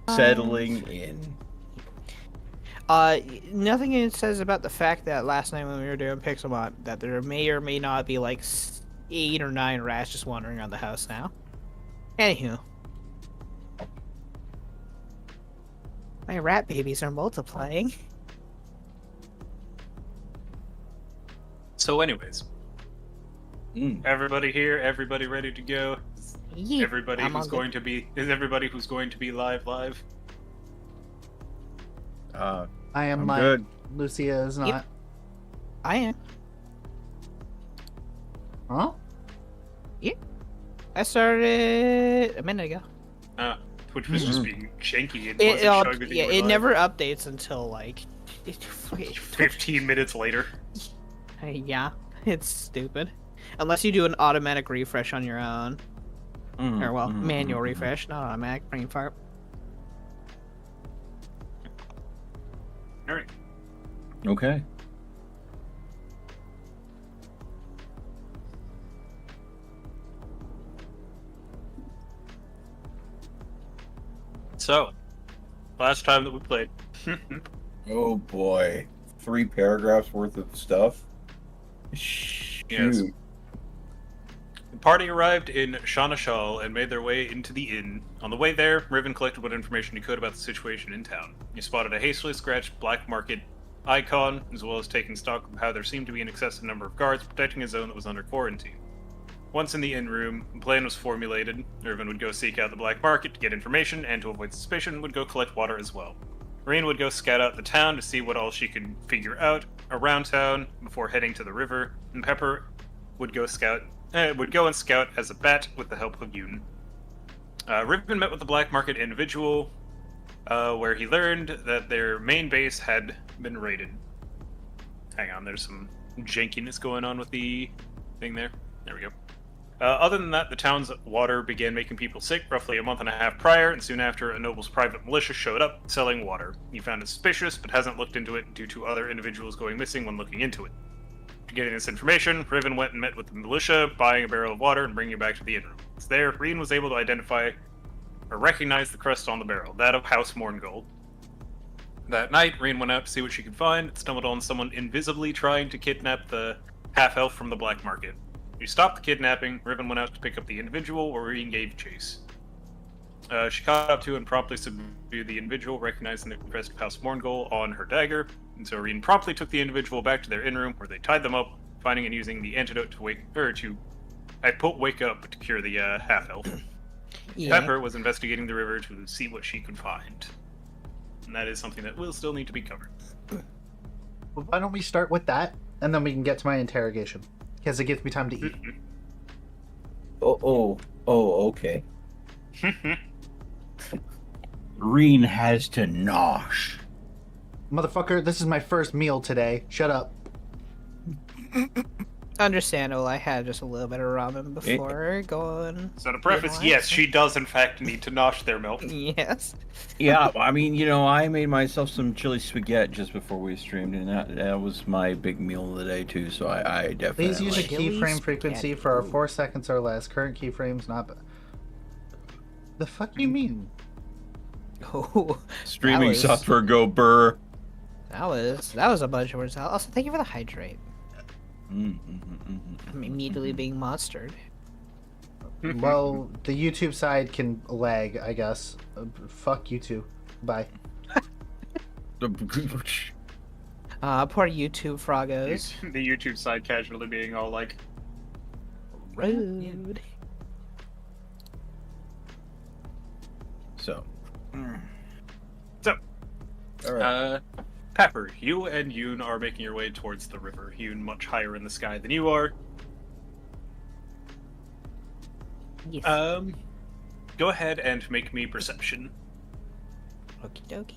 settling in. Nothing it says about the fact that last night when we were doing Pixelmon, that there may or may not be like 8 or 9 rats just wandering around the house now. Anywho. My rat babies are multiplying. So anyways, everybody here, everybody ready to go? Yeah, Everybody who's going to be live? I am. I'm good. Lucia is not. Yep. I am. Huh? Yeah. I started a minute ago. Twitch was just being janky and It, wasn't showing me it never updates until like 15 minutes later. Yeah, it's stupid. Unless you do an automatic refresh on your own. Or, well, manual refresh, not automatic. Brain fart. Alright. Okay. So, last time that we played. Oh boy. 3 paragraphs worth of stuff? Shoot. Yes. The party arrived in Shanashal and made their way into the inn. On the way there, Riven collected what information he could about the situation in town. He spotted a hastily scratched black market icon, as well as taking stock of how there seemed to be an excessive number of guards protecting a zone that was under quarantine. Once in the inn room, a plan was formulated. Riven would go seek out the black market to get information, and to avoid suspicion, would go collect water as well. Marine would go scout out the town to see what all she could figure out around town before heading to the river, and Pepper would go and scout as a bat with the help of Yoon. Riven met with the black market individual, where he learned that their main base had been raided. Hang on, there's some jankiness going on with the thing there. There we go. Other than that, the town's water began making people sick roughly a month and a half prior, and soon after, a noble's private militia showed up selling water. He found it suspicious, but hasn't looked into it due to other individuals going missing when looking into it. Getting this information, Riven went and met with the militia, buying a barrel of water and bringing it back to the inn room. It's there, Reen was able to identify or recognize the crest on the barrel, that of House Morngold. That night, Reen went out to see what she could find, and stumbled on someone invisibly trying to kidnap the half-elf from the black market. She stopped the kidnapping, Riven went out to pick up the individual, where Reen gave chase. She caught up to and promptly subdued the individual, recognizing the crest of House Morngold on her dagger, and so Reen promptly took the individual back to their inn room, where they tied them up, finding and using the antidote to wake up to cure the half-elf. Yeah. Pepper was investigating the river to see what she could find. And that is something that will still need to be covered. Well, why don't we start with that, and then we can get to my interrogation, because it gives me time to eat. Okay. Reen has to nosh. Motherfucker, this is my first meal today. Shut up. Understandable. I had just a little bit of ramen before going. So to preface, yes, she does in fact need to nosh their milk. Yes. Yeah, I mean, I made myself some chili spaghetti just before we streamed, and that was my big meal of the day too. So I definitely. Please use a Chili keyframe frequency spaghetti. for 4 seconds or less. Current keyframes not. The fuck you mean? Oh, Streaming was- software go burr. that was a bunch of words. Also, thank you for the hydrate. I'm immediately being monstered. Well, the YouTube side can lag, I guess. Fuck you two. Bye. Poor YouTube froggos. The YouTube side casually being all like, Rude. So. So, All right. Pepper, you and Yoon are making your way towards the river. Yoon much higher in the sky than you are. Yes. Go ahead and make me perception. Okie dokie.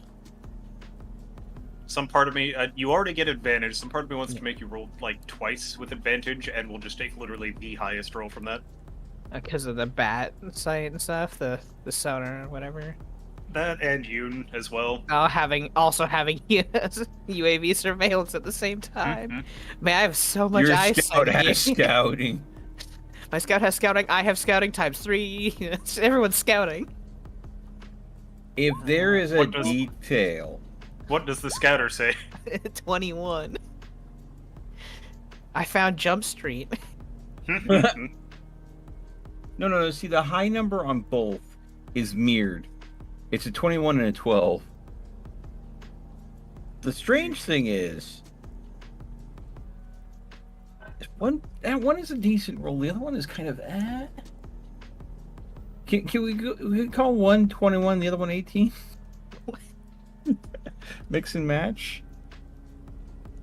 Some part of me, you already get advantage. Some part of me wants to make you roll like twice with advantage, and we'll just take literally the highest roll from that. Because of the bat sight and stuff, the sonar or whatever. That and Yoon as well. Oh, having UAV surveillance at the same time. Man, I have so much Your eyesight. scout has scouting. My scout has scouting. I have scouting times 3. Everyone's scouting. If there is a What does- detail, What does the scouter say? 21. I found Jump Street. no. See, the high number on both is mirrored. It's a 21 and a 12. The strange thing is, one is a decent roll. The other one is kind of Can we call one 21, the other one 18? Mix and match.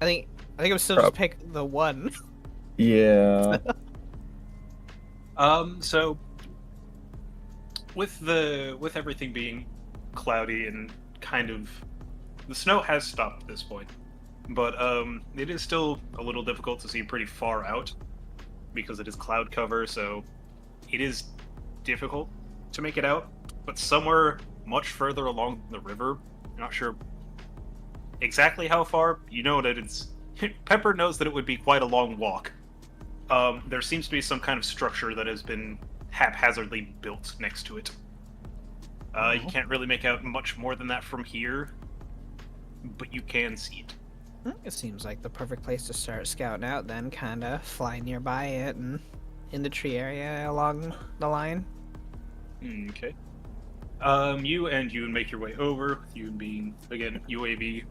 I think I'm still just pick the one. Yeah. So with everything being cloudy and kind of the snow has stopped at this point, but it is still a little difficult to see pretty far out because it is cloud cover, so it is difficult to make it out. But somewhere much further along the river, I'm not sure exactly how far. You know that it's Pepper knows that it would be quite a long walk. There seems to be some kind of structure that has been haphazardly built next to it. You can't really make out much more than that from here, but you can see it. It seems like the perfect place to start scouting out then, kinda fly nearby it and in the tree area along the line. Okay. You make your way over, you being, again, UAV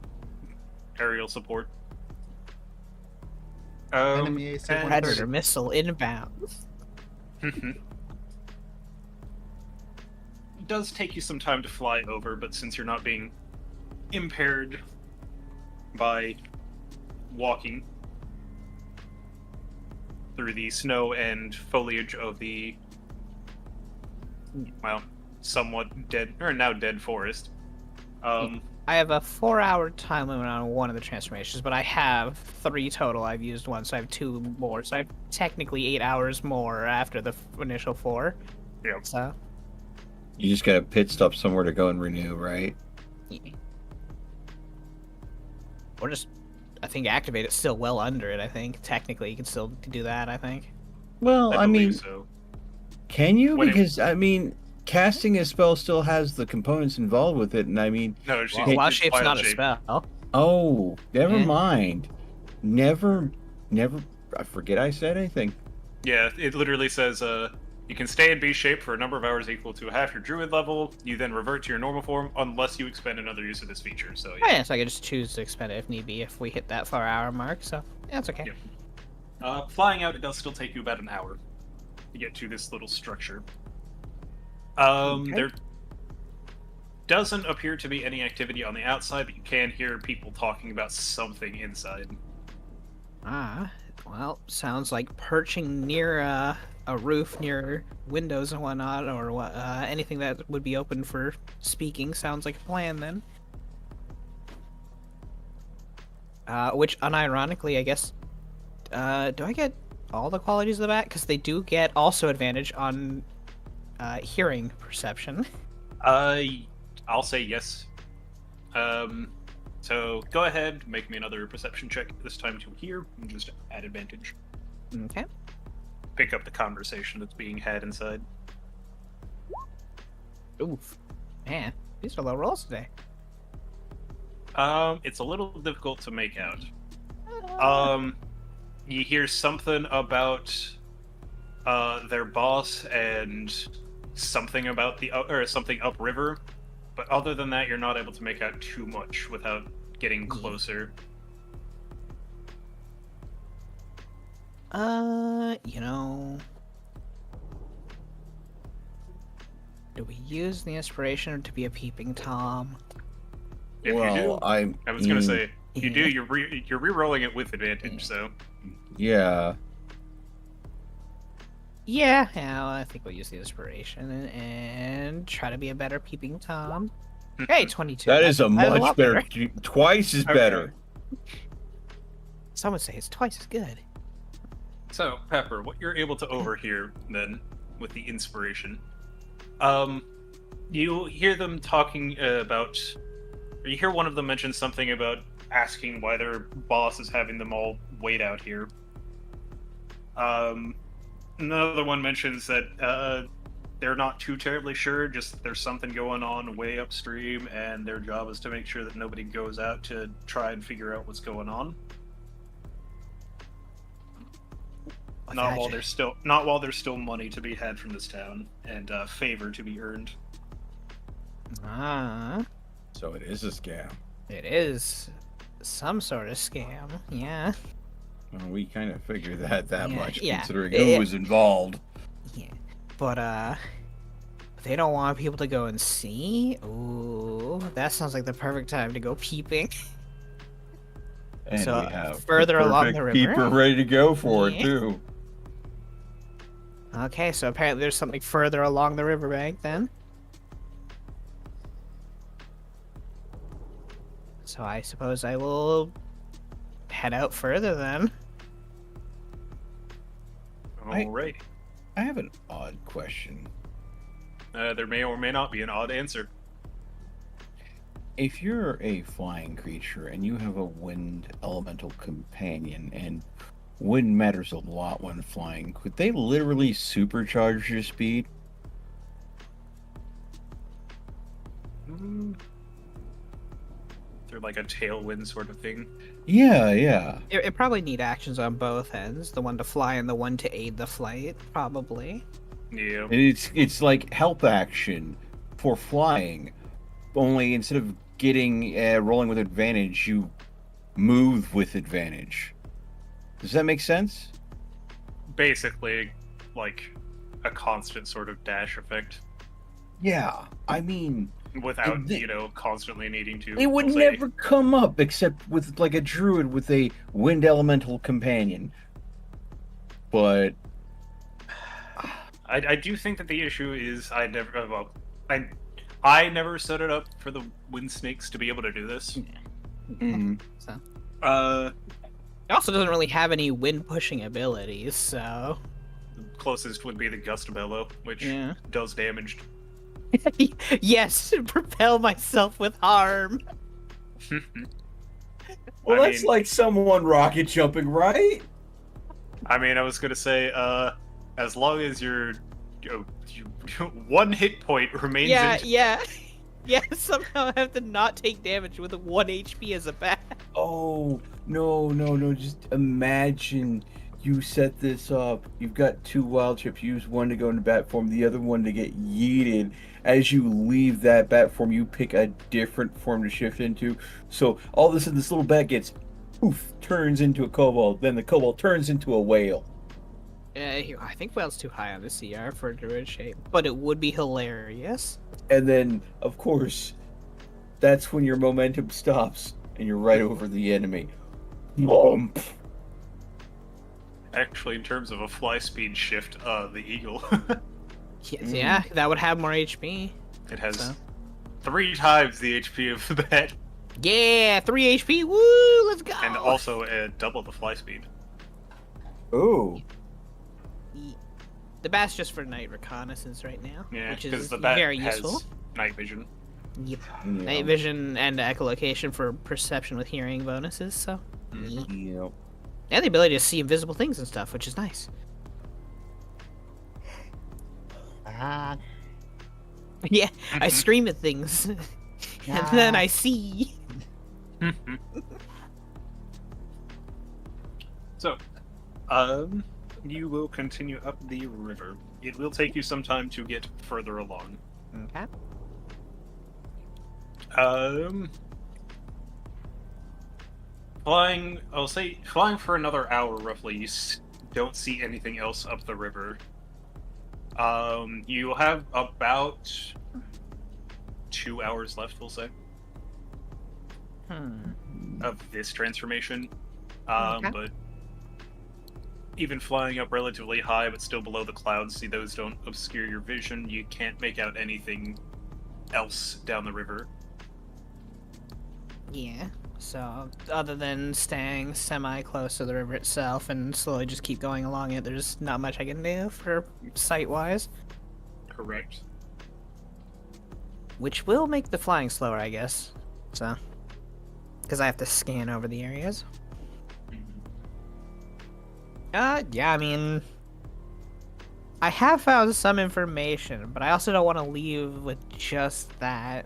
aerial support. Enemy AC-130. Predator missile inbound. It does take you some time to fly over, but since you're not being impaired by walking through the snow and foliage of the, well, somewhat dead, or now dead forest, I have a 4-hour time limit on one of the transformations, but I have 3 total. I've used one, so I have 2 more. So I have technically 8 hours more after the initial 4. Yeah. So. You just got to pit stop somewhere to go and renew, right? Yeah. Or just, I think, activate it still well under it, I think. Technically, you can still do that, I think. Well, I mean, believe so. can you? When it- Because, I mean, casting a spell still has the components involved with it, and I mean, No, she's Well, Wild it's Shape's Wild not a Shape. spell. oh, never Yeah. mind. Never, I forget I said anything. Yeah, it literally says, you can stay in beast shape for a number of hours equal to half your druid level. You then revert to your normal form unless you expend another use of this feature. So Oh, yeah, so I can just choose to expend it if need be if we hit that 4-hour mark, so yeah, it's okay. Yeah. Flying out, it does still take you about an hour to get to this little structure. There doesn't appear to be any activity on the outside, but you can hear people talking about something inside. Ah, well, sounds like perching near a roof near windows and whatnot, or what, anything that would be open for speaking sounds like a plan then. Which, unironically, I guess, do I get all the qualities of the bat? Because they do get also advantage on hearing perception. I'll say yes. So go ahead, make me another perception check, this time to hear, and just add advantage. Okay. Pick up the conversation that's being had inside. Oof. Man, these are low rolls today. It's a little difficult to make out. You hear something about their boss and something about something upriver, but other than that, you're not able to make out too much without getting closer. You know, do we use the inspiration to be a peeping Tom? If well, you do, I was gonna say, if you do, Yeah. you're re-rolling it with advantage. So Yeah. Yeah, I think we'll use the inspiration and try to be a better peeping Tom. Hey, 22. That is a That's much better, twice as Okay. better. Some would say it's twice as good. So, Pepper, what you're able to overhear then with the inspiration, you hear them talking about, or you hear one of them mention something about asking why their boss is having them all wait out here. Another one mentions that they're not too terribly sure. Just there's something going on way upstream, and their job is to make sure that nobody goes out to try and figure out what's going on. Not while there's still money to be had from this town and favor to be earned. Ah, So it is a scam. it is some sort of scam. Yeah. Well, we kind of figured that Yeah, much, yeah. considering Yeah. who was involved. Yeah. But they don't want people to go and see. Ooh, that sounds like the perfect time to go peeping. And So, we have further the along the perfect river? peeper ready to go for Yeah. it too. Okay, so apparently there's something further along the riverbank then. So I suppose I will head out further then. Alright. I have an odd question. There may or may not be an odd answer. If you're a flying creature and you have a wind elemental companion, and wind matters a lot when flying, could they literally supercharge your speed? Through like a tailwind sort of thing. Yeah. It probably need actions on both ends, the one to fly and the one to aid the flight, probably. Yeah. And it's like help action for flying, only instead of getting rolling with advantage, you move with advantage. Does that make sense? Basically, like a constant sort of dash effect Yeah, I mean, without, constantly needing to. it would I'll say- never come up except with like a druid with a wind elemental companion. But I do think that the issue is I never set it up for the wind snakes to be able to do this. mm, So Uh, it also doesn't really have any wind pushing abilities, so closest would be the gust bellow, which yeah. does damage. Yes, propel myself with harm. well, I that's mean- like someone rocket jumping, right? I mean, I was gonna say, as long as your one hit point remains. Yeah. Somehow I have to not take damage with 1 HP as a bat. Oh, no. Just imagine you set this up. You've got 2 wild chips. Use one to go into bat form, the other one to get yeeted. As you leave that bat form, you pick a different form to shift into. So all of a sudden, this little bat gets, poof, turns into a kobold. Then the kobold turns into a whale. I think whale's too high on the CR for druid shape, but it would be hilarious. And then, of course, that's when your momentum stops and you're right over the enemy. Whomp. Actually, in terms of a fly speed shift, the eagle, Yeah, that would have more HP. it has So. 3 times the HP of the bat, Yeah, 3 HP. Woo, let's go. and also double the fly speed. Oh. The bat's just for night reconnaissance right now, Yeah, which because is the bat very has useful. night vision. Yep. Yeah. Night vision and echolocation for perception with hearing bonuses. So, Yep. and the ability to see invisible things and stuff, which is nice. Yeah, I scream at things, and then I see. So, you will continue up the river. It will take you some time to get further along. Okay. Flying for another hour roughly, you don't see anything else up the river. You have about 2 hours left, we'll say, of this transformation. Okay. But even flying up relatively high, but still below the clouds, see those don't obscure your vision. You can't make out anything else down the river. Yeah. So, other than staying semi-close to the river itself and slowly just keep going along it, there's not much I can do for sight-wise. Correct. Which will make the flying slower, I guess. So, because I have to scan over the areas. Yeah, I mean, I have found some information, but I also don't want to leave with just that.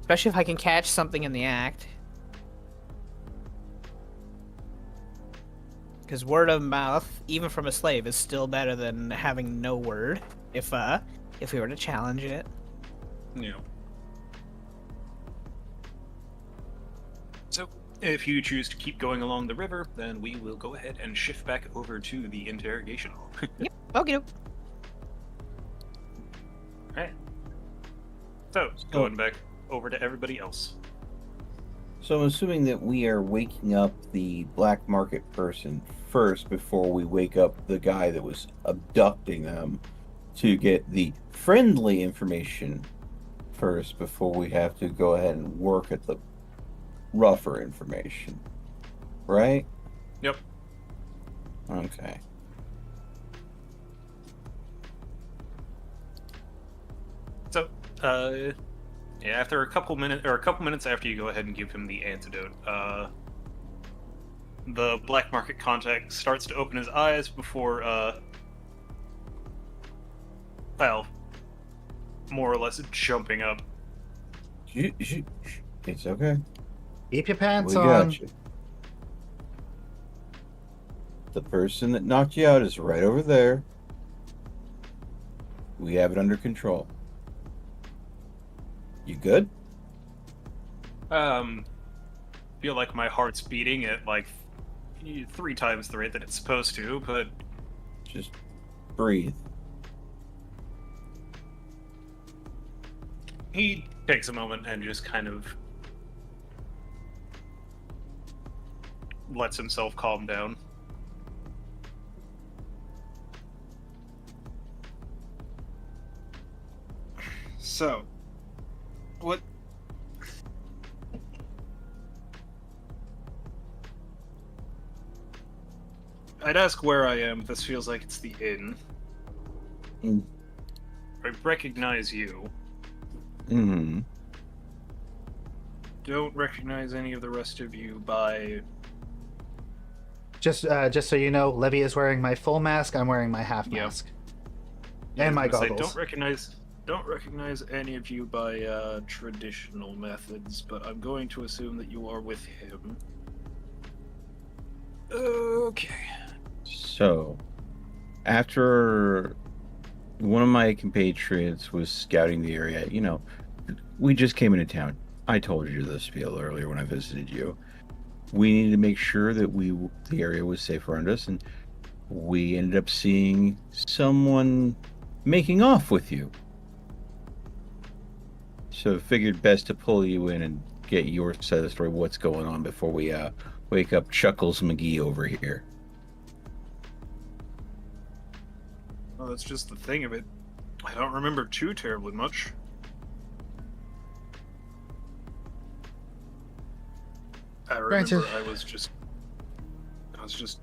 Especially if I can catch something in the act. Because word of mouth, even from a slave, is still better than having no word. If we were to challenge it. Yeah. So, if you choose to keep going along the river, then we will go ahead and shift back over to the interrogation hall. Yep. Okay. Alright. So, going back over to everybody else. So I'm assuming that we are waking up the black market person first before we wake up the guy that was abducting them to get the friendly information first before we have to go ahead and work at the rougher information. Right? Yep. Okay. So, yeah, after a couple minutes after you go ahead and give him the antidote, the black market contact starts to open his eyes before, well, more or less jumping up. It's okay. Keep your pants We on. got you. The person that knocked you out is right over there. We have it under control. You good? Feel like my heart's beating at like 3 times the rate that it's supposed to, but Just breathe. he takes a moment and just kind of lets himself calm down. So, what? I'd ask where I am. This feels like it's the inn. Mm. I recognize you. Mm-hmm. Don't recognize any of the rest of you by... Just so you know, Levy is wearing my full mask. I'm wearing my half Yeah. mask. I And was my gonna say, goggles. don't recognize any of you by traditional methods, but I'm going to assume that you are with him. Okay. So, after one of my compatriots was scouting the area, we just came into town. I told you the spiel earlier when I visited you. We needed to make sure that the area was safe around us, and we ended up seeing someone making off with you. So figured best to pull you in and get your side of the story, what's going on before we wake up Chuckles McGee over here. Well, that's just the thing of it. I don't remember too terribly much. I remember Granted. I was just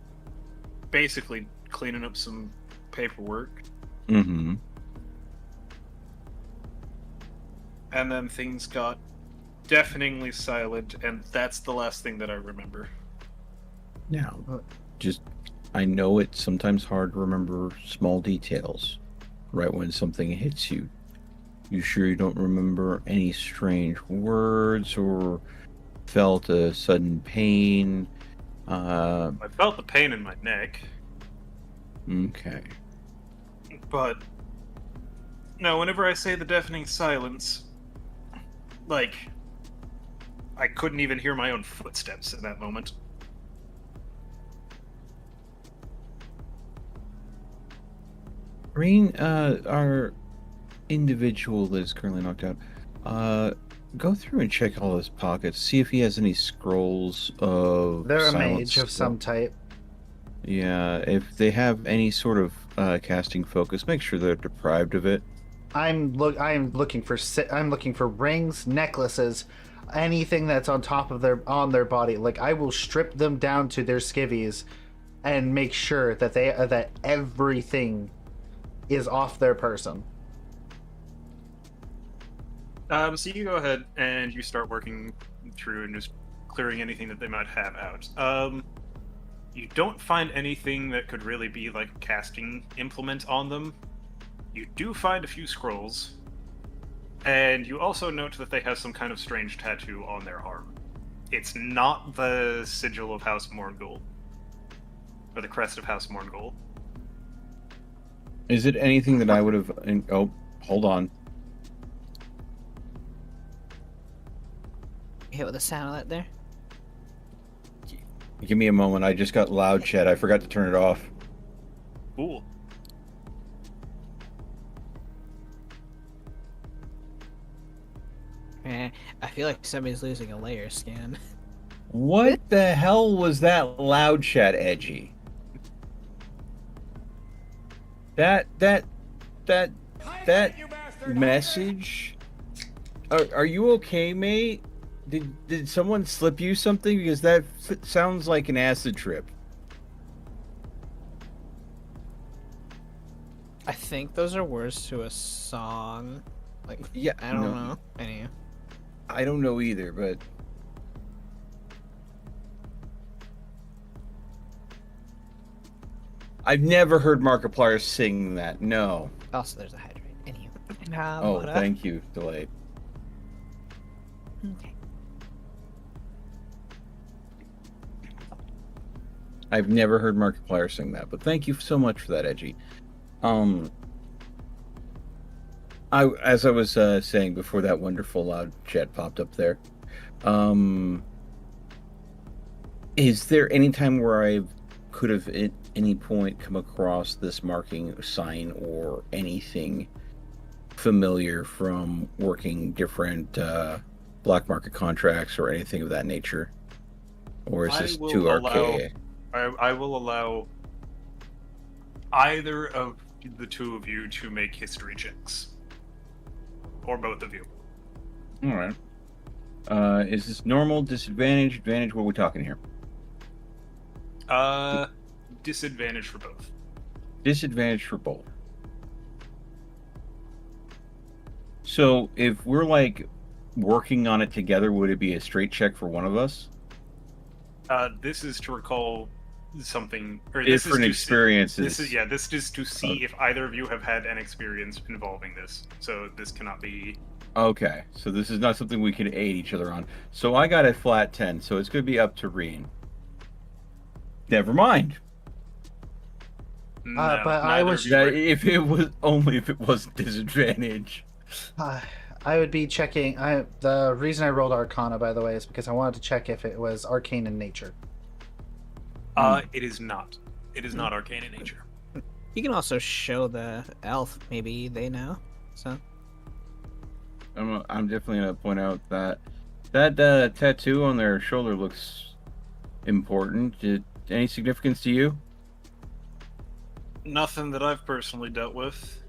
basically cleaning up some paperwork, Mm-hmm. and then things got deafeningly silent, and that's the last thing that I remember. Now, I know it's sometimes hard to remember small details right when something hits you. You sure you don't remember any strange words or felt a sudden pain? I felt the pain in my neck, Okay. but no, whenever I say the deafening silence, like, I couldn't even hear my own footsteps in that moment. Green, our individual that is currently knocked out, go through and check all his pockets, see if he has any scrolls of They're a silence. mage of some type. Yeah, if they have any sort of casting focus, make sure they're deprived of it. I'm looking for rings, necklaces, anything that's on top of their body. Like, I will strip them down to their skivvies and make sure that that everything is off their person. So you go ahead and you start working through and just clearing anything that they might have out. You don't find anything that could really be like a casting implement on them. You do find a few scrolls, and you also note that they have some kind of strange tattoo on their arm. It's not the sigil of House Morngul, or the crest of House Morngul. Is it anything that I would have... Oh, hold on. Hit with a sound alert there. Give me a moment. I just got loud chat. I forgot to turn it off. Cool. I feel like somebody's losing a layer scan. What the hell was that loud chat, Edgy? That message? Are you okay, mate? Did someone slip you something? Because that sounds like an acid trip. I think those are words to a song. Like, Yeah, I don't know. Anyway. I don't know either, but I've never heard Markiplier sing that. No. Also, there's a hydrate. Anyway. Oh, thank you, Delayed. Okay. I've never heard Markiplier sing that, but thank you so much for that, Edgy. As I was saying before that wonderful loud chat popped up there, is there any time where I could have at any point come across this marking sign or anything familiar from working different black market contracts or anything of that nature? Or is this too archaic? I will allow either of the two of you to make history checks. Or both of you. Alright. Is this normal, disadvantage, advantage? What are we talking here? Disadvantage for both. Disadvantage for both. So if we're like working on it together, would it be a straight check for one of us? This is to recall something, or Different experiences. This is to see if either of you have had an experience involving this. So this cannot be. Okay, so this is not something we can aid each other on. So I got a flat 10, so it's going to be up to Reen. Never mind. No, but I neither was- of you were- If it was only if it was disadvantage. I would be checking. The reason I rolled Arcana, by the way, is because I wanted to check if it was arcane in nature. It is not. It is not arcane in nature. You can also show the elf. Maybe they know. So. I'm definitely going to point out that tattoo on their shoulder looks important. Any significance to you? Nothing that I've personally dealt with.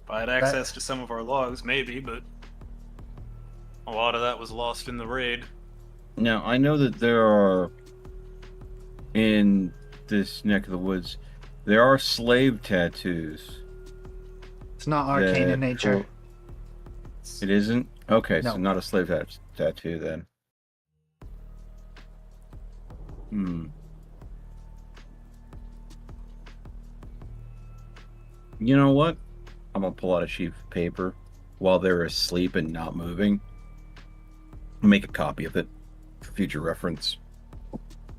If I had access to some of our logs, maybe, but a lot of that was lost in the raid. Now, I know that there are, in this neck of the woods, there are slave tattoos. It's not arcane in nature. It isn't? Okay, No. so not a slave tattoo then. You know what? I'm gonna pull out a sheet of paper while they're asleep and not moving. Make a copy of it for future reference.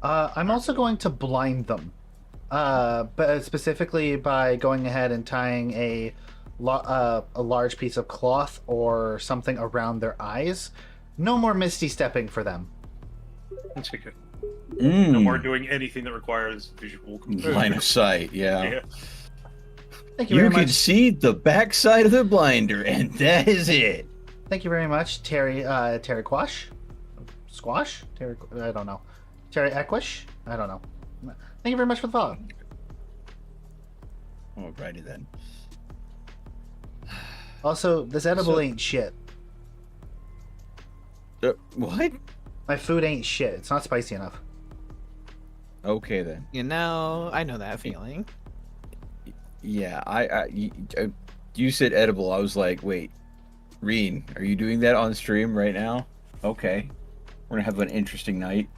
I'm also going to blind them, but specifically by going ahead and tying a large piece of cloth or something around their eyes. No more misty stepping for them. That's okay. Mm. No more doing anything that requires visual Line of sight, yeah. Yeah. Thank you You very can much. see the backside of the blinder, and that is it. Thank you very much, Terry Squash? I don't know. Terry Equish? I don't know. Thank you very much for the follow. Alrighty then. Also, this edible So- ain't shit. What? My food ain't shit. It's not spicy enough. Okay then. You know, I know that feeling. Yeah, you said edible. I was like, wait, Reen, are you doing that on stream right now? Okay, we're gonna have an interesting night.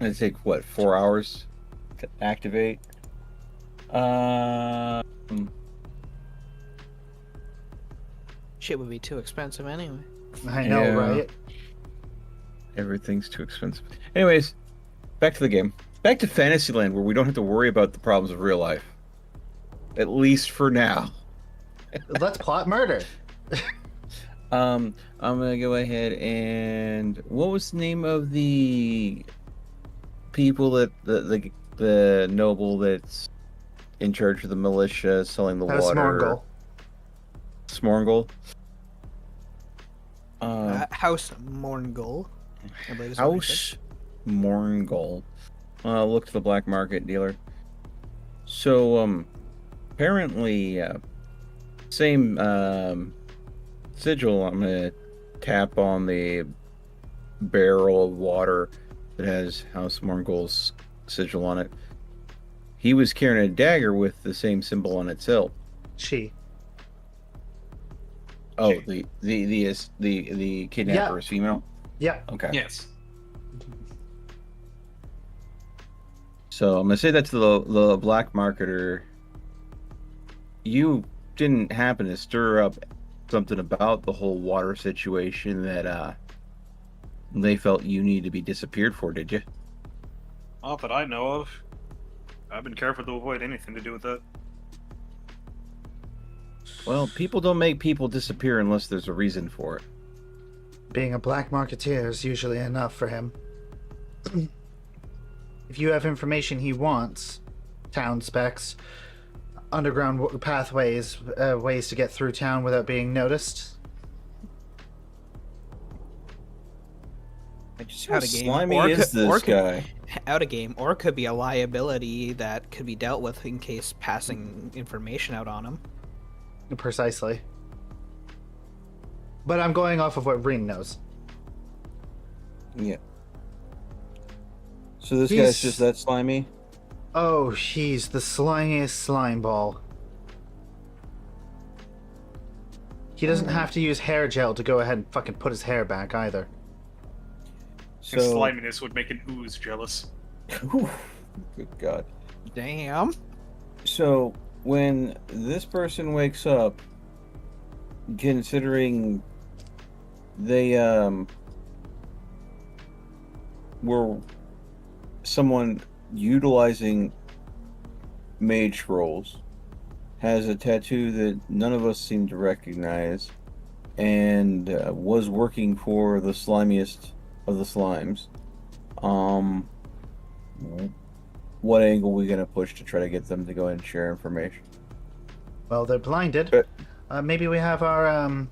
It'd take what, 4 hours to activate? Um, Shit would be too expensive anyway. I know, Yeah. right? Everything's too expensive. Anyways, back to the game. Back to Fantasyland, where we don't have to worry about the problems of real life. At least for now. Let's plot murder. I'm gonna go ahead and what was the name of the people that the noble that's in charge of the militia selling the House water? Morgul. Smorgul. House Morngul. I believe is what I said. House Morgul. Look to the black market dealer. So apparently same sigil. I'm gonna tap on the barrel of water that has House Morgul's sigil on it. He was carrying a dagger with the same symbol on its hilt. She. Oh, the kidnapper is female. Yeah. Okay. Yes. So I'm gonna say that to the black marketer. You didn't happen to stir up something about the whole water situation that they felt you need to be disappeared for, did you? Not that I know of. I've been careful to avoid anything to do with that. Well, people don't make people disappear unless there's a reason for it. Being a black marketeer is usually enough for him. If you have information he wants, town specs, underground pathways, ways to get through town without being noticed. Just How out of game. slimy Or is could- this or could- guy? Out of game, or it could be a liability that could be dealt with in case passing information out on him. Precisely. But I'm going off of what Reen knows. Yeah. So this He's- guy's just that slimy? Oh, he's the slimiest slime ball. He doesn't have to use hair gel to go ahead and fucking put his hair back either. His So, sliminess would make an ooze jealous. good God. Damn. So when this person wakes up, considering they were someone utilizing mage scrolls, has a tattoo that none of us seem to recognize, and was working for the slimiest of the slimes. What angle are we gonna push to try to get them to go and share information? Well, they're blinded. Maybe we have our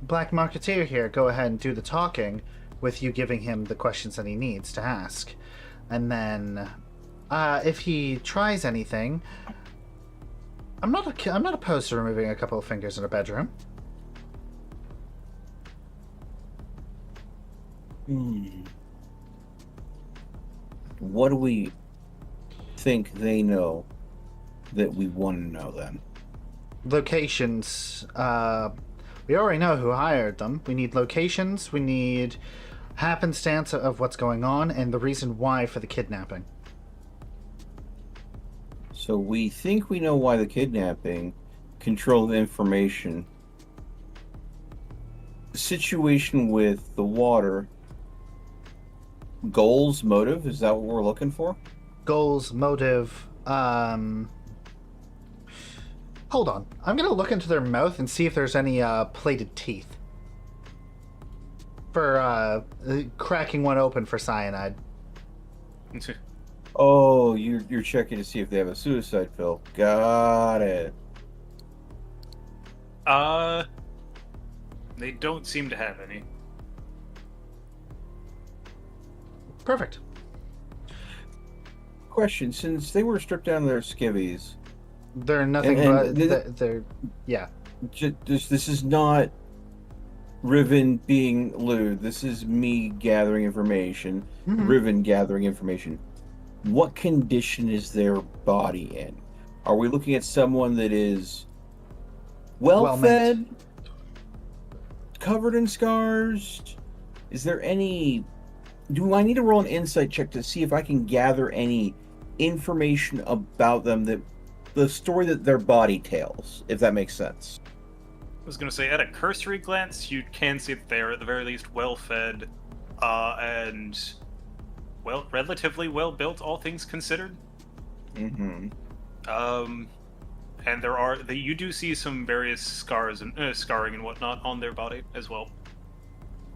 black marketeer here go ahead and do the talking, with you giving him the questions that he needs to ask, and then if he tries anything, I'm not opposed to removing a couple of fingers in a bedroom. What do we think they know that we want to know then? Locations. We already know who hired them. We need locations. We need happenstance of what's going on and the reason why for the kidnapping. So we think we know why the kidnapping, control the information. The situation with the water, goals, motive, is that what we're looking for? Goals, motive. Hold on. I'm gonna look into their mouth and see if there's any plated teeth. For cracking one open for cyanide. Oh, you're checking to see if they have a suicide pill. Got it. They don't seem to have any. Perfect. Question: since they were stripped down to their skivvies, They're nothing And but they're yeah. this is not Riven being lewd. This is me gathering information. Mhm. Riven gathering information. What condition is their body in? Are we looking at someone that is well fed, covered in scars? Is there any do I need to roll an insight check to see if I can gather any information about them, that the story that their body tells, if that makes sense? I was going to say, at a cursory glance, you can see that they are at the very least well-fed, and well, relatively well-built, all things considered. Mm-hmm. And you do see some various scars and scarring and whatnot on their body as well.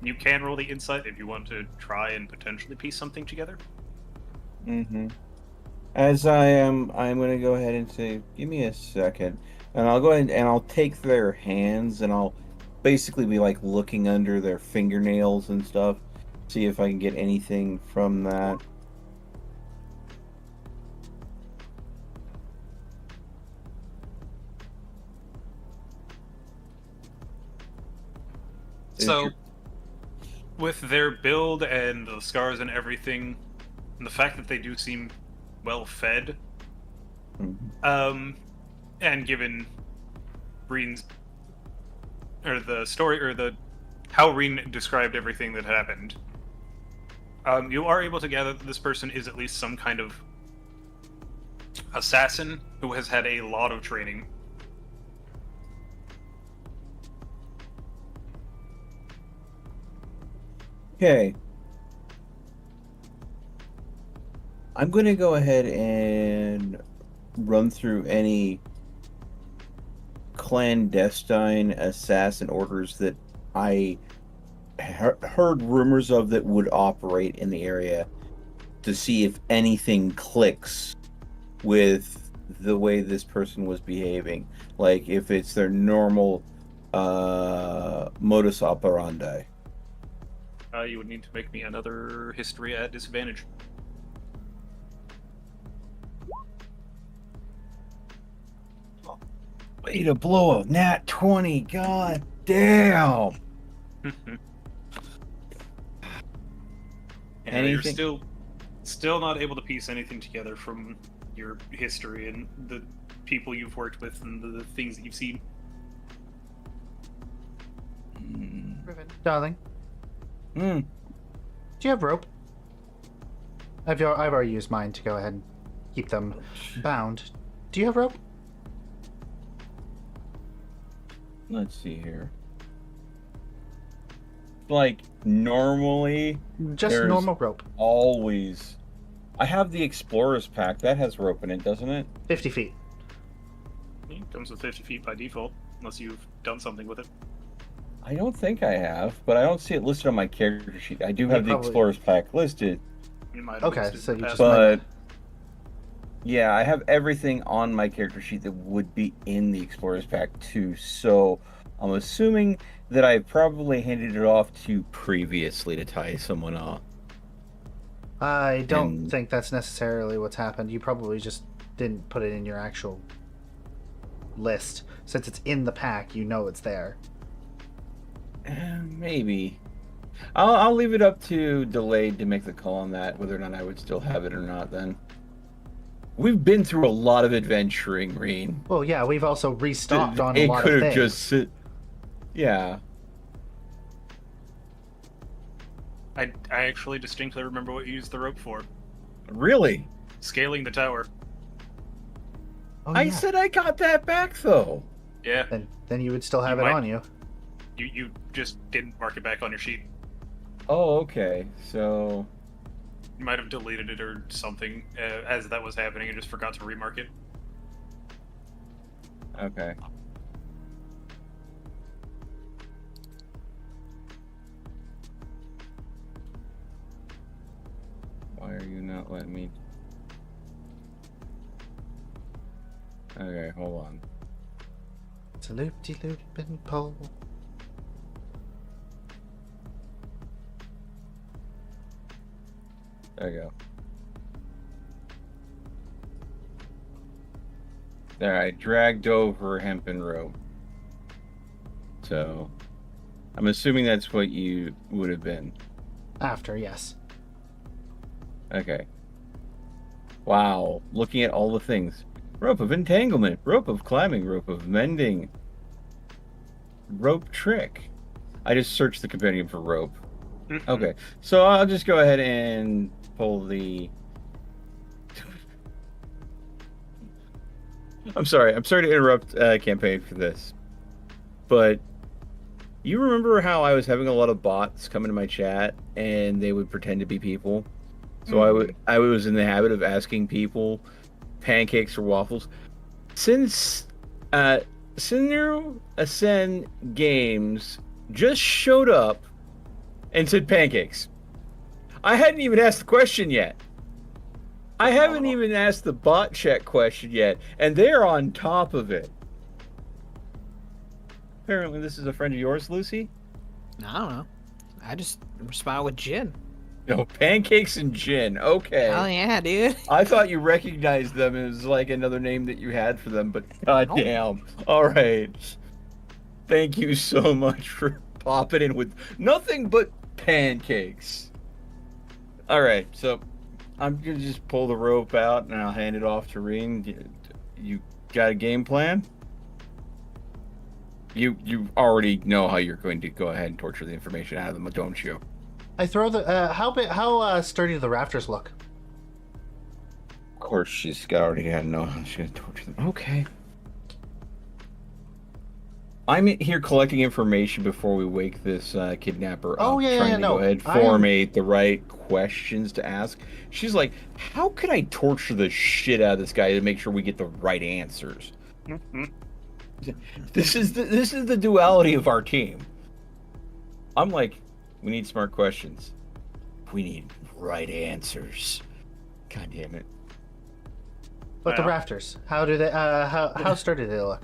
You can roll the insight if you want to try and potentially piece something together. Mm-hmm. As I'm going to go ahead and say, give me a second, and I'll go ahead and I'll take their hands and I'll basically be like looking under their fingernails and stuff, see if I can get anything from that. So, with their build and the scars and everything, and the fact that they do seem well fed, and given Reen's or the story or the how Reen described everything that happened, you are able to gather that this person is at least some kind of assassin who has had a lot of training. Okay. I'm going to go ahead and run through any clandestine assassin orders that I heard rumors of that would operate in the area, to see if anything clicks with the way this person was behaving. Like if it's their normal modus operandi. You would need to make me another history at disadvantage. Way to blow a nat 20, god damn! And you're still not able to piece anything together from your history and the people you've worked with and the things that you've seen. Darling, Hmm. do you have rope? I've already used mine to go ahead and keep them bound. Do you have rope? Let's see here. Like, normally, Just there's normal rope. always... I have the Explorer's Pack. That has rope in it, doesn't it? 50 feet. It comes with 50 feet by default, unless you've done something with it. I don't think I have, but I don't see it listed on my character sheet. I do have the probably- Explorer's Pack listed, You might have Okay, listed so in the you past. just but... Yeah, I have everything on my character sheet that would be in the Explorer's Pack too, so I'm assuming that I probably handed it off to you previously to tie someone off. I don't And- think that's necessarily what's happened. You probably just didn't put it in your actual list. Since it's in the pack, you know it's there. Maybe. I'll leave it up to Delayed to make the call on that, whether or not I would still have it or not then. We've been through a lot of adventuring, Reen. Well, yeah, we've also restocked on a It lot could of have things. just yeah. I actually distinctly remember what you used the rope for. Really? Scaling the tower. Oh, I yeah. said I got that back though. Yeah, Then you would still have You it might- on you. you just didn't mark it back on your sheet. Oh, okay. So You might have deleted it or something as that was happening and just forgot to remark it. okay. Why are you not letting me? Okay, hold on. It's a loop-de-looping pole. There you go. There, I dragged over hempen rope. So, I'm assuming that's what you would have been. After, yes. Okay. Wow, looking at all the things. Rope of entanglement, rope of climbing, rope of mending, rope trick. I just searched the compendium for rope. Okay, so I'll just go ahead and pull the. I'm sorry. I'm sorry to interrupt campaign for this, but you remember how I was having a lot of bots come into my chat and they would pretend to be people? So I was in the habit of asking people pancakes or waffles. Since uh Scenario Ascend Games just showed up and said pancakes. I hadn't even asked the question yet. I haven't even asked the bot check question yet, and they're on top of it. Apparently, this is a friend of yours, Lucy. I don't know. I just respond with gin. No, pancakes and gin. Okay. Hell yeah, dude. I thought you recognized them as like another name that you had for them, but Nope. goddamn. All right. Thank you so much for popping in with nothing but pancakes. All right, so I'm gonna just pull the rope out and I'll hand it off to Reen. You got a game plan? You already know how you're going to go ahead and torture the information out of them, don't you? I throw the. How sturdy do the rafters look? Of course, she's already got to know how she's going to torture them. Okay. I'm here collecting information before we wake this kidnapper up. Oh, yeah, trying yeah, to no, go ahead and I am- formate the right questions to ask. She's like, how can I torture the shit out of this guy to make sure we get the right answers? This is the duality of our team. I'm like, we need smart questions. We need right answers. God damn it. But the Well. rafters, how do they? How sturdy do they look?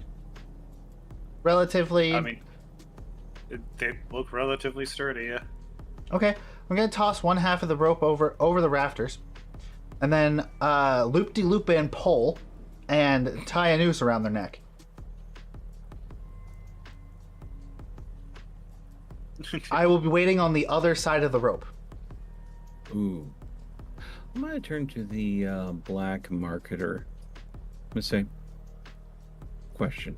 Relatively. I mean, they look relatively sturdy, yeah. Okay, I'm gonna toss one half of the rope over the rafters, and then loop-de-loop and pull, and tie a noose around their neck. I will be waiting on the other side of the rope. Ooh. I'm gonna turn to the black marketer. I'm gonna say, question.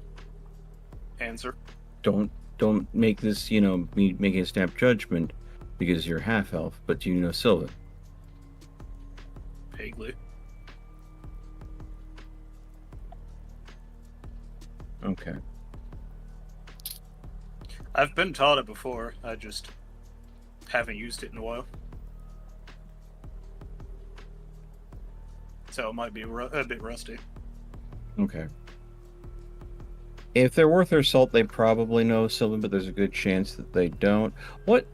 Answer. Don't make this, me making a snap judgment because you're half elf, but do you know Sylvan? Vaguely. Okay. I've been taught it before. I just haven't used it in a while. So it might be a bit rusty. Okay. If they're worth their salt, they probably know Sylvan, but there's a good chance that they don't. What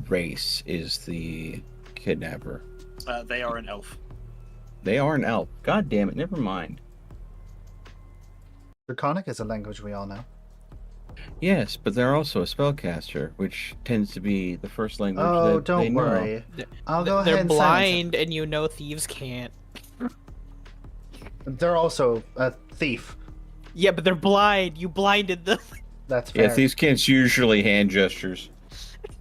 race is the kidnapper? They are an elf. They are an elf. God damn it, never mind. Draconic is a language we all know. Yes, but they're also a spellcaster, which tends to be the first language Oh, that they don't know. worry. I'll go ahead They're and silence blind, and you know thieves can't. them. They're also a thief. Yeah, but they're blind. You blinded them. That's fair. Yeah, thieves can't use hand gestures.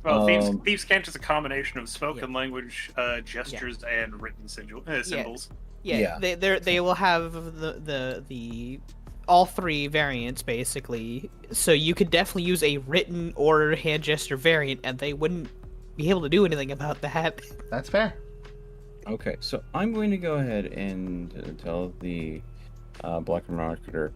Well, Um, thieves can't is a combination of spoken language, gestures, and written symbols. Yeah. They will have the all three variants basically. So you could definitely use a written or hand gesture variant, and they wouldn't be able to do anything about that. That's fair. Okay, so I'm going to go ahead and tell the black marketer.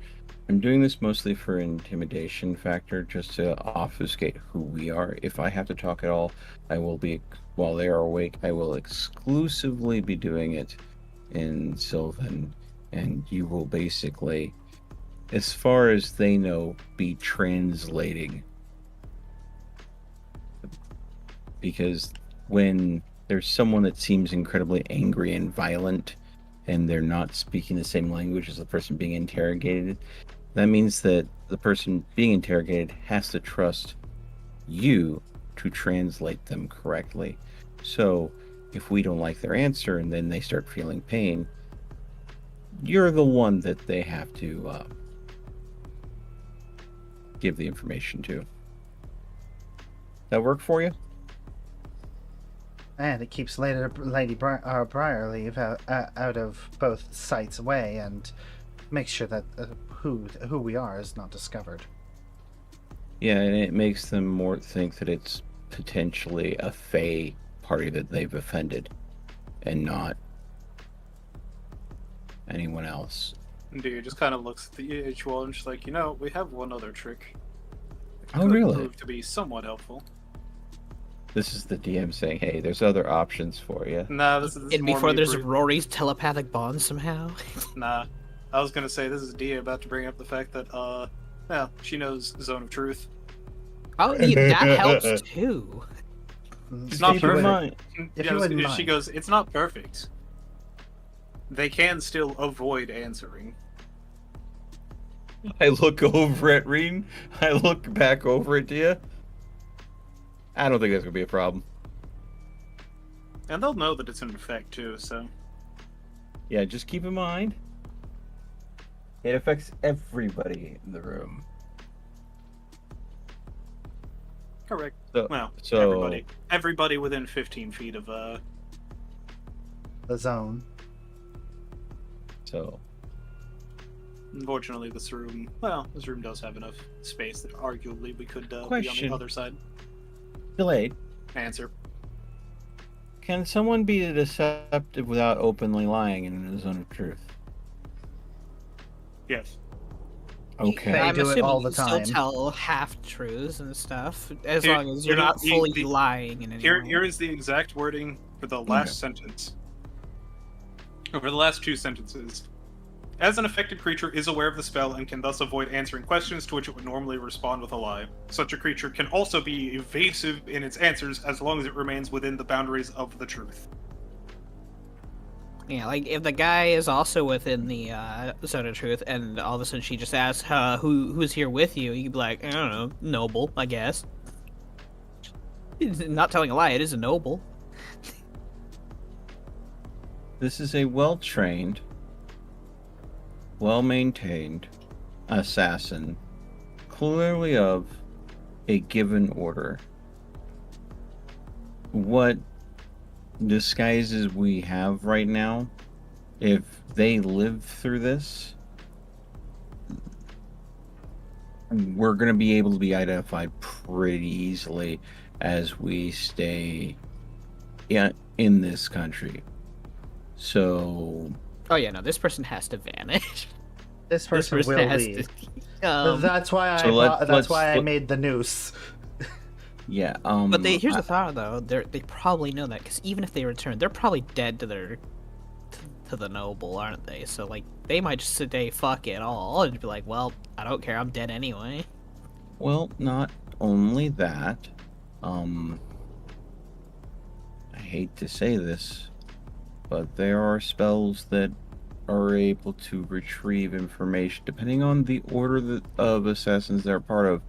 I'm doing this mostly for intimidation factor, just to obfuscate who we are. If I have to talk at all, I will be, while they are awake, I will exclusively be doing it in Sylvan, and you will basically, as far as they know, be translating. Because when there's someone that seems incredibly angry and violent, and they're not speaking the same language as the person being interrogated, that means that the person being interrogated has to trust you to translate them correctly. So if we don't like their answer and then they start feeling pain, you're the one that they have to give the information to. That work for you? And it keeps Lady Briarleaf out of both sights away, and makes sure that who we are is not discovered. Yeah, and it makes them more think that it's potentially a Fey party that they've offended and not anyone else. Dude just kind of looks at the each one and just like, we have one other trick. It Oh, could really? prove to be somewhat helpful. This is the DM saying, hey, there's other options for you. Nah, this is And more before me there's bring- Rory's telepathic bond somehow. Nah. I was gonna say, this is Dia about to bring up the fact that, she knows Zone of Truth. Oh, yeah, that helps too. It's not Keep in perfect. mind- If you wouldn't She mind. goes, it's not perfect. They can still avoid answering. I look over at Reen. I look back over at Dia. I don't think that's gonna be a problem. And they'll know that it's in effect, too, so... Yeah, just keep in mind, it affects everybody in the room. Correct. So, Well, so everybody within 15 feet of, The zone. so Unfortunately, this room does have enough space that arguably we could be on Question. the other side. delayed. Answer. Can someone be deceptive without openly lying in the zone of truth? Yes. Okay. They I'm do it assuming all the you still time. tell half truths and stuff, as Here- long as you're you know, not fully the- lying in any way. Here is the exact wording for the last sentence. Over the last two sentences. As an affected creature is aware of the spell and can thus avoid answering questions to which it would normally respond with a lie. Such a creature can also be evasive in its answers as long as it remains within the boundaries of the truth. Yeah, like if the guy is also within the zone of truth, and all of a sudden she just asks, "Who's here with you?" You'd be like, "I don't know, noble, I guess." It's not telling a lie; it is a noble. This is a well-trained, well-maintained assassin, clearly of a given order. What disguises we have right now, if they live through this, we're going to be able to be identified pretty easily as we stay in this country. So Oh yeah, no, this person has to vanish. This person This person will has leave. to. That's why So that's why I let's- made the noose. yeah, But here's I- the thought, though. They probably know that because even if they return, they're probably dead to their to the noble, aren't they? So like, they might just say fuck it all and be like, well, I don't care, I'm dead anyway. well, not only that, I hate to say this, but there are spells that are able to retrieve information depending on the order of assassins they're part of.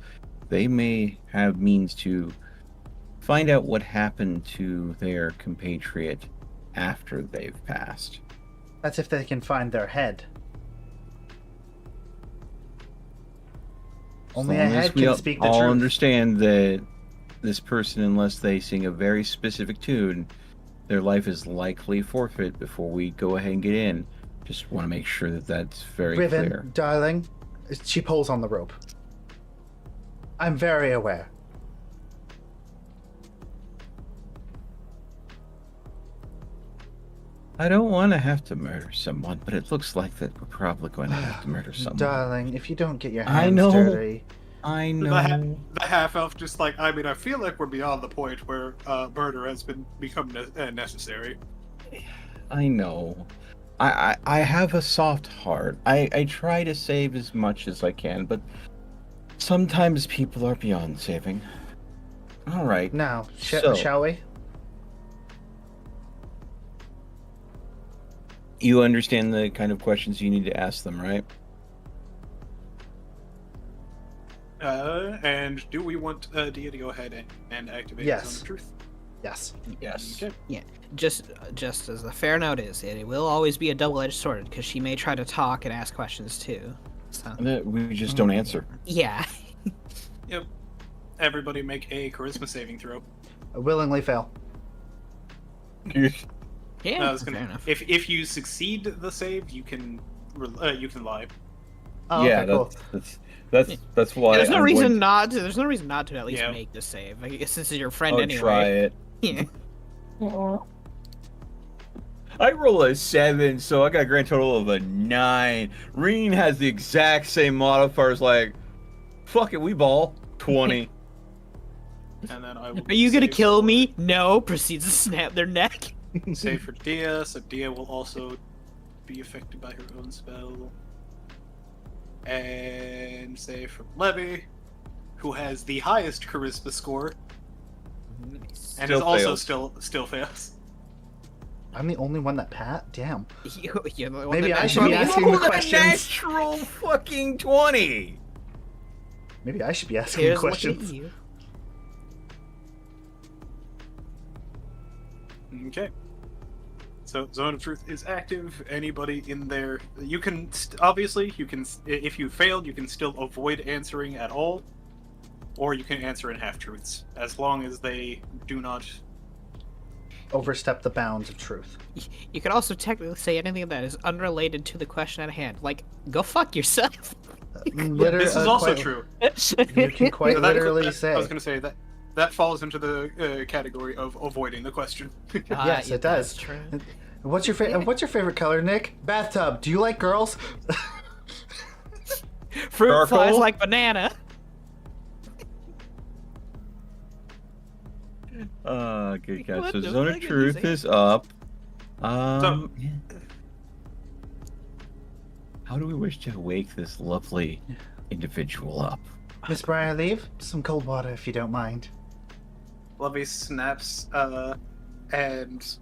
They may have means to find out what happened to their compatriot after they've passed. That's if they can find their head. Only a As long as head we can speak the all truth. understand that this person, unless they sing a very specific tune, their life is likely forfeit before we go ahead and get in. Just want to make sure that that's very Riven, clear. darling, she pulls on the rope. I'm very aware. I don't want to have to murder someone, but it looks like that we're probably going to have to murder someone. Darling, if you don't get your I hands know. dirty. I The, know. the half elf just like, I feel like we're beyond the point where murder has become necessary. I know. I have a soft heart. I try to save as much as I can, but sometimes people are beyond saving. All right. Now, So- shall we? You understand the kind of questions you need to ask them, right? And do we want Dia to go ahead and activate Yes. Zone of Truth? Yes. Yes. Okay. Just as the fair note is, it will always be a double-edged sword because she may try to talk and ask questions too. So We just don't answer. yeah. Yep. Everybody make a charisma saving throw. I willingly fail. Yeah, I was fair gonna, enough. if you succeed the save, you can lie. Oh, Yeah, okay, cool. that's why There's no I'm reason going not to. There's no reason not to at least Yeah. make the save. I guess this is your friend to anyway. try it. Yeah. I roll a 7, so I got a grand total of a 9. Reen has the exact same modifiers, like, fuck it, we ball. 20. And then I will Are you gonna save kill for- me? No. Proceeds to snap their neck. Save for Dia, so Dia will also be affected by her own spell. And save for Levy, who has the highest charisma score Nice. and Still is also fails. still fails. I'm the only one that Pat? Damn. You're the one Maybe that I mentioned should be me. asking the Roll a questions. natural fucking 20. Maybe I should be asking Here's looking at questions. you. Okay. So Zone of Truth is active. Anybody in there, you can obviously you can if you failed, you can still avoid answering at all, or you can answer in half truths as long as they do not. Overstep the bounds of truth. You could also technically say anything that is unrelated to the question at hand, like "Go fuck yourself." This is also true. You can quite So that- literally I say. was going to say that falls into the category of avoiding the question. Yes, it does. That's true. What's your What's your favorite color, Nick? Bathtub. Do you like girls? Fruit Charcoal? flies like banana. Good catch. What So the Zone of fuck is Truth this? is up. So- Yeah. How do we wish to wake this lovely individual up? Miss Briar, leave some cold water if you don't mind. Lovey snaps and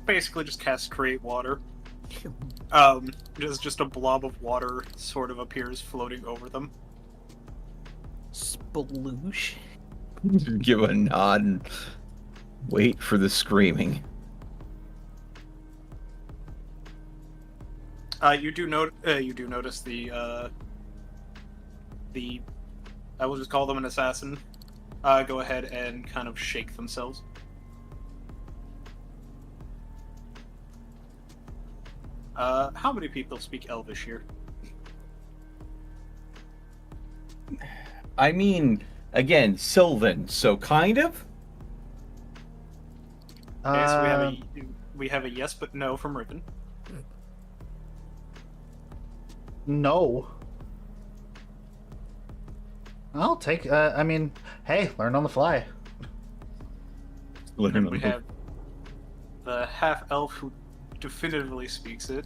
basically just casts Create Water. Just a blob of water sort of appears floating over them. Sploosh. Give a nod and wait for the screaming. You do notice the I will just call them an assassin. Go ahead and kind of shake themselves. How many people speak Elvish here? I mean, again, Sylvan, so kind of? Okay, so we have a yes but no from Riven. No. I'll take. I mean, hey, learn on the fly. And we have the half elf who definitively speaks it.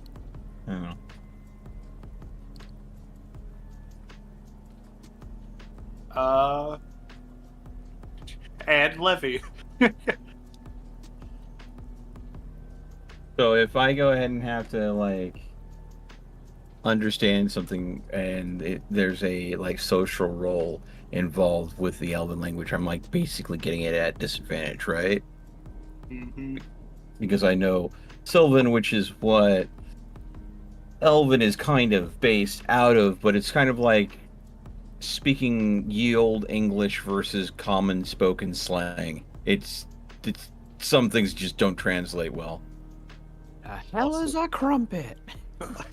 Oh. And Levy. So if I go ahead and have to, like, understand something and there's a, like, social role involved with the Elven language, I'm, like, basically getting it at disadvantage, right? Mm-hmm. Because I know Sylvan, which is what Elven is kind of based out of, but it's kind of like speaking ye old English versus common spoken slang. It's some things just don't translate well. The hell is a crumpet?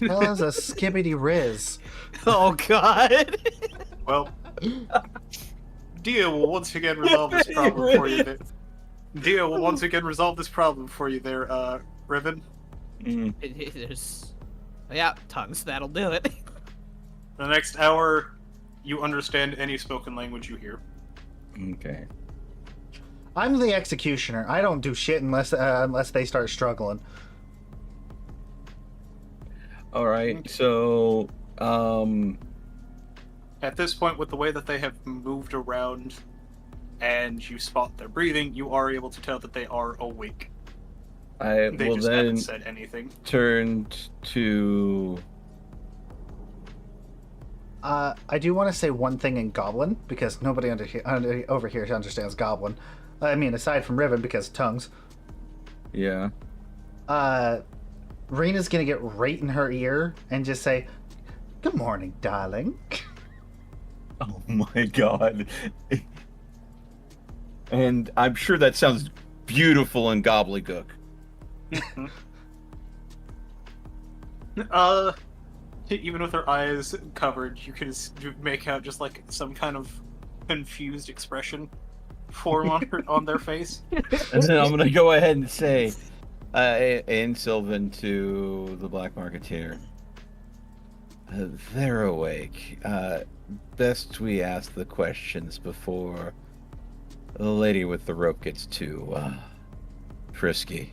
Hell is a skibbity riz. Oh God. Well, Dia will once again resolve this problem for you. Dia will once again resolve this problem for you there, Riven. Mm. There's, yeah, tongues. That'll do it. The next hour, you understand any spoken language you hear. Okay. I'm the executioner. I don't do shit unless they start struggling. All right. So, At this point, with the way that they have moved around, and you spot their breathing, you are able to tell that they are awake. I They will just then haven't said anything. turn to. I do want to say one thing in Goblin, because nobody over here understands Goblin. I mean, aside from Riven, because tongues. Yeah. Rena's gonna get right in her ear and just say, "Good morning, darling." Oh my god. And I'm sure that sounds beautiful in gobbledygook. Even with their eyes covered, you can make out just like some kind of confused expression form on their face. And then I'm gonna go ahead and say, in Sylvan to the Black Marketeer, they're awake. Best we ask the questions before the lady with the rope gets too frisky.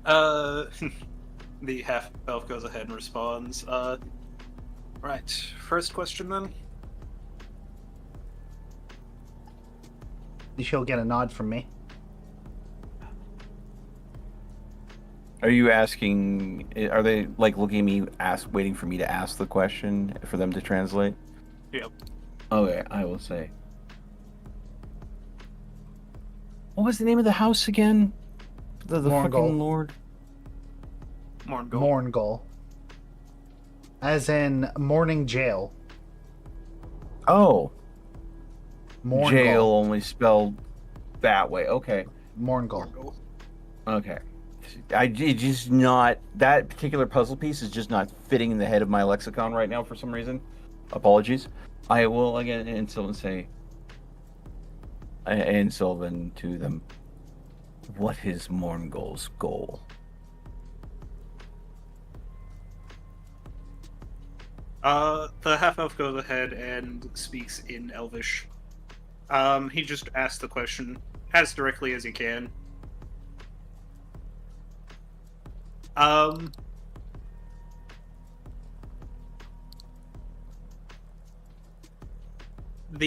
The half elf goes ahead and responds. Right. First question then. She'll get a nod from me. Are you asking? Are they like looking at me, waiting for me to ask the question for them to translate? Yep. Okay, I will say. What was the name of the house again? The Morgul. fucking lord. Morngul. Morngul. As in morning jail. Oh, Morngul. jail only spelled that way. Okay, Morngul. Morngul. okay. It just not that particular puzzle piece is just not fitting in the head of my lexicon right now for some reason. Apologies. I will again in Sylvan say. And Sylvan to them. What is Morngul's goal? The half elf goes ahead and speaks in Elvish. He just asks the question as directly as he can. The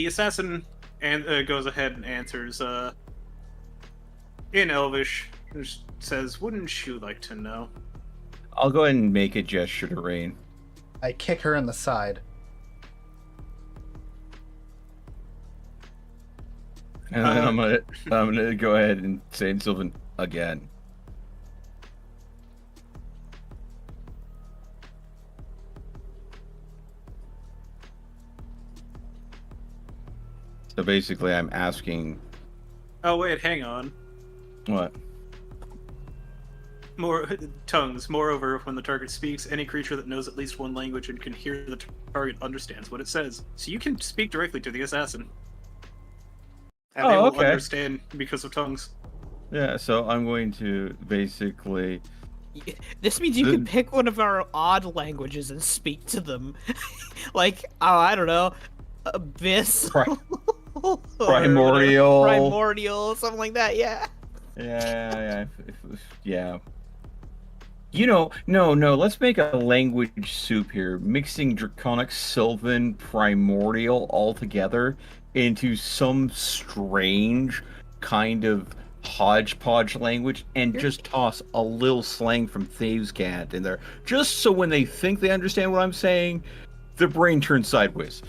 assassin goes ahead and answers in Elvish. Just says, "Wouldn't you like to know?" I'll go ahead and make a gesture to Rain. I kick her in the side. And then I'm gonna go ahead and say in Sylvan again. So basically, I'm asking. Oh wait, hang on. What? More tongues. Moreover, when the target speaks, any creature that knows at least one language and can hear the target understands what it says. So you can speak directly to the assassin, and they will okay. understand because of tongues. Yeah, so I'm going to basically. This means you can pick one of our odd languages and speak to them. Like, oh, I don't know, abyss. Or Primordial. Primordial, something like that, yeah. Yeah. You know, no, let's make a language soup here, mixing Draconic, Sylvan, Primordial all together into some strange kind of hodgepodge language and just toss a little slang from Thavescant in there, just so when they think they understand what I'm saying, their brain turns sideways.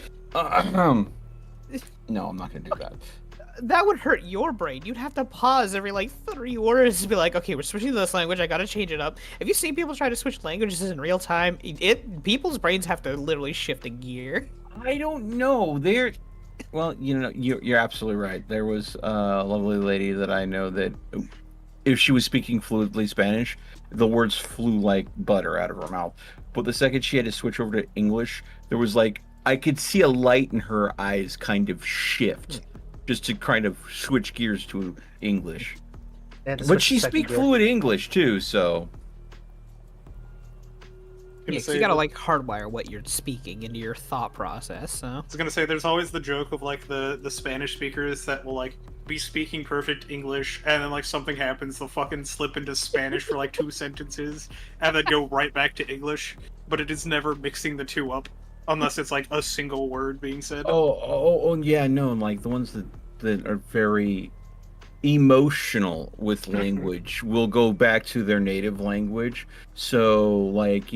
No, I'm not gonna do that. That would hurt your brain. You'd have to pause every like 3 words to be like, okay, we're switching to this language. I gotta change it up. Have you seen people try to switch languages in real time? People's brains have to literally shift a gear. I don't know. Well, you're absolutely right. There was a lovely lady that I know that if she was speaking fluently Spanish, the words flew like butter out of her mouth. But the second she had to switch over to English, there was like, I could see a light in her eyes kind of shift just to kind of switch gears to English. But she speaks fluent English too, so. Yeah, 'cause you gotta like hardwire what you're speaking into your thought process. So I was gonna say, there's always the joke of like the Spanish speakers that will like be speaking perfect English, and then like something happens, they'll fucking slip into Spanish for like 2 sentences, and then go right back to English. But it is never mixing the two up, unless it's like a single word being said. Oh, yeah, no, like the ones that are very emotional with language will go back to their native language. So like,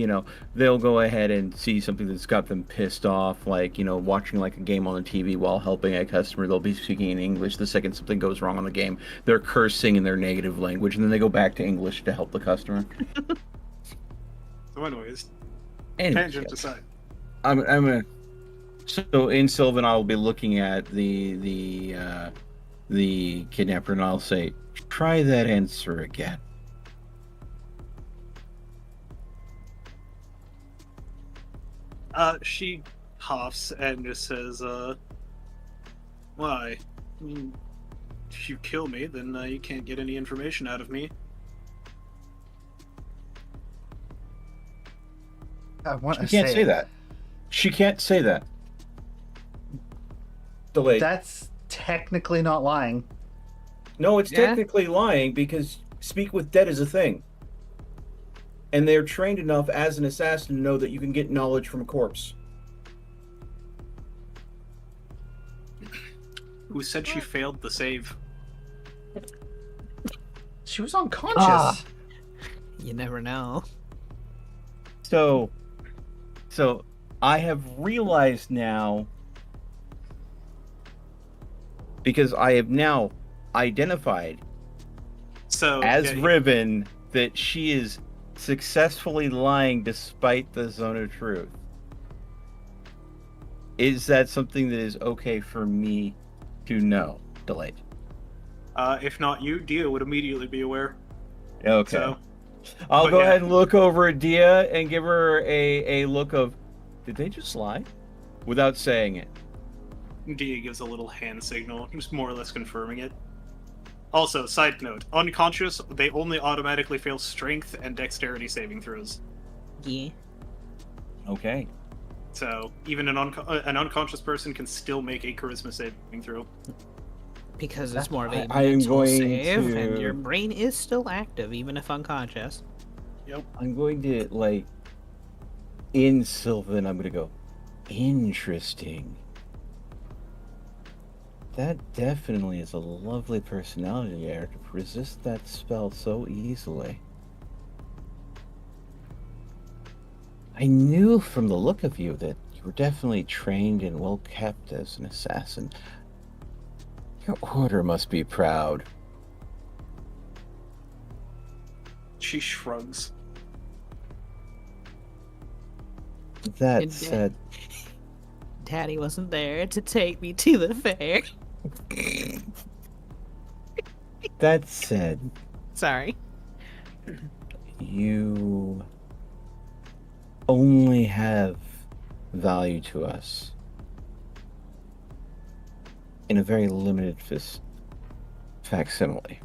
they'll go ahead and see something that's got them pissed off, like, watching like a game on the TV while helping a customer, they'll be speaking in English. The second something goes wrong on the game, they're cursing in their native language, and then they go back to English to help the customer. So anyways, Anyways, tangent aside. I'm gonna. So in Sylvan, I'll be looking at the kidnapper, and I'll say, "Try that answer again." She huffs and just says, why? I mean, if you kill me, then you can't get any information out of me. I want She to can't say that. She can't say that. Delayed. That's technically not lying. No, it's Yeah. technically lying because speak with dead is a thing. And they're trained enough as an assassin to know that you can get knowledge from a corpse. Who said she failed the save? She was unconscious. Ah. You never know. So I have realized now, because I have now identified So as yeah, Riven that she is successfully lying despite the zone of truth. Is that something that is okay for me to know? Delayed. if not you, Dia would immediately be aware. Okay. So, I'll but go yeah. ahead and look over at Dia and give her a look of, did they just lie? Without saying it. Dia gives a little hand signal, just more or less confirming it. Also, side note, unconscious, they only automatically fail strength and dexterity saving throws. Yeah. Okay. So, even an unconscious person can still make a charisma saving throw. Because it's more of a I am mental going save, to- and your brain is still active, even if unconscious. I'm going to, like, in Sylvan, I'm going to go, interesting. That definitely is a lovely personality there to resist that spell so easily. I knew from the look of you that you were definitely trained and well kept as an assassin. Your order must be proud. She shrugs. That It did. said, Daddy wasn't there to take me to the fair. that said, Sorry. you only have value to us in a very limited facsimile.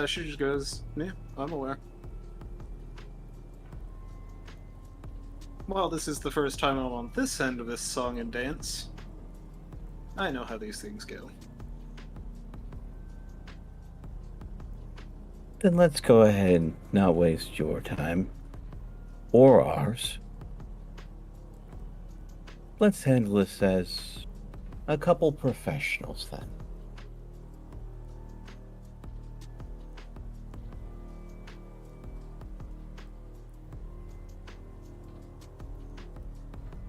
She just goes, yeah, I'm aware. Well, this is the first time I'm on this end of this song and dance. I know how these things go. Then let's go ahead and not waste your time or ours. Let's handle this as a couple professionals then.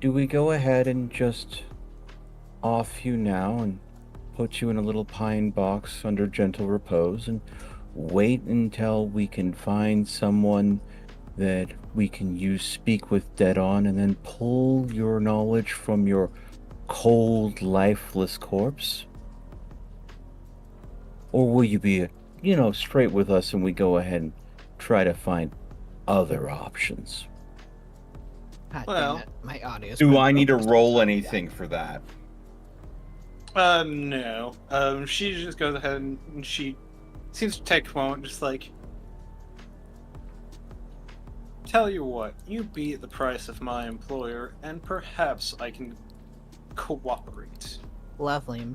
Do we go ahead and just off you now and put you in a little pine box under gentle repose and wait until we can find someone that we can use speak with dead on and then pull your knowledge from your cold, lifeless corpse? Or will you be, straight with us and we go ahead and try to find other options? God Well, damn it. My audio. Do I need to roll anything for that? No. She just goes ahead and she seems to take a moment, just like, tell you what, you beat the price of my employer, and perhaps I can cooperate. Lovely.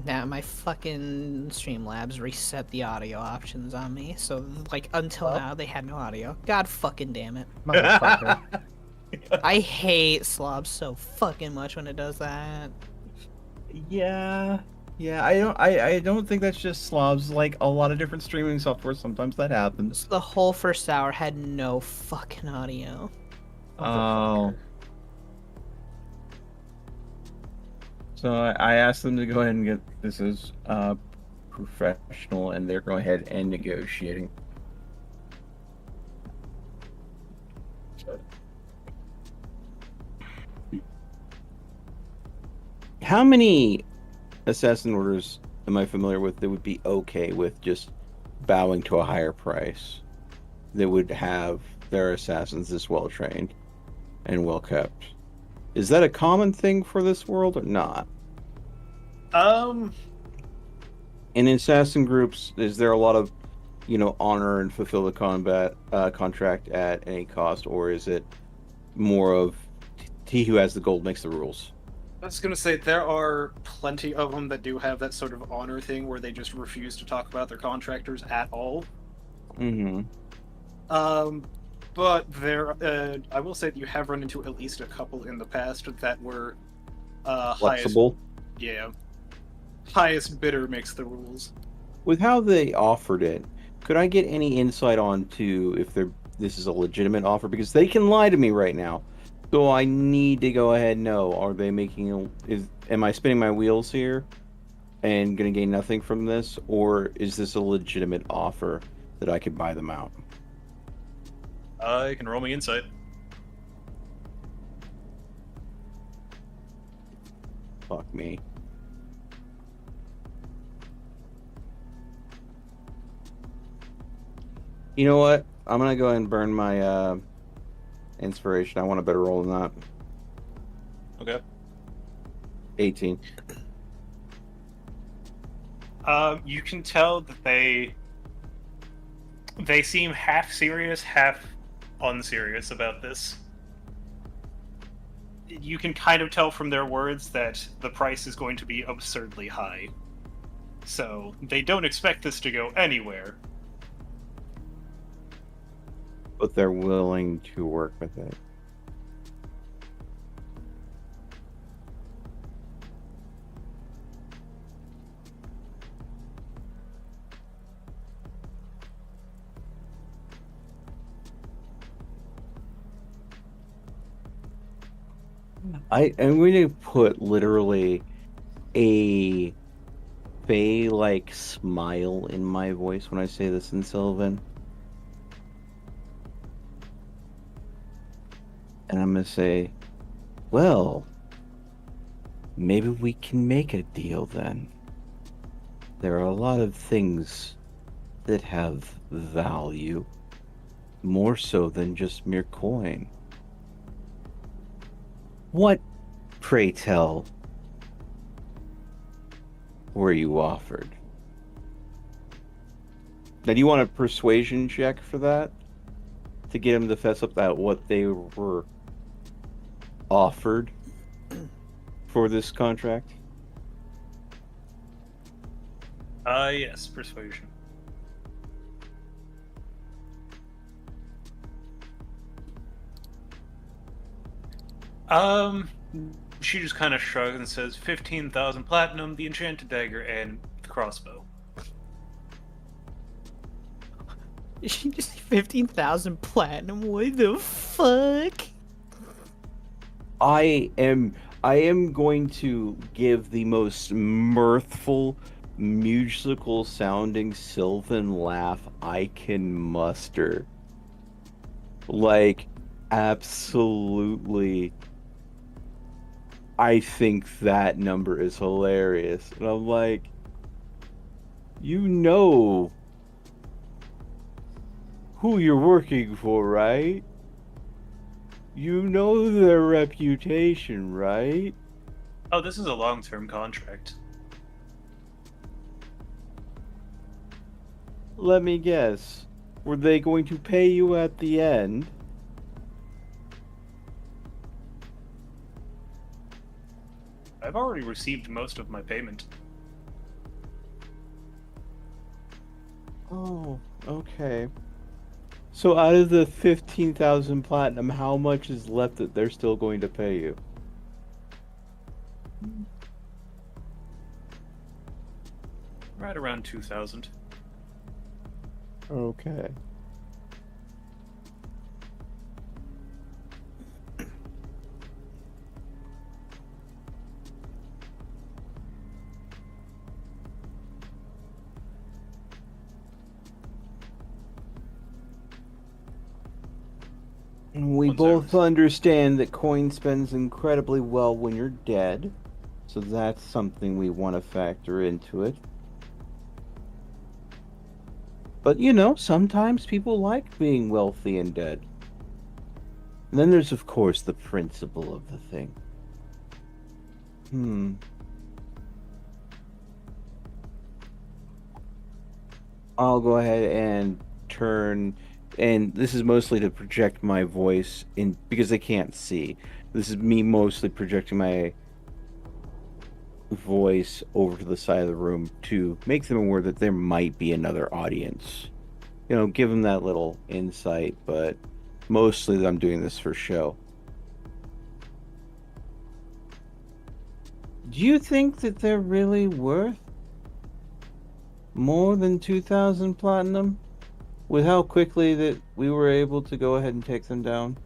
Now my fucking Streamlabs reset the audio options on me, so until now they had no audio. God fucking damn it. Motherfucker. I hate slobs so fucking much when it does that. Yeah. I don't think that's just slobs. Like a lot of different streaming software, sometimes that happens. The whole first hour had no fucking audio. Oh. So I asked them to go ahead and get this as professional, and they're going ahead and negotiating. How many assassin orders am I familiar with that would be okay with just bowing to a higher price? That would have their assassins this well trained and well kept. Is that a common thing for this world or not? Um, In assassin groups, is there a lot of, honor and fulfill the combat contract at any cost, or is it more of he who has the gold makes the rules? I was gonna say there are plenty of them that do have that sort of honor thing where they just refuse to talk about their contractors at all. Mm-hmm. Um, but I will say that you have run into at least a couple in the past that were Flexible. yeah, highest bidder makes the rules. With how they offered it, could I get any insight on to if this is a legitimate offer? Because they can lie to me right now. So I need to go ahead and know, are they am I spinning my wheels here and gonna gain nothing from this, or is this a legitimate offer that I could buy them out? You can roll me insight. Fuck me. You know what? I'm gonna go ahead and burn my inspiration. I want a better roll than that. Okay. 18. You can tell that they seem half serious, half unserious about this. You can kind of tell from their words that the price is going to be absurdly high. So they don't expect this to go anywhere. But they're willing to work with it. I'm going to put literally a Fey-like smile in my voice when I say this in Sylvan. And I'm going to say, well, maybe we can make a deal then. There are a lot of things that have value, more so than just mere coin. What, pray tell, were you offered? Now, do you want a persuasion check for that? To get him to fess up that what they were offered for this contract? Yes, persuasion. She just kind of shrugs and says 15,000 platinum, the enchanted dagger, and the crossbow. She just 15,000 platinum. What the fuck? I am going to give the most mirthful, musical sounding Sylvan laugh I can muster. Like, absolutely. I think that number is hilarious. And I'm like, you know who you're working for, right? You know their reputation, right? Oh, this is a long-term contract. Let me guess. Were they going to pay you at the end? I've already received most of my payment. Oh, okay. So out of the 15,000 platinum, how much is left that they're still going to pay you? Right around 2,000. Okay. We On both service. understand that coin spends incredibly well when you're dead, so that's something we want to factor into it. But you know, sometimes people like being wealthy and dead. And then there's, of course, the principle of the thing. Hmm. I'll go ahead and turn, and this is mostly to project my voice in because they can't see. This is me mostly projecting my voice over to the side of the room to make them aware that there might be another audience. You know, give them that little insight, but mostly I'm doing this for show. Do you think that they're really worth more than 2,000 platinum? With how quickly that we were able to go ahead and take them down?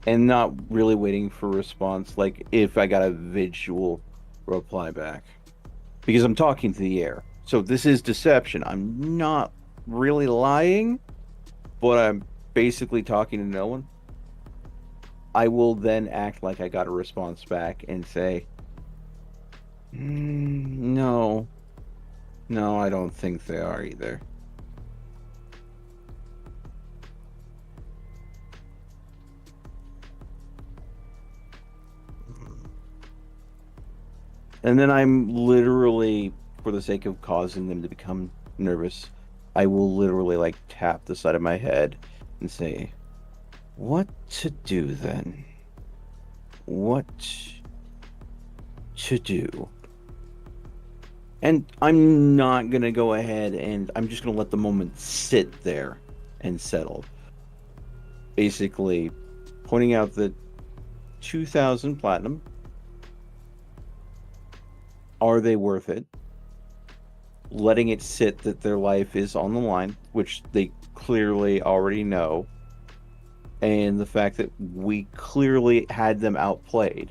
And not really waiting for a response, like if I got a visual reply back. Because I'm talking to the air. So this is deception. I'm not really lying, but I'm basically talking to no one. I will then act like I got a response back and say, no. No, I don't think they are either. And then I'm literally, for the sake of causing them to become nervous, I will literally like tap the side of my head and say, what to do then? What to do? And I'm not going to go ahead and I'm just going to let the moment sit there and settle. Basically, pointing out that 2,000 platinum, are they worth it? Letting it sit that their life is on the line, which they clearly already know. And the fact that we clearly had them outplayed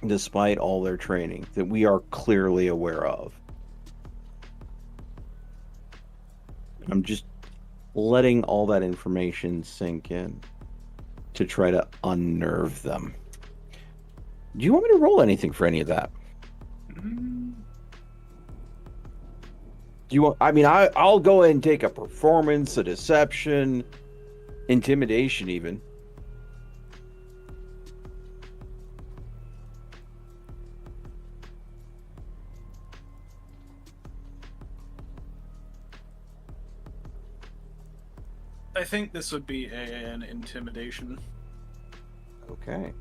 despite all their training that we are clearly aware of. I'm just letting all that information sink in to try to unnerve them. Do you want me to roll anything for any of that? Do you want? I mean, I'll go ahead and take a performance, a deception, intimidation, even. I think this would be an intimidation. Okay.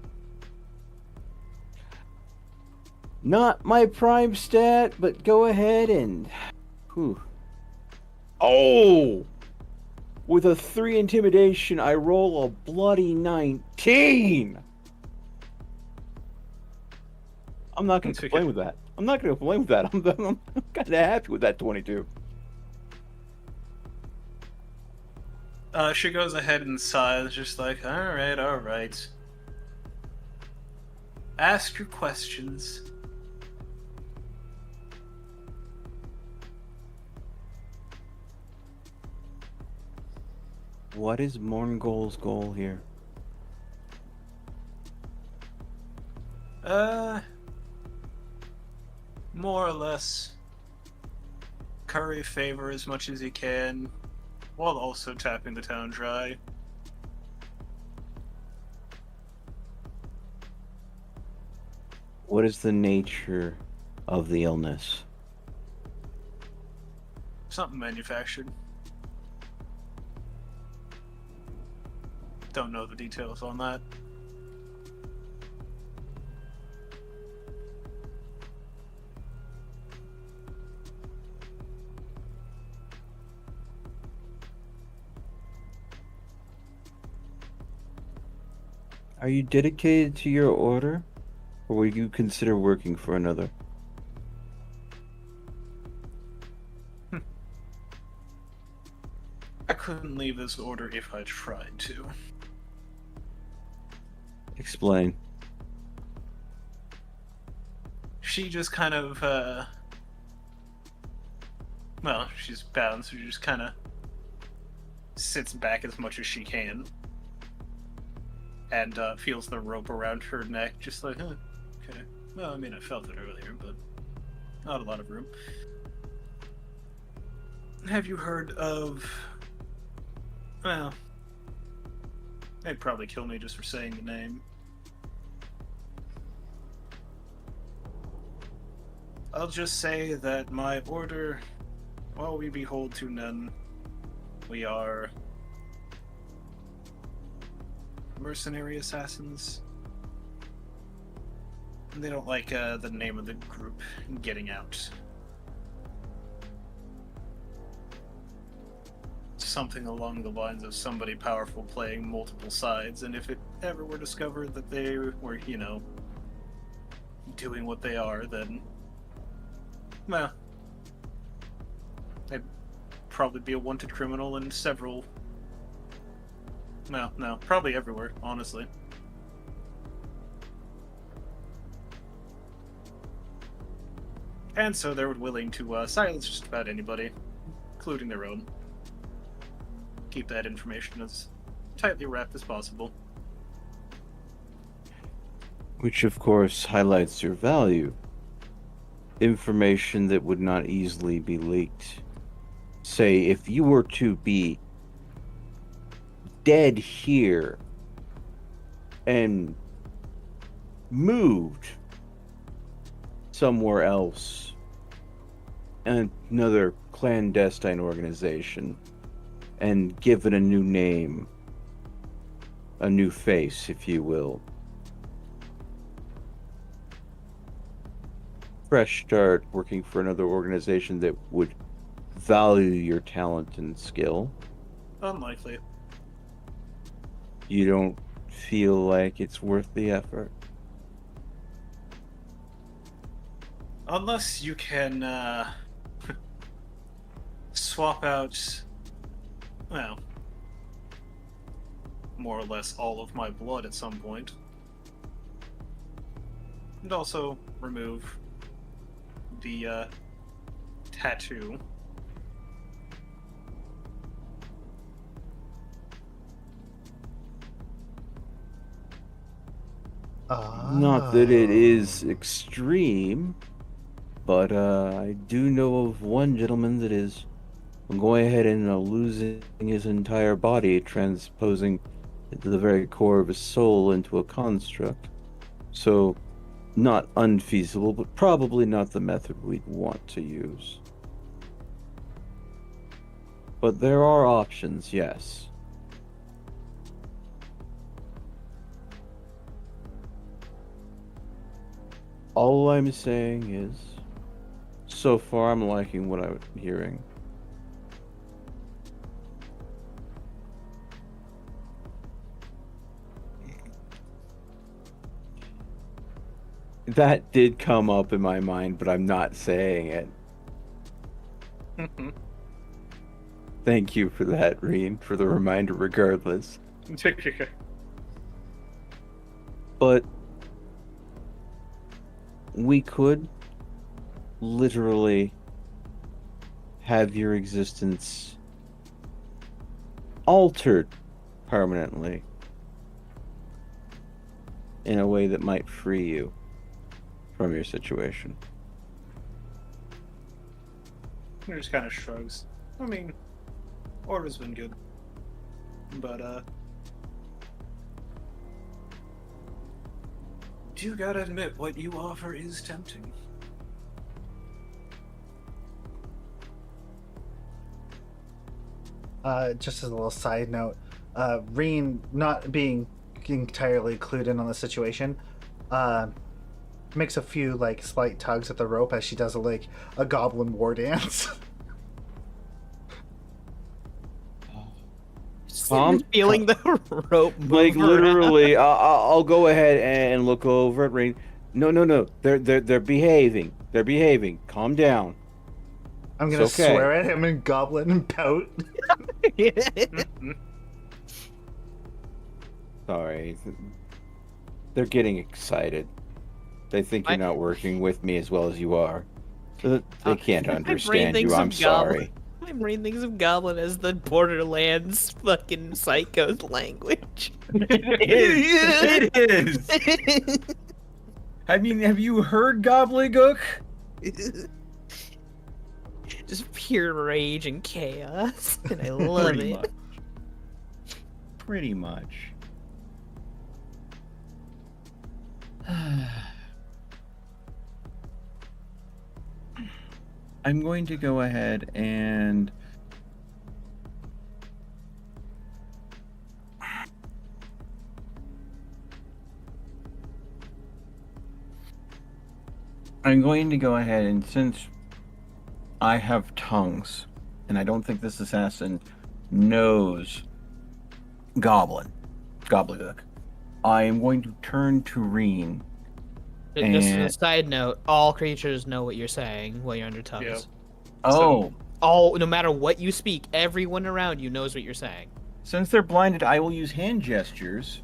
Not my prime stat, but go ahead and... Whew. Oh! With a 3 intimidation, I roll a bloody 19! I'm not going to complain with that. I'm not going to complain with that. I'm kind of happy with that 22. She goes ahead and sighs, just like, alright, alright. Ask your questions. What is Morngol's goal here? More or less curry favor as much as he can, while also tapping the town dry. What is the nature of the illness? Something manufactured. Don't know the details on that. Are you dedicated to your order, or would you consider working for another? I couldn't leave this order if I tried to. Explain. She just kind of, well, she's bound, so she just kind of sits back as much as she can. And feels the rope around her neck, just like, okay. Well, I mean, I felt it earlier, but not a lot of room. have you heard of... Well, they'd probably kill me just for saying the name. I'll just say that my order, while we behold to none, we are mercenary assassins. And they don't like the name of the group getting out. Something along the lines of somebody powerful playing multiple sides, and if it ever were discovered that they were, you know, doing what they are, then, well, they'd probably be a wanted criminal in several... No, probably everywhere, honestly. And so they're willing to silence just about anybody, including their own. Keep that information as tightly wrapped as possible. Which, of course, highlights your value. Information that would not easily be leaked. Say, if you were to be dead here and moved somewhere else, another clandestine organization, and given a new name, a new face, if you will. Fresh start working for another organization that would value your talent and skill. Unlikely. You don't feel like it's worth the effort? Unless you can swap out, well, more or less all of my blood at some point. And also remove the tattoo. Not that it is extreme, but I do know of one gentleman that is going ahead and losing his entire body, transposing the very core of his soul into a construct. So, not unfeasible, but probably not the method we'd want to use. But there are options, yes. All I'm saying is, so far I'm liking what I'm hearing. That did come up in my mind, but I'm not saying it. Thank you for that, Reen, for the reminder regardless. But we could literally have your existence altered permanently in a way that might free you from your situation. He just kind of shrugs. I mean, order's been good. But, do gotta admit, what you offer is tempting. Just as a little side note, Reen, not being entirely clued in on the situation, makes a few like slight tugs at the rope as she does a goblin war dance. Feeling the rope move Like around. literally, I'll go ahead and look over at Rain. No. They're behaving. They're behaving. Calm down. I'm gonna It's okay. swear at him in goblin and pout. Sorry. They're getting excited. They think you're not working with me as well as you are. So they can't understand you. I'm sorry. My brain thinks of Goblin as the Borderlands fucking psycho's language. It is. I mean, have you heard gobbledygook? Just pure rage and chaos, and I love Pretty it. much. Pretty much. I'm going to go ahead and since I have tongues, and I don't think this assassin knows gobbledygook, I am going to turn to Reen. Just as a And- side note, all creatures know what you're saying while you're under tongues. Yeah. Oh, No matter what you speak, everyone around you knows what you're saying. since they're blinded, I will use hand gestures.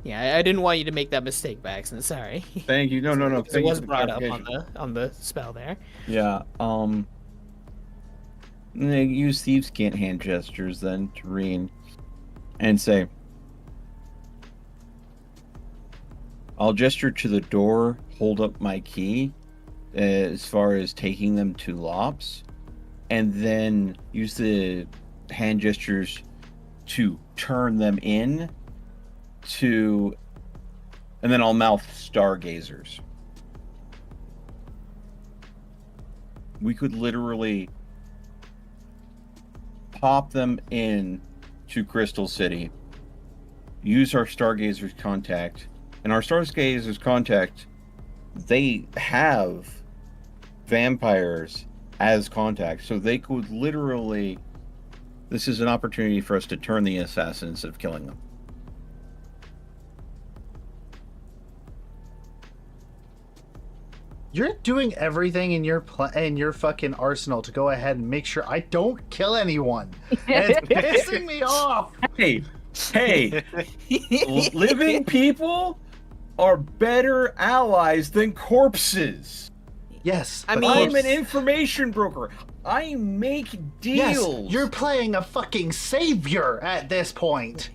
Yeah, I didn't want you to make that mistake by accident. Sorry. Thank you. No. It Thank you was for the brought up clarification. on the spell there. Yeah. They use thieves' can't hand gestures then to Reen, and say, "I'll gesture to the door, hold up my key, as far as taking them to Lops, and then use the hand gestures to turn them in to, and then I'll mouth stargazers. We could literally pop them in to Crystal City, use our stargazers contact, and our stargazers contact, they have vampires as contact, so they could literally, this is an opportunity for us to turn the assassin instead of killing them. You're doing everything in your in your fucking arsenal to go ahead and make sure I don't kill anyone. And it's pissing me off. Hey, living people are better allies than corpses. Yes, I but mean- I'm an information broker. I make yes, deals. you're playing a fucking savior at this point.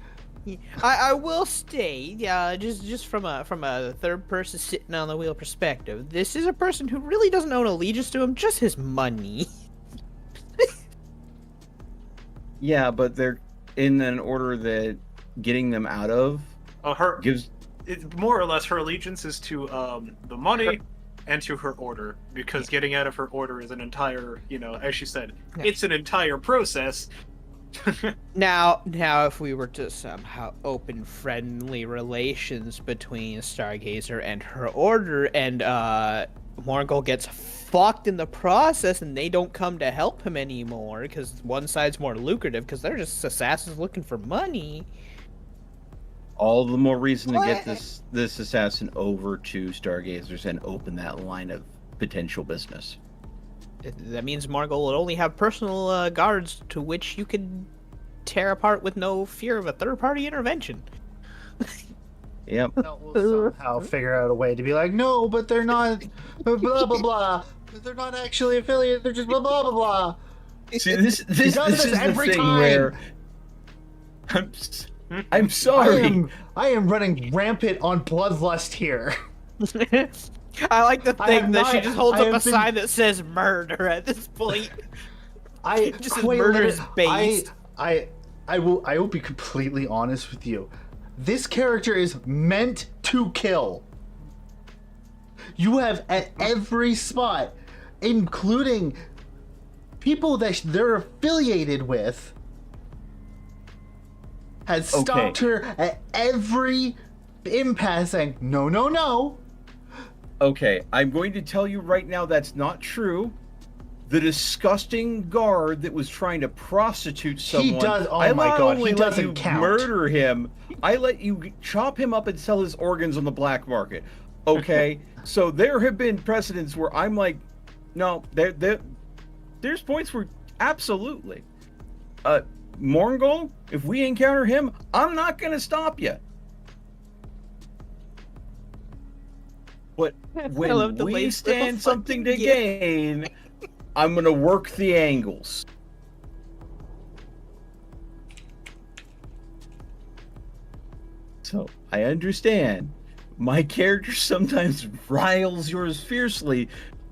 I will state, just from a third person sitting on the wheel perspective, this is a person who really doesn't own allegiance to him, just his money. Yeah, but they're in an order that getting them out of Her gives. more or less her allegiance is to the money and to her order, because getting out of her order is an entire, as she said, Yeah. it's an entire process. Now, if we were to somehow open friendly relations between Stargazer and her order, and Morgul gets fucked in the process, and they don't come to help him anymore because one side's more lucrative because they're just assassins looking for money. All the more reason to get What? this assassin over to Stargazers and open that line of potential business. That means Morgul will only have personal guards to which you could tear apart with no fear of a third-party intervention. Yep. We'll somehow figure out a way to be like, no, but they're not, blah blah blah. They're not actually affiliated. They're just blah blah blah blah. See, this does this is the every thing time. where I'm sorry. I am running rampant on bloodlust here. I like the I thing have that she not- just holds I up a have been- sign that says murder at this point. Just as quite murder is literally- based. I will be completely honest with you. This character is meant to kill. You have at every spot, including people that they're affiliated with, has stopped her at every impasse saying, no, no, no. Okay, I'm going to tell you right now that's not true. The disgusting guard that was trying to prostitute someone. does- oh I my not God, he only let doesn't you count. murder him, I let you chop him up and sell his organs on the black market. Okay, so there have been precedents where I'm like, no, there's points where absolutely. Morgul, if we encounter him, I'm not gonna stop you. But when love the we lace little stand something to fucking gain, I'm gonna work the angles. So I understand. My character sometimes riles yours fiercely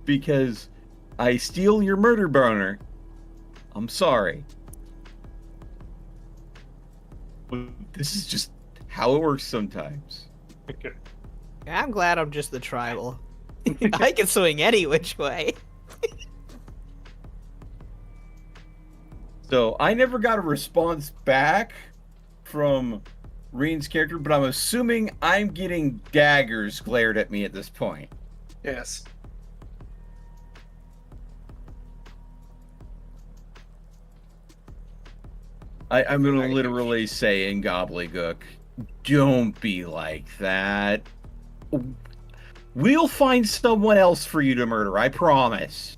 because I steal your murder boner. I'm sorry. But this is just how it works sometimes. Okay. I'm glad I'm just the tribal. I can swing any which way. So I never got a response back from Reen's character, but I'm assuming I'm getting daggers glared at me at this point. Yes. I'm gonna literally say in gobbledygook, don't be like that. We'll find someone else for you to murder, I promise.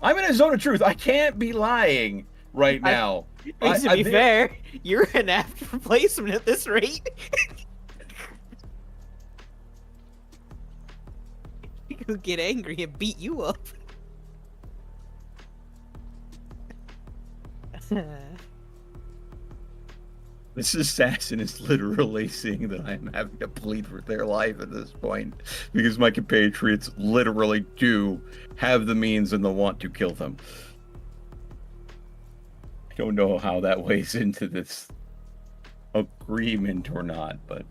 I'm in a zone of truth. I can't be lying right now. To be fair, you're an apt replacement at this rate. He'll get angry and beat you up. This assassin is literally seeing that I'm having to plead for their life at this point because my compatriots literally do have the means and the want to kill them. I don't know how that weighs into this agreement or not, but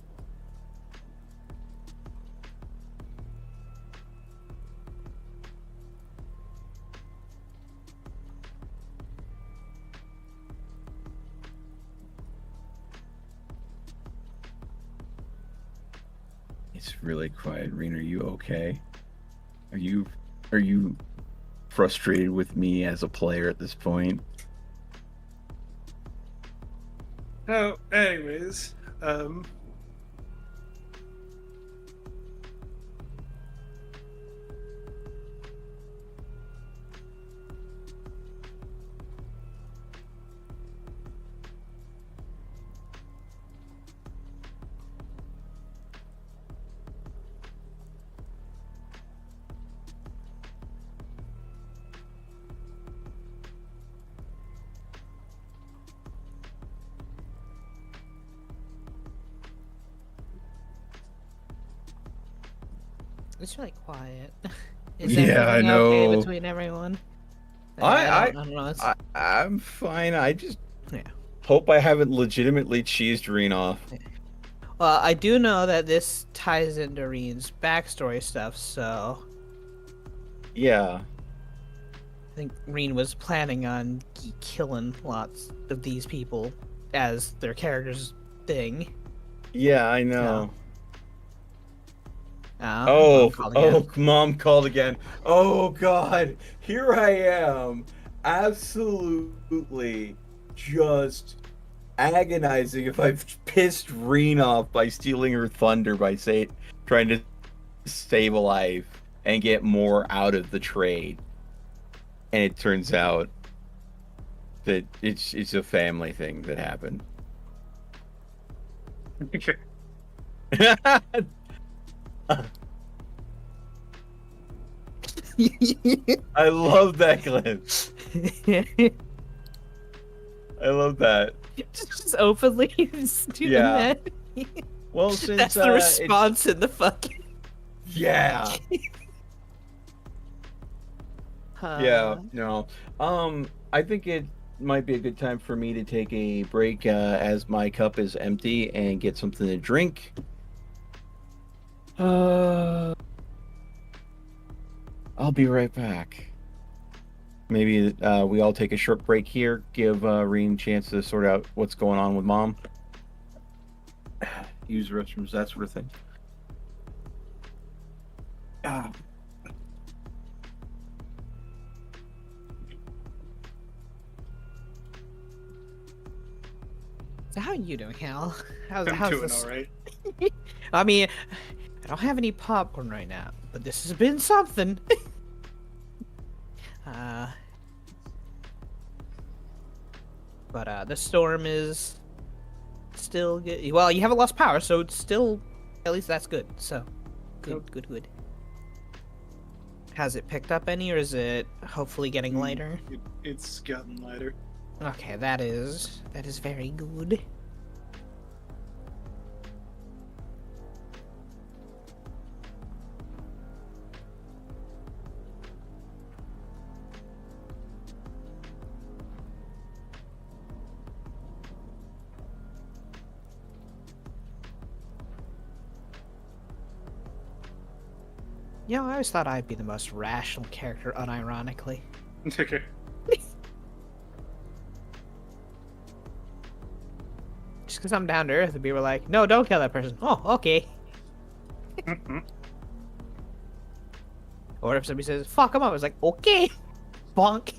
it's really quiet. Reen, are you okay? Are you frustrated with me as a player at this point? Oh, anyways, It's really quiet. Is Yeah, I everything okay know. between everyone? I don't know. I'm fine. I just Yeah. hope I haven't legitimately cheesed Reen off. Well, I do know that this ties into Reen's backstory stuff, so Yeah. I think Reen was planning on killing lots of these people as their character's thing. Yeah, I know. Mom called again. Mom called again. Oh God, here I am, absolutely just agonizing if I've pissed Reen off by stealing her thunder by trying to save a life and get more out of the trade. And it turns out that it's a family thing that happened. I love that clip. I love that. Just openly doing Yeah. that. Well, since That's the response in the fucking. yeah, no. I think it might be a good time for me to take a break as my cup is empty and get something to drink. I'll be right back. Maybe we all take a short break here, give Reen a chance to sort out what's going on with Mom. Use restrooms, that sort of thing. So how are you doing, Hal? I'm how's doing this? all right. I mean, I don't have any popcorn right now, but this has been something. But the storm is still good. Well, you haven't lost power, so it's still, at least that's good. So, good. Has it picked up any, or is it hopefully getting lighter? It's gotten lighter. Okay, that is very good. You know, I always thought I'd be the most rational character, unironically. Okay. Just because I'm down to earth, and people are like, no, don't kill that person. Oh, okay. Or if somebody says, fuck him up, it's like, okay. Bonk.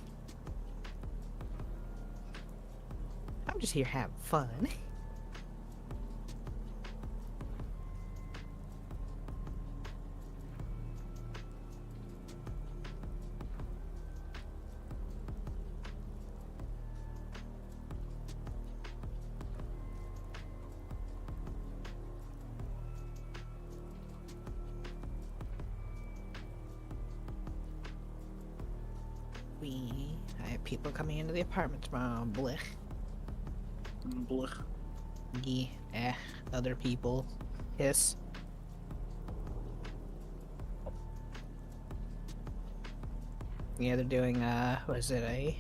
I'm just here having fun. I have people coming into the apartment tomorrow. Blech. Blech. Yeah, other people. Hiss. Yeah, they're doing, what is it, a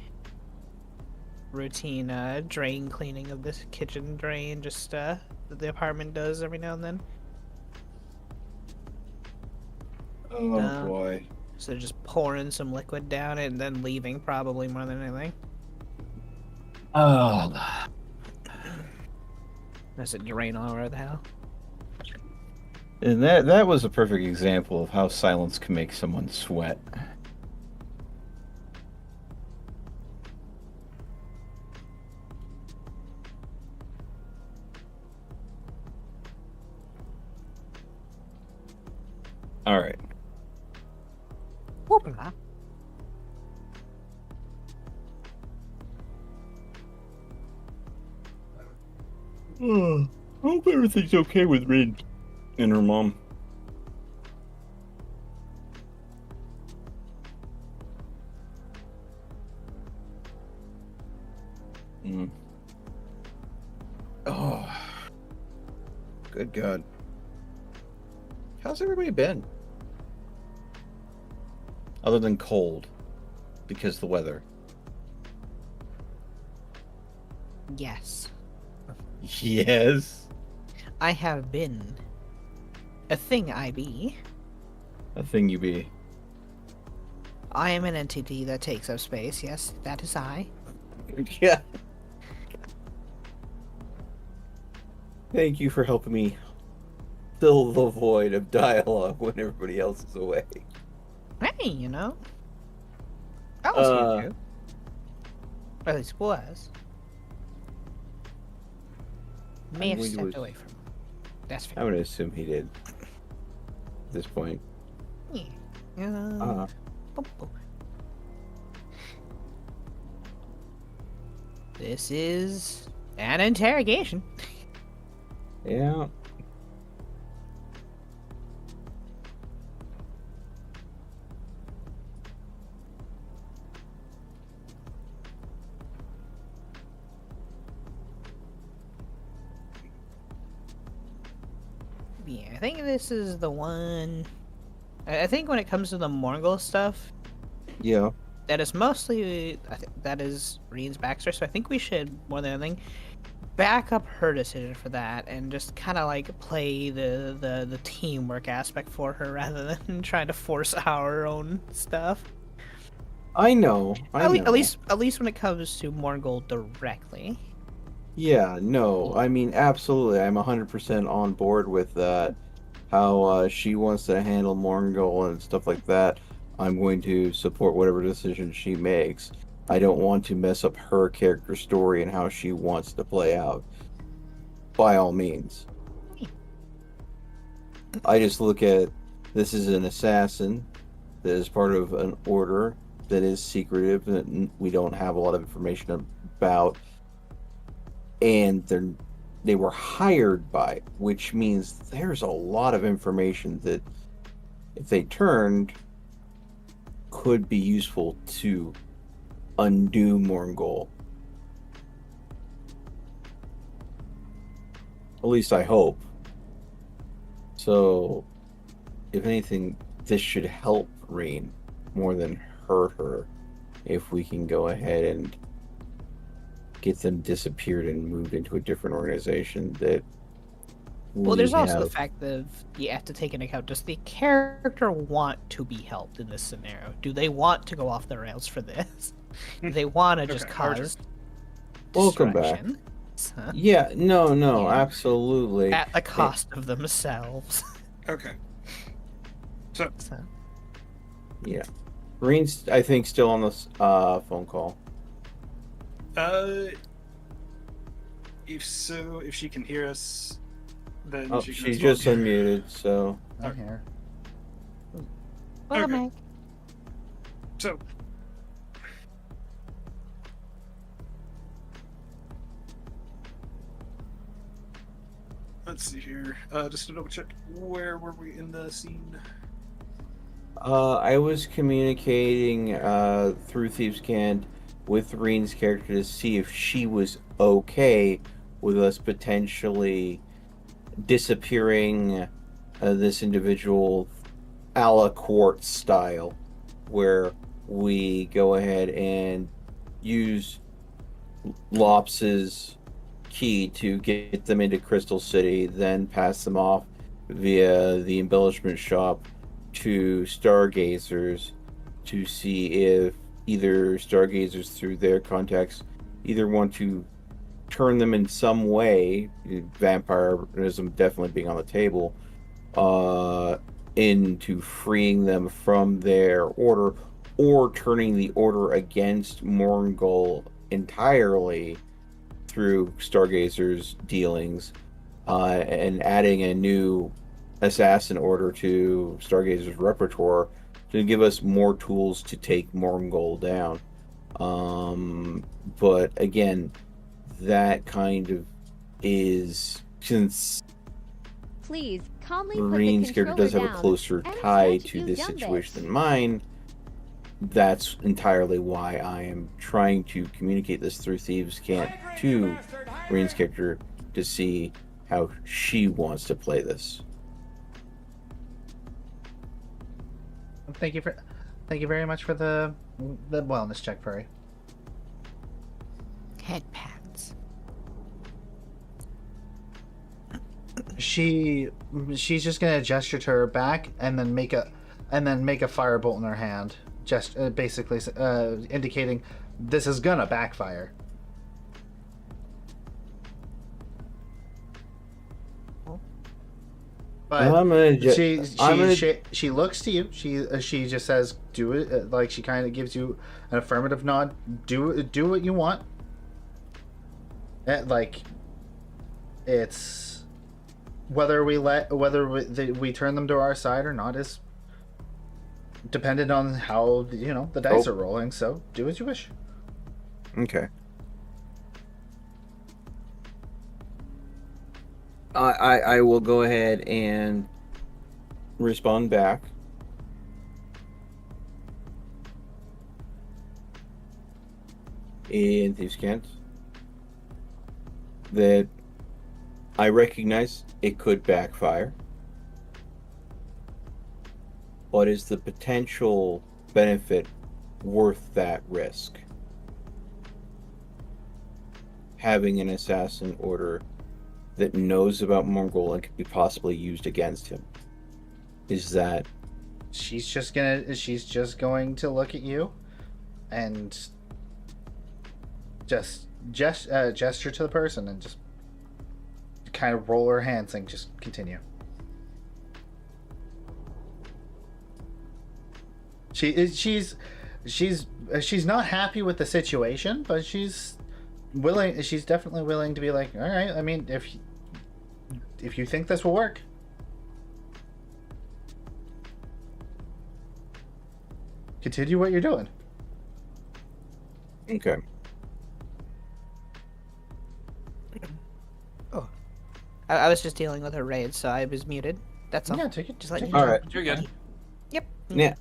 routine, drain cleaning of this kitchen drain, just, that the apartment does every now and then. Oh boy. So they're just pouring some liquid down it and then leaving, probably, more than anything. Oh. Does it drain all over the hell? And that was a perfect example of how silence can make someone sweat. All right. Whoopla. I hope everything's okay with Rin and her mom. Oh, good God. How's everybody been? Other than cold, because of the weather. Yes. Yes. I have been. A thing I be. A thing you be. I am an entity that takes up space, yes, that is I. Yeah. Thank you for helping me fill the void of dialogue when everybody else is away. Hey, you know. I was here too. Or at least was. May have stepped away from him. That's fair. I'm going to assume he did. At this point. Yeah. Boop, boop. This is an interrogation. Yeah. Yeah, I think this is the one. I think when it comes to the Morgul stuff, Yeah. that is mostly, I think that is Reen's backstory. So I think we should, more than anything, back up her decision for that and just kind of like play the teamwork aspect for her rather than trying to force our own stuff. I know. At least when it comes to Morgul directly. Yeah, no. I mean, absolutely. I'm 100% on board with that. How she wants to handle Morgul and stuff like that. I'm going to support whatever decision she makes. I don't want to mess up her character story and how she wants to play out. By all means. I just look at this is an assassin that is part of an order that is secretive that we don't have a lot of information about, and they were hired by, which means there's a lot of information that if they turned could be useful to undo Morgul. At least I hope. So, if anything, this should help Reen more than hurt her if we can go ahead and get them disappeared and moved into a different organization that Well, we there's also the have. fact that you have to take into account, does the character want to be helped in this scenario? Do they want to go off the rails for this? Do they want to just Okay, our turn. cause Welcome back. destruction? So, Yeah, no, Yeah. absolutely. at the cost of themselves. Okay. So, So, Yeah. Green's, I think, still on this phone call. if she can hear us, then Oh, she can. she's just unmuted, so. I'm here. well, Okay. Meg. So, let's see here. Just to double check, where were we in the scene? I was communicating through Thieves' Cant with Reen's character to see if she was okay with us potentially disappearing this individual a la Quartz style, where we go ahead and use Lops's key to get them into Crystal City, then pass them off via the embellishment shop to Stargazers to see if either Stargazers through their contacts either want to turn them in some way, vampirism definitely being on the table, into freeing them from their order, or turning the order against Morngul entirely through Stargazer's dealings, and adding a new assassin order to Stargazer's repertoire to give us more tools to take Morngul down. But again, that kind of is, since Please calmly put the Marines character does have controller a down closer and tie said to you've this done situation this. than mine. That's entirely why I am trying to communicate this through Thieves' Cant to Marines character to see how she wants to play this. Thank you very much for the wellness check, Furry. Head pats. She's just gonna gesture to her back and then make a firebolt in her hand, just basically indicating this is gonna backfire. But I'm gonna she looks to you. She just says, "Do it." Like she kind of gives you an affirmative nod. Do what you want. Like it's whether we turn them to our side or not is dependent on how the dice are rolling. So do as you wish. Okay. I will go ahead and respond back. In Thieves' Cant that I recognize it could backfire, but is the potential benefit worth that risk? Having an assassin order that knows about Morgul and could be possibly used against him. Is that... She's just going to look at you and just gesture to the person and just kind of roll her hands and just continue. She's not happy with the situation, but she's definitely willing to be like, all right, I mean, if you think this will work. Continue what you're doing. Okay. Oh. I was just dealing with a raid, so I was muted. That's all. Yeah, take it. Just let you All know. right. You're good. Yep. Yeah.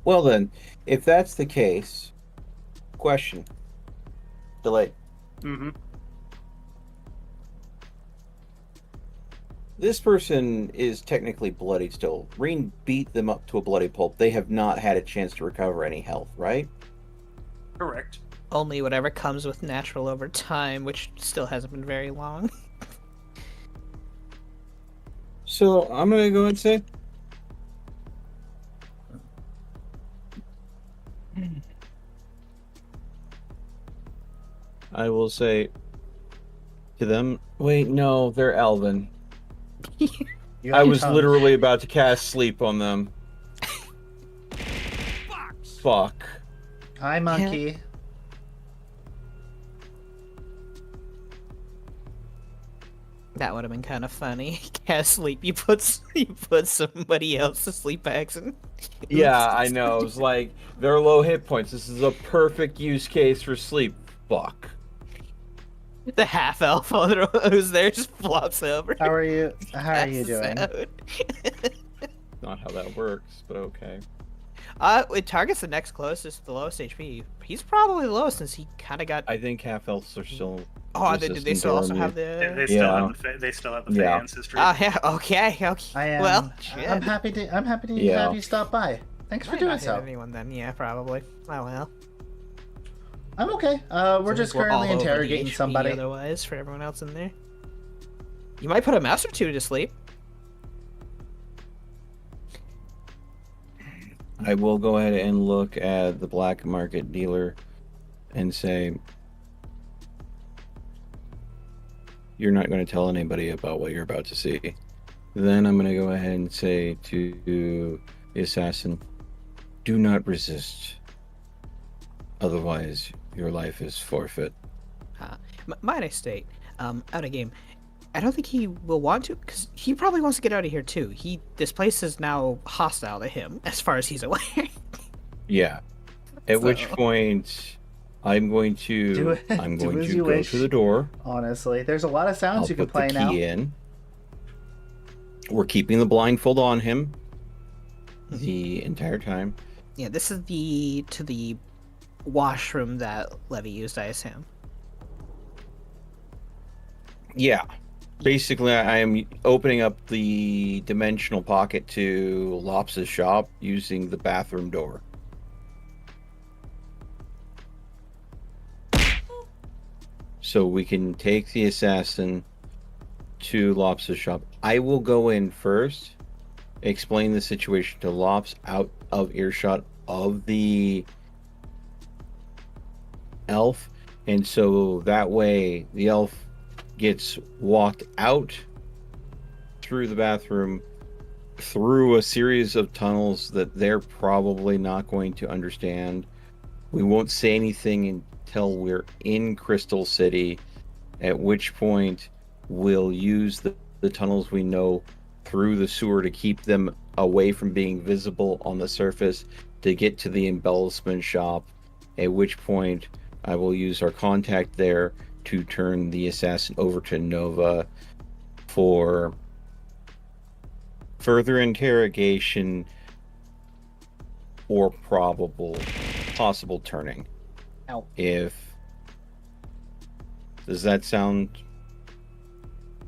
Well then, if that's the case, question. Delay. Mm-hmm. This person is technically bloodied still. Reen beat them up to a bloody pulp. They have not had a chance to recover any health, right? Correct. Only whatever comes with natural over time, which still hasn't been very long. So I'm gonna go and say, I will say to them. Wait, no, they're Elven. You I have was tongue. literally about to cast sleep on them. Fuck. Hi, monkey. That would have been kind of funny. Cast sleep. You put somebody else to sleep by accident. Yeah, I know. It was like they're low hit points. This is a perfect use case for sleep. Fuck. The half elf who's there just flops over. How are you? How are you Passes doing? out. Not how that works, but okay. It targets the next closest to the lowest HP. He's probably the lowest since he kind of got. I think half elves are still. Oh, did they resistant still to also our have mute. the? They still Yeah. have they still have the Yeah. Fey ancestry. Oh yeah. Okay. I am. Well, shit. I'm happy to. Yeah. have you stop by. Thanks for Might doing not hit so. anyone then? Yeah, probably. Oh well. I'm okay. We're just We're all currently over the interrogating HP somebody. Otherwise, for everyone else in there, you might put a mouse or two to sleep. I will go ahead and look at the black market dealer and say, you're not going to tell anybody about what you're about to see. Then I'm going to go ahead and say to the assassin, do not resist. Otherwise, your life is forfeit. Might I state, out of game, I don't think he will want to, because he probably wants to get out of here too. This place is now hostile to him, as far as he's aware. Yeah. At which So- point, I'm going to as go you wish. to the door. Honestly, there's a lot of sounds I'll you can put play the now. key in. We're keeping the blindfold on him the entire time. Yeah, this is to the washroom that Levy used, I assume. Yeah. Basically, I am opening up the dimensional pocket to Lops's shop using the bathroom door. So we can take the assassin to Lops's shop. I will go in first, explain the situation to Lops out of earshot of the elf, and so that way the elf gets walked out through the bathroom through a series of tunnels that they're probably not going to understand. We won't say anything until we're in Crystal City, at which point we'll use the tunnels we know through the sewer to keep them away from being visible on the surface to get to the embellishment shop, at which point I will use our contact there to turn the assassin over to Nova for further interrogation or possible turning. Ow. Does that sound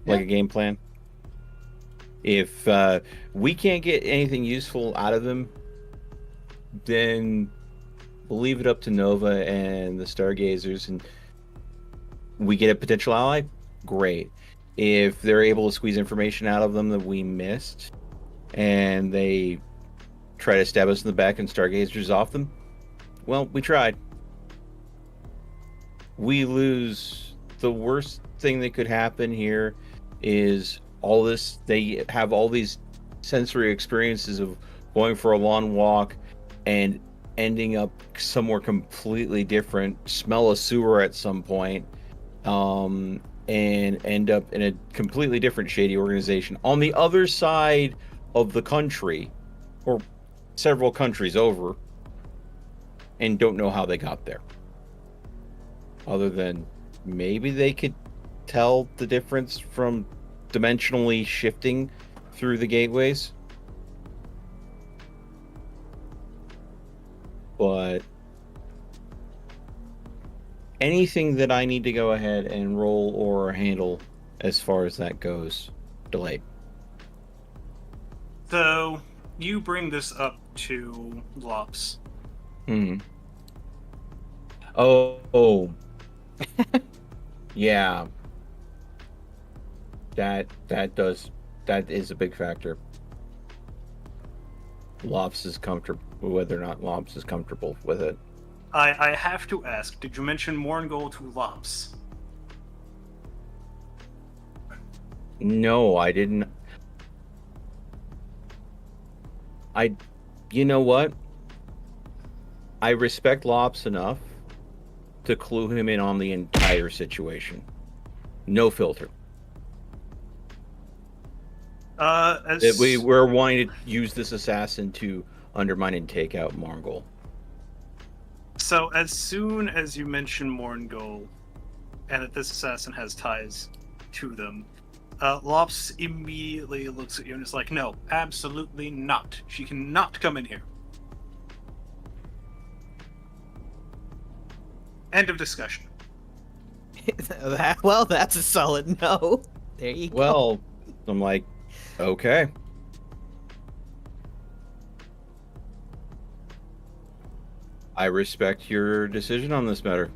like a game plan? If we can't get anything useful out of him, then we'll leave it up to Nova and the Stargazers, and we get a potential ally. Great. If they're able to squeeze information out of them that we missed, and they try to stab us in the back and Stargazers off them, well, we tried. We lose. The worst thing that could happen here is all this. They have all these sensory experiences of going for a long walk and ending up somewhere completely different, smell a sewer at some point, and end up in a completely different shady organization on the other side of the country, or several countries over, and don't know how they got there. Other than maybe they could tell the difference from dimensionally shifting through the gateways. But anything that I need to go ahead and roll or handle as far as that goes, delayed. So you bring this up to Lops. Hmm. Oh, yeah. That is a big factor. Lops is comfortable, whether or not Lops is comfortable with it. I have to ask, did you mention Morngol to Lops? No, I didn't. I, you know what? I respect Lops enough to clue him in on the entire situation. No filter. That we're wanting to use this assassin to undermine and take out Mongol. So as soon as you mention Morngol, and that this assassin has ties to them, Lops immediately looks at you and is like, no, absolutely not. She cannot come in here. End of discussion. Well, that's a solid no. There you go. Well, I'm like, okay. I respect your decision on this matter.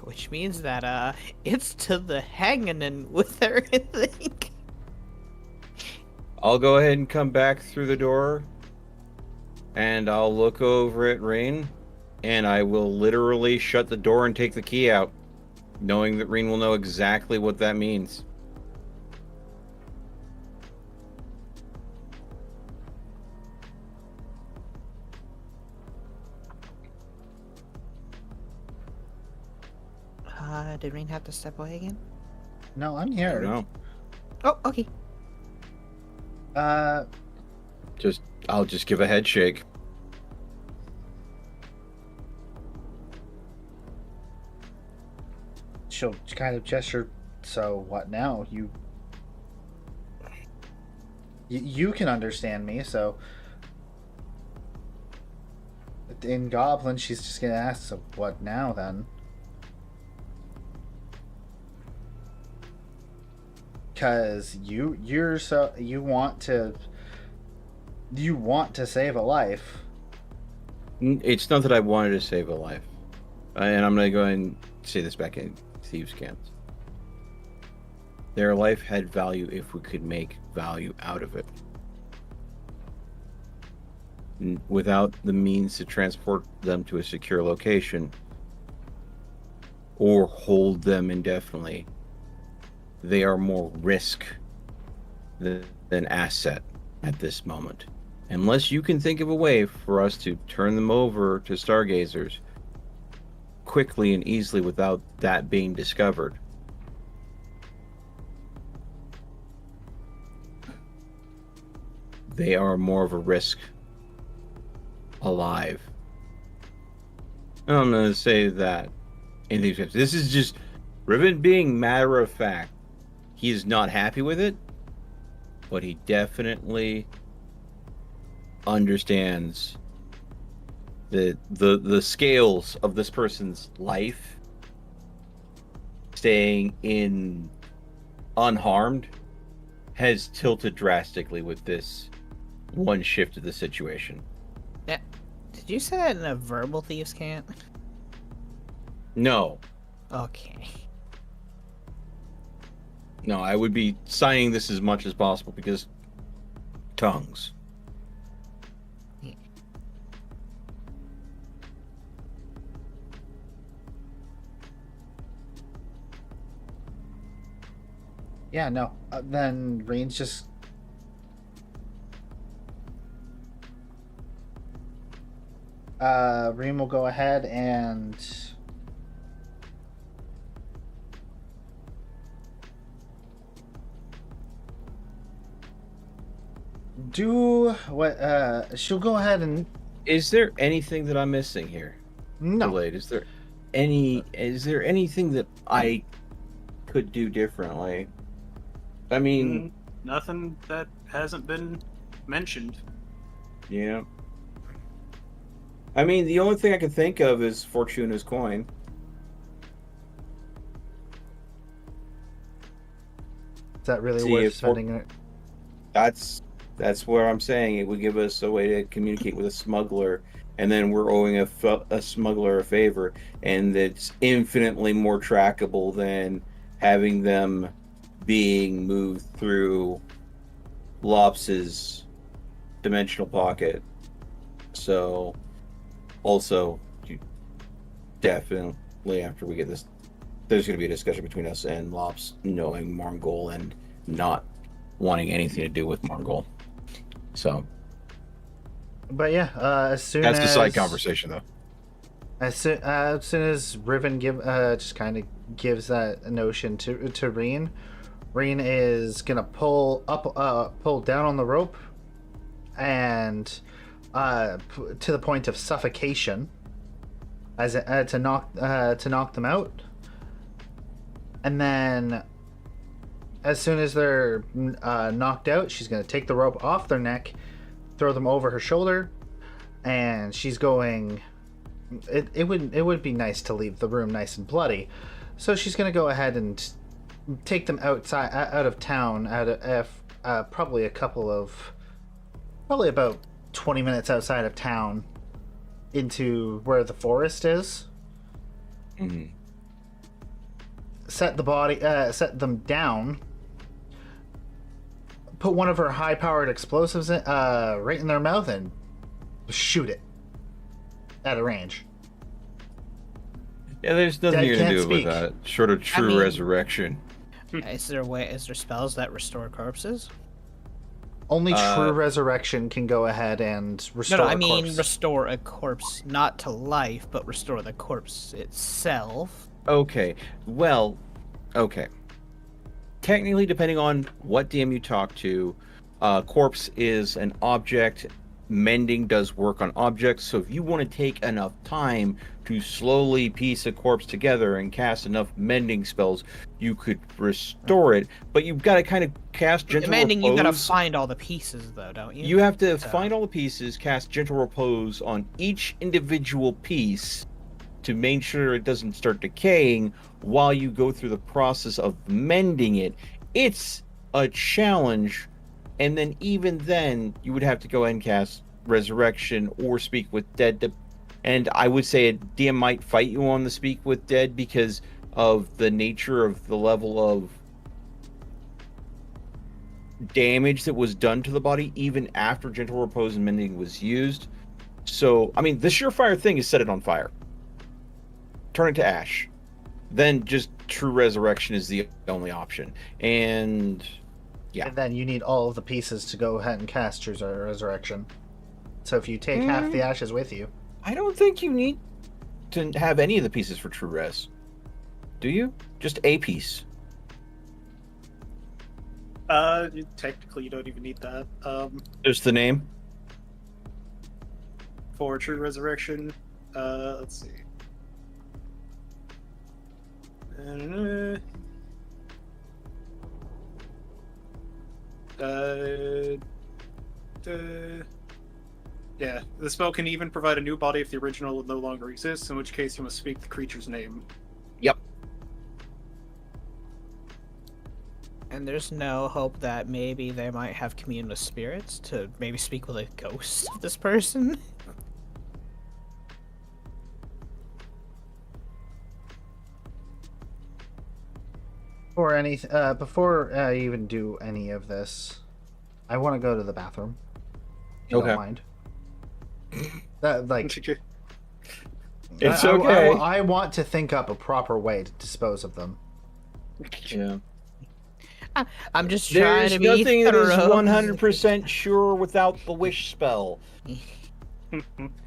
Which means that it's to the hanging with her, I think. I'll go ahead and come back through the door, and I'll look over at Rain, and I will literally shut the door and take the key out, knowing that Rain will know exactly what that means. Did Rain have to step away again? No, I'm I here. don't know. Oh, okay. I'll just give a head shake. She'll kind of gesture. So what now? You can understand me. So in Goblin, she's just gonna ask, so what now then? Because you want to save a life. It's not that I wanted to save a life. And I'm going to go ahead and say this back in Thieves' Cant. Their life had value if we could make value out of it. Without the means to transport them to a secure location or hold them indefinitely, they are more risk than asset at this moment. Unless you can think of a way for us to turn them over to stargazers quickly and easily without that being discovered. They are more of a risk alive. And I'm going to say that in these cases, this is just Riven being matter of fact. He is not happy with it, but he definitely understands the scales of this person's life staying in unharmed has tilted drastically with this one shift of the situation. Yeah. Did you say that in a verbal Thieves' Cant? No, Okay. no, I would be signing this as much as possible because tongues. Yeah, no. Then Rain's just. Rain will go ahead and. Do what? She'll go ahead and. Is there anything that I'm missing here? No. Delayed. Is there anything that I could do differently? I mean, Nothing that hasn't been mentioned. yeah. I mean, the only thing I can think of is Fortuna's coin. Is that really See, worth if spending it? That's That's where I'm saying it would give us a way to communicate with a smuggler, and then we're owing a smuggler a favor, and it's infinitely more trackable than having them being moved through Lops's dimensional pocket. So, also, definitely after we get this, there's going to be a discussion between us and Lops knowing Mongol and not wanting anything to do with Mongol. So, But yeah, as soon That's as the side conversation, though. as soon as Riven just kind of gives that notion to Reen, Reen is gonna pull down on the rope, and to the point of suffocation, as to knock them out, and then as soon as they're knocked out, she's gonna take the rope off their neck, throw them over her shoulder, and she's going. It would be nice to leave the room nice and bloody, so she's gonna go ahead and take them out of town, probably about 20 minutes outside of town, into where the forest is. mhm. Set them down. Put one of her high-powered explosives right in their mouth and shoot it at a range. Yeah, there's nothing I you're gonna can't do speak. with that, short of true mean- resurrection. Is there spells that restore corpses? Only true resurrection can go ahead and restore No, a I mean corpse. restore a corpse, not to life, but restore the corpse itself. Okay, well, okay. Technically, depending on what DM you talk to, corpse is an object. Mending does work on objects, so if you want to take enough time to slowly piece a corpse together and cast enough mending spells, you could restore it. But you've got to kind of cast gentle Mending, repose. you gotta find all the pieces, though, don't you? You have to So- find all the pieces, cast gentle repose on each individual piece to make sure it doesn't start decaying while you go through the process of mending it. It's a challenge, and then even then, you would have to go and cast resurrection or speak with dead. And I would say a DM might fight you on the speak with dead because of the nature of the level of damage that was done to the body even after gentle repose and mending was used. So, I mean, the surefire thing is set it on fire, turn it to ash, then just true resurrection is the only option. And yeah, And then you need all of the pieces to go ahead and cast True Resurrection. So if you take half the ashes with you, I don't think you need to have any of the pieces for true res. Do you? Just a piece. Technically, you don't even need that. Just the name. For True Resurrection, let's see. Yeah, the spell can even provide a new body if the original no longer exists, in which case you must speak the creature's name. Yep. And there's no hope that maybe they might have commune with spirits to maybe speak with a ghost of this person? before I even do any of this, I want to go to the bathroom. If you Okay. don't mind. That like It's okay. I want to think up a proper way to dispose of them. Yeah. I'm just trying There's to be nothing that is thorough. 100% sure without the wish spell.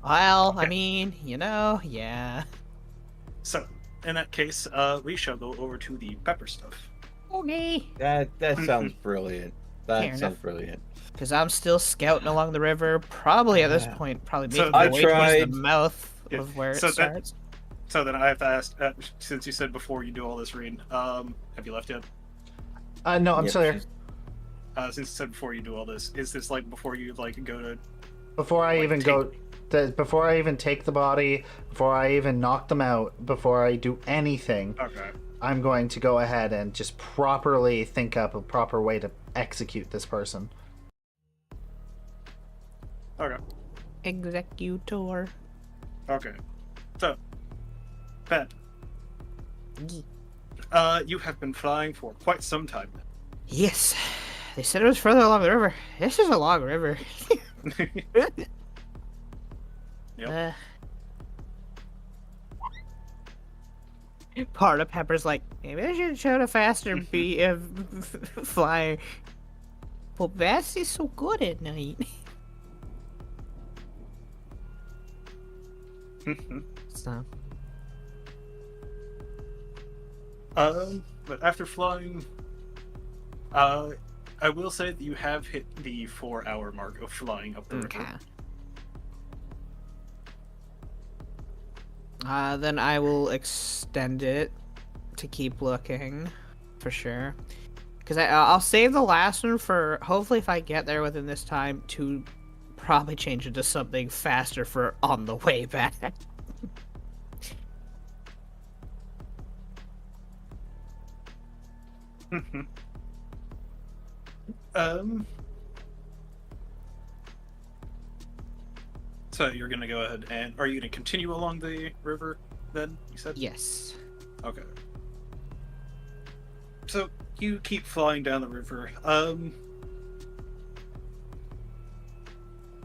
Well, I mean, yeah. So, in that case, we shall go over to the pepper stuff. Okay. That sounds brilliant. That Fair sounds enough. brilliant. Because I'm still scouting along the river, probably at this point, probably So making my I way towards tried- the mouth Yeah, of where it so that- starts. So then I have to ask, since you said before you do all this, Reen, have you left yet? No, I'm Yep, still here. she's- Since you said before you do all this, is this like before you like go to? Before I Like, even before I even take the body, before I even knock them out, before I do anything, Okay. I'm going to go ahead and just properly think up a proper way to execute this person. Okay. Executor. Okay. So, Pat, Ye- you have been flying for quite some time. Yes. They said it was further along the river. This is a long river. Yep. Part of Pepper's like, maybe I should show a faster flyer. But Bass is so good at night. So. But after flying, I will say that you have hit the 4-hour mark of flying up the Okay. river. Then I will extend it to keep looking, for sure. Because I'll save the last one for, hopefully if I get there within this time, to probably change it to something faster for on the way back. So you're gonna go ahead and are you gonna continue along the river then? You said. Yes. Okay. So you keep flying down the river.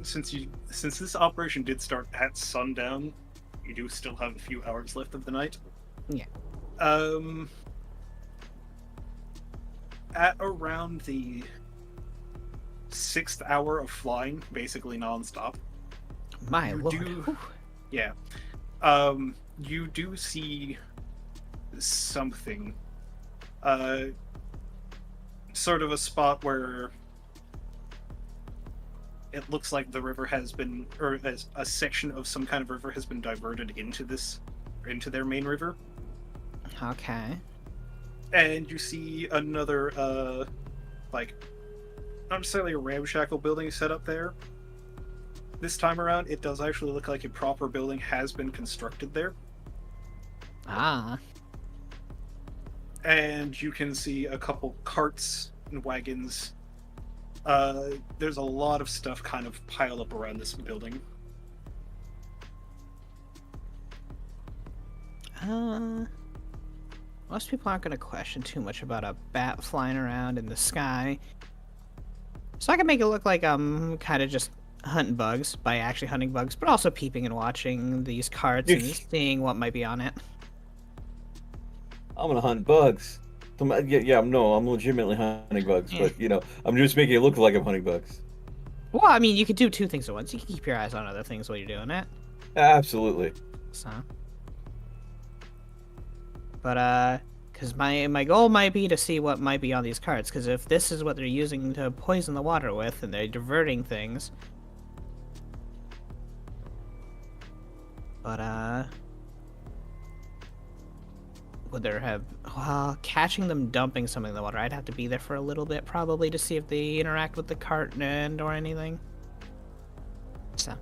Since this operation did start at sundown, you do still have a few hours left of the night. Yeah. At around the 6th hour of flying, basically nonstop. My You lord. do- Whew. Yeah. You do see something. Sort of a spot where it looks like the river has been, or as a section of some kind of river has been diverted into their main river. Okay. And you see another, like, not necessarily a ramshackle building set up there. This time around, it does actually look like a proper building has been constructed there. Ah. And you can see a couple carts and wagons. There's a lot of stuff kind of piled up around this building. Most people aren't going to question too much about a bat flying around in the sky. So I can make it look like I'm kind of just hunting bugs by actually hunting bugs, but also peeping and watching these carts and seeing what might be on it. I'm gonna hunt bugs. I'm legitimately hunting bugs, but I'm just making it look like I'm hunting bugs. Well, I mean, you could do two things at once. You can keep your eyes on other things while you're doing it. Absolutely. So. But, because my goal might be to see what might be on these carts, because if this is what they're using to poison the water with, and they're diverting things... But, would there have... Well, catching them dumping something in the water, I'd have to be there for a little bit, probably, to see if they interact with the cart and or anything. So...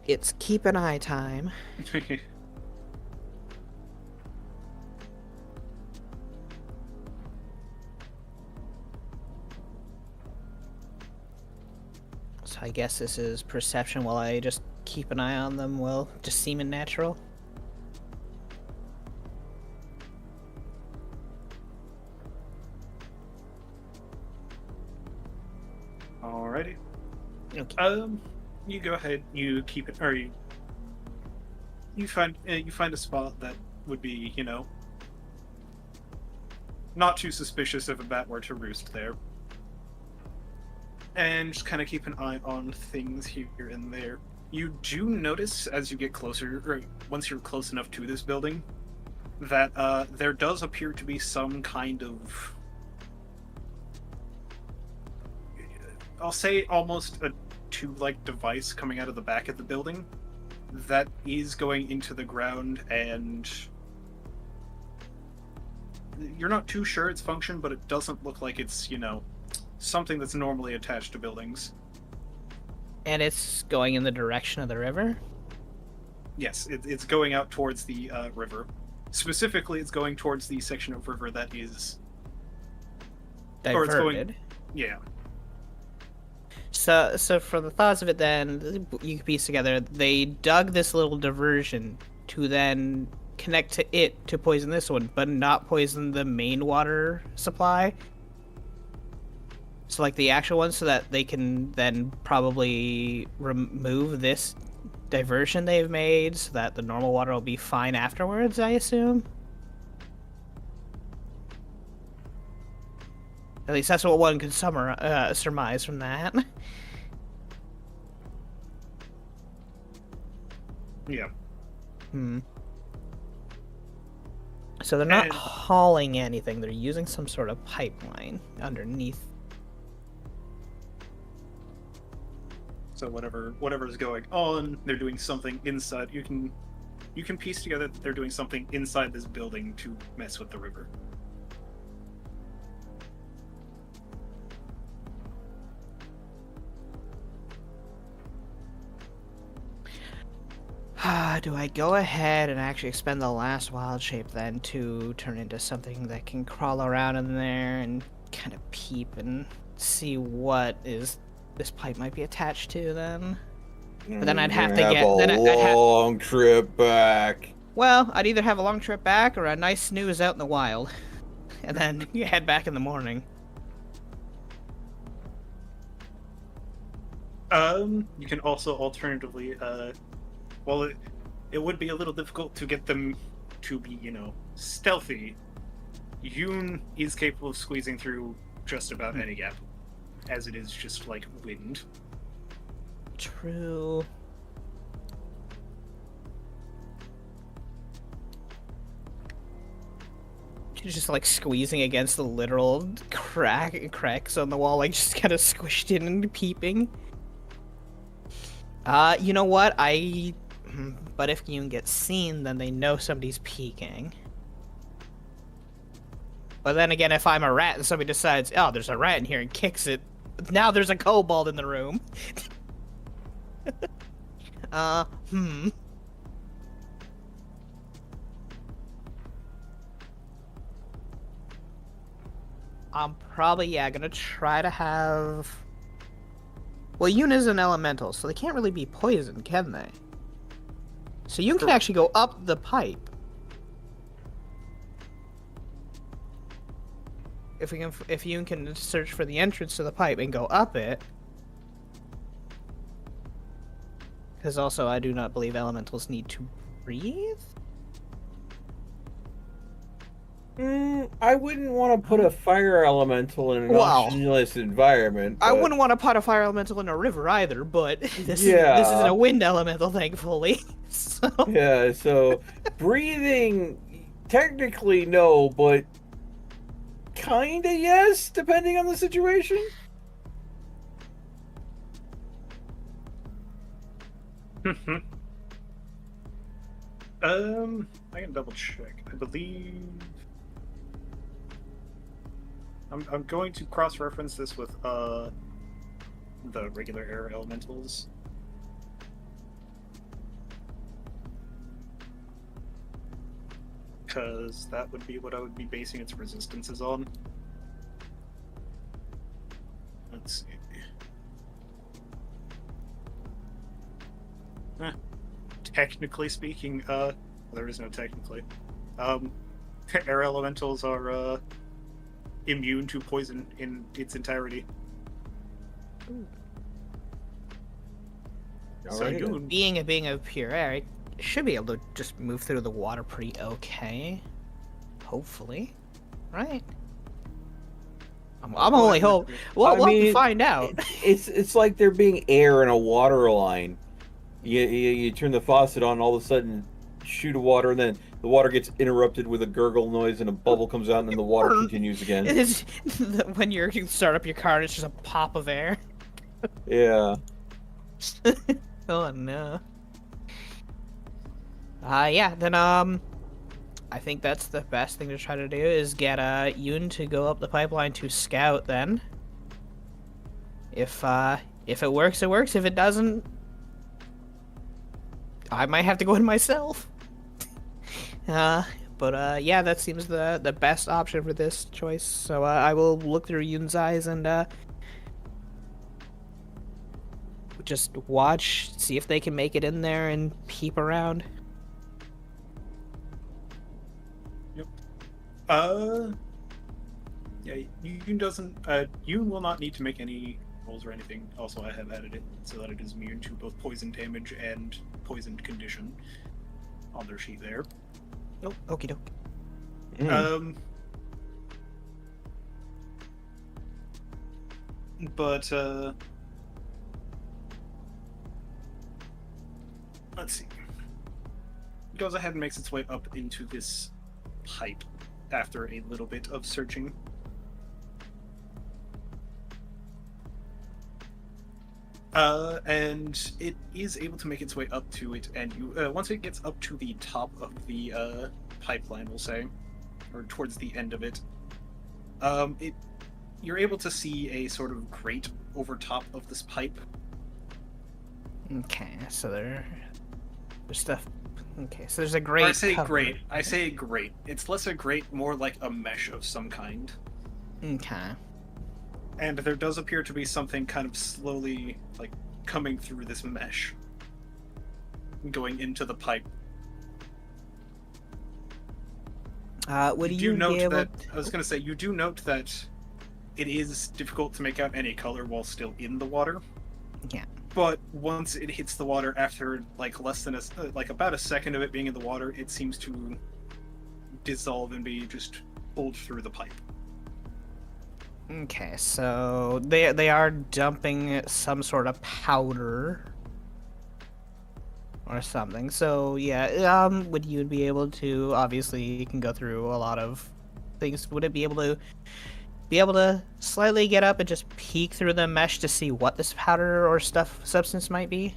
It's keep an eye time. So I guess this is perception while I just keep an eye on them will just seem natural. Alrighty. Okay. You go ahead. You keep it, or you find a spot that would be, not too suspicious if a bat were to roost there, and just kind of keep an eye on things here and there. You do notice as you get closer, or once you're close enough to this building, that there does appear to be some kind of, I'll say almost a tube-like device coming out of the back of the building that is going into the ground, and you're not too sure its function, but it doesn't look like it's, something that's normally attached to buildings. And it's going in the direction of the river? Yes, it's going out towards the river. Specifically, it's going towards the section of river that is... Diverted. Yeah. So from the thoughts of it, then you can piece together they dug this little diversion to then connect to it to poison this one, but not poison the main water supply. So like the actual one, so that they can then probably remove this diversion they've made, so that the normal water will be fine afterwards, I assume. At least that's what one could surmise from that. Yeah. So they're not And- hauling anything, they're using some sort of pipeline underneath. So whatever's going on, they're doing something inside. You can piece together that they're doing something inside this building to mess with the river. Do I go ahead and actually expend the last wild shape then to turn into something that can crawl around in there and kind of peep and see what is this pipe might be attached to then? But then I'd have to Have get a then I'd long trip back. well, I'd either have a long trip back or a nice snooze out in the wild, and then you head back in the morning. You can also alternatively, well, it would be a little difficult to get them to be, stealthy. Yoon is capable of squeezing through just about any gap, as it is just like wind. True. She's just like squeezing against the literal cracks on the wall, like just kind of squished in and peeping. You know what? But if you get seen, then they know somebody's peeking. But then again, if I'm a rat and somebody decides, oh, there's a rat in here and kicks it, now there's a kobold in the room. I'm probably, gonna try to have... Well, Yoon is an elemental, so they can't really be poisoned, can they? So Yoon can actually go up the pipe. If Yoon can search for the entrance to the pipe and go up it. Because also, I do not believe elementals need to breathe. I wouldn't want to put a fire elemental in an Well, oxygenless environment. I but- wouldn't want to put a fire elemental in a river either, but this Yeah. isn't a wind elemental, thankfully. So... Yeah, so breathing, technically no, but kinda yes, depending on the situation. I can double check. I believe I'm going to cross-reference this with the regular air elementals. Because that would be what I would be basing its resistances on. Let's see. Technically speaking, there is no technically. Air elementals are immune to poison in its entirety. So Alright. Yoon, Being a pure air, it should be able to just move through the water pretty okay. Hopefully. Right? I'm only hope. Well, I we'll have to mean, find out. It's like there being air in a water line. You turn the faucet on, all of a sudden shoot of water, and then the water gets interrupted with a gurgle noise, and a bubble comes out, and then the water continues again. It is when you start up your car, and it's just a pop of air. Yeah. Oh no. Yeah, then I think that's the best thing to try to do is get Yoon to go up the pipeline to scout then. If it works, it works. If it doesn't, I might have to go in myself. But yeah, that seems the best option for this choice. So I will look through Yoon's eyes and just watch, see if they can make it in there and peep around. Yeah, you will not need to make any rolls or anything. Also, I have added it so that it is immune to both poison damage and poisoned condition on their sheet there. Oh, okie doke. But let's see. It goes ahead and makes its way up into this pipe after a little bit of searching. And it is able to make its way up to it, and you once it gets up to the top of the pipeline, we'll say, or towards the end of it, you're able to see a sort of grate over top of this pipe. Okay, so there's stuff. Okay, so there's a grate. I say cover. grate. I say grate. It's less a grate, more like a mesh of some kind. Okay. And there does appear to be something kind of slowly, like, coming through this mesh, going into the pipe. Would you be note able that? I was going to say, you do note that it is difficult to make out any color while still in the water. Yeah. But once it hits the water, after like about a second of it being in the water, it seems to dissolve and be just pulled through the pipe. Okay, so they are dumping some sort of powder or something. So yeah, would you be able to? Obviously, you can go through a lot of things. Would it be able to slightly get up and just peek through the mesh to see what this powder or substance might be?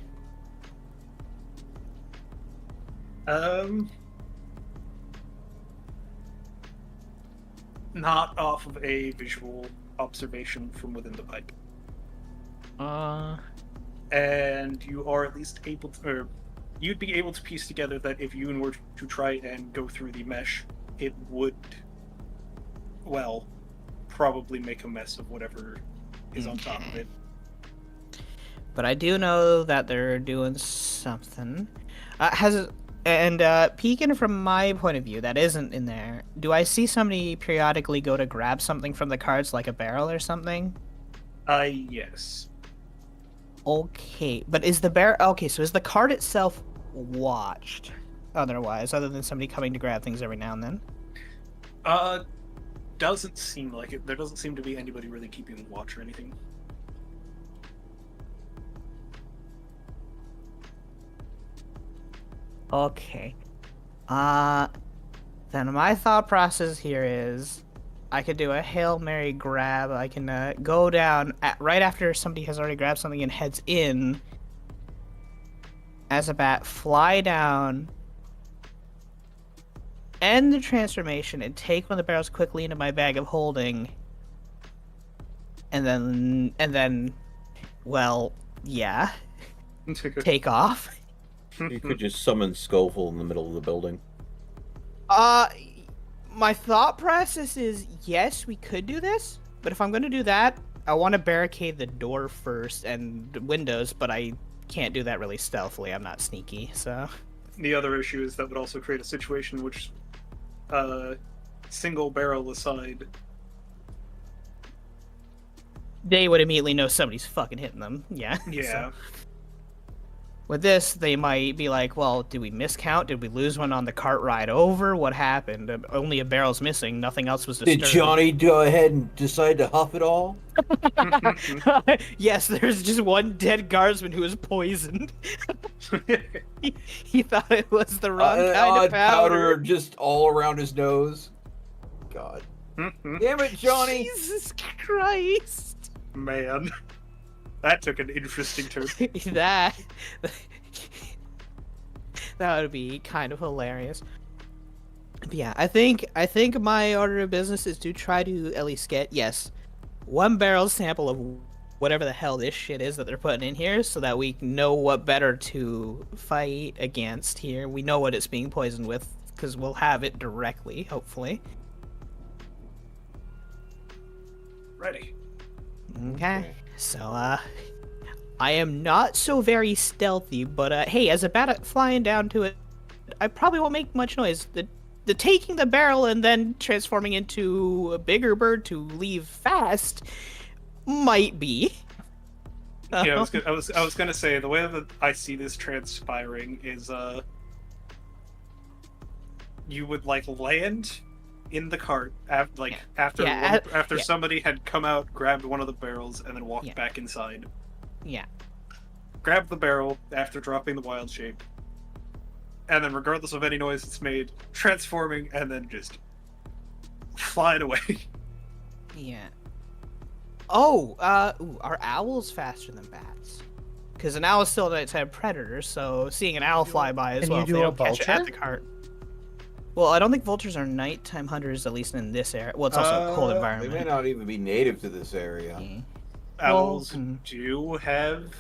Not off of a visual observation from within the pipe. And you are at least able to, or you'd be able to piece together that if you were to try and go through the mesh, it would, well, probably make a mess of whatever is on top of it. But I do know that they're doing something. Peeking from my point of view, that isn't in there. Do I see somebody periodically go to grab something from the carts, like a barrel or something? Yes. Okay, but is the okay, so is the cart itself watched otherwise, other than somebody coming to grab things every now and then? Doesn't seem like it. There doesn't seem to be anybody really keeping watch or anything. Okay. Then my thought process here is I could do a Hail Mary grab. I can go down right after somebody has already grabbed something and heads in as a bat, fly down, end the transformation, and take one of the barrels quickly into my bag of holding, and then, well, yeah, take off. You could just summon Scoville in the middle of the building. My thought process is, yes, we could do this, but if I'm going to do that, I want to barricade the door first and the windows, but I can't do that really stealthily. I'm not sneaky, so... The other issue is that would also create a situation in which, single barrel aside, they would immediately know somebody's fucking hitting them. Yeah. Yeah. So. With this, they might be like, well, did we miscount? Did we lose one on the cart ride over? What happened? Only a barrel's missing. Nothing else was disturbed. Did Johnny go ahead and decide to huff it all? Yes, there's just one dead guardsman who was poisoned. he thought it was the wrong kind of powder. just all around his nose. God. Damn it, Johnny! Jesus Christ! Man. That took an interesting turn. that would be kind of hilarious. But yeah, I think my order of business is to try to at least get, yes, one barrel sample of whatever the hell this shit is that they're putting in here, so that we know what better to fight against here. We know what it's being poisoned with, because we'll have it directly, hopefully. Ready. Okay. So, I am not so very stealthy, but hey, as a bat flying down to it, I probably won't make much noise. The taking the barrel and then transforming into a bigger bird to leave fast might be. Yeah, I was gonna say the way that I see this transpiring is you would like land in the cart after somebody had come out, grabbed one of the barrels, and then walked back inside. Yeah. Grab the barrel after dropping the wild shape, and then regardless of any noise it's made, transforming and then just flying away. Yeah. Oh, are owls faster than bats? Because an owl is still a nighttime predator, so seeing an owl fly by as Can well you if do they a don't catch it at vulture? the cart. Well, I don't think vultures are nighttime hunters, at least in this area. Well, it's also a cold They environment. may not even be native to this area. Yeah. Owls Well, do have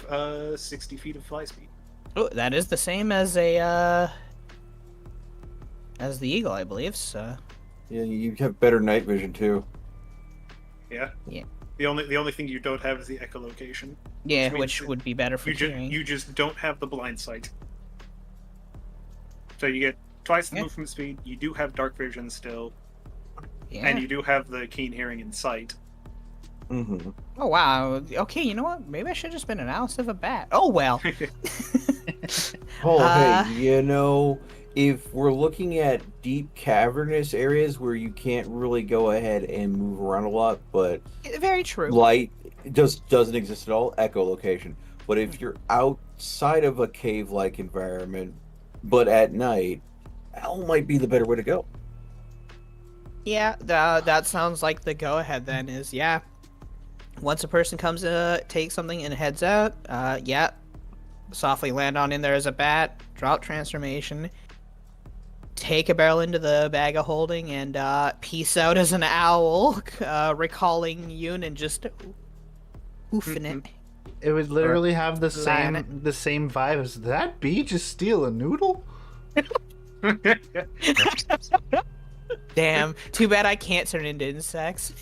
60 feet of fly speed. Oh, that is the same as the eagle, I believe. So. Yeah, you have better night vision too. Yeah. Yeah. The only thing you don't have is the echolocation. Yeah, means which would be better for hearing. You just don't have the blind sight. So you get twice the movement speed. You do have dark vision still, Yeah. and you do have the keen hearing and sight. Mm-hmm. Oh wow. Okay, you know what? Maybe I should have just been an owl instead of a bat. Oh well. Oh, Uh, hey, if we're looking at deep cavernous areas where you can't really go ahead and move around a lot, but Very true. light just doesn't exist at all, echolocation. But if you're outside of a cave-like environment, but at night, owl might be the better way to go. Yeah, that sounds like the go-ahead then is, yeah. Once a person comes to take something and heads out, yeah, softly land on in there as a bat, drop transformation, take a barrel into the bag of holding, and peace out as an owl, recalling Yoon and just hoofing it. It would literally have the Line same vibe as that bee just steal a noodle. Damn, too bad I can't turn into insects.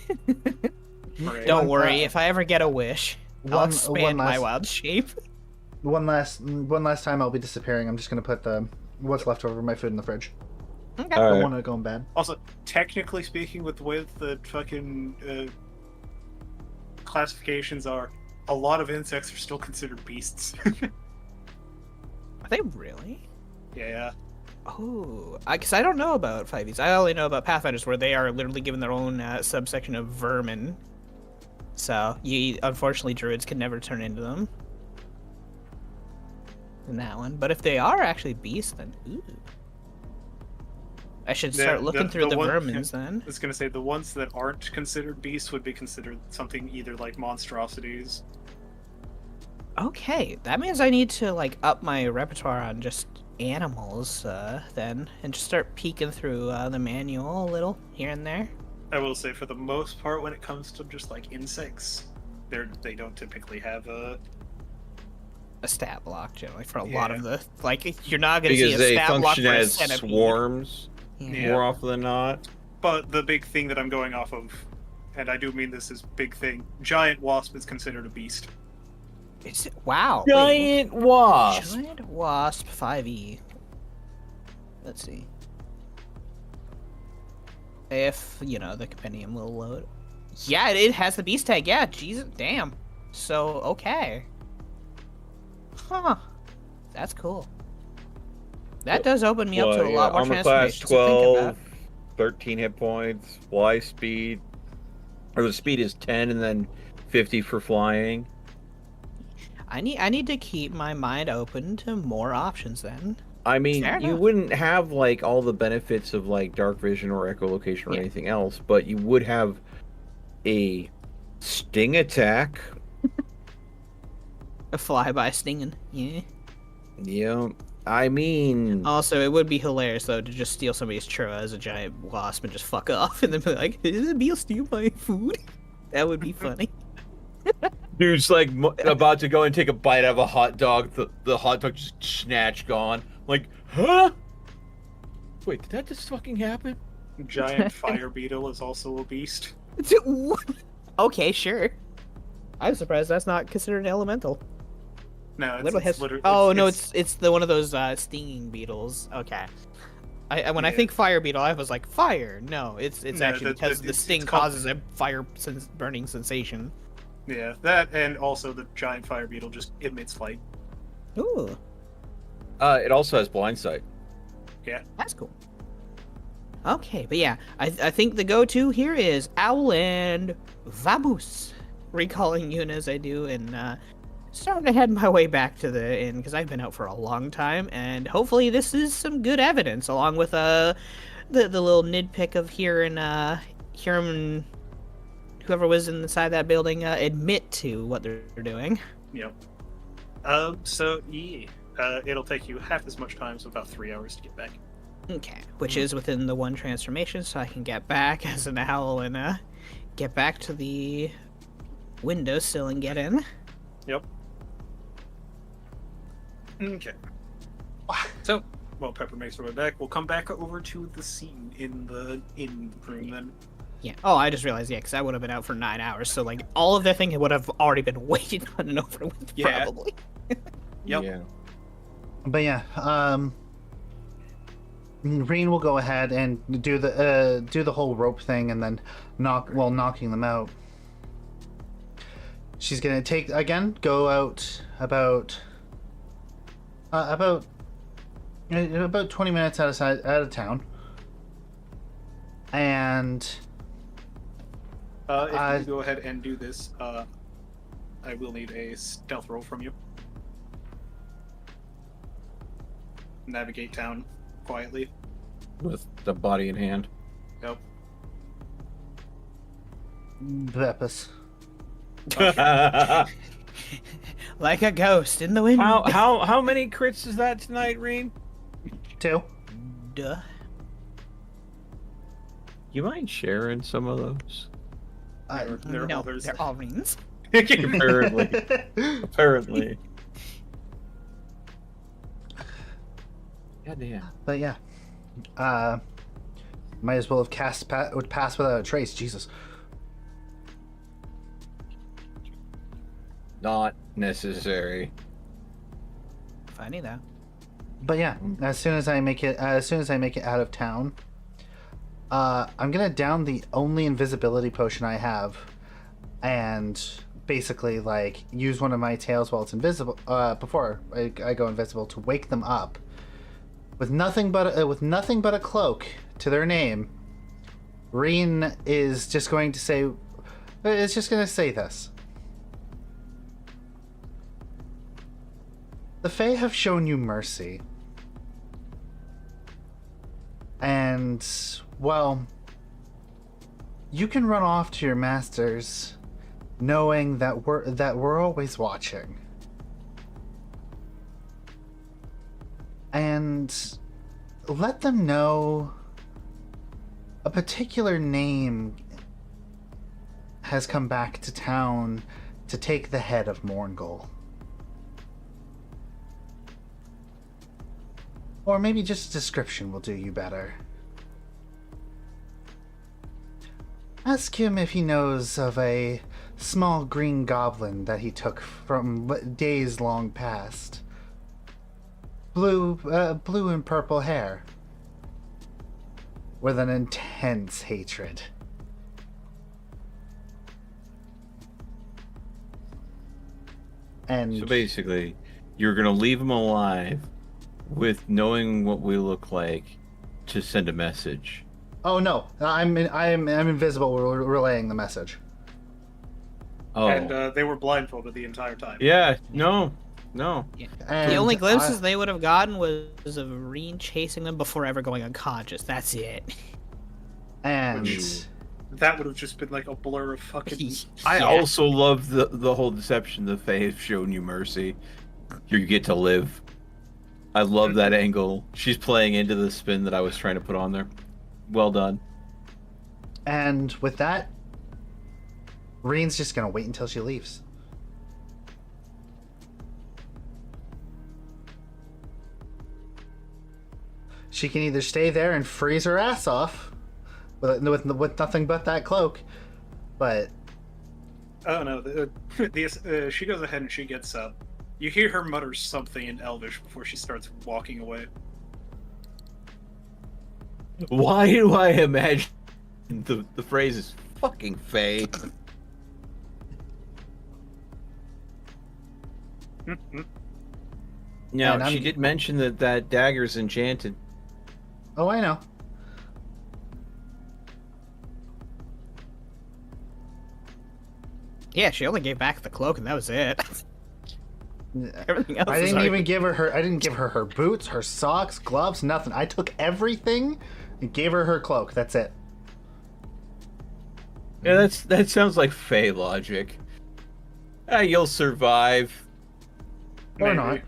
Right. Don't worry, if I ever get a wish, I'll expand my last- wild shape. One last time I'll be disappearing. I'm just gonna put what's left over my food in the fridge. Okay. I don't want it going bad. Also, technically speaking, with the way that the fucking classifications are, a lot of insects are still considered beasts. Are they really? Yeah. Oh, because I don't know about 5e. I only know about Pathfinders, where they are literally given their own subsection of vermin. So, unfortunately, druids can never turn into them. In that one. But if they are actually beasts, then ooh. I should start looking through the vermins then. I was gonna say the ones that aren't considered beasts would be considered something either like monstrosities. Okay, that means I need to like up my repertoire on just animals then, and just start peeking through the manual a little here and there. I will say, for the most part, when it comes to just like insects, they don't typically have a stat block generally for a lot of the you're not gonna see Because a they stat block function for a as centipede. swarms Yeah. more often than not. But the big thing that I'm going off of, and I do mean this is big thing, giant wasp is considered a beast. Wow. wait, Giant wasp. Giant wasp 5e. Let's see. If, the compendium will load. Yeah, it has the beast tag. Yeah, Jesus, damn. So, okay. Huh. That's cool. That does open me up to a lot more Armor class transformations to think 12, about. 13 hit points, fly speed. Or the speed is 10 and then 50 for flying. I need to keep my mind open to more options then. I mean, Fair you enough. wouldn't have like all the benefits of like dark vision or echolocation or Yeah. anything else, but you would have a sting attack. A flyby stinging. Yeah. Yeah, I mean, Also, it would be hilarious though to just steal somebody's churro as a giant wasp and just fuck off, and then be like, "Is it Beal steal my food?" That would be funny. Dude's like about to go and take a bite out of a hot dog. The hot dog just snatch gone. Like, huh? Wait, did that just fucking happen? Giant fire beetle is also a beast. Okay, sure. I'm surprised that's not considered an elemental. No, it's, Little it's hiss. literally. Oh no, it's the one of those stinging beetles. Okay. When I Yeah. think fire beetle, I was like fire. No, it's No, actually because the it's sting called- causes a fire burning sensation. Yeah, that and also the giant fire beetle just emits light. Ooh, It also has blind sight. that's cool. Okay, but yeah, I think the go-to here is owl and vamoose. Recalling Yuna as I do, and starting to head my way back to the inn because I've been out for a long time, and hopefully this is some good evidence, along with the little nitpick of hearing whoever was inside that building admit to what they're doing. Yep. So yeah, it'll take you half as much time, so about 3 hours to get back. Okay, which is within the one transformation, so I can get back as an owl and get back to the windowsill and get in. Yep. Okay. So, while Pepper makes her way back, we'll come back over to the scene in the room then. Yeah. Oh, I just realized, yeah, because I would have been out for 9 hours, so like all of the thing would have already been waited on and over with, Yeah. probably. Yep. Yeah. But yeah, Reen will go ahead and do the whole rope thing, and then knocking them out. She's gonna go out about 20 minutes out of town, and If you go ahead and do this, I will need a stealth roll from you. Navigate town quietly. With the body in hand. Yep. Beppis. Like a ghost in the wind. How many crits is that tonight, Reen? 2. Duh. You mind sharing some of those? There are No, others. they're all rings. Apparently. Apparently. Goddamn. But yeah, might as well have would pass without a trace. Jesus. Not necessary. Funny though. But yeah, as soon as I make it out of town, I'm gonna down the only invisibility potion I have, and basically like use one of my tails while it's invisible. Before I go invisible to wake them up. With nothing but a cloak to their name, Reen is just going to say, this. The Fae have shown you mercy. And, well, you can run off to your masters knowing that we're always watching. And let them know a particular name has come back to town to take the head of Morngul. Or maybe just a description will do you better. Ask him if he knows of a small green goblin that he took from days long past. Blue and purple hair, with an intense hatred. And So basically, you're gonna leave him alive with knowing what we look like to send a message. oh no, I'm invisible. We're relaying the message. Oh. And they were blindfolded the entire time. Yeah, no. And The only glimpses they would have gotten was of Reen chasing them before ever going unconscious. That's it. And Which- That would have just been like a blur of fucking. I Yeah. also love the whole deception the Fae have shown you mercy. You get to live. I love that angle. She's playing into the spin that I was trying to put on there. Well done. And with that, Reen's just gonna wait until she leaves. She can either stay there and freeze her ass off with nothing but that cloak, but Oh no, she goes ahead and she gets up, You hear her mutter something in Elvish before she starts walking away. Why do I imagine the phrase is fucking Faye? Now, And she I'm- did mention that dagger's enchanted. Oh, I know. Yeah, she only gave back the cloak, and that was it. Everything else. I is didn't even already- give her her. I didn't give her her boots, her socks, gloves, nothing. I took everything and gave her her cloak. That's it. Yeah, that sounds like Faye logic. You'll survive. Or Maybe. not.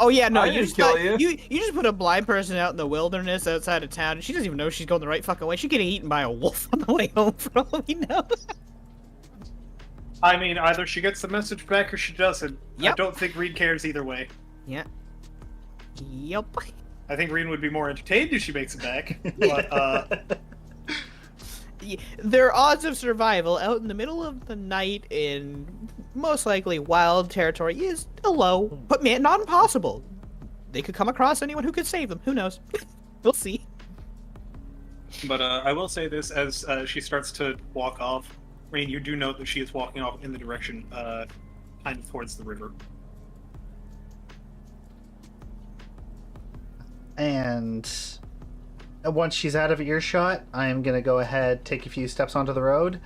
Oh yeah, no, I you didn't just kill thought- you. you just put a blind person out in the wilderness outside of town, and she doesn't even know she's going the right fucking way. She's getting eaten by a wolf on the way home, for all we know. I mean, either she gets the message back or she doesn't. I Yep. don't think Reed cares either way. Yeah. Yep. I think Reed would be more entertained if she makes it back. But, Their odds of survival out in the middle of the night in most likely wild territory is a low, but man, not impossible. They could come across anyone who could save them. Who knows? We'll see. I will say this as she starts to walk off. Reed, you do note that she is walking off in the direction kind of towards the river. And once she's out of earshot, I am gonna go ahead, take a few steps onto the road,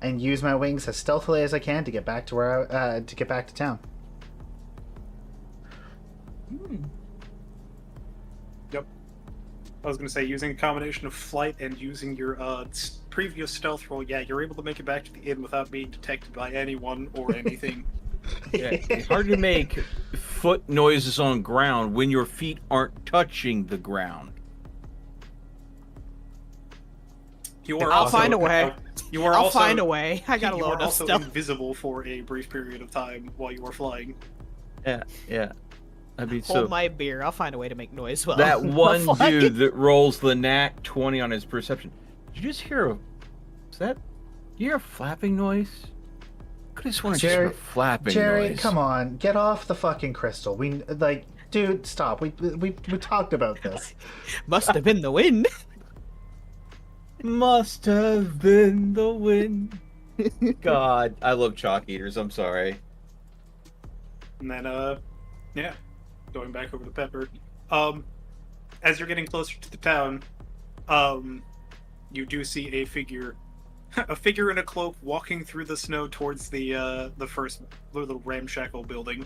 and use my wings as stealthily as I can to get back to to get back to town. Yep. I was going to say, using a combination of flight and using your previous stealth roll, yeah, you're able to make it back to the inn without being detected by anyone or anything. Yeah, it's hard to make foot noises on ground when your feet aren't touching the ground. You are I'll also, find a way. You are I'll also, find a way. I got a you load are of also stuff. invisible for a brief period of time while you are flying. Yeah. I mean, Hold so my beer. I'll find a way to make noise while that one while flying. dude that rolls the nat 20 on his perception. Did you just hear a? Is that? You hear a flapping noise? Could have sworn I just heard a flapping Jerry, noise. come on, get off the fucking crystal. We like, dude, stop. We talked about this. Must have been the wind. Must have been the wind. God, I love chalk eaters. I'm sorry. And then, yeah, going back over to Pepper. As you're getting closer to the town, you do see a figure in a cloak walking through the snow towards the first little ramshackle building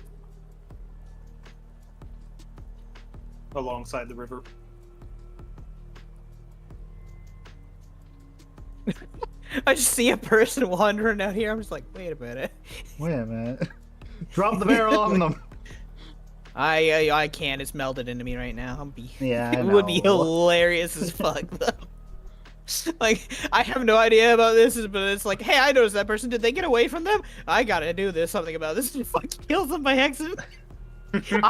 alongside the river. I just see a person wandering out here. I'm just like, wait a minute. Wait a minute. Drop the barrel on them. I can't. It's melted into me right now. Yeah, I It would be know. hilarious as fuck though. Like, I have no idea about this, but it's like, hey, I noticed that person. Did they get away from them? I gotta do this something about this. Fucking kill them by accident.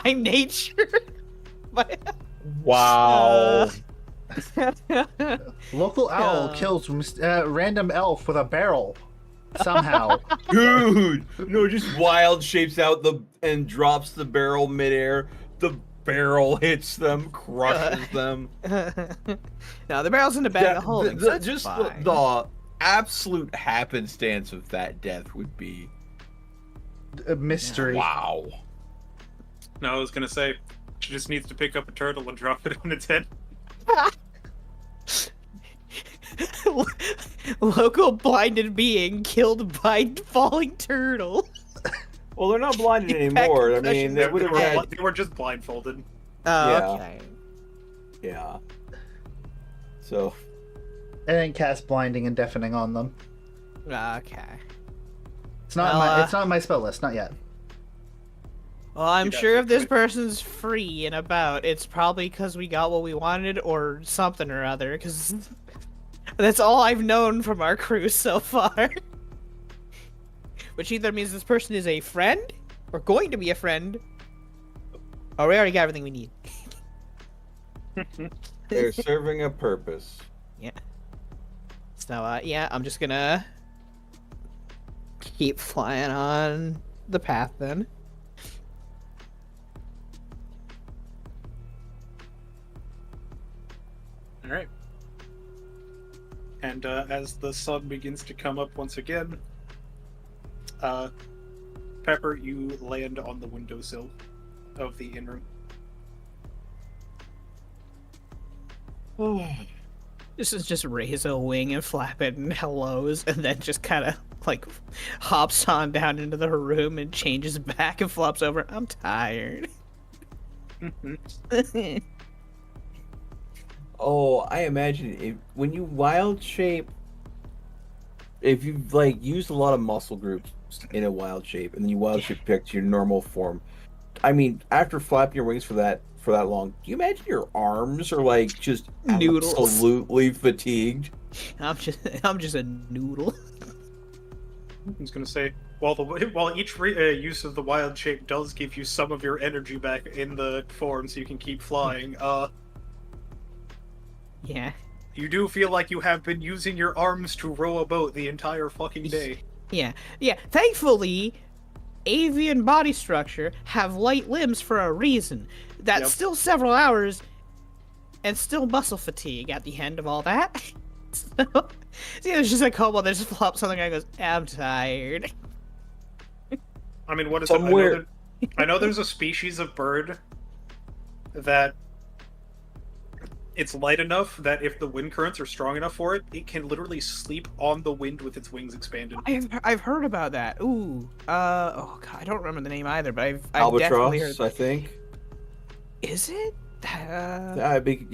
I'm nature. Wow. Local owl kills random elf with a barrel. Somehow. Dude, no, just wild shapes out and drops the barrel midair. The barrel hits them, crushes them. No, the barrel's in the bag of holding. So it's Just fine. the absolute happenstance of that death would be A mystery. wow. No, I was gonna say, she just needs to pick up a turtle and drop it on its head. Local blinded being killed by falling turtle. Well, they're not blinded Back anymore. I concussion. mean, they would have had. They were just blindfolded. Oh, Yeah. okay. Yeah. So, I didn't cast blinding and deafening on them. Okay. It's not Well, it's not on my spell list, not yet. Well, I'm You got sure that if this right. person's free and about, it's probably because we got what we wanted or something or other, because that's all I've known from our cruise so far. Which either means this person is a friend, or going to be a friend, or we already got everything we need. they're serving a purpose. So, yeah, I'm just gonna keep flying on the path then. All right. And as the sun begins to come up once again, Pepper, you land on the windowsill of the inn room. This is just raise a wing and flap it and hellos, and then just kind of like hops on down into the room and changes back and flops over. I'm tired. Oh, I imagine when you wild shape, if you've like used a lot of muscle groups in a wild shape, and then you wild shape back to your normal form. I mean, after flapping your wings for that long, do you imagine your arms are like just Noodles. absolutely fatigued? I'm just a noodle. I was gonna say, while each use of the wild shape does give you some of your energy back in the form, so you can keep flying. Yeah. You do feel like you have been using your arms to row a boat the entire fucking day. Yeah. Thankfully, avian body structure have light limbs for a reason. That's Yep. still several hours, and still muscle fatigue at the end of all that. So, see, it's just like Kobo that just flops something and goes, I'm tired. I mean, what is Somewhere- it? I know there's a species of bird that it's light enough that if the wind currents are strong enough for it, it can literally sleep on the wind with its wings expanded. I've heard about that. Ooh. Oh god, I don't remember the name either, but I've definitely heard. Albatross, I think. Is it? I think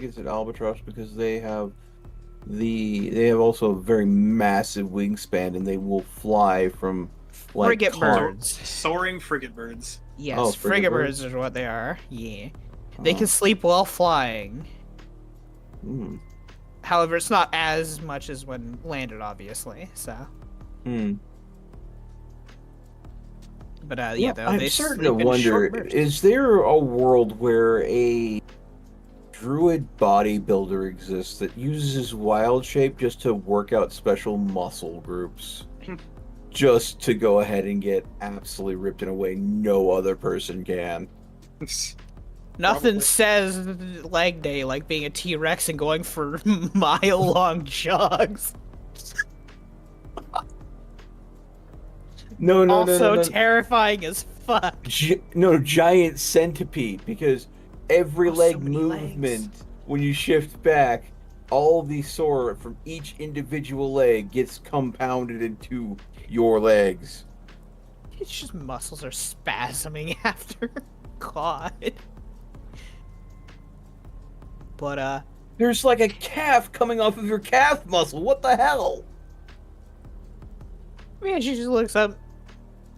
it's an albatross because they have also a very massive wingspan, and they will fly from like Frigate calm- birds. Soaring frigate birds. Yes, Oh, frigate frigate birds birds? is what they are. Yeah. They Oh. can sleep while flying. Hmm. However, it's not as much as when landed, obviously. So, Hmm. but yeah, Yeah, though, I'm they starting sleep to in wonder: short bursts. is there a world where a druid bodybuilder exists that uses wild shape just to work out special muscle groups, just to go ahead and get absolutely ripped in a way no other person can? Nothing Probably. says leg day like being a T-Rex and going for mile-long jogs. No, Also terrifying as fuck. Giant centipede, because every Oh, so leg many movement, legs. when you shift back, all the sore from each individual leg gets compounded into your legs. It's just muscles are spasming after. God. But There's like a calf coming off of your calf muscle. What the hell? yeah, she just looks up.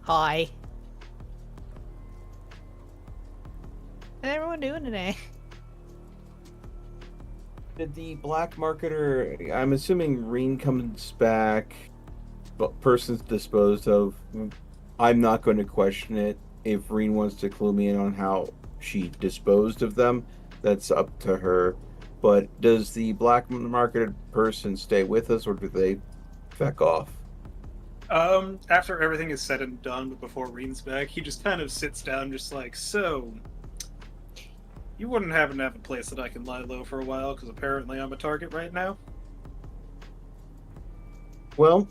Hi. How's everyone doing today? Did the black marketer? I'm assuming Reen comes back, but person's disposed of. I'm not going to question it. If Reen wants to clue me in on how she disposed of them, that's up to her. But does the black marketed person stay with us, or do they feck off? After everything is said and done, but before Reen's back, he just kind of sits down, just like, so, you wouldn't happen to have a place that I can lie low for a while, because apparently I'm a target right now? Well,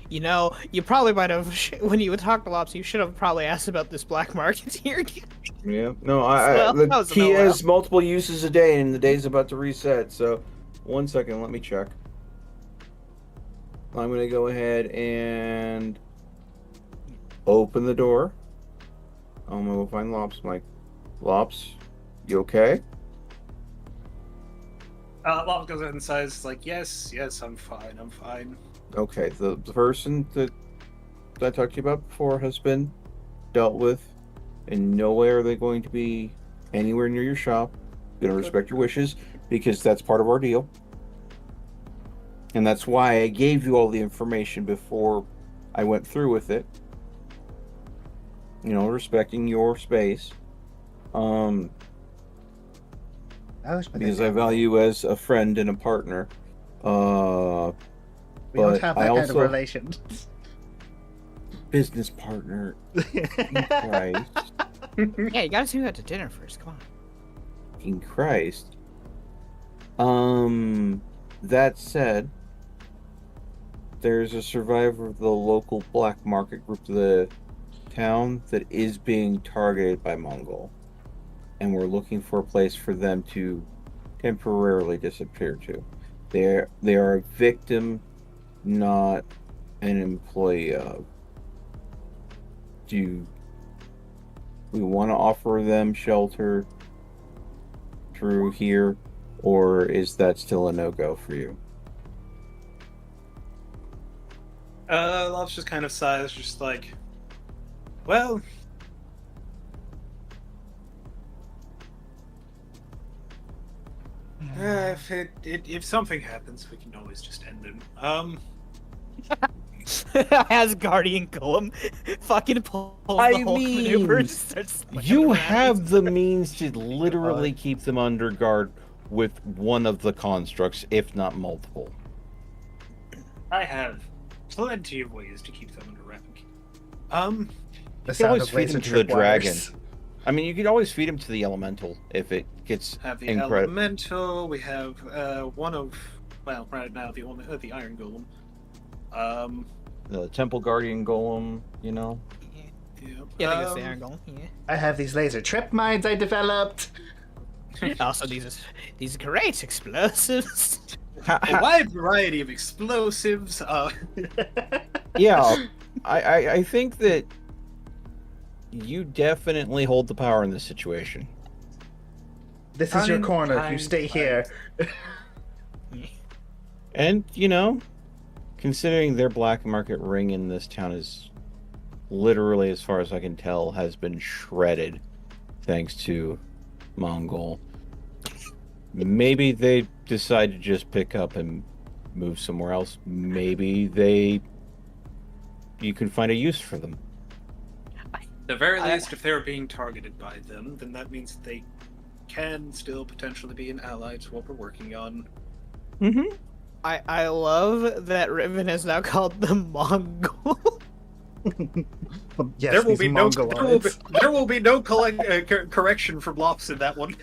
You know, you probably might have, when you talked to Lops, you should have probably asked about this black market here. yeah. No, Well, the that was key about has multiple uses a day, and the day's about to reset. So, 1 second, let me check. I'm gonna go ahead and open the door. I'm gonna go find Lops. I'm like, Lops, you okay? Lop goes ahead and says, like, yes, I'm fine. Okay, the person that I talked to you about before has been dealt with. In no way are they going to be anywhere near your shop. Gonna respect your wishes, because that's part of our deal. And that's why I gave you all the information before I went through with it. You know, respecting your space. I wish my Because dad- I value you as a friend and a partner. we don't but have I that kind of also- relation. business partner. In Christ. Yeah, you gotta take that to dinner first. Come on. In Christ. That said, there's a survivor of the local black market group of the town that is being targeted by Mongol. And we're looking for a place for them to temporarily disappear to. They are a victim, not an employee of. Do we want to offer them shelter through here, or is that still a no-go for you? Lops just kind of sighs, just like, well, if something happens, we can always just end it. As Guardian Golem fucking pulls I the Hulk maneuver and mean, starts slamming You around. have the means to literally keep them under guard with one of the constructs, if not multiple. I have plenty of ways to keep them under wrap. The You can sound always of feed laser them to the dragon. tripwires. I mean, you could always feed them to the elemental if it gets Have the incredible. elemental. We have one of, well, right now the only the iron golem. The temple guardian golem, you know. Yeah, I think it's the Iron Golem. Yeah. I have these laser trip mines I developed. Also, these great explosives. A wide variety of explosives. Yeah, I think that you definitely hold the power in this situation. This is your corner. You I'm stay fine. here. And, you know, considering their black market ring in this town is literally, as far as I can tell, has been shredded thanks to Mongol. Maybe they decide to just pick up and move somewhere else. Maybe you can find a use for them. At the very least, if they're being targeted by them, then that means they can still potentially be an ally to what we're working on. Mm-hmm. I love that Riven is now called the Mongol. Yes, there will these be no Mongoloids. there will be no correction from Lops in that one.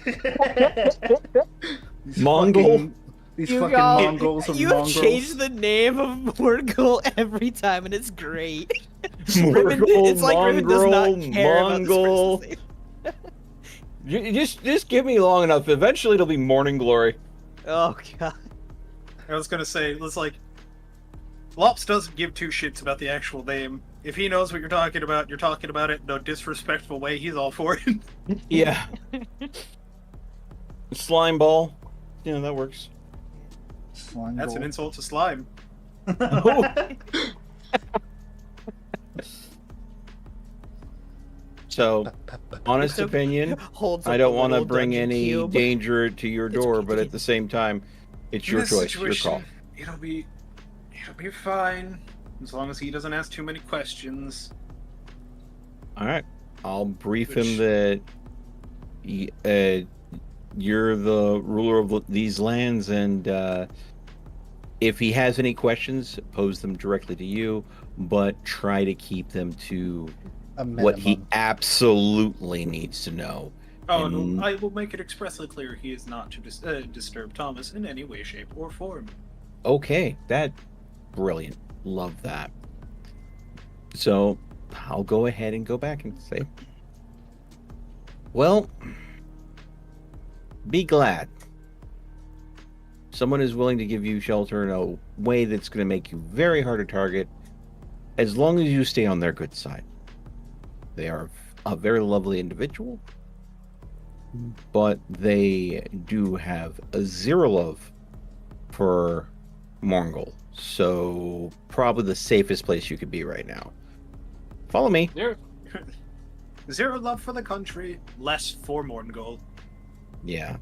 These Mongol. fucking- These You fucking got- Mongols of You Mongols. change the name of Morgul every time, and it's great. Riven, Morgul, it's like Riven does not Mongrel, care Mongol. about this person's name. Just give me long enough. Eventually, it'll be Morning Glory. Oh god. I was gonna say, it's like Lops doesn't give two shits about the actual name. If he knows what you're talking about it. No disrespectful way. He's all for it. Yeah. Slime ball. Yeah, that works. Slime That's Gold. an insult to slime. So, honest opinion, Holds I up don't a want to little bring dungeon any cube. danger to your It's door, okay, but it's at the same time, it's In your this choice, your situation, call. It'll be fine as long as he doesn't ask too many questions. All right, I'll brief Which- him that you're the ruler of these lands, and if he has any questions, pose them directly to you, but try to keep them to A what he minimum. absolutely needs to know. Oh, And- no, I will make it expressly clear he is not to disturb Thomas in any way, shape, or form. Okay, that brilliant. Love that. So I'll go ahead and go back and say, well, be glad. Someone is willing to give you shelter in a way that's going to make you very hard to target, as long as you stay on their good side. They are a very lovely individual, but they do have a zero love for Mongol. So probably the safest place you could be right now. Follow me. Zero love for the country, less for Morngol. Yeah.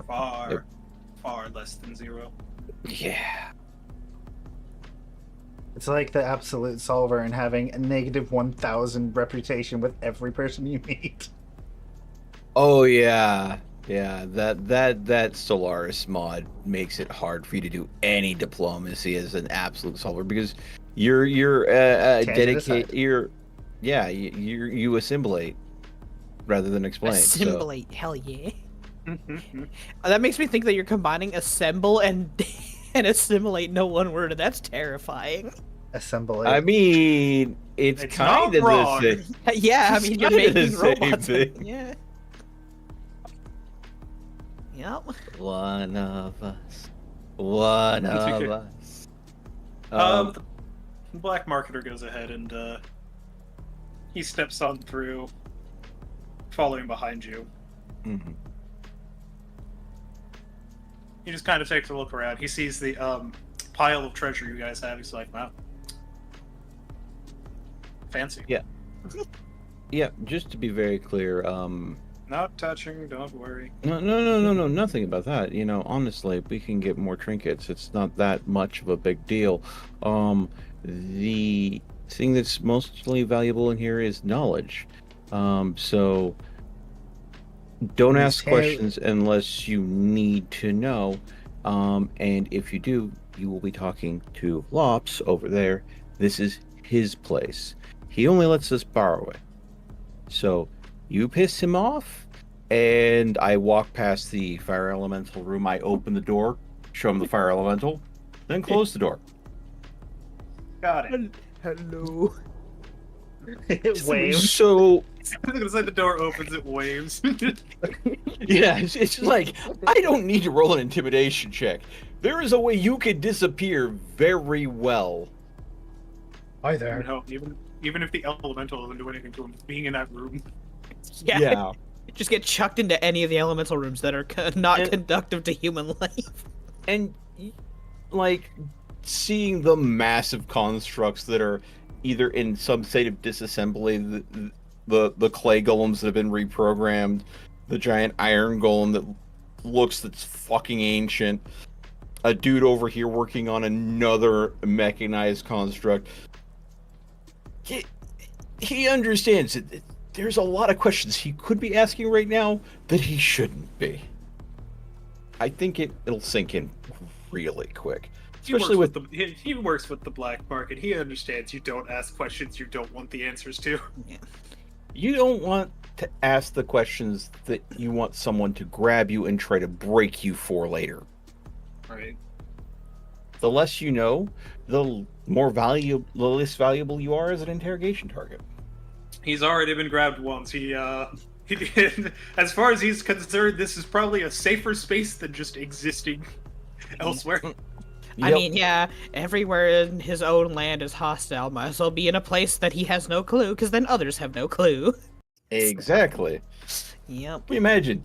Far, far less than zero. Yeah. It's like the absolute solver and having a negative 1,000 reputation with every person you meet. Oh yeah. Yeah, that Solaris mod makes it hard for you to do any diplomacy as an absolute solver, because You're Tangent dedicate. aside. You assimilate rather than explain. So Assimilate, hell yeah. That makes me think that you're combining assemble and and assimilate into one word, and that's terrifying. Assemble I it. mean, it's It's kind not of the wrong. same. Yeah, I It's mean, you're kinda the making same robots. thing. Yeah. Yep. One of us. One of us. The black marketer goes ahead and he steps on through, following behind you. Mhm. He just kind of takes a look around. He sees the pile of treasure you guys have. He's like, wow. Fancy. Yeah. Yeah, just to be very clear, Not touching, don't worry. no, nothing about that. Honestly, we can get more trinkets. It's not that much of a big deal. The thing that's mostly valuable in here is knowledge. So don't Miss ask Hale- questions unless you need to know. And if you do, you will be talking to Lops over there. This is his place. He only lets us borrow it. So you piss him off, and I walk past the fire elemental room. I open the door, show him the fire elemental, then close the door. Got it. Hello. Wave. So I was gonna say the door opens, it waves. yeah, it's just like I don't need to roll an intimidation check. There is a way you could disappear very well. Hi there. No, even if the elemental doesn't do anything to him, being in that room. Yeah. Just get chucked into any of the elemental rooms that are not And- conductive to human life. And like seeing the massive constructs that are either in some state of disassembly, the clay golems that have been reprogrammed, the giant iron golem that that's fucking ancient, a dude over here working on another mechanized construct. He understands it. There's a lot of questions he could be asking right now that he shouldn't be. I think it'll sink in really quick. Especially He works with the black market. He understands you don't ask questions you don't want the answers to. You don't want to ask the questions that you want someone to grab you and try to break you for later. Right. The less you know, the less valuable you are as an interrogation target. He's already been grabbed once. He did. As far as he's concerned, this is probably a safer space than just existing elsewhere. I mean, yeah, everywhere in his own land is hostile. Might as well be in a place that he has no clue, because then others have no clue. Exactly. Yep. Imagine,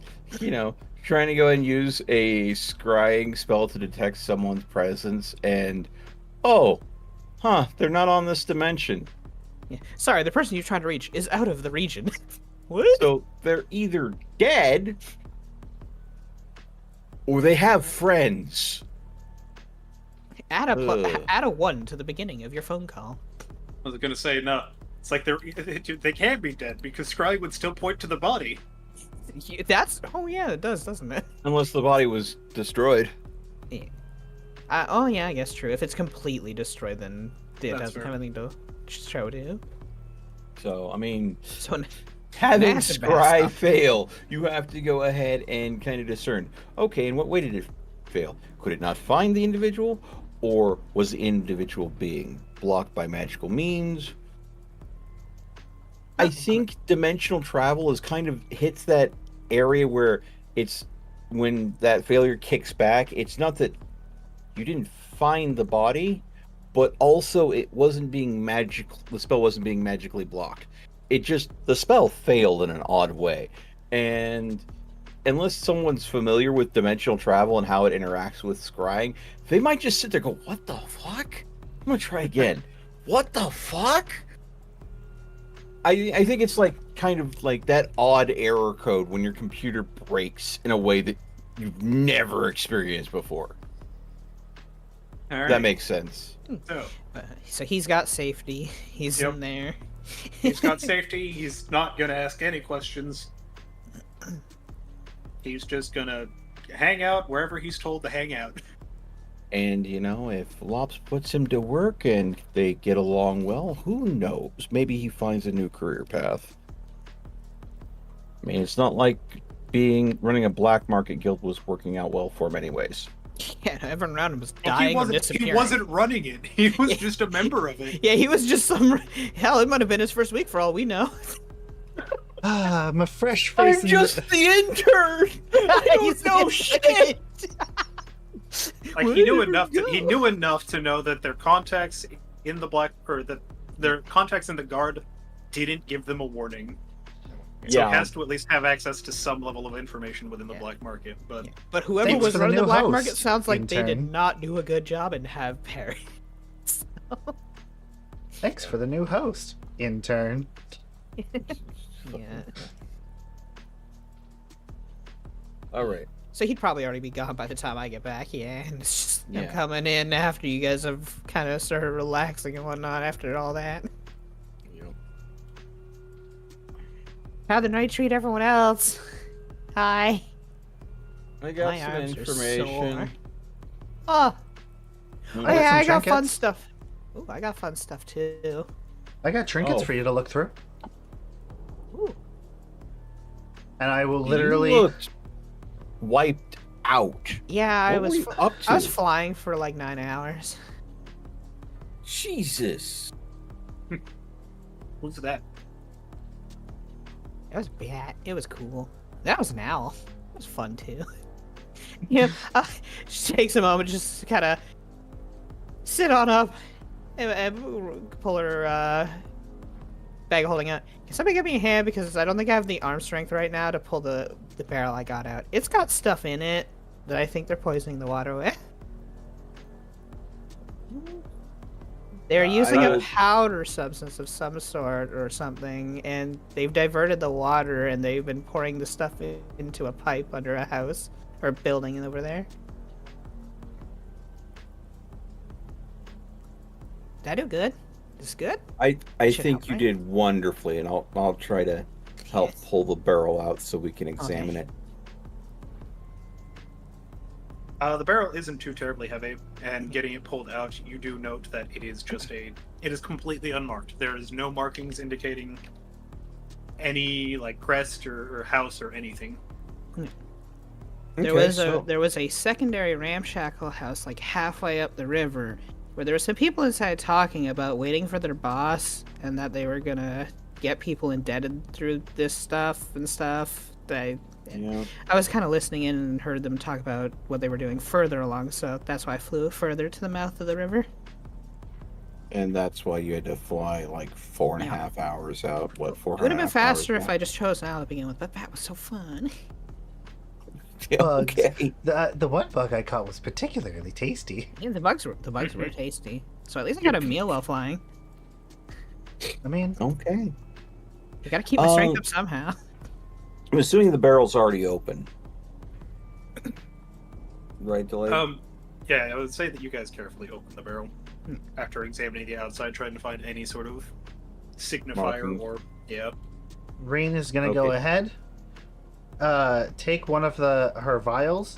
trying to go and use a scrying spell to detect someone's presence and, they're not on this dimension. Yeah. Sorry, the person you're trying to reach is out of the region. What? So they're either dead or they have friends. Add a 1 to the beginning of your phone call. I was gonna say no. It's like they can't be dead because scrying would still point to the body. Yeah, it does, doesn't it? Unless the body was destroyed. Yeah. I guess true. If it's completely destroyed, then it That's doesn't fair. have anything to show to. So, I mean, So having massive bad scry stuff. fail, you have to go ahead and kind of discern. Okay, in what way did it fail? Could it not find the individual? Or was the individual being blocked by magical means? I think dimensional travel is kind of hits that area where it's when that failure kicks back. It's not that you didn't find the body, but also it wasn't being the spell wasn't being magically blocked. The spell failed in an odd way. And unless someone's familiar with dimensional travel and how it interacts with scrying, they might just sit there and go, what the fuck? I'm gonna try again. What the fuck? I think it's like kind of like that odd error code when your computer breaks in a way that you've never experienced before. All right. That makes sense. So he's got safety. He's Yep. in there. He's got safety. He's not gonna ask any questions. He's just gonna hang out wherever he's told to hang out. And, if Lops puts him to work and they get along well, who knows? Maybe he finds a new career path. I mean, it's not like running a black market guild was working out well for him anyways. Yeah, everyone around him was Well, dying and disappearing. he wasn't running it. He was just a member of it. Yeah, he was just some. Hell, it might have been his first week for all we know. I'm a fresh face. I'm just the intern. I He's don't know the shit. Like he knew enough. He knew enough to know that their contacts in the black, or that their contacts in the guard, didn't give them a warning. So Yeah. he has to at least have access to some level of information within the black market. But But whoever Thanks was for the running the new black host, market sounds like they did intern. not do a good job and have Perry. Thanks for the new host, intern. Yeah. All right. So he'd probably already be gone by the time I get back, yeah. And it's just I'm Yeah. coming in after you guys have kind of started relaxing and whatnot after all that. How the night treat everyone else? Hi. I got My some arms are sore. information. Oh, Hmm. oh yeah, some I got fun trinkets. stuff. Ooh, I got fun stuff too. I got trinkets Oh. for you to look through, Ooh. and I will You literally. looked wiped out. Yeah, I What were was. you up I was to? flying for like 9 hours. Jesus. who's that? It was bad. It was cool. That was an owl. It was fun too. Yeah, she takes a moment, just kind of sit on up and pull her bag holding out. Can somebody give me a hand because I don't think I have the arm strength right now to pull the barrel I got out. It's got stuff in it that I think they're poisoning the water with. They're using a powder substance of some sort or something, and they've diverted the water and they've been pouring the stuff into a pipe under a house or building over there. Did I do good? Is this good? I Should think help, you right? did wonderfully, and I'll try to help Yes. pull the barrel out so we can examine it. The barrel isn't too terribly heavy, and getting it pulled out, you do note that it is it is completely unmarked. There is no markings indicating any like crest or house or anything. There Okay, there was a secondary ramshackle house like halfway up the river where there were some people inside talking about waiting for their boss and that they were gonna get people indebted through this stuff and stuff. Yeah. I was kind of listening in and heard them talk about what they were doing further along, so that's why I flew further to the mouth of the river. And that's why you had to fly like 4.5 hours out. What, 4.5 It would have been faster hours if I just chose now to begin with, but that was so fun. Yeah, Bugs. okay. The one bug I caught was particularly tasty. Yeah, the bugs were tasty, so at least I got a meal while flying. I mean, Okay. You gotta keep my strength up somehow. I'm assuming the barrel's already open. Right, Delay? Yeah, I would say that you guys carefully open the barrel after examining the outside, trying to find any sort of signifier Markings. or Rain is gonna go Okay. ahead. Take one of her vials,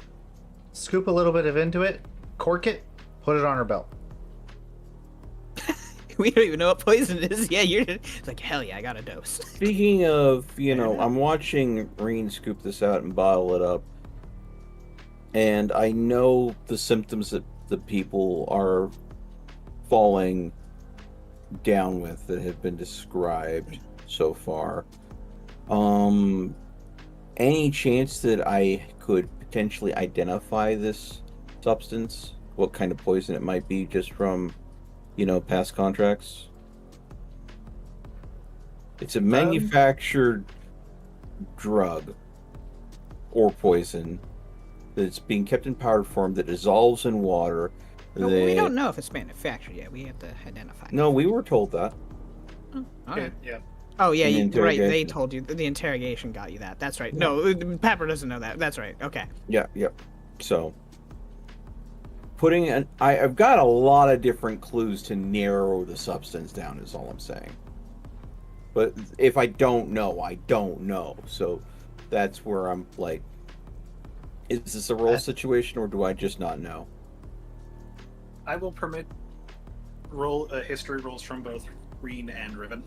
scoop a little bit of into it, cork it, put it on her belt. We don't even know what poison it is. Yeah, it's like, hell yeah, I got a dose. Speaking of, I'm watching Reen scoop this out and bottle it up. And I know the symptoms that the people are falling down with that have been described so far. Any chance that I could potentially identify this substance? What kind of poison it might be just from, past contracts? It's a manufactured drug or poison that's being kept in powder form that dissolves in water. No, we don't know if it's manufactured yet. We have to identify. No, we were told that. Okay. yeah. Oh yeah, In the right. They interrogation. told you the interrogation got you that. That's right. No, Pepper doesn't know that. That's right. Okay. Yeah. So, I've got a lot of different clues to narrow the substance down. Is all I'm saying. But if I don't know, I don't know. So, that's where I'm like, is this a roll situation or do I just not know? I will permit history rolls from both Reen and Riven.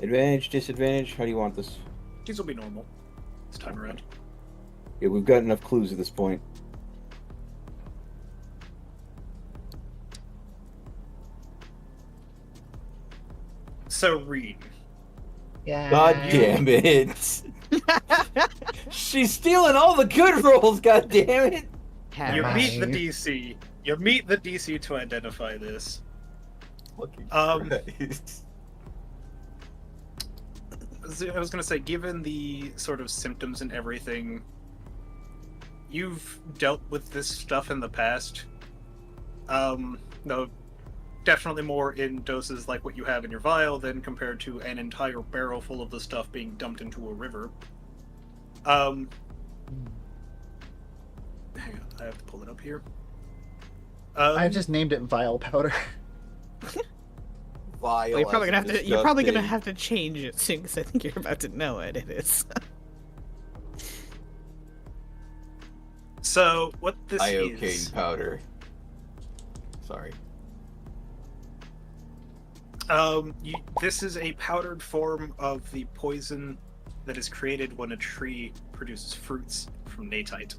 Advantage, disadvantage. How do you want this? These will be normal this time around. Yeah, we've got enough clues at this point. So Reen, Yeah. God damn it! She's stealing all the good rolls. God damn it! you Have meet the Nice. DC. You meet the DC to identify this. Fucking Christ. I was gonna say, given the sort of symptoms and everything, you've dealt with this stuff in the past. No, definitely more in doses like what you have in your vial than compared to an entire barrel full of the stuff being dumped into a river. Hang on, I have to pull it up here. I just named it Vile Powder. Vile. You're probably as gonna have in to. You're probably gonna disgusting. have to change it soon, because I think you're about to know what it is. So what this Iocane is? powder. Sorry. This is a powdered form of the poison that is created when a tree produces fruits from natite.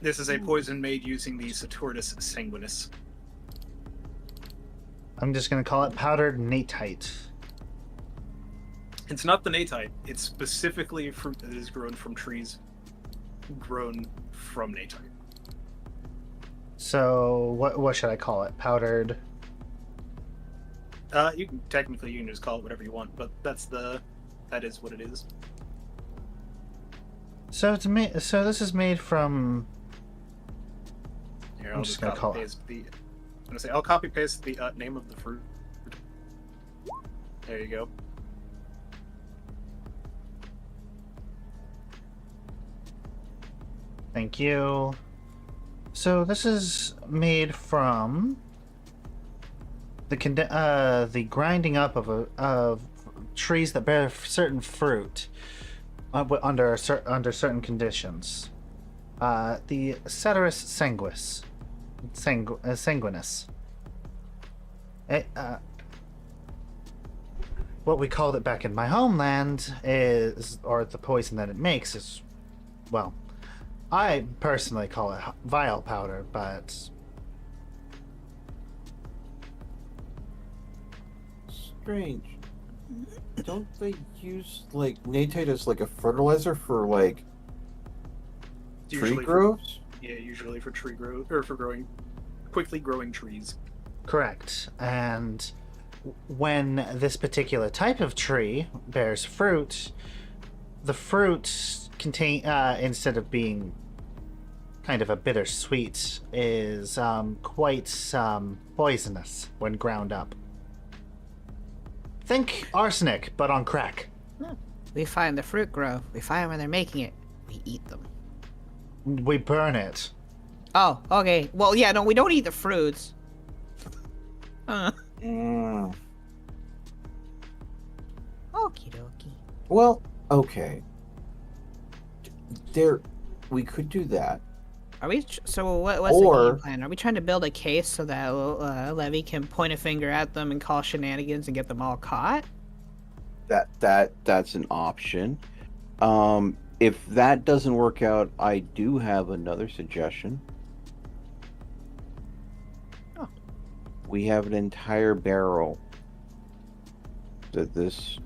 This is a poison made using the Saturnus sanguinis. I'm just gonna call it powdered natite. It's not the natite. It's specifically a fruit that is grown from trees grown from natite. So what should I call it? Powdered. You can just call it whatever you want, but that is what it is. So this is made from. Here, I'm I'll just just gonna call copy it. paste the. I'm gonna say I'll copy paste the name of the fruit. There you go. Thank you. So this is made from the grinding up of trees that bear certain fruit under certain conditions. The Ceteris sanguinis. What we called it back in my homeland is, or the poison that it makes is, well, I personally call it vile powder, but Strange. Don't they use like natite as like a fertilizer for like tree Usually growths? usually for tree growth or for quickly growing trees. correct. And when this particular type of tree bears fruit, the fruit contain instead of being kind of a bittersweet, is quite poisonous when ground up. Think arsenic, but on crack. We find the fruit grow. We find when they're making it. We eat them. We burn it. Oh, okay. Well, yeah, no, we don't eat the fruits. Mm. Okie dokie. Well, okay. We could do that. Are we? So what's the Or- game plan? Are we trying to build a case so that Levy can point a finger at them and call shenanigans and get them all caught? That's an option. If that doesn't work out, I do have another suggestion. Oh. We have an entire barrel that this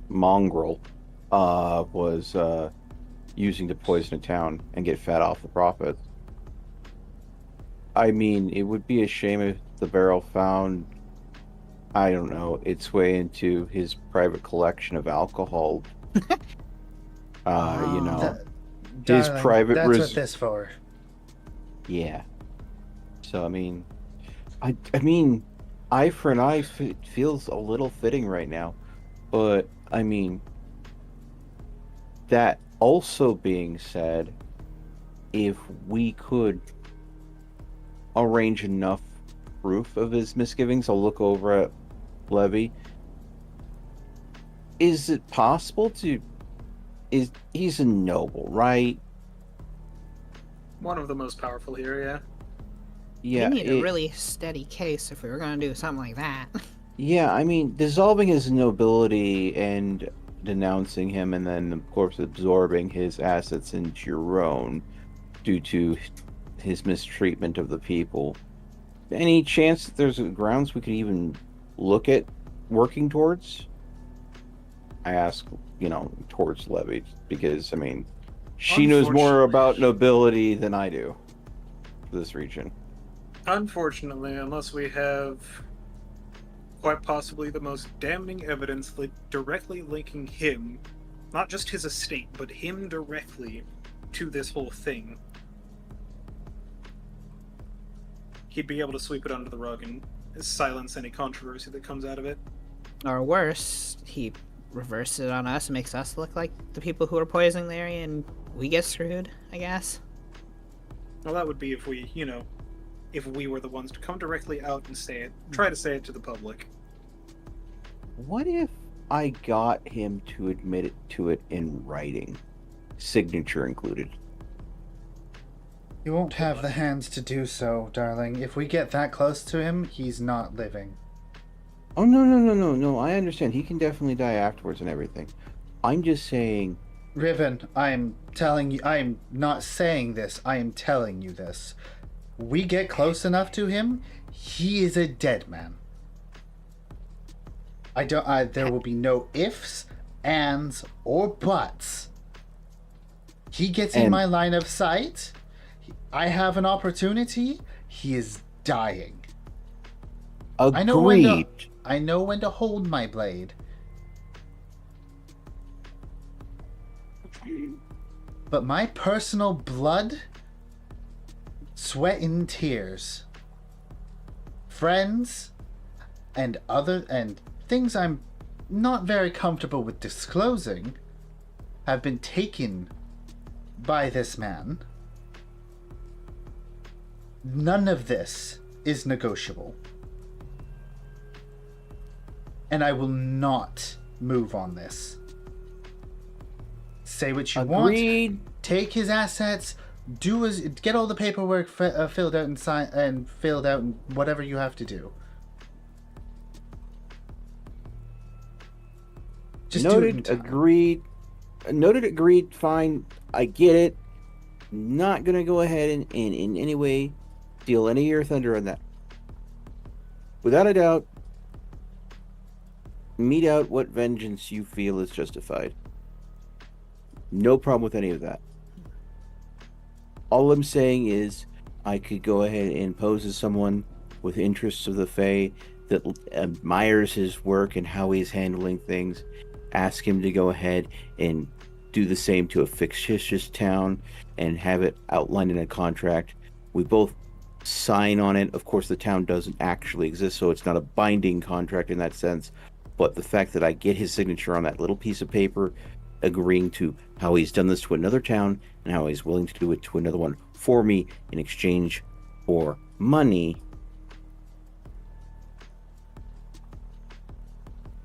mongrel was using to poison a town and get fat off the profits. I mean, it would be a shame if the barrel found, I don't know, its way into his private collection of alcohol. You know, his Darling, private that's res- what this for. yeah. So I mean, I mean, eye for an eye feels a little fitting right now, but I mean, that also being said, if we could arrange enough proof of his misgivings, I'll look over at Levy. Is it possible to? He's a noble, right? One of the most powerful here, yeah. Yeah, we need a really steady case if we were going to do something like that. yeah. I mean, dissolving his nobility and denouncing him, and then of course absorbing his assets into your own due to his mistreatment of the people. Any chance that there's grounds we could even look at working towards? I ask, towards Levy, because I mean, she knows more about nobility than I do for this region. Unfortunately, unless we have quite possibly the most damning evidence directly linking him, not just his estate, but him directly to this whole thing, he'd be able to sweep it under the rug and silence any controversy that comes out of it. Or worse, he reverses it on us and makes us look like the people who are poisoning the area, and we get screwed, I guess. Well, that would be if we, if we were the ones to come directly out and say it, try to say it to the public. What if I got him to admit to it in writing, signature included? You won't have the hands to do so, darling. If we get that close to him, he's not living. Oh, no. I understand. He can definitely die afterwards and everything. I'm just saying... Riven, I'm telling you, I'm not saying this, I am telling you this. We get close enough to him, he is a dead man. There will be no ifs, ands, or buts. He gets in my line of sight, I have an opportunity, he is dying. Agreed. I know when to hold my blade. But my personal blood, sweat and tears, friends, and things I'm not very comfortable with disclosing have been taken by this man. None of this is negotiable. And I will not move on this. Say what you Agreed. want. Take his assets. Get all the paperwork filled out and filled out, and whatever you have to do. Just Noted. do it in time. Agreed. Noted. Agreed. Fine. I get it. Not gonna go ahead and in any way steal any of your thunder on that. Without a doubt, mete out what vengeance you feel is justified. No problem with any of that. All I'm saying is I could go ahead and pose as someone with interests of the Fae that admires his work and how he's handling things. Ask him to go ahead and do the same to a fictitious town and have it outlined in a contract. We both sign on it. Of course, the town doesn't actually exist, so it's not a binding contract in that sense. But the fact that I get his signature on that little piece of paper agreeing to how he's done this to another town and how he's willing to do it to another one for me in exchange for money,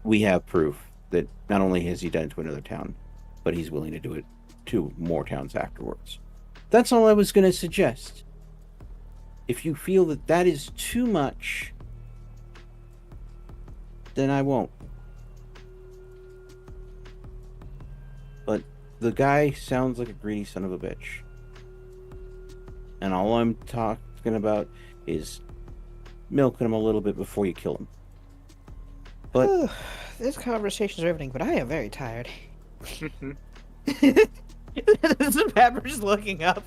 we have proof that not only has he done it to another town, but he's willing to do it to more towns afterwards. That's all I was going to suggest. If you feel that that is too much, then I won't. But the guy sounds like a greedy son of a bitch. And all I'm talking about is milking him a little bit before you kill him. But this conversation's riveting, but I am very tired. Pepper's looking up.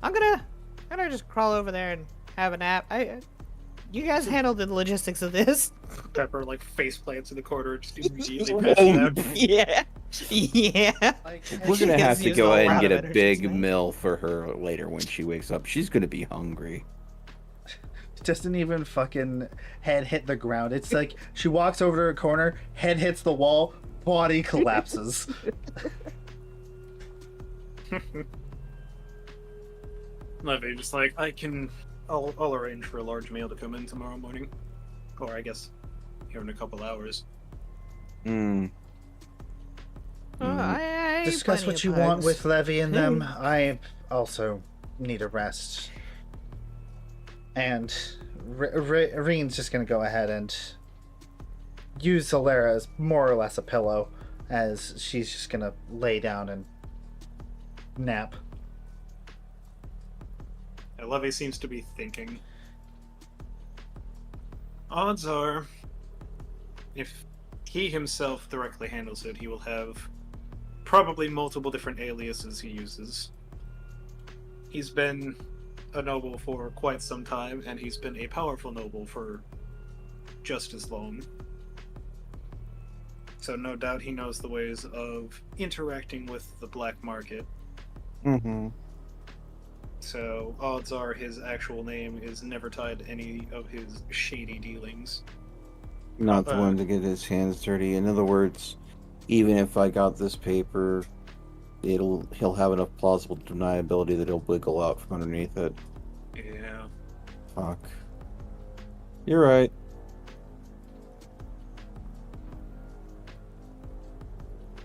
I'm gonna just crawl over there and have a nap. You guys handle the logistics of this. Pepper face plants in the corner, just immediately passes out. Yeah. we're She gonna has have to used go a ahead and lot get of a energy big tonight. meal for her later when she wakes up. She's gonna be hungry. Doesn't even fucking head hit the ground. It's like she walks over to her corner, head hits the wall, body collapses. Levy just I'll arrange for a large meal to come in tomorrow morning, or I guess here in a couple hours. I Discuss plenty what of you want bugs. with Levy and them. I also need a rest. And Reen's just gonna go ahead and use Solera as more or less a pillow, as she's just gonna lay down and nap. Levy seems to be thinking. Odds are, if he himself directly handles it, he will have probably multiple different aliases he uses. He's been a noble for quite some time, and he's been a powerful noble for just as long. So no doubt he knows the ways of interacting with the black market. Mm-hmm. So odds are his actual name is never tied to any of his shady dealings. Not the one to get his hands dirty. In other words, even if I got this paper, he'll have enough plausible deniability that he'll wiggle out from underneath it. Yeah. Fuck. You're right.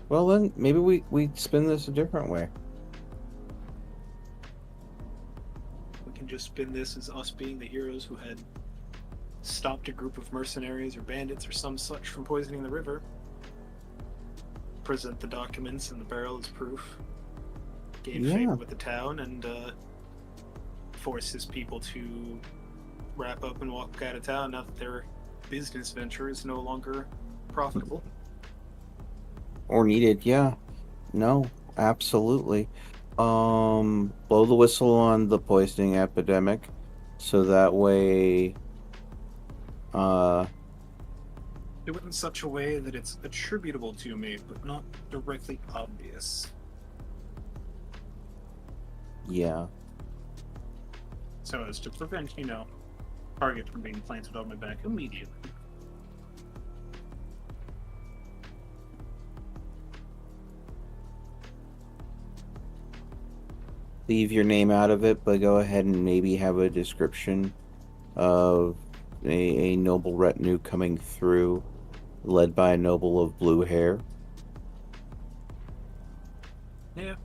Well then, maybe we spin this a different way. We can just spin this as us being the heroes who had stopped a group of mercenaries or bandits or some such from poisoning the river. Present the documents and the barrel as proof. Gain favor with the town and force his people to wrap up and walk out of town now that their business venture is no longer profitable. Or needed, yeah. No, absolutely. Blow the whistle on the poisoning epidemic, so that way, do it in such a way that it's attributable to me, but not directly obvious. yeah. So as to prevent, target from being planted on my back immediately. Leave your name out of it, but go ahead and maybe have a description of a noble retinue coming through, led by a noble of blue hair. Yeah.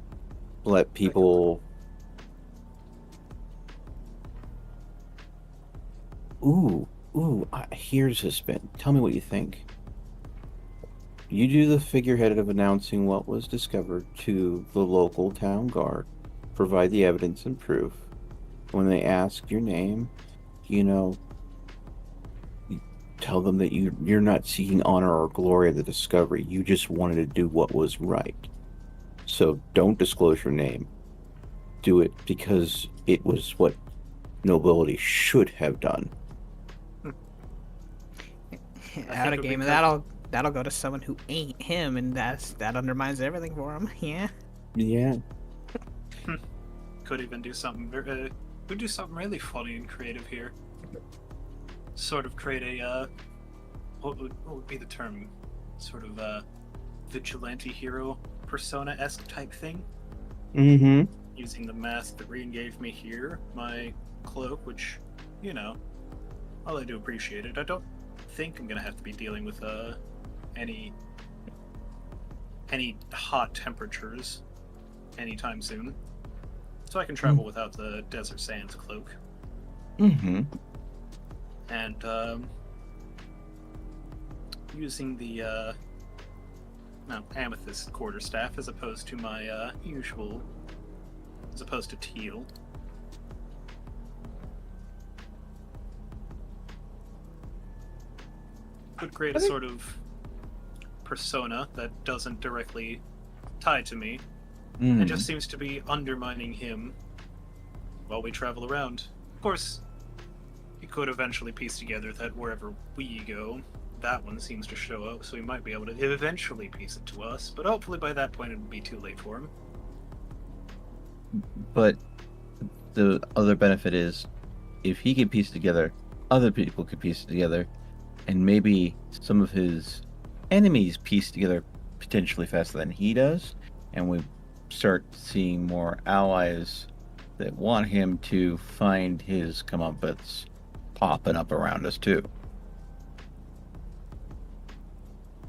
Let people... Ooh, here's a spin. Tell me what you think. You do the figurehead of announcing what was discovered to the local town guard. Provide the evidence and proof. When they ask your name, you tell them that you're not seeking honor or glory of the discovery. You just wanted to do what was right. So don't disclose your name. Do it because it was what nobility should have done. Out of game, that'll go to someone who ain't him, and that undermines everything for him. Yeah. Yeah. Could even do something. Could do something really funny and creative here. Sort of create a what would be the term? Sort of vigilante hero persona-esque type thing. Mm-hmm. Using the mask that Reen gave me here, my cloak, which, while I do appreciate it, I don't think I'm gonna have to be dealing with any hot temperatures anytime soon. So I can travel without the Desert Sands cloak. Mm-hmm. And using the amethyst quarterstaff as opposed to my usual, as opposed to teal. Could create a sort of persona that doesn't directly tie to me. It just seems to be undermining him while we travel around. Of course, he could eventually piece together that wherever we go, that one seems to show up, so he might be able to eventually piece it to us, but hopefully by that point it would be too late for him. But the other benefit is, if he can piece it together, other people could piece it together, and maybe some of his enemies piece together potentially faster than he does, and we start seeing more allies that want him to find his comeuppance popping up around us too.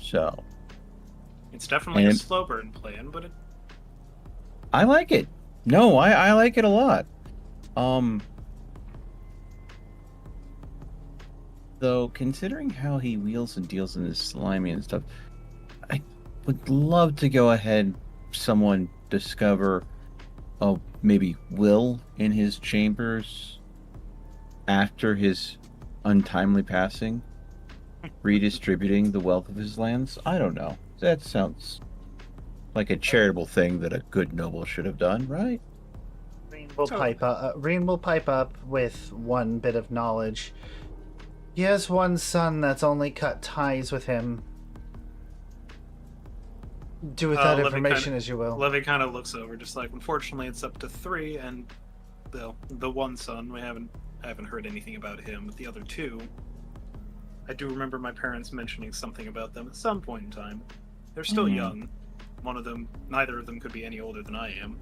So it's definitely a slow burn plan, but I like it. No, I like it a lot. Um, though, considering how he wheels and deals in his slimy and stuff, I would love to go ahead, someone discover, oh, maybe will in his chambers after his untimely passing, redistributing the wealth of his lands. I don't know. That sounds like a charitable thing that a good noble should have done, right? Reen will pipe up with one bit of knowledge. He has one son that's only cut ties with him. Do with that information as you will. Levy kind of looks over, just like, unfortunately, it's up to 3, and the one son, we haven't heard anything about him. But the other 2, I do remember my parents mentioning something about them at some point in time. They're still young. One of them, neither of them could be any older than I am.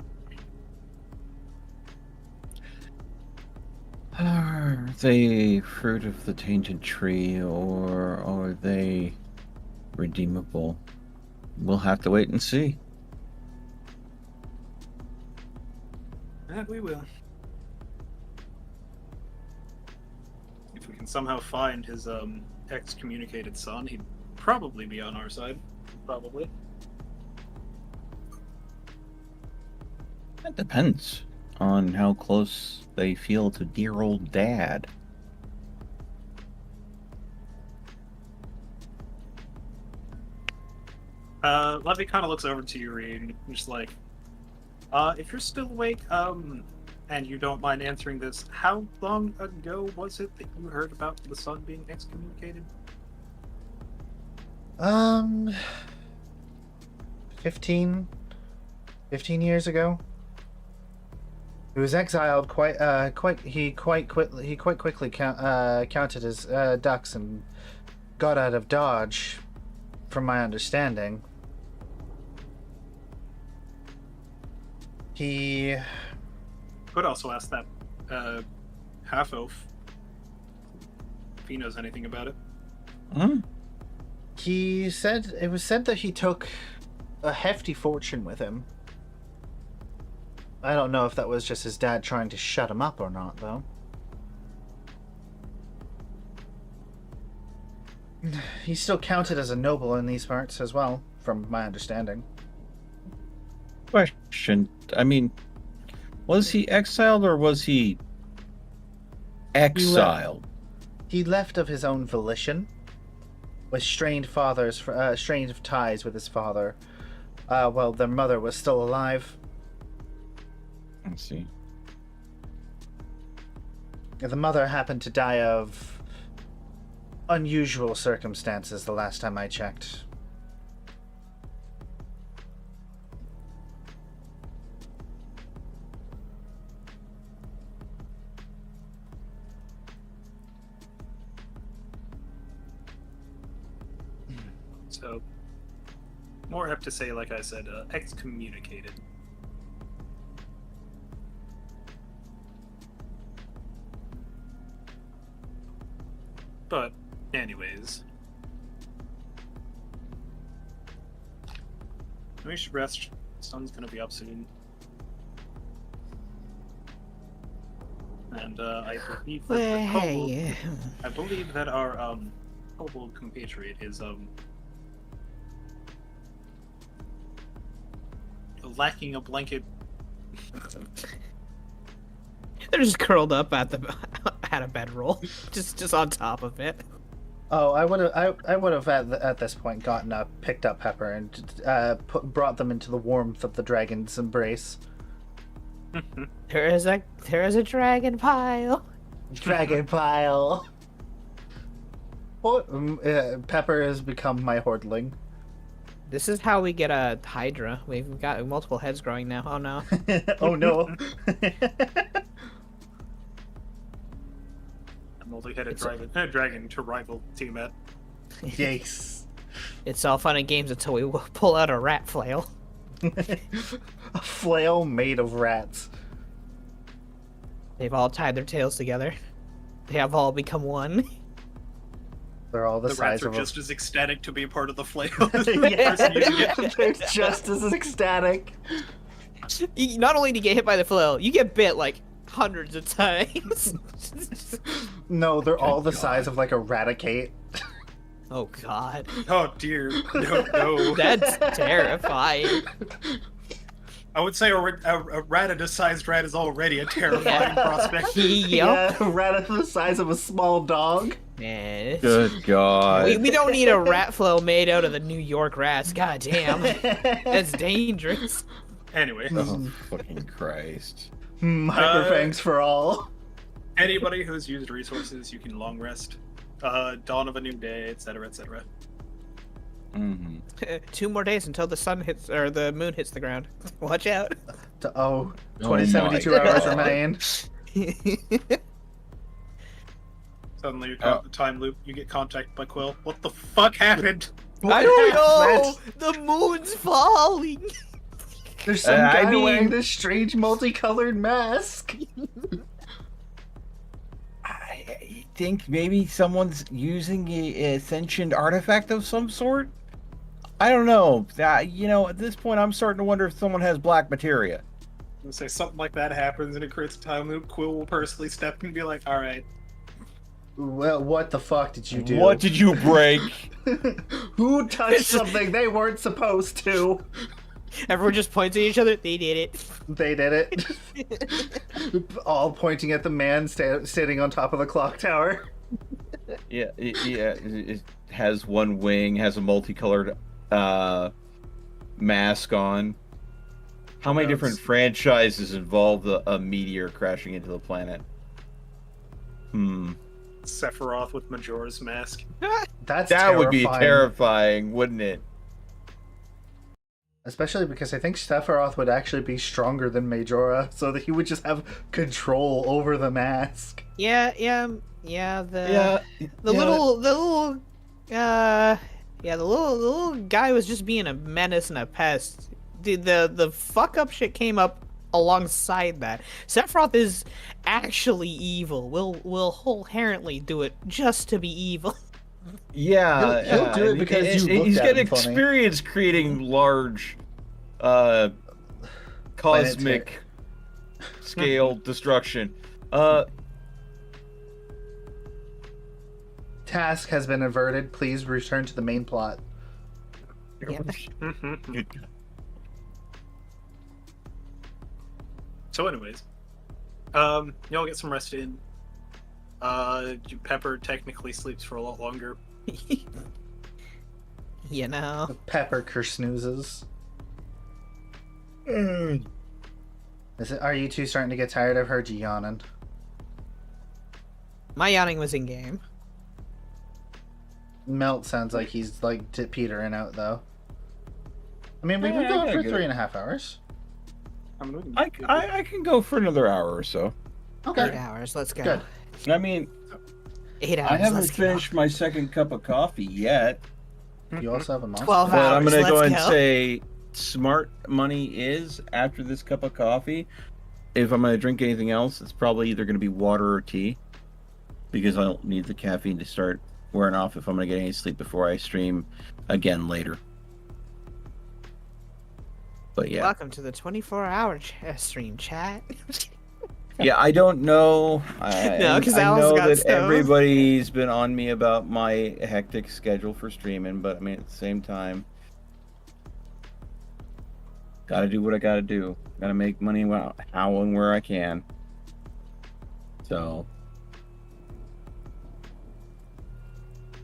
Are they fruit of the tainted tree, or are they redeemable? We'll have to wait and see. And we will. If we can somehow find his excommunicated son, he'd probably be on our side. Probably. That depends on how close they feel to dear old dad. Levy kind of looks over to you, Reed, and just like, if you're still awake, and you don't mind answering this, how long ago was it that you heard about the son being excommunicated? 15 years ago. He was exiled quite quickly counted his ducks and got out of Dodge, from my understanding. He Could also ask that half elf if he knows anything about it. It was said that he took a hefty fortune with him. I don't know if that was just his dad trying to shut him up or not, though. He's still counted as a noble in these parts as well, from my understanding. Question. I mean, was he exiled or was he exiled? He left of his own volition, with strained ties with his father. While their mother was still alive. I see. The mother happened to die of unusual circumstances the last time I checked. So, more apt to say, like I said, excommunicated. But, anyways. We should rest. The sun's gonna be up soon. And, I believe that I believe that our, kobold compatriot is, lacking a blanket. They're just curled up at a bedroll, just on top of it. Oh, I would have at this point picked up Pepper and brought them into the warmth of the dragon's embrace. There is a dragon pile. Dragon pile. Pepper has become my hordling. This is how we get a Hydra. We've got multiple heads growing now. Oh no. Oh no. A multi-headed dragon to rival Tiamat. Yikes. It's all fun and games until we pull out a rat flail. A flail made of rats. They've all tied their tails together. They have all become one. They're all the rats size are of just as ecstatic to be a part of the flail. Yeah, they're just as ecstatic. Not only do you get hit by the flail, you get bit like hundreds of times. No, they're all the God. size of like a raticate. Oh God, Oh dear, no. that's terrifying. I would say a ratata-sized rat is already a terrifying prospect. Yup. Yeah, a rat the size of a small dog. Man, it's- Good God. we don't need a rat flow made out of the New York rats. God damn, that's dangerous. Anyway, Oh, fucking Christ. Hyperfangs for all. anybody who's used resources, you can long rest. Dawn of a new day, etc., etc. Mm-hmm. 2 more days until the sun hits or the moon hits the ground. Watch out. Oh, Oh 72 my hours God. remain. Suddenly, time loop, you get contacted by Quill. What the fuck happened? I don't know. The moon's falling. There's some I guy mean- wearing this strange multicolored mask. I think maybe someone's using a sentient artifact of some sort. I don't know. At this point, I'm starting to wonder if someone has black materia. I'm gonna say something like that happens and it creates a time loop. Quill will personally step in and be like, "All right, Well, what the fuck did you do? What did you break? Who touched something they weren't supposed to? Everyone just points at each other. They did it. They did it. All pointing at the man sitting on top of the clock tower. Yeah, it has one wing, has a multicolored mask on. How many different franchises involve a meteor crashing into the planet? Sephiroth with Majora's Mask." That's That would be terrifying. terrifying, wouldn't it? Especially because I think Sephiroth would actually be stronger than Majora, so that he would just have control over the mask. Yeah. The little guy was just being a menace and a pest. The fuck up shit came up alongside that. Sephiroth is actually evil. Will wholeheartedly do it just to be evil. Yeah, He'll do it because you he's looked at got him funny. experience creating large, cosmic scale destruction. Task has been averted. Please return to the main plot. So, anyways, y'all get some rest in. Pepper technically sleeps for a lot longer. You know. Pepper snoozes. Are you two starting to get tired? I've heard you yawning. My yawning was in game. Melt sounds like he's like petering out though. I mean, we've been Yeah, going I for get 3.5 hours. I can go for another hour or so. 8 Okay. hours. Let's go. Good. I mean, 8 hours. I haven't let's finished my second cup of coffee yet, You also have a monster. 12 but hours. I'm gonna go let's and go. say smart money is after this cup of coffee. If I'm gonna drink anything else, it's probably either gonna be water or tea, because I don't need the caffeine to start wearing off if I'm gonna get any sleep before I stream again later. But yeah. Welcome to the 24-hour stream chat. Yeah, I don't know. No, 'cause I Al's know got that stuff. everybody's been on me about my hectic schedule for streaming, but I mean, at the same time, gotta do what I gotta do. Gotta make money how and where I can. So,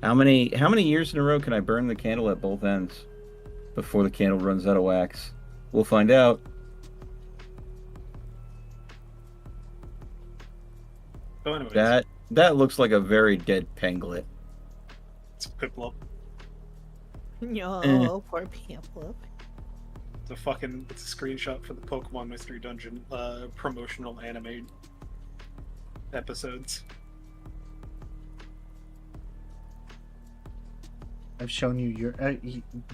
how many years in a row can I burn the candle at both ends before the candle runs out of wax? We'll find out. So, anyways, That looks like a very dead penglet. it's Piplup. No, poor people. It's a screenshot for the Pokemon Mystery Dungeon promotional anime episodes. I've shown you your.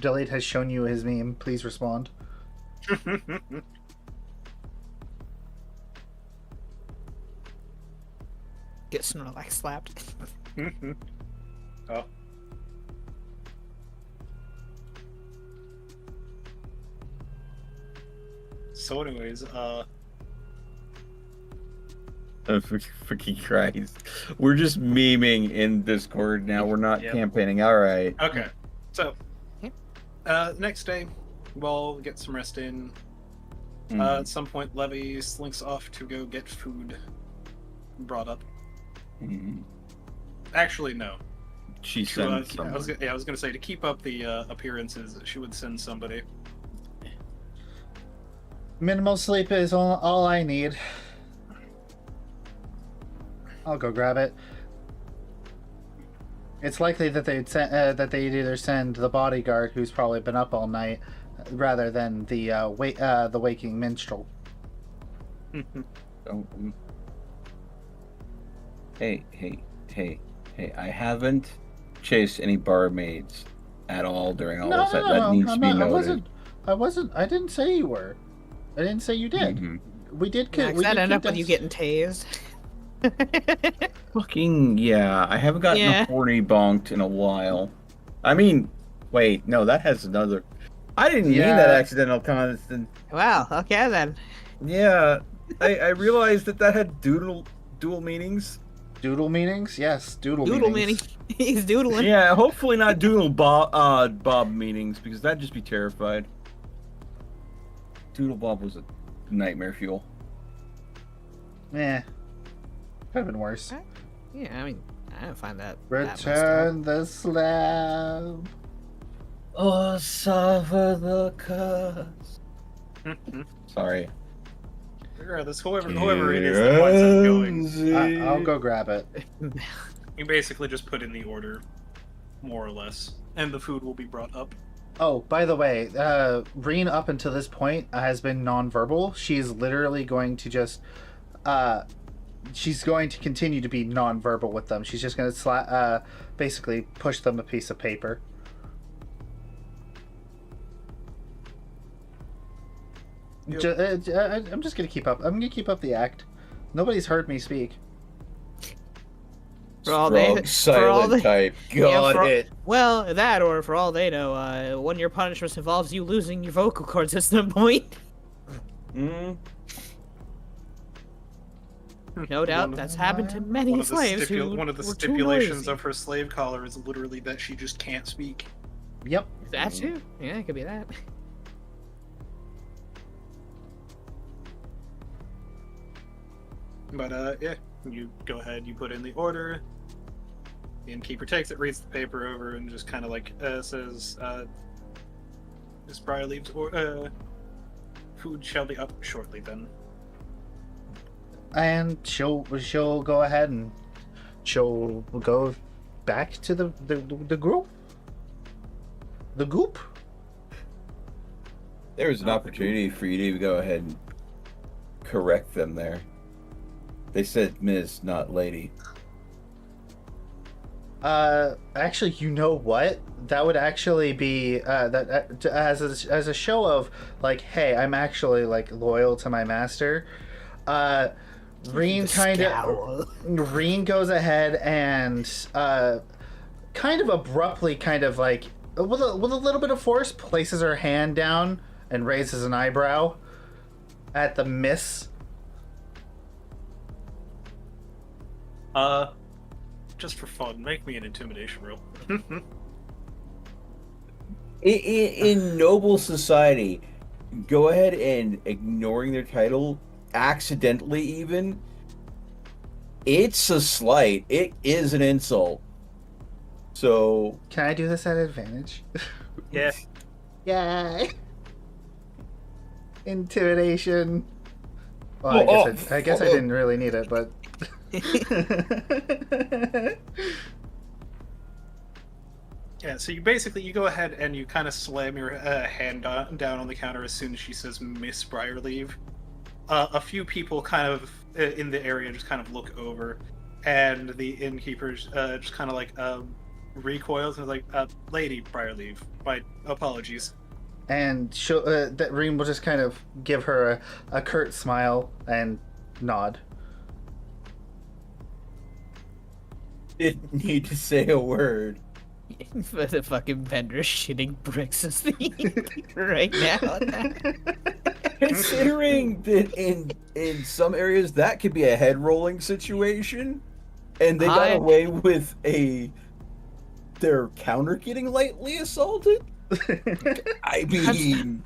Delete has shown you his meme. Please respond. Get Snorlax slapped. Oh. So anyways, Oh, for freaking Christ. We're just memeing in Discord now. We're not Yep. campaigning. All right. Okay. So, next day, we'll get some rest in. At some point, Levy slinks off to go get food brought up. Actually, no. She To, I sends someone. was gonna say, to keep up the appearances, she would send somebody. Minimal sleep is all I need. I'll go grab it. It's likely that they'd either send the bodyguard, who's probably been up all night, rather than the waking minstrel. Oh, Hey, I haven't chased any barmaids at all during all this. That needs to be noted. I didn't say you were. I didn't say you did. We did. Does that end up with you getting tased? Fucking yeah, I haven't gotten Yeah. a horny bonked in a while. I mean, wait, no, that has another. I didn't mean that accidental constant. Well, okay then. Yeah, I realized that had dual meanings. Doodle meanings? Yes, doodle Doodle meaning. meanings. He's doodling. Yeah, hopefully not doodle Bob meanings, because that'd just be terrified. Doodle Bob was a nightmare fuel. Eh. Could have been worse. Yeah, I mean, I don't find that. that messed up. Return the slab. Oh, suffer the curse. Sorry. Regardless, whoever it is that winds up going, I'll go grab it. you basically just put in the order, more or less, and the food will be brought up. Oh, by the way, Reen up until this point has been nonverbal. She's literally going to just, she's going to continue to be nonverbal with them. She's just going to basically push them a piece of paper. I'm just going to keep up. I'm going to keep up the act. Nobody's heard me speak. For all Strong, they, silent type. Got it. Well, that or for all they know, one of your punishments involves you losing your vocal cords at some point. No doubt, that's happened to many slaves who one of the were too stipulations noisy. of her slave collar is literally that she just can't speak. Yep. That too. Yeah, it could be that. But yeah, you go ahead, you put in the order. The innkeeper takes it, reads the paper over, and just kind of like says, "Miss Briarleaf's food shall be up shortly." Then, And she'll go ahead and she'll go back to the group. The goop. There was an opportunity for you to go ahead and correct them there. They said Ms., not lady. Actually, you know what? That would actually be that as a show of like, hey, I'm actually like loyal to my master. Reen Reen goes ahead and kind of abruptly, kind of like with a little bit of force, places her hand down and raises an eyebrow at the miss. just for fun, make me an intimidation roll. In noble society, go ahead and ignoring their title, accidentally even, it's a slight. It is an insult. So... Can I do this at advantage? Yeah. Yay! Intimidation. Well, I guess I didn't really need it, but... Yeah, so you go ahead and you kind of slam your hand down on the counter as soon as she says Miss Briarleaf. A few people kind of in the area just kind of look over, and the innkeepers just kind of like recoils and is like, Lady Briarleaf, my apologies. And she'll, that Reem will just kind of give her a curt smile and nod. Didn't need to say a word. For the fucking vendor shitting bricks is the right now. Considering that in some areas that could be a head rolling situation, and they got I- away with their counter getting lightly assaulted. I mean,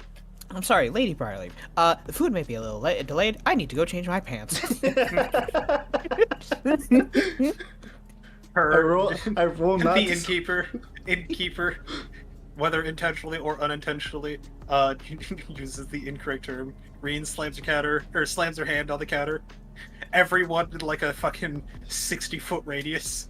I'm sorry, Lady Barley. The food may be a little delayed. I need to go change my pants. I will not. The innkeeper, whether intentionally or unintentionally, uses the incorrect term. Reen slams slams her hand on the counter. Everyone in like a fucking 60-foot radius.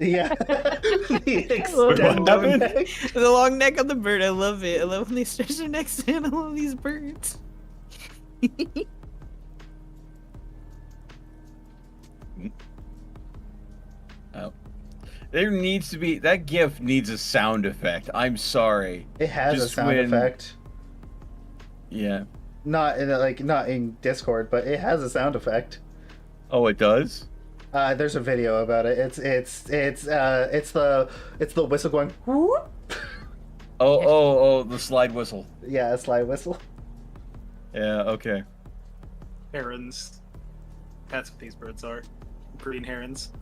Yeah. The What extendo happened? neck. The long neck on the bird. I love it. I love when they stretch their necks in. I love these birds. there needs to be that GIF needs a sound effect. I'm sorry. It has a Just sound when- effect. Yeah. Not in Discord, but it has a sound effect. Oh, it does. There's a video about it. It's the whistle going. Whoop. Oh, the slide whistle. Yeah, a slide whistle. Yeah. Okay. Herons. That's what these birds are. Green herons.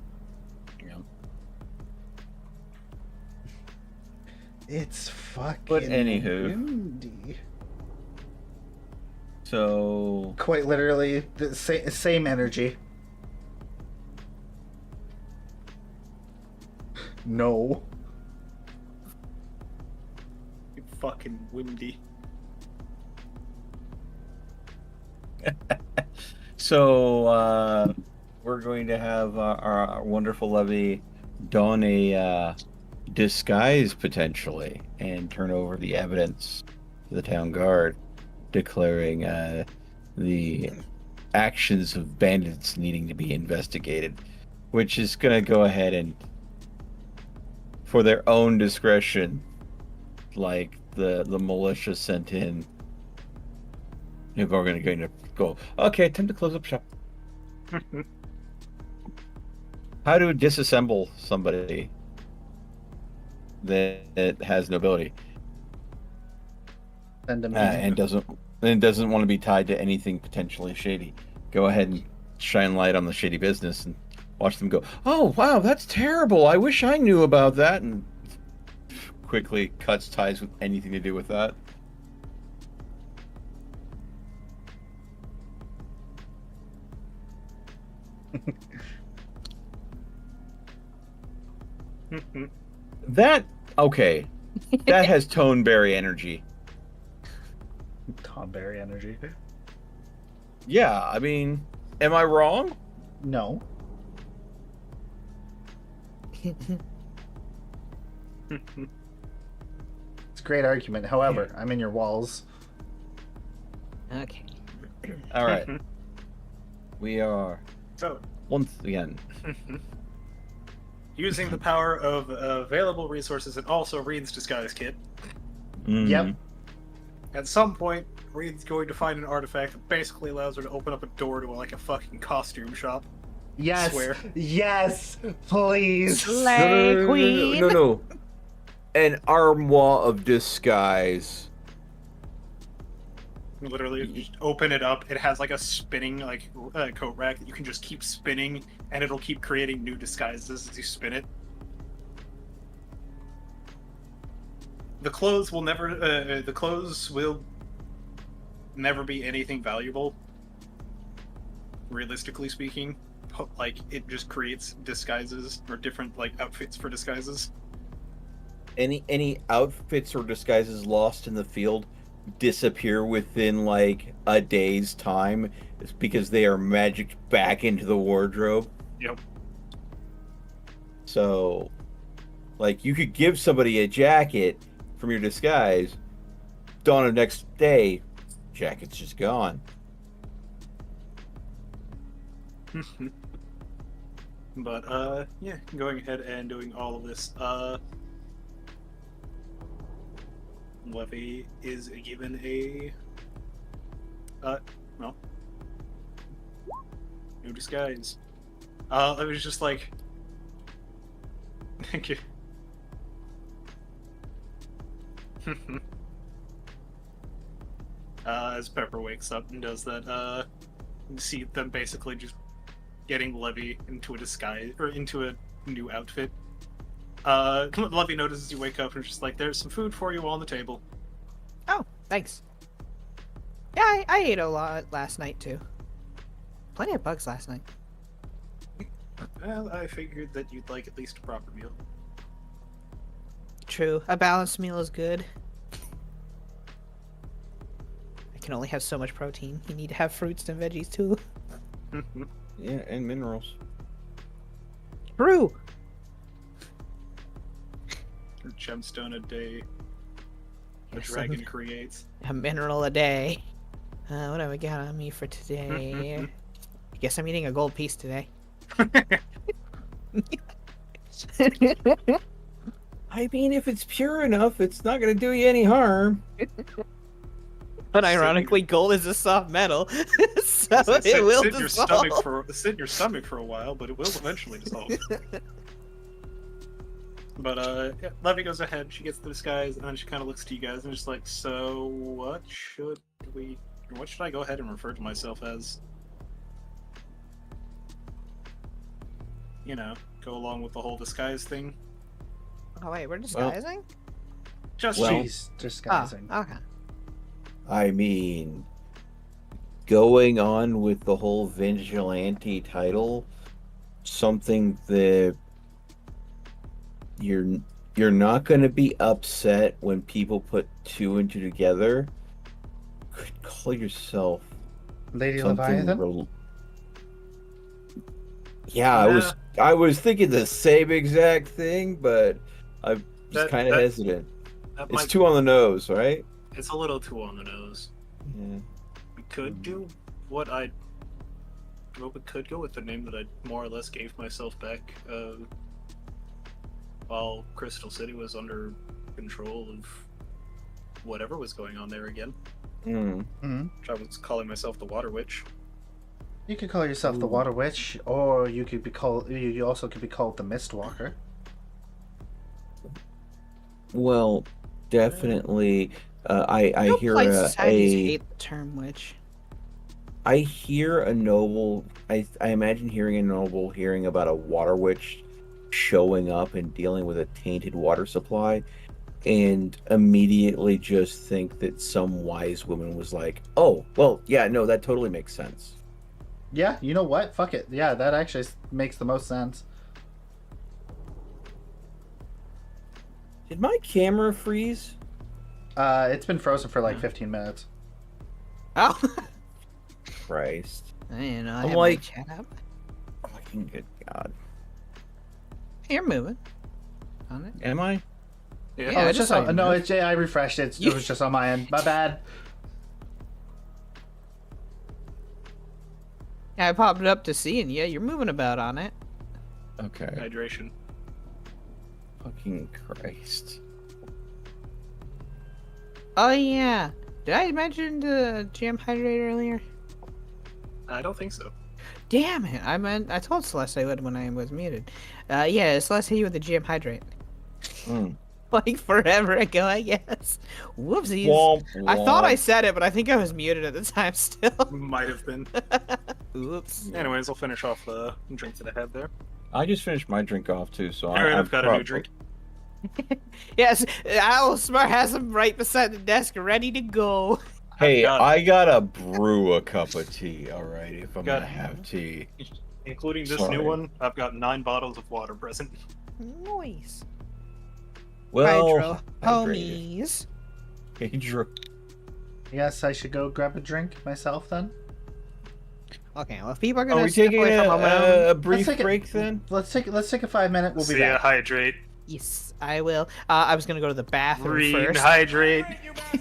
Yeah. It's fucking. But anywho. windy. So Quite literally the same energy. No. Fucking windy. we're going to have our wonderful Levy don a disguise potentially and turn over the evidence to the town guard, declaring the actions of bandits needing to be investigated, which is going to go ahead and, for their own discretion, like the militia sent in, you're going to go, okay, time to close up shop. How to disassemble somebody that has nobility Send them and doesn't want to be tied to anything potentially shady. Go ahead and shine light on the shady business and watch them go, oh wow, that's terrible, I wish I knew about that, and quickly cuts ties with anything to do with that. That okay. That has Toneberry energy. Tom Berry energy. Yeah, I mean, am I wrong? No. It's a great argument. However, I'm in your walls. Okay. All right. We are So, once again. using the power of available resources and also Reen's disguise kit, Yep. at some point, Reen's going to find an artifact that basically allows her to open up a door to like a fucking costume shop. Yes. Swear. Yes. Please. Slay queen. No. An armoire of disguise. Literally, you just open it up. It has like a spinning like coat rack that you can just keep spinning, and it'll keep creating new disguises as you spin it. The clothes will never. The clothes will never be anything valuable. Realistically speaking, like it just creates disguises or different like outfits for disguises. Any outfits or disguises lost in the field disappear within like a day's time. It's because they are magicked back into the wardrobe. Yep. So, like, you could give somebody a jacket from your disguise. Dawn of next day, jacket's just gone. But yeah, going ahead and doing all of this. Levy is given a new disguise. It was just like Thank you. As Pepper wakes up and does that, you see them basically just getting Levy into a disguise, or into a new outfit. Levy notices you wake up and is just like, there's some food for you on the table. Oh, thanks. Yeah, I ate a lot last night too. Plenty of bugs last night. Well, I figured that you'd like at least a proper meal. True, a balanced meal is good. I can only have so much protein. You need to have fruits and veggies too. Yeah, and minerals. True. A gemstone a day. The Yes, dragon creates. a mineral a day. What have I got on me for today? I guess I'm eating a gold piece today. I mean, if it's pure enough, it's not going to do you any harm. But ironically, gold is a soft metal, so Sit it will in your dissolve. sit in your stomach for a while, but it will eventually dissolve. But yeah, Levy goes ahead. She gets the disguise, and then she kind of looks to you guys and just like, so what should I go ahead and refer to myself as? You know, go along with the whole disguise thing. Oh wait, we're disguising? Just Well- She's disguising. Oh, okay. I mean, going on with the whole vigilante title, something that you're not going to be upset when people put two and two together. Could call yourself Lady something. Leviathan? Yeah, I was thinking the same exact thing, but I was That- kind of that- hesitant. that It's might- too on the nose, right? It's a little too on the nose. Yeah. We could do what I. Well, we could go with the name that I more or less gave myself back while Crystal City was under control of whatever was going on there again. Mhm. Which I was calling myself the Water Witch. You could call yourself the Water Witch, or you could be called. You also could be called the Mistwalker. Well, definitely. I No hear polite societies a hate the term witch. I hear a noble. I imagine hearing a noble hearing about a water witch showing up and dealing with a tainted water supply, and immediately just think that some wise woman was like, "Oh, well, yeah, no, that totally makes sense." Yeah, you know what? Fuck it. Yeah, that actually makes the most sense. Did my camera freeze? It's been frozen for like 15 minutes. Oh, Christ! I didn't know. I I'm had like- my chat up. Fucking good God! You're moving. On it. Am I? Yeah. Yeah, Oh, I it's just just saw on, you no. move. I refreshed it. It was just on my end. My bad. Yeah, I popped it up to see, and yeah, you're moving about on it. Okay. Hydration. Fucking Christ! Oh yeah. Did I mention the jam hydrate earlier? I don't think so. Damn it! I told Celeste I would when I was muted. Yeah, Celeste hit you with the jam hydrate. Mm. Like forever ago, I guess. Whoopsies. Womp, I thought I womp. said it, but I think I was muted at the time still. Might have been. Oops. Anyways, I'll finish off the drink that I have there. I just finished my drink off too, so Alright, I've got a new drink. Yes, Owl Smart has them right beside the desk, ready to go. Hey, got- I gotta brew a cup of tea, alright, if I'm Got- gonna have tea. Including this Sorry. new one, I've got 9 bottles of water present. Nice. Well, Hydro hydrated. homies. Hydro. Yes, I should go grab a drink myself then. Okay, well, if people are Are gonna we step taking away from a brief take it- break then? Let's take a 5-minute. We'll be See ya, back. hydrate. yes, I will. I was gonna go to the bathroom Green, first. hydrate.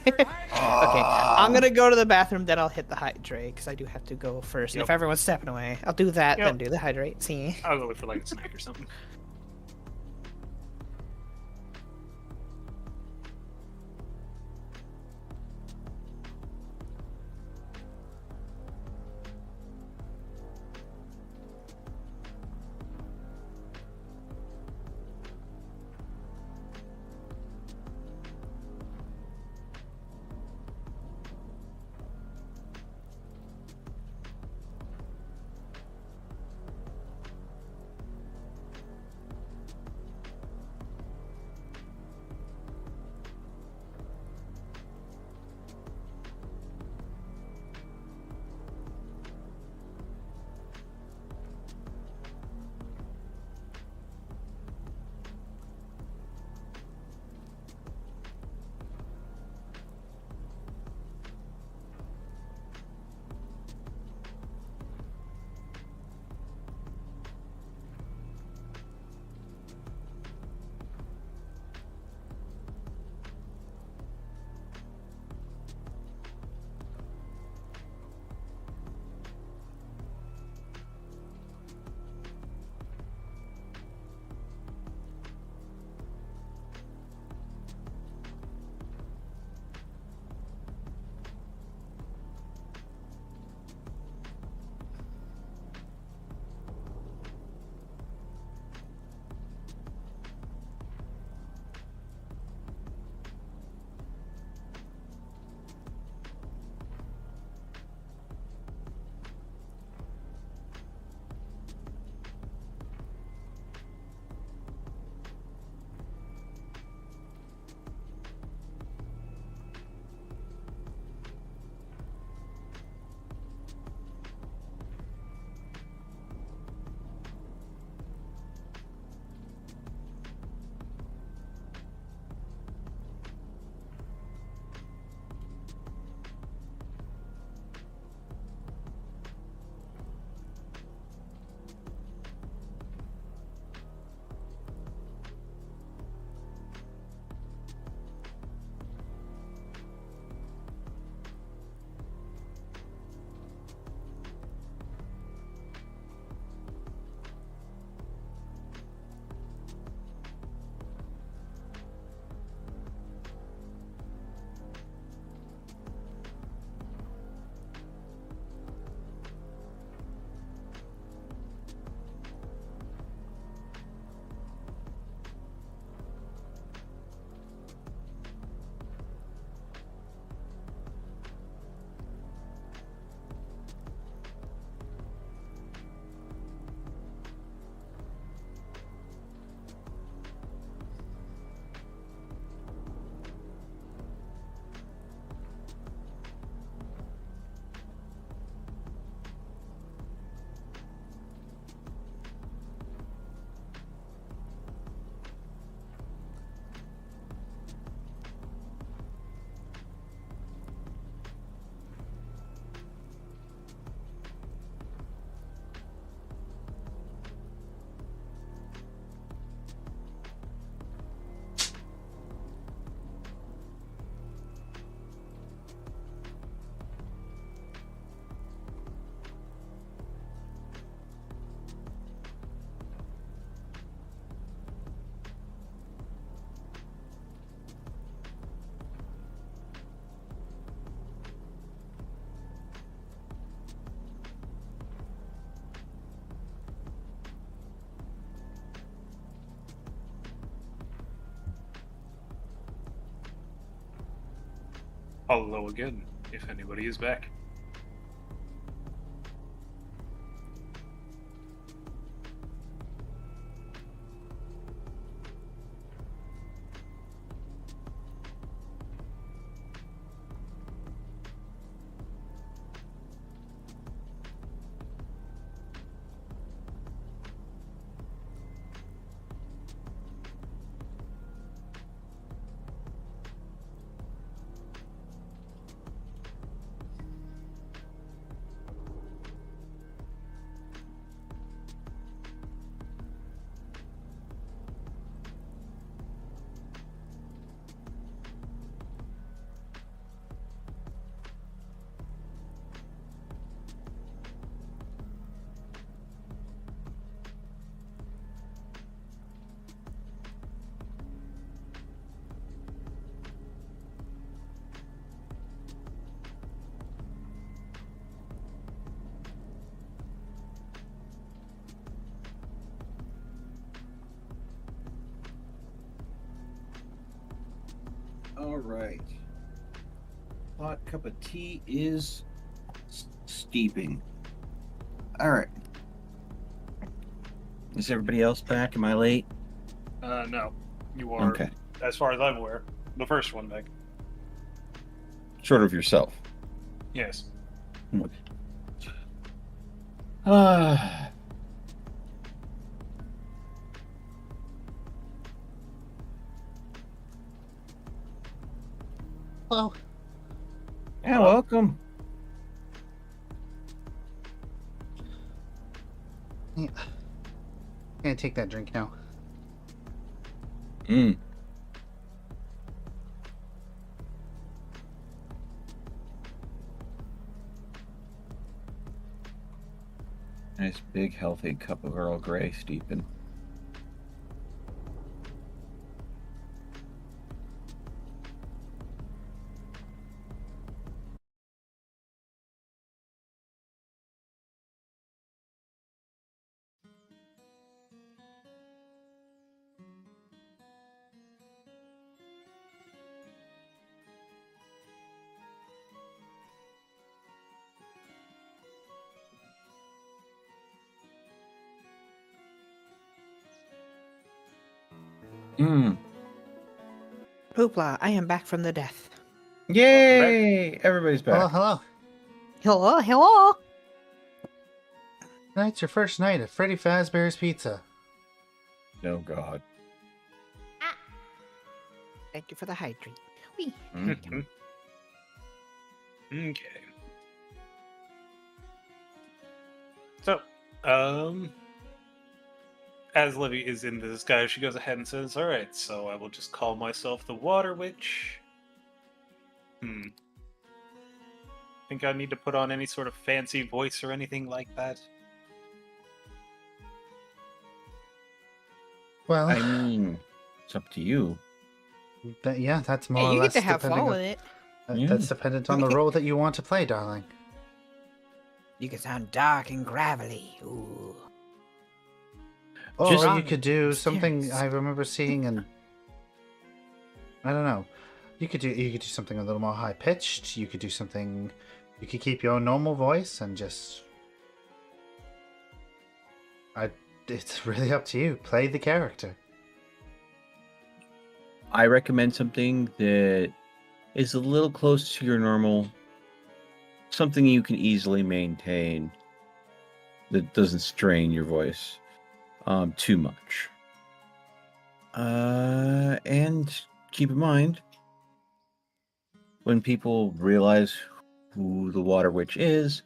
Okay, I'm gonna go to the bathroom, then I'll hit the hydrate because I do have to go first. And Yep. if everyone's stepping away, I'll do that, Yep. then do the hydrate. See. I'll go look for like a snack or something. Hello again, if anybody is back. All right. Hot cup of tea is steeping. All right. Is everybody else back? Am I late? No. You are, Okay. as far as I'm aware, the first one back. Short of yourself. Yes. Ah. Hello. Yeah, welcome. Yeah. Can't take that drink now. Mm. Nice big healthy cup of Earl Grey steeping. Mm. Hoopla, I am back from the death. Yay! Everybody's Hello, back. hello. Hello, hello. Tonight's your first night at Freddy Fazbear's Pizza. Oh God. Thank you for the hydrate. Wee. Mm. Okay. So, as Livy is in the disguise, she goes ahead and says, "Alright, so I will just call myself the Water Witch. Think I need to put on any sort of fancy voice or anything like that?" Well, I mean, it's up to you. yeah, that's more Hey, or you get less to have depending fun on with it. Yeah. that's dependent on the role that you want to play, darling. You can sound dark and gravelly. Ooh. Or Just- you could do something Mysterious. I remember seeing in, I don't know. You could do something a little more high pitched. You could do something. You could keep your normal voice and just. It's really up to you. Play the character. I recommend something that is a little close to your normal, something you can easily maintain that doesn't strain your voice too much. And keep in mind, when people realize who the Water Witch is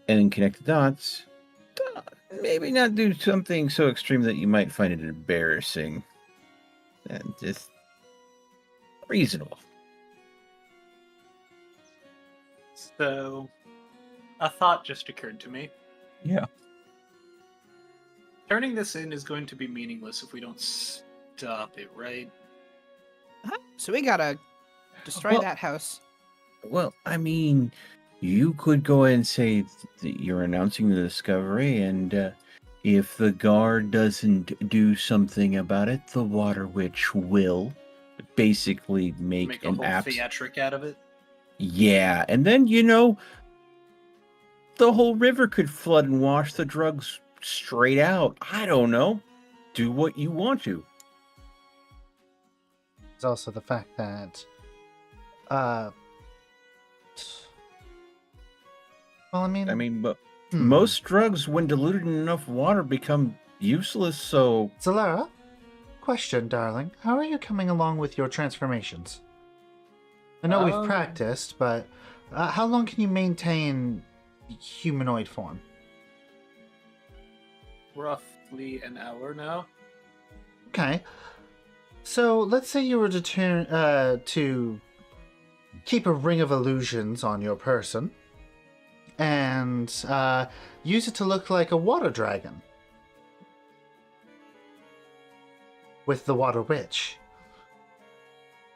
and connect the dots, maybe not do something so extreme that you might find it embarrassing. And just reasonable. So, a thought just occurred to me. Yeah. Turning this in is going to be meaningless if we don't stop it, right? Huh? So we gotta destroy Well- that house. Well, I mean, you could go ahead and say that you're announcing the discovery, and if the guard doesn't do something about it, the Water Witch will. basically Make a an whole app. theatric out of it. Yeah, and then the whole river could flood and wash the drugs straight out. I don't know. Do what you want to. There's also the fact that, uh, well, I mean, But most drugs, when diluted in enough water, become useless. So, Zalara, question, darling. How are you coming along with your transformations? I know we've practiced, but how long can you maintain humanoid form? Roughly an hour now. Okay. So let's say you were to keep a ring of illusions on your person and use it to look like a water dragon with the water witch.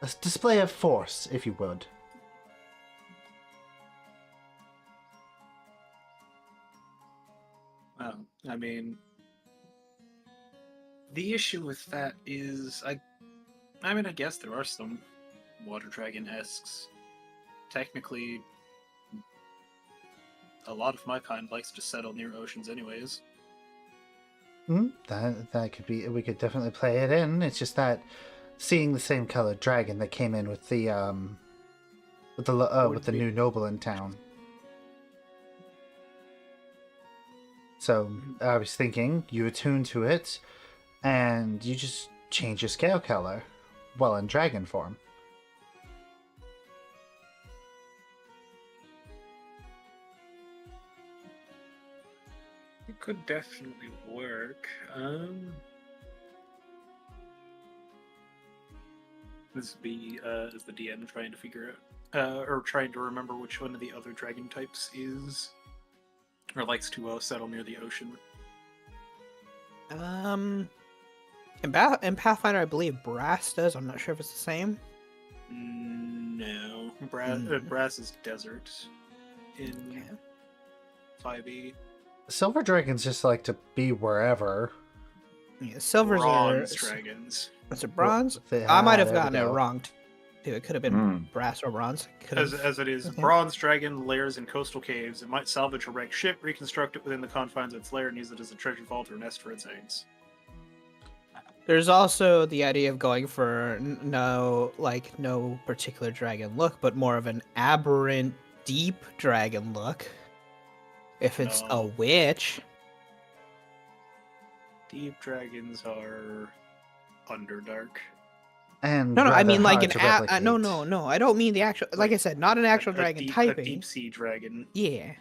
A display of force, if you would. I mean, the issue with that is, I guess there are some water dragon-esques. Technically, a lot of my kind likes to settle near oceans anyways. That could be. We could definitely play it in. It's just that seeing the same colored dragon that came in with the new noble in town. So I was thinking you attune to it, and you just change your scale color while in dragon form. It could definitely work. This would be as the DM trying to figure out, or trying to remember which one of the other dragon types is, or likes to settle near the ocean. In Pathfinder, I believe Brass does. I'm not sure if it's the same. No, Brass is desert in 5e. Silver dragons just like to be wherever. Yeah, silvers Bronze are dragons. Is it bronze? Well, I might have there we gotten it go. wrong too. It could have been brass or bronze. As it is, Okay. bronze dragon lairs in coastal caves. It might salvage a wrecked ship, reconstruct it within the confines of its lair, and use it as a treasure vault or nest for its eggs. There's also the idea of going for no particular dragon look, but more of an aberrant, deep dragon look. If it's a No. witch, Deep dragons are underdark. And no, I rather mean like hard an to replicate. no. I don't mean the actual. Like I said, not an actual dragon A typing. deep sea dragon. Yeah.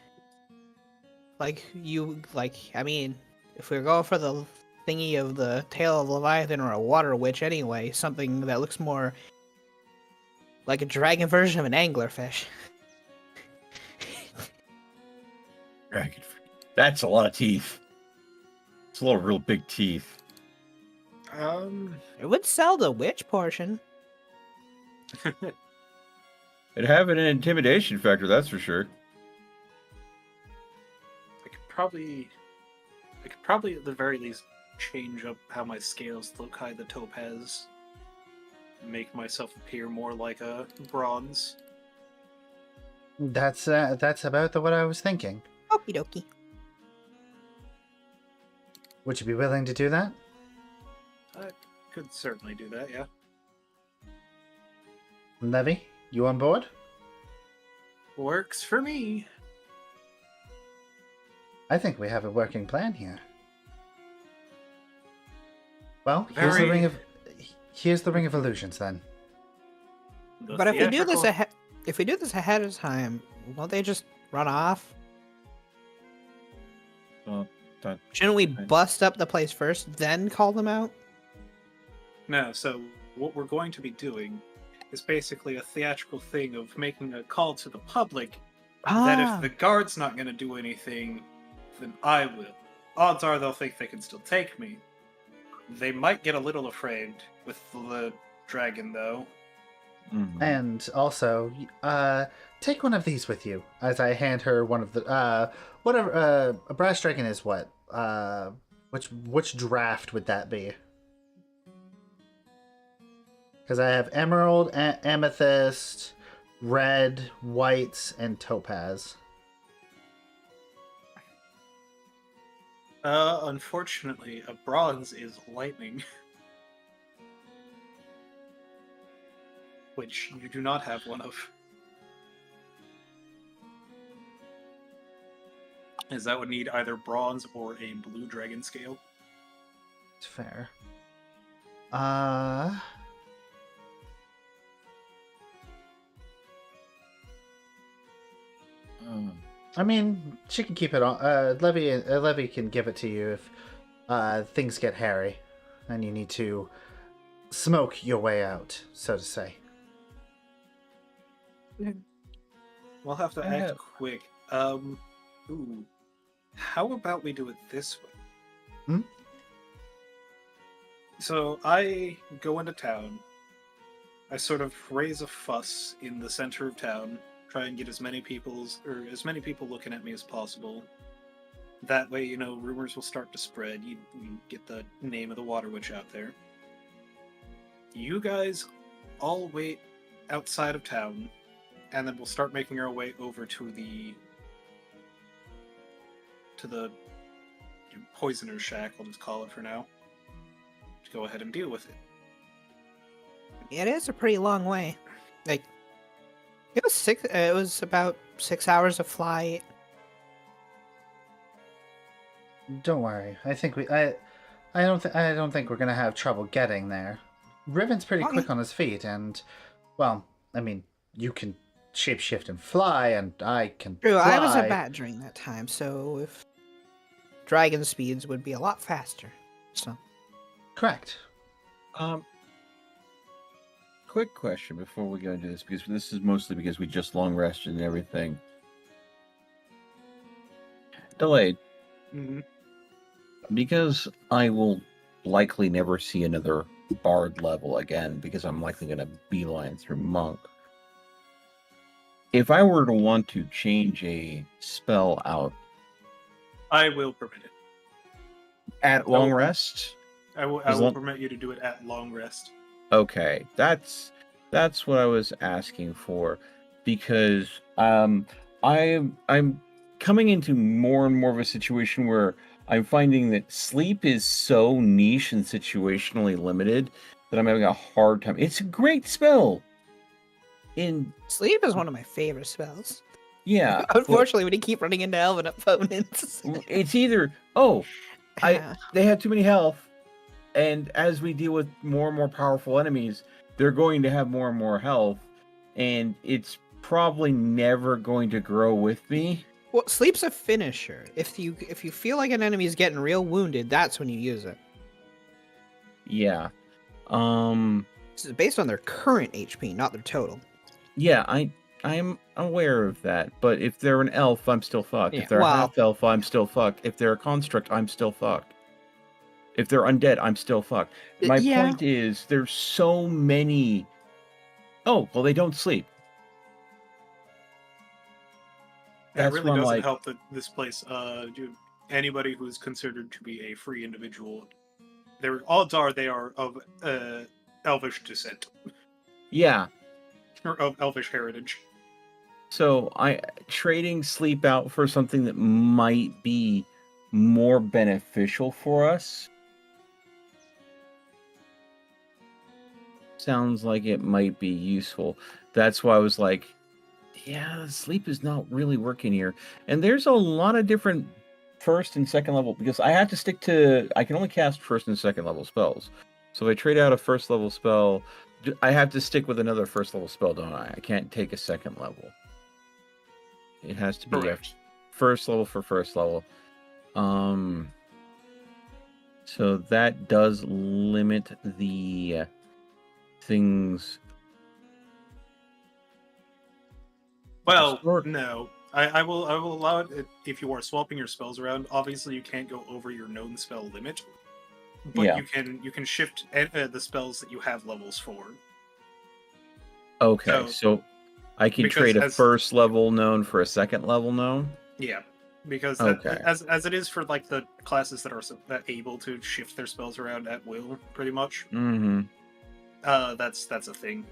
I mean, if we're going for the thingy of the tail of Leviathan or a water witch anyway, something that looks more like a dragon version of an anglerfish. dragon. That's a lot of teeth. It's a lot of real big teeth. It would sell the witch portion. It'd have an intimidation factor, that's for sure. I could probably at the very least change up how my scales look high the topaz. Make myself appear more like a bronze. That's about what I was thinking. Okie dokie. Would you be willing to do that? I could certainly do that, yeah. Levy, you on board? Works for me. I think we have a working plan here. Well, Very- here's the ring of illusions then. The But if we do this theatrical- ahead of time, won't they just run off? Well, Shouldn't we bust up the place first, then call them out? No, so what we're going to be doing is basically a theatrical thing of making a call to the public that if the guard's not going to do anything, then I will. Odds are they'll think they can still take me. They might get a little afraid with the dragon, though. And also, take one of these with you. As I hand her one of the whatever a brass dragon is. What? Which draft would that be? Because I have emerald, amethyst, red, whites, and topaz. Unfortunately, a bronze is lightning. Which you do not have one of. As that would need either bronze or a blue dragon scale. It's fair. I mean, she can keep it on. Levy can give it to you if things get hairy, and you need to smoke your way out, so to say. We'll have to act quick. Ooh. How about we do it this way? Hmm? So I go into town. I sort of raise a fuss in the center of town, try and get as many people looking at me as possible. That way, rumors will start to spread. You get the name of the Water Witch out there. You guys all wait outside of town, and then we'll start making our way over to the poisoner's shack, I'll just call it for now. To go ahead and deal with it. It is a pretty long way. Like, it was about 6 hours of flight. Don't worry. I think I don't think we're gonna have trouble getting there. Riven's pretty Okay. quick on his feet, and well, I mean, you can shapeshift and fly, and I can True, fly. I was a bat during that time, so if dragon speeds would be a lot faster. So Correct. Quick question before we go into this, because this is mostly because we just long rested and everything. Delayed. Mm-hmm. Because I will likely never see another bard level again, because I'm likely going to beeline through monk. If I were to want to change a spell out I will permit it. at long rest, I will permit you to do it at long rest. okay, that's what I was asking for, because I'm coming into more and more of a situation where I'm finding that sleep is so niche and situationally limited that I'm having a hard time. It's a great spell. sleep is one of my favorite spells. Yeah. Unfortunately, we keep running into elven opponents. It's either they have too many health, and as we deal with more and more powerful enemies, they're going to have more and more health, and it's probably never going to grow with me. Well, sleep's a finisher. If you feel like an enemy is getting real wounded, that's when you use it. Yeah. This is based on their current HP, not their total. Yeah, I'm aware of that, but if they're an elf, I'm still fucked. Yeah, If they're a half elf, I'm still fucked. If they're a construct, I'm still fucked. If they're undead, I'm still fucked. My point is, there's so many. Oh, well, they don't sleep. It really doesn't help that this place, anybody who is considered to be a free individual, their odds are they are of elvish descent. Yeah. Or of elvish heritage. So trading sleep out for something that might be more beneficial for us sounds like it might be useful. That's why I was like, yeah, sleep is not really working here. And there's a lot of different first and second level, because I have to stick to, I can only cast first and second level spells. So if I trade out a first level spell, I have to stick with another first level spell, don't I? I can't take a second level. It has to be a first level for first level. So that does limit the things. Well, no. I will allow it if you are swapping your spells around. Obviously, you can't go over your known spell limit, but you can shift the spells that you have levels for. Okay, so I can trade a first level known for a second level known. Yeah, because as it is for like the classes that are able to shift their spells around at will, pretty much. Mm-hmm. That's a thing.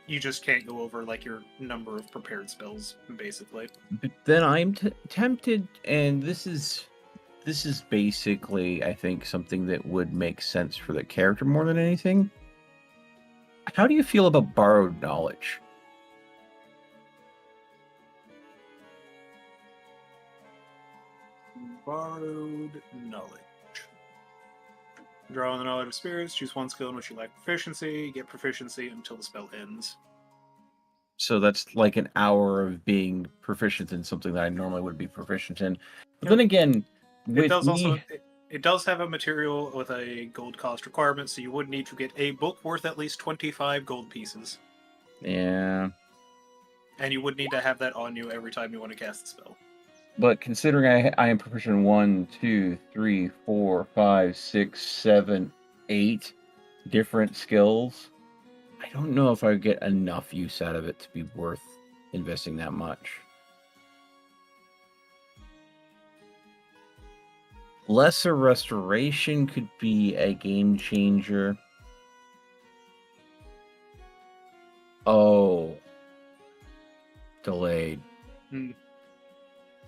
You just can't go over like your number of prepared spells, basically. But then I'm tempted, and this is basically, I think, something that would make sense for the character more than anything. How do you feel about borrowed knowledge? Borrowed knowledge. Draw on the knowledge of spirits. Choose one skill in which you lack proficiency. Get proficiency until the spell ends. So that's like an hour of being proficient in something that I normally would be proficient in. But Yep. then again, It with does me, also. It does have a material with a gold cost requirement, so you would need to get a book worth at least 25 gold pieces. yeah. And you would need to have that on you every time you want to cast the spell. But considering I am proficient in 1, 2, 3, 4, 5, 6, 7, 8 different skills, I don't know if I would get enough use out of it to be worth investing that much. Lesser restoration could be a game changer. Oh. Delayed.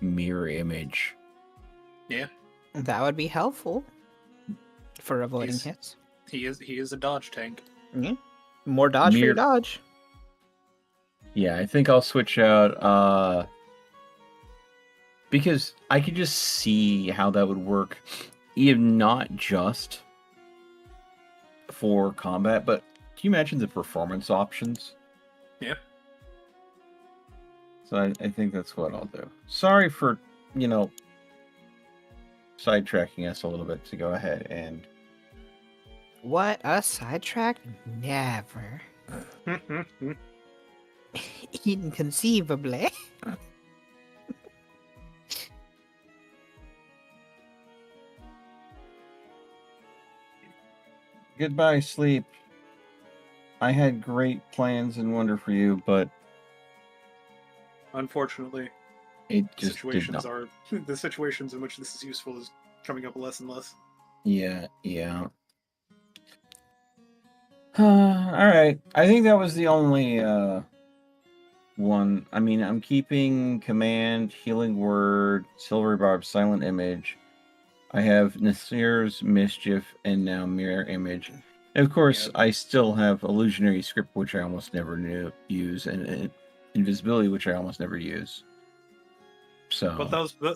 Mirror image. Yeah. That would be helpful for avoiding He's- hits. He is a dodge tank. Yeah. More dodge for your dodge. Yeah, I think I'll switch out because I could just see how that would work, even not just for combat, but can you imagine the performance options? Yeah. So I think that's what I'll do. Sorry for, sidetracking us a little bit to go ahead and... What? A sidetrack? Never. Inconceivably. Goodbye, sleep. I had great plans and wonder for you, but Unfortunately, it just did situations not. are the situations in which this is useful is coming up less and less. Yeah. Alright. I think that was the only one. I mean, I'm keeping Command, Healing Word, Silver Barb, Silent Image. I have Nasir's Mischief, and now Mirror Image. And of course, Yeah. I still have Illusionary Script, which I almost never use, and Invisibility, which I almost never use. So, But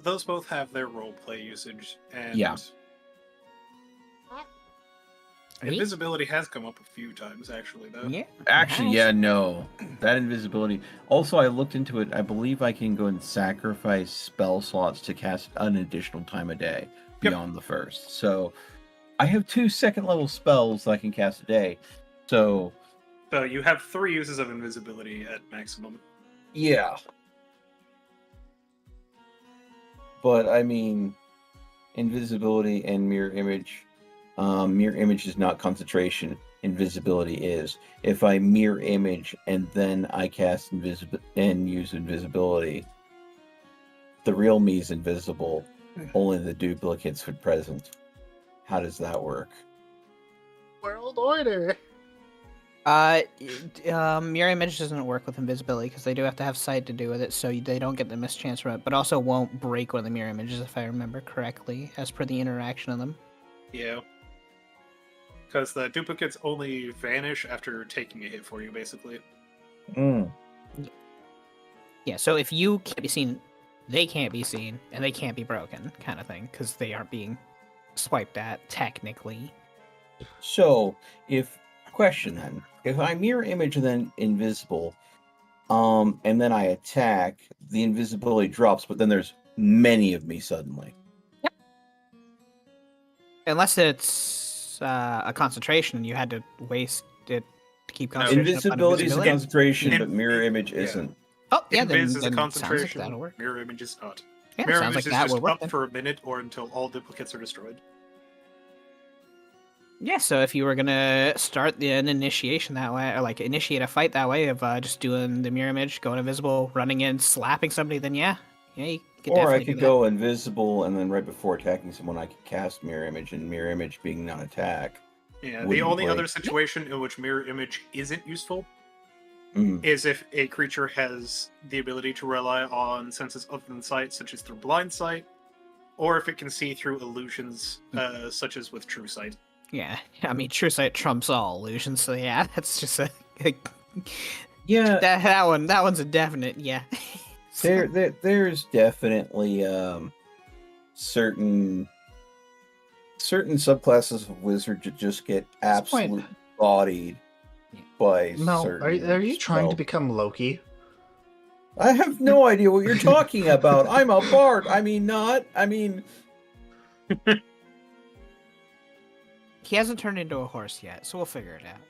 those both have their roleplay usage, and Yeah. invisibility has come up a few times actually, though. Yeah. actually, Nice. yeah, no. That Invisibility. Also, I looked into it. I believe I can go and sacrifice spell slots to cast an additional time a day beyond the first. So, I have 2 second-level spells that I can cast a day. So, You have 3 uses of invisibility at maximum. yeah. But, I mean, Invisibility and Mirror Image. Mirror Image is not concentration. Invisibility is. If I Mirror Image and then I cast use Invisibility, the real me is invisible. Only the duplicates would present. How does that work? World order. Mirror image doesn't work with invisibility because they do have to have sight to do with it, so they don't get the mischance from it. But also won't break one of the mirror images if I remember correctly, as per the interaction of them. Yeah. Because the duplicates only vanish after taking a hit for you, basically. Yeah. So if you can't be seen, they can't be seen, and they can't be broken, kind of thing, because they aren't being swiped at technically. So, question then, if I Mirror Image and then invisible, and then I attack, the invisibility drops, but then there's many of me suddenly. Unless it's a concentration and you had to waste it to keep concentration. Invisibility is a concentration, but Mirror Image yeah. isn't. Oh, yeah, then, Invis is a then sounds like concentration. that'll work. Mirror image is not. Yeah, Mirror sounds image like is that just would work up then. for a minute or until all duplicates are destroyed. Yeah, so if you were gonna start an initiation that way, or like initiate a fight that way of just doing the mirror image, going invisible, running in, slapping somebody, then yeah, you could Or I definitely could do go invisible, and then right before attacking someone, I could cast Mirror Image, and Mirror Image being non-attack. Yeah, the wouldn't only play. other situation in which mirror image isn't useful Mm. is if a creature has the ability to rely on senses other than sight, such as through blind sight, or if it can see through illusions, such as with true sight. Yeah, I mean, true sight trumps all illusions, so yeah, that's just a Yeah, that one's a definite yeah. there's definitely certain subclasses of wizard that just get This point- absolutely bodied by Mel, certain. are you trying to spell- become Loki? I have no idea what you're talking about. I'm a bard. I mean, not. I mean, He hasn't turned into a horse yet, so we'll figure it out.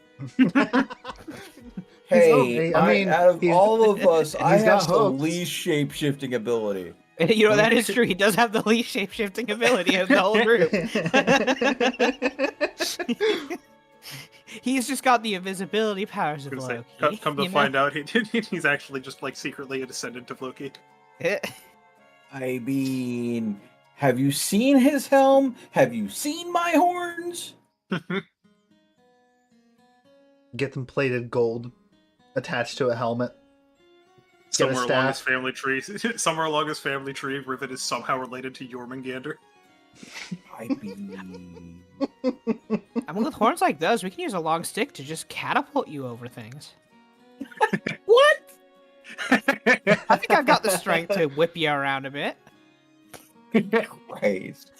hey, okay. I mean, out of he's- all of us, I he's got have the hooks. least shape-shifting ability. You know, that is true. He does have the least shape-shifting ability of the whole group. He's just got the invisibility powers of Gonna say, Loki. come to find out, he's actually just like secretly a descendant of Loki. I mean, have you seen his helm? Have you seen my horns? Get them plated gold, attached to a helmet. Get a Somewhere along his staff. family tree, somewhere along his family tree, Rivet is somehow related to Jormungandr. I mean, I mean, with horns like those, we can use a long stick to just catapult you over things. what? I think I've got the strength to whip you around a bit. Christ.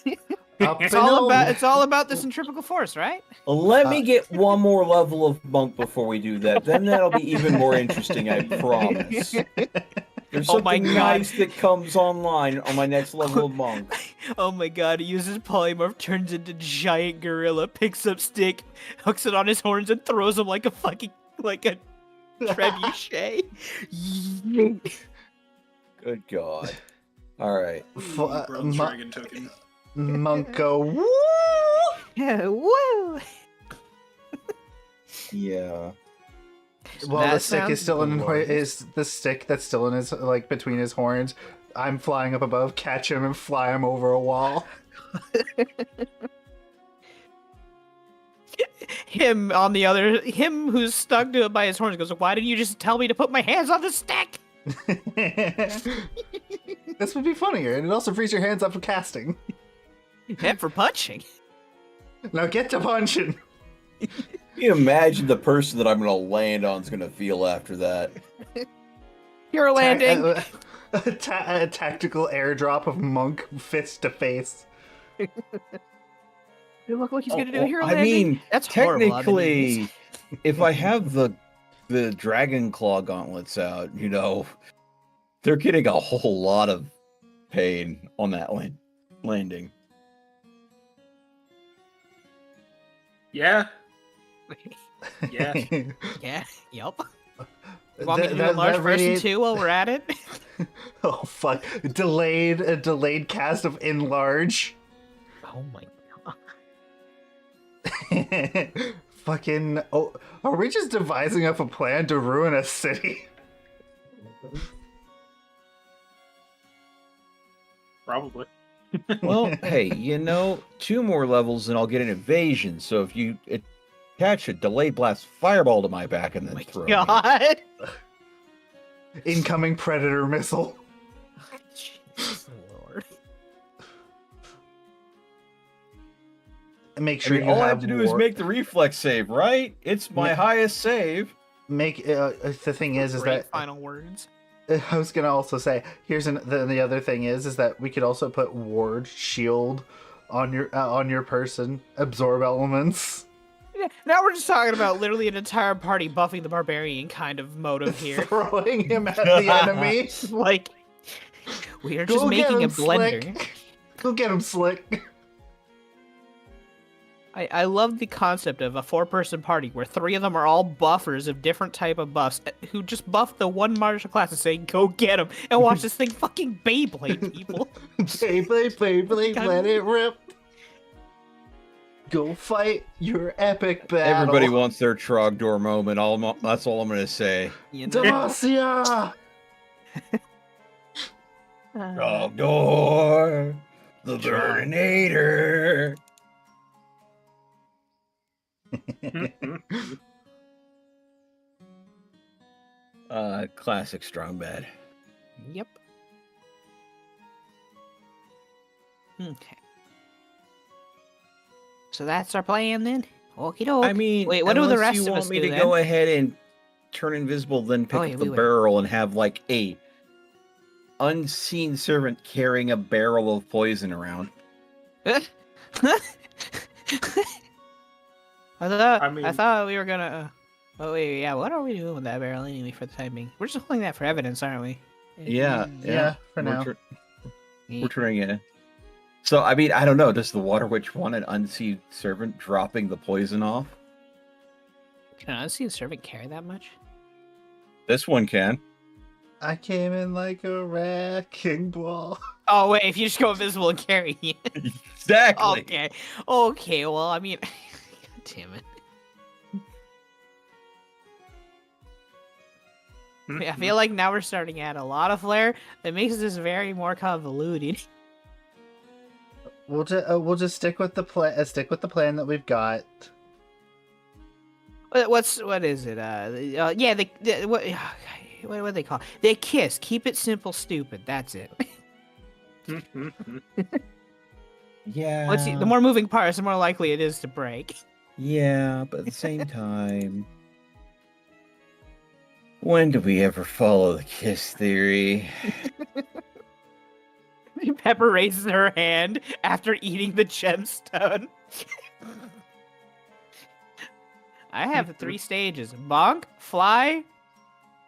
Up It's and all over. about the centrifugal force, right? Let me get one more level of monk before we do that. Then that'll be even more interesting, I promise. There's Oh my something God. nice that comes online on my next level of monk. Oh my god, he uses polymorph, turns into giant gorilla, picks up stick, hooks it on his horns, and throws him like a fucking trebuchet. Good God. All right. Bro, dragon token. Monko. Woo! Yeah, woo! Yeah. While That the stick is sounds still in glorious. is the stick that's still in his like between his horns. I'm flying up above, catch him and fly him over a wall. Him who's stuck to it by his horns goes, "Why didn't you just tell me to put my hands on the stick?" This would be funnier, and it also frees your hands up for casting. And for punching. Now get to punching. Can you imagine the person that I'm going to land on is going to feel after that? Pure landing. A tactical airdrop of monk fist to face. You look like he's gonna do a hero I landing. mean, That's horrible. I mean, technically, if I have the Dragon Claw gauntlets out, you know, they're getting a whole lot of pain on that landing. Yeah. Yeah. yeah. Yup. Want me to do a large person too while we're at it? Oh fuck! A delayed cast of enlarge. Oh my god. Fucking. Oh, are we just devising up a plan to ruin a city? Probably. Well, hey, you know, 2 more levels and I'll get an evasion. So if you attach a delayed blast fireball to my back and then throw me. God. Incoming predator missile. Jesus Lord. Make I sure mean, you all I have have to do is make the reflex save, right? It's my highest save. Make the thing is Great that final words. I was gonna also say here's the other thing is that we could also put ward shield on your person, absorb elements, Yeah, now we're just talking about literally an entire party buffing the barbarian kind of motive here. throwing him at the enemy. Like, we are Go just get making a him, blender. Slick. Go get him, Slick. I love the concept of a 4-person party where 3 of them are all buffers of different type of buffs who just buff the one martial class and say, "Go get him," and watch this thing fucking Beyblade people. Beyblade, let it rip. Go fight your epic battle. Everybody wants their Trogdor moment. That's all I'm going to say. You know? Demacia! Trogdor, the Burninator. Classic strong bad. Yep. Okay. So that's our plan then? Okie doke. I mean, wait, what do the unless rest you of want us me do to then? go ahead and turn invisible, then pick Oh, up yeah, the we will. barrel and have like a unseen servant carrying a barrel of poison around. I mean- thought we were gonna. Oh wait, yeah. What are we doing with that barrel anyway for the time being? We're just holding that for evidence, aren't we? Yeah, Yeah, for we're now. we're turning it. So I mean, I don't know. Does the Water Witch want an unseen servant dropping the poison off? Can an unseen servant carry that much? This one can. I came in like a wrecking ball. Oh wait, if you just go invisible and carry it. Exactly. Okay. Okay. Well, I mean, God damn it. I feel like now we're starting to add a lot of flair that makes this very more convoluted. We'll just stick with the plan. Stick with the plan that we've got. What is it? Yeah, what do they call it? They kiss. Keep it simple, stupid. That's it. Yeah. The more moving parts, the more likely it is to break. Yeah, but at the same time, when do we ever follow the kiss theory? Pepper raises her hand after eating the gemstone. I have 3 stages: bonk, fly,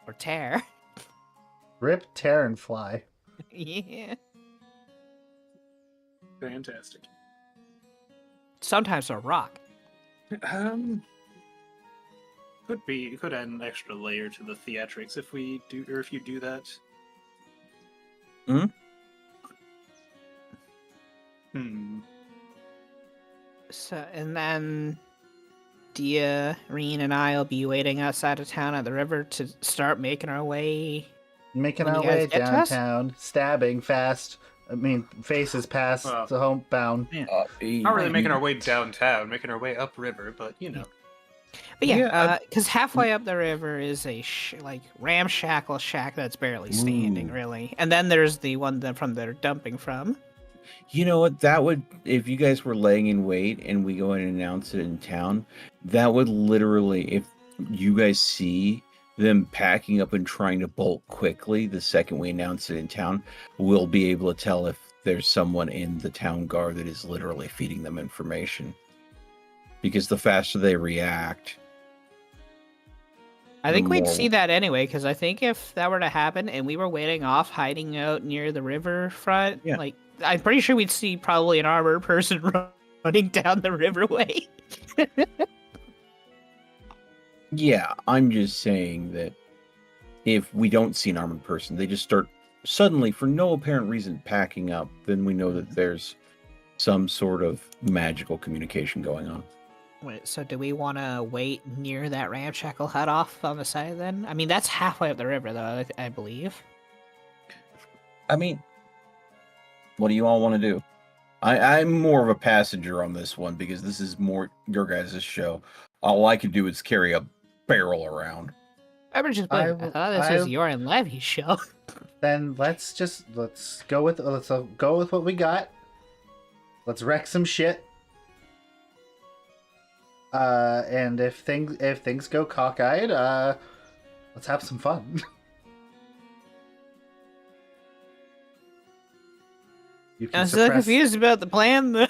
or tear. Rip, tear, and fly. Yeah. Fantastic. Sometimes a rock. Could add an extra layer to the theatrics if we do, or if you do that. Hmm? So, and then Dia, Reen, and I will be waiting outside of town at the river to start making our way. Making When our you guys way get to us? downtown, stabbing fast. I mean, faces past Well, the homebound. Not really making our way downtown, making our way upriver, but you know. But yeah, Yeah, because halfway up the river is a ramshackle shack that's barely standing, Ooh. really. And then there's the one that from they're dumping from. You know what? That would, if you guys were laying in wait and we go and announce it in town, that would literally, if you guys see them packing up and trying to bolt quickly the second we announce it in town, we'll be able to tell if there's someone in the town guard that is literally feeding them information. Because the faster they react, I The think we'd more- see that anyway, because I think if that were to happen and we were waiting off, hiding out near the riverfront, Yeah. like I'm pretty sure we'd see probably an armored person running down the riverway. yeah, I'm just saying that if we don't see an armored person, they just start suddenly, for no apparent reason, packing up, then we know that there's some sort of magical communication going on. Wait, so do we want to wait near that ramshackle hut off on the side then? I mean, that's halfway up the river, though, I believe. I mean, what do you all want to do? I'm more of a passenger on this one because this is more your guys' show. All I can do is carry a barrel around. I thought this was your and Levy's show. Then let's go with what we got. Let's wreck some shit. And if things go cockeyed, let's have some fun. You can I'm so confused about the plan, though.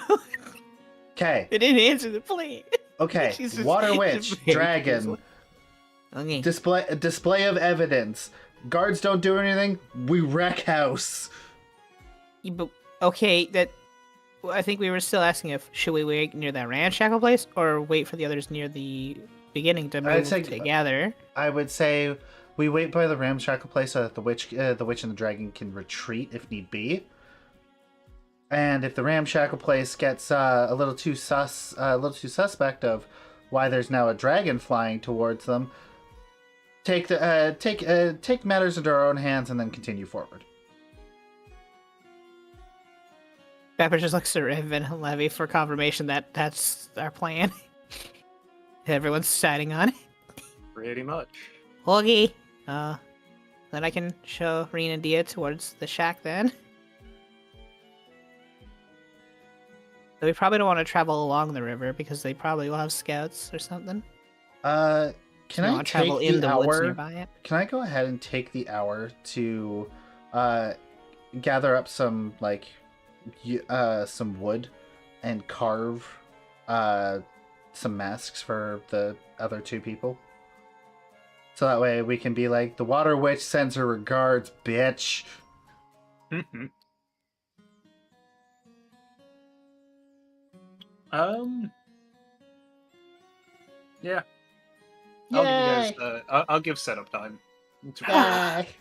Okay. They didn't answer the plan. Okay. Jesus. Water witch, Very dragon, Okay. display of evidence. Guards don't do anything. We wreck house. Yeah, but, okay, I think we were still asking if should we wait near that ramshackle place or wait for the others near the beginning to move together. I would say we wait by the ramshackle place so that the witch and the dragon can retreat if need be. And if the ramshackle place gets a little too suspect of why there's now a dragon flying towards them, take matters into our own hands and then continue forward. Pepper just looks at Riven and Levy for confirmation that that's our plan. Everyone's siding on it. Pretty much. Okay. Then I can show Reen and Dia towards the shack then. So we probably don't want to travel along the river because they probably will have scouts or something. Can We I want to take travel in the the woods hour? nearby it. Can I go ahead and take the hour to gather up some some wood and carve some masks for the other two people? So that way we can be like, the Water Witch sends her regards, bitch. Yeah. Yay! I'll give setup time.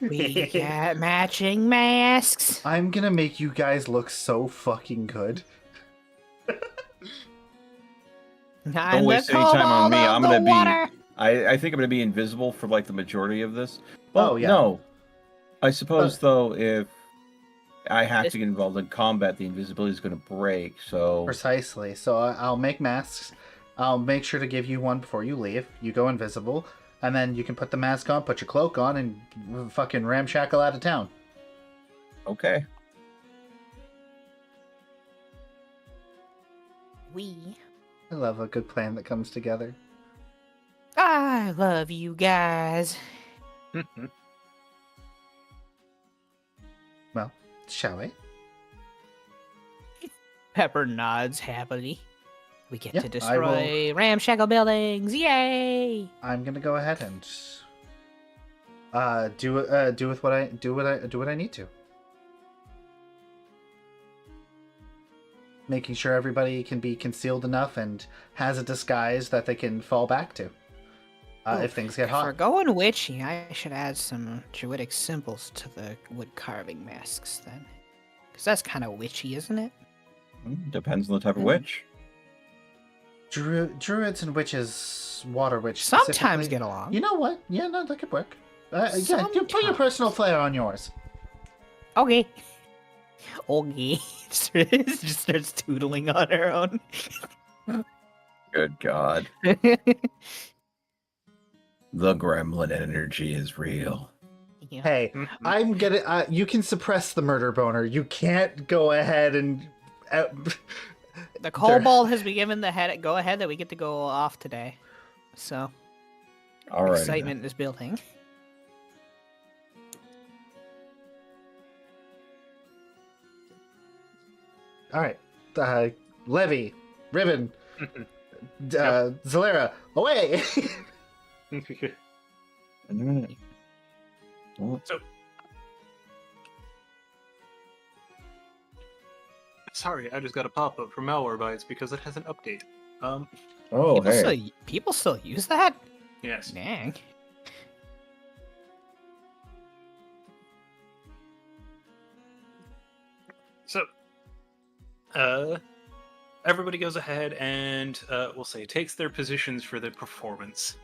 We got matching masks. I'm gonna make you guys look so fucking good. I'm the waste any time on kobold me. of I'm the gonna be- water. I think I'm gonna be invisible for like the majority of this. Well, Oh, yeah. no. I suppose though, if I have to get involved in combat, the invisibility is gonna break. So Precisely. So I'll make masks. I'll make sure to give you one before you leave. You go invisible, and then you can put the mask on, put your cloak on, and fucking ramshackle out of town. okay. I love a good plan that comes together. I love you guys. Well, shall we? Pepper nods happily. We get Yeah, to I destroy ramshackle buildings. Yay! I'm gonna go ahead and do what I need to. Making sure everybody can be concealed enough and has a disguise that they can fall back to if things get If we're hot. going witchy, I should add some druidic symbols to the wood carving masks then. Because that's kind of witchy, isn't it? Depends on the type of witch. Druids and witches, water witch Sometimes specifically- get along. You know what? Yeah, no, that could work. Yeah, put your Sometimes. personal flair on yours. Okay. Okay. Just starts tootling on her own. Good God. The gremlin energy is real. Yeah. Hey, I'm gonna. You can suppress the murder boner. You can't go ahead and. The kobold has been given the go ahead that we get to go off today. So, All right. excitement is building. All right, Levy, Ribbon, Zalera, away. Sorry, I just got a pop-up from Malwarebytes because it has an update. Oh, People still use that? Yes. Dang. So, everybody goes ahead and we'll say takes their positions for the performance.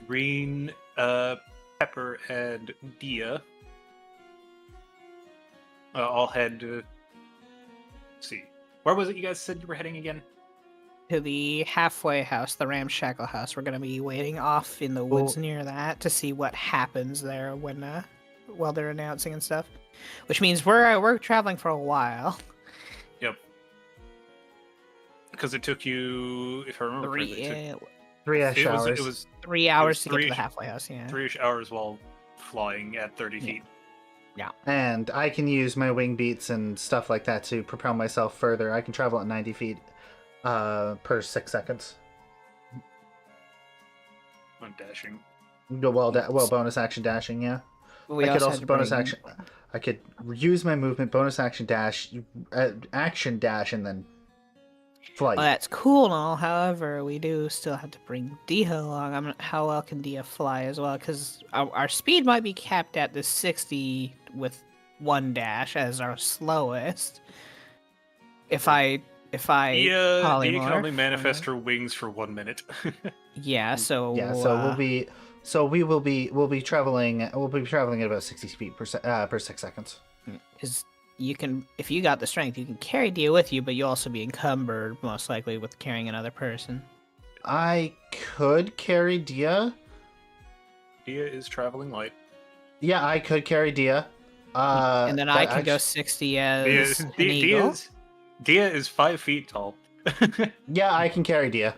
Reen, Pepper, and Dia all head to. Let's see, where was it you guys said you were heading again? To the halfway house, the ramshackle house. We're gonna be waiting off in the woods near that to see what happens there when while they're announcing and stuff. Which means we're traveling for a while. Yep. Because it took you, if I remember correctly, it took- 3-ish hours. it was 3 hours to get to the three-ish- halfway house. Yeah. 3-ish hours while flying at 30 feet. And I can use my wing beats and stuff like that to propel myself further. I can travel at 90 feet per 6 seconds. I'm dashing. Well, bonus action dashing, yeah. We I could had also to bonus bring- action. I could use my movement, bonus action dash, action dash, and then flight. Well, that's cool and all. However, we do still have to bring Dia along. How well can Dia fly as well? Because our speed might be capped at the 60 with 1 dash as our slowest. If I Dia can polymorph, only manifest her wings for 1 minute. Yeah. So Yeah, so we'll be traveling at about 60 feet per 6 seconds. you can, if you got the strength, you can carry Dia with you, but you'll also be encumbered, most likely, with carrying another person. I could carry Dia. Dia is traveling light. Yeah, I could carry Dia. And then I that can go actu- 60 as an eagle. Dia is 5 feet tall. Yeah, I can carry Dia.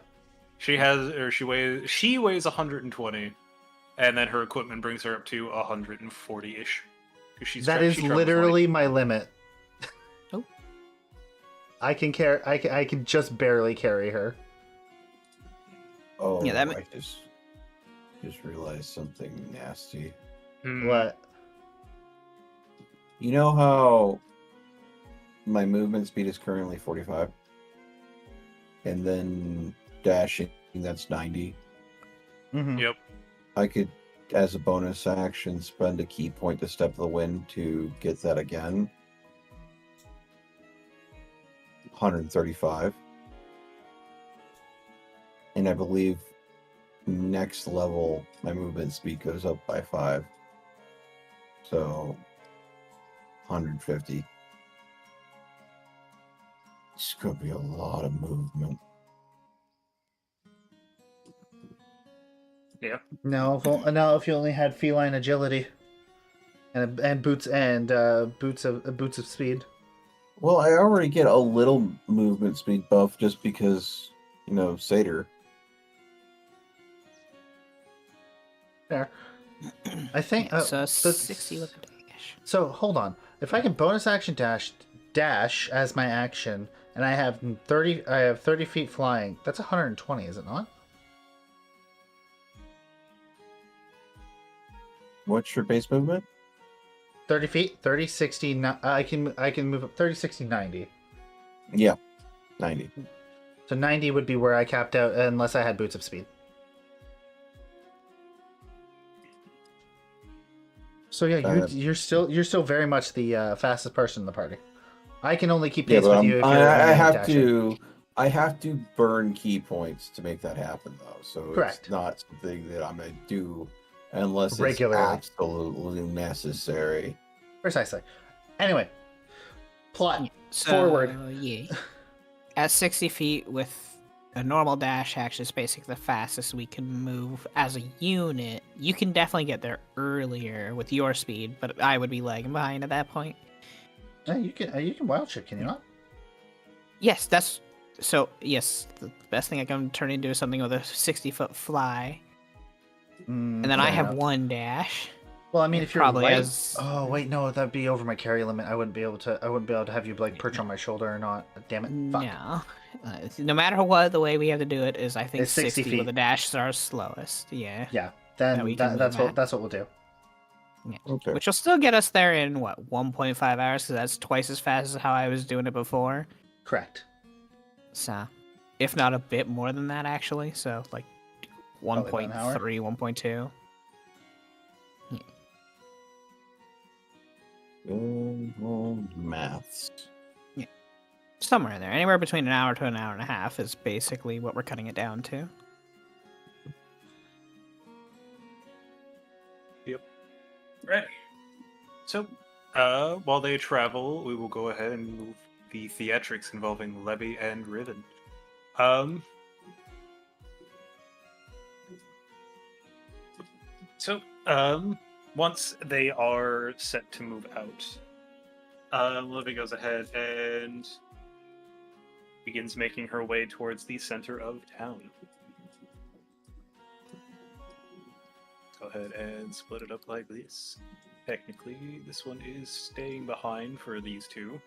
She weighs 120, and then her equipment brings her up to 140-ish. That is literally my limit. Oh. I can carry. I can just barely carry her. Oh, Yeah, that I just realized something nasty. What? You know how my movement speed is currently 45? And then dashing, that's 90. Mm-hmm. Yep. I could, as a bonus action, spend a key point to Step of the Wind to get that again. 135. And I believe next level, my movement speed goes up by 5. So, 150. This could be a lot of movement. Yeah. No, if you only had feline agility and boots of speed. Well, I already get a little movement speed buff just because, Satyr. There. I think So 60 with a dash. So hold on. If I can bonus action dash as my action, and I have 30 feet flying. That's 120, is it not? What's your base movement? 30 feet, 30, 60. I can move up 30, 60, 90. Yeah, 90. So 90 would be where I capped out, unless I had boots of speed. So yeah, you're still very much the fastest person in the party. I can only keep pace with you if you're I have dashing. I have to burn key points to make that happen, though. So Correct. It's not something that I'm gonna do unless Regularly. it's absolutely necessary. Precisely. Anyway, plot So, forward. Yeah. At 60 feet with a normal dash action is basically the fastest we can move as a unit. You can definitely get there earlier with your speed, but I would be lagging behind at that point. You can wild shape, can you not? Yes, yes, the best thing I can turn into is something with a 60-foot fly. And then I fair have enough. one dash. Well, I mean, if you're Probably light... has- Oh wait, no, that'd be over my carry limit. I wouldn't be able to have you like perch on my shoulder or not. Damn it! Fuck. No. No matter what, the way we have to do it is, I think, It's 60 60 with feet. a dash is our slowest. Yeah. Yeah. That Then we can that's move what we'll do. Yeah. Okay. Which will still get us there in, 1.5 hours? Because that's twice as fast as how I was doing it before. Correct. So, if not a bit more than that, actually. So, like, Probably about an hour. 1.3, 1.2. Maths. Somewhere in there. Anywhere between an hour to an hour and a half is basically what we're cutting it down to. Ready. So, while they travel, we will go ahead and move the theatrics involving Levy and Riven. So, once they are set to move out, Levy goes ahead and begins making her way towards the center of town. Go ahead and split it up like this. Technically, this one is staying behind for these two.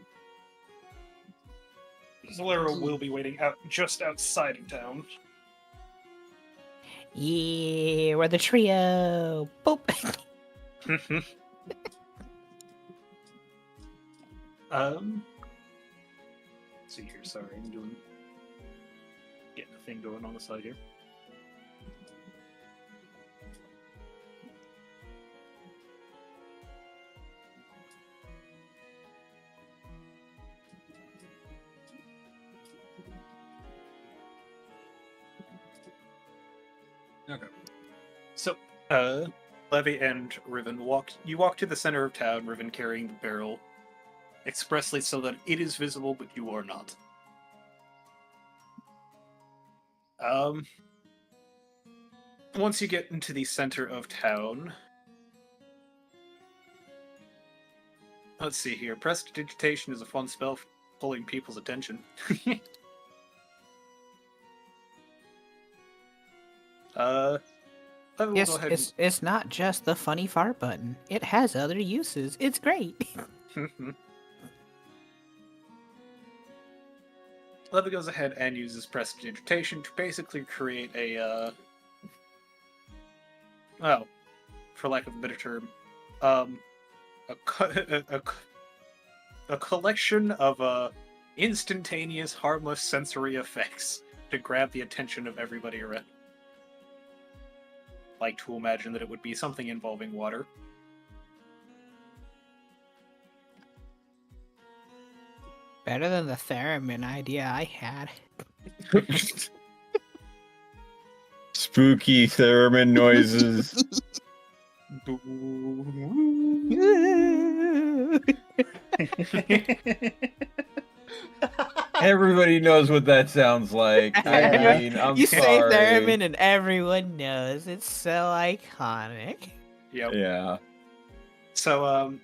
Zalera will be waiting out just outside of town. Yeah, we're the trio. Boop. Let's see here. Sorry, I'm getting a thing going on the side here. Okay. So, Levy and Riven walk to the center of town, Riven carrying the barrel, expressly so that it is visible, but you are not. Once you get into the center of town, let's see here. Prestidigitation is a fun spell for pulling people's attention. I will go ahead It's not just the funny fart button. It has other uses. It's great. and... Leva goes ahead and uses prestidigitation to basically create a, well, for lack of a better term, a collection of instantaneous, harmless sensory effects to grab the attention of everybody around. Like to imagine that it would be something involving water. Better than the theremin idea I had. Spooky theremin noises. Everybody knows what that sounds like. I mean, I'm you sorry. say theremin and everyone knows. It's so iconic. Yep. Yeah. So,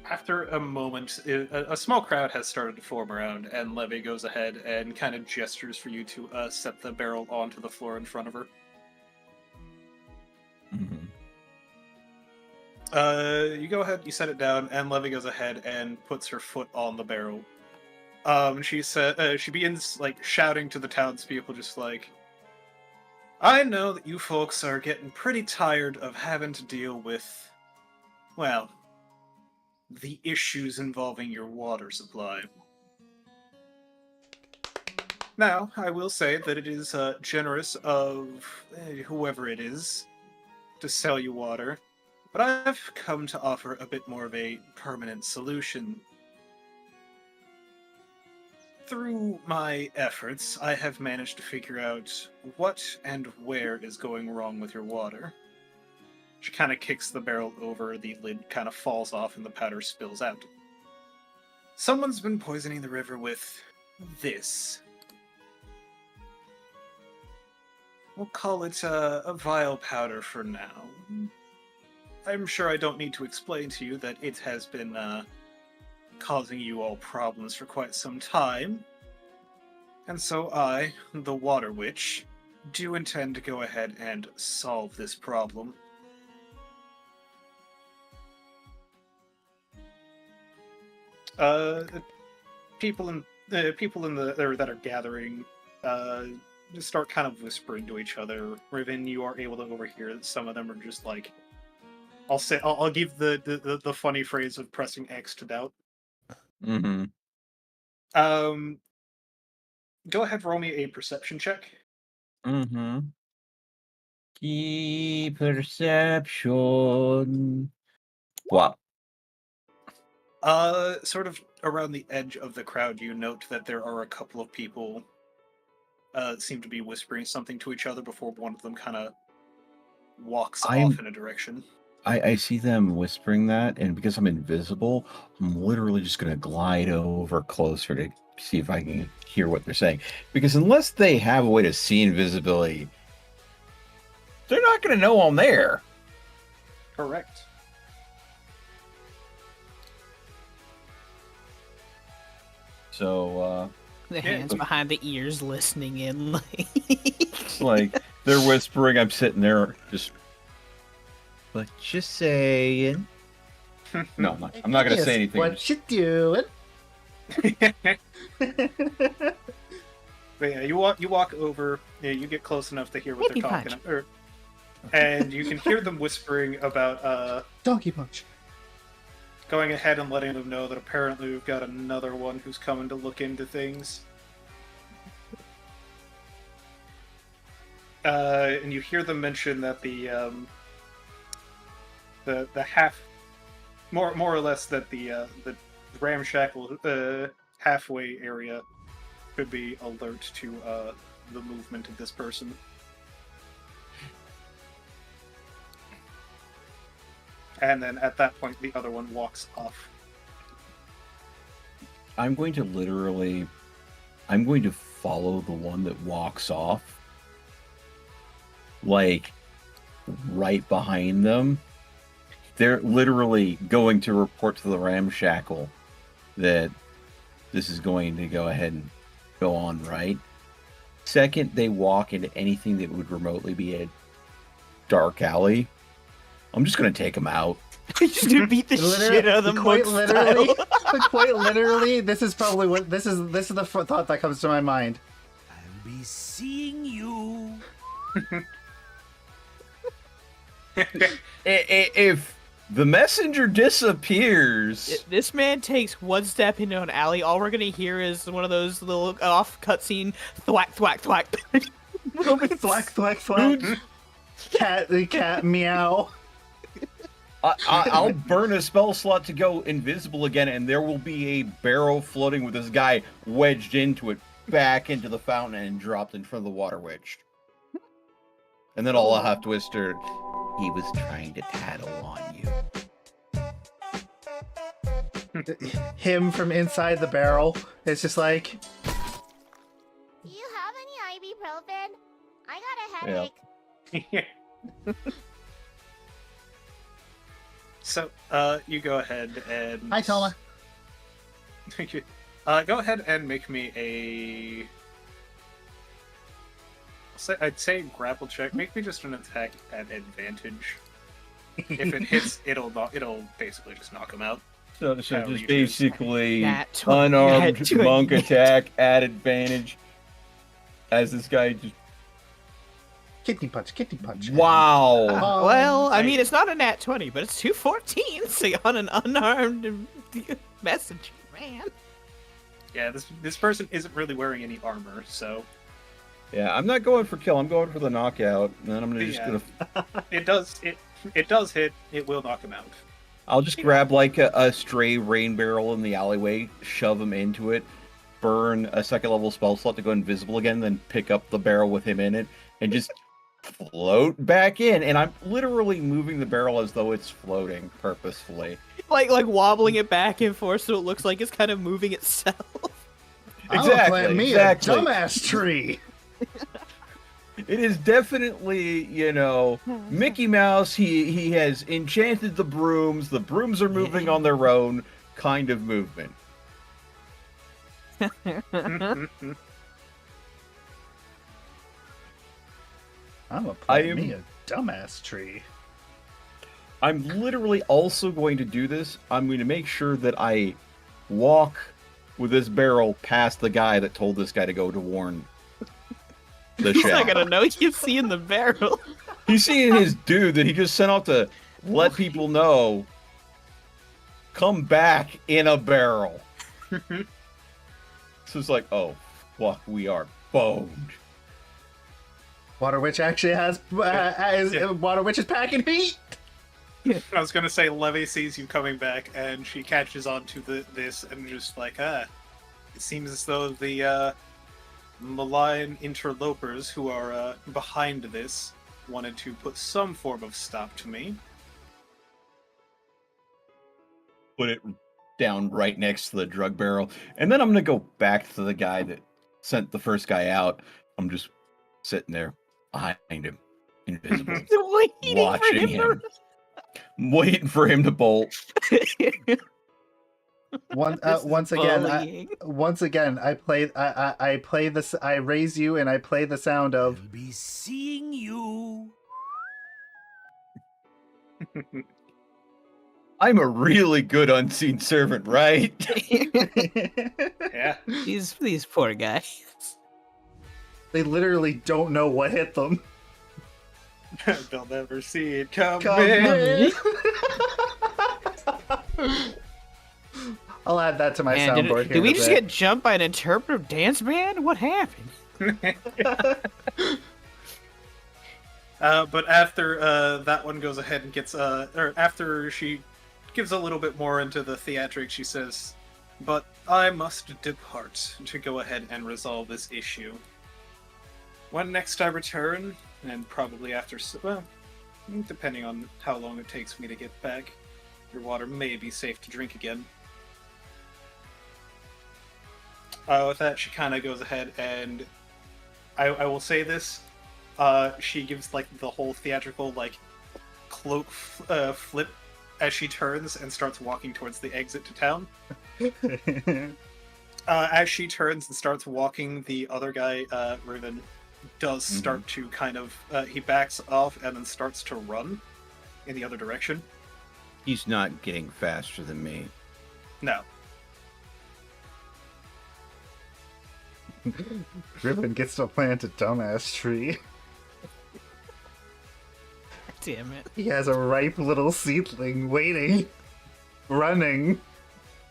after a moment, a small crowd has started to form around, and Levy goes ahead and kind of gestures for you to set the barrel onto the floor in front of her. Mm-hmm. You go ahead, you set it down, and Levy goes ahead and puts her foot on the barrel. She begins like shouting to the townspeople, just like, "I know that you folks are getting pretty tired of having to deal with, well, the issues involving your water supply. Now, I will say that it is generous of whoever it is to sell you water, but I've come to offer a bit more of a permanent solution. Through my efforts, I have managed to figure out what and where is going wrong with your water." She kind of kicks the barrel over, the lid kind of falls off, and the powder spills out. "Someone's been poisoning the river with this. We'll call it a vile powder for now. I'm sure I don't need to explain to you that it has been causing you all problems for quite some time. And so I, the Water Witch, do intend to go ahead and solve this problem." People in the that are gathering just start kind of whispering to each other. Riven, you are able to overhear that some of them are just like, I'll give the funny phrase of pressing X to doubt. Mm-hmm. Go ahead, roll me a perception check. Mm-hmm. Key perception. Wow. Sort of around the edge of the crowd, you note that there are a couple of people seem to be whispering something to each other before one of them kind of walks off in a direction. I see them whispering that, and because I'm invisible, I'm literally just going to glide over closer to see if I can hear what they're saying. Because unless they have a way to see invisibility, they're not going to know I'm there. Correct. So, The hands behind the ears listening in. it's like they're whispering, I'm sitting there just... What you saying? No, I'm not going to say anything. What you doing? But yeah, you walk over. Yeah, you get close enough to hear what Monkey they're talking punch. about, and you can hear them whispering about Donkey punch. going ahead and letting them know that apparently we've got another one who's coming to look into things. And you hear them mention that the half, more or less, that the ramshackle halfway area could be alert to the movement of this person. And then at that point, the other one walks off. I'm going to literally, I'm going to follow the one that walks off, like right behind them. They're literally going to report to the ramshackle that this is going to go ahead and go on, right? Second, they walk into anything that would remotely be a dark alley, I'm just going to take them out. Just to beat the shit out of them. Quite literally, quite literally, this is probably what this is the thought that comes to my mind. I'll be seeing you. If the messenger disappears, This man takes one step into an alley. All we're gonna hear is one of those little off cutscene thwack thwack thwack. Thwack thwack thwack. Cat meow. I'll burn a spell slot to go invisible again, and there will be a barrel floating with this guy wedged into it, back into the fountain and dropped in front of the water witch. And then all I'll have to whisper, he was trying to tattle on you. Him from inside the barrel. It's just like, Do you have any ibuprofen? I got a headache. So, you go ahead and... hi, Toma. Thank you. Go ahead and make me a... I'd say grapple check. Make me just an attack at advantage. If it hits, it'll basically just knock him out. So However just you choose. basically Nat 20. unarmed Nat 20. monk attack at advantage as this guy just... Kidney punch, kidney punch. Wow! Well, I mean, it's not a nat 20, but it's 214. So on an unarmed messenger, man. Yeah, this person isn't really wearing any armor, so Yeah, I'm not going for kill, I'm going for the knockout, and then I'm gonna just Yeah. gonna... it does hit. It will knock him out. I'll just grab like a stray rain barrel in the alleyway, shove him into it, burn a second level spell slot to go invisible again, then pick up the barrel with him in it, and just float back in. And I'm literally moving the barrel as though it's floating purposefully. Like wobbling it back and forth so it looks like it's kind of moving itself. I'll plant me exactly. a dumbass tree. It is definitely, you know, Mickey Mouse. He has enchanted the brooms are moving on their own kind of movement. I'm gonna plant I am- me a dumbass tree. I'm literally also going to do this. I'm going to make sure that I walk with this barrel past the guy that told this guy to go to warn the He's not ship. gonna know. He keeps seeing the barrel. He's seeing his dude that he just sent off to let people know, come back in a barrel. So it's like, oh, fuck, we are boned. Water Witch actually has Water Witch is packing heat. I was gonna say Levy sees you coming back, and she catches on to this, and just like, it seems as though the malign interlopers who are behind this wanted to put some form of stop to me. Put it down right next to the drug barrel. And then I'm going to go back to the guy that sent the first guy out. I'm just sitting there behind him, invisible, Waiting watching for him. Waiting for him to bolt. Once again, I play this. I raise you and I play the sound of. I'll be seeing you. I'm a really good unseen servant, right? Yeah. These poor guys. They literally don't know what hit them. They'll never see it coming. Come in. I'll add that to my Man, soundboard here. did we in a just bit. get jumped by an interpretive dance band? What happened? But after that one goes ahead and gets, or after she gives a little bit more into the theatrics, she says, "But I must depart to go ahead and resolve this issue. When next I return, and probably after, well, depending on how long it takes me to get back, your water may be safe to drink again." With that, she kind of goes ahead and I will say this. She gives like the whole theatrical like cloak flip as she turns and starts walking towards the exit to town. As she turns and starts walking, the other guy, Riven, does start to kind of he backs off and then starts to run in the other direction. He's not getting faster than me. No. Riven gets to plant a dumbass tree. Damn it. He has a ripe little seedling waiting, running.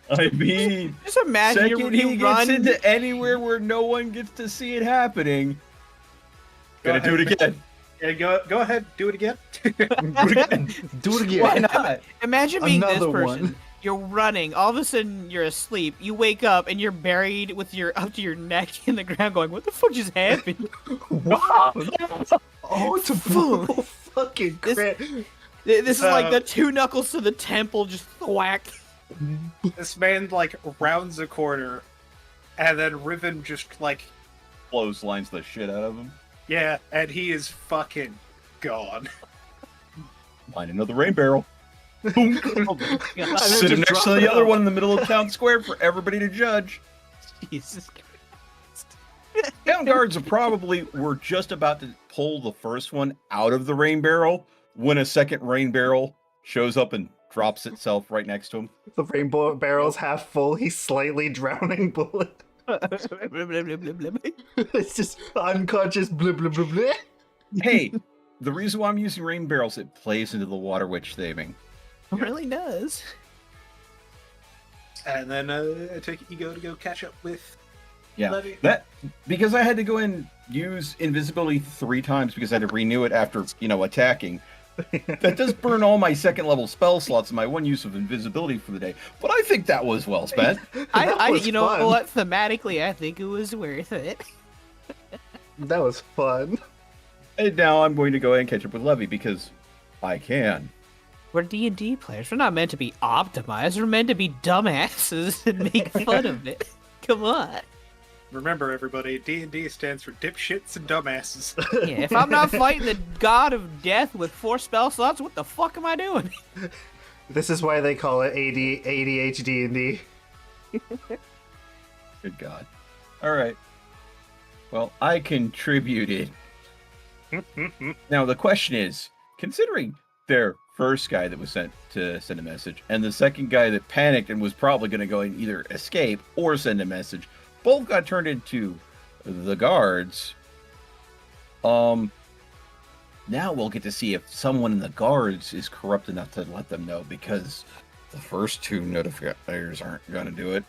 I mean, Just imagine second you he run. gets into anywhere where no one gets to see it happening. Gonna do it again. Yeah, go ahead, do it again. Do it again. Why not? Imagine being this Another person. one. You're running. All of a sudden, you're asleep. You wake up and you're buried with your up to your neck in the ground, going, "What the fuck just happened?" Wow. Oh, it's a fucking crap. This is like the two knuckles to the temple, just whack. This man like rounds a corner, and then Riven just like Clotheslines the shit out of him. yeah, and he is fucking gone. Find another rain barrel. Boom. God. Sit him next to the other one in the middle of town square for everybody to judge. Jesus. Town guards probably were just about to pull the first one out of the rain barrel when a second rain barrel shows up and drops itself right next to him. The rainbow barrel's half full. He's slightly drowning bullet. It's just unconscious. Blah, blah, blah, blah. Hey, the reason why I'm using rain barrels, it plays into the water witch theming. It really does. And then I take it you go to go catch up with Yeah, Levy. that because I had to go and use invisibility 3 times because I had to renew it after, attacking. That does burn all my second level spell slots and my one use of invisibility for the day. But I think that was well spent. I was you know fun. what? Thematically, I think it was worth it. That was fun. And now I'm going to go ahead and catch up with Levy because I can. We're D&D players. We're not meant to be optimized. We're meant to be dumbasses and make fun of it. Come on. Remember, everybody, D&D stands for dipshits and dumbasses. Yeah, if I'm not fighting the god of death with 4 spell slots, what the fuck am I doing? This is why they call it ADHD&D. Good God. All right. Well, I contributed. Now, the question is, considering their first guy that was sent to send a message and the second guy that panicked and was probably going to go and either escape or send a message, both got turned into the guards. Now we'll get to see if someone in the guards is corrupt enough to let them know, because the first 2 notifiers aren't going to do it.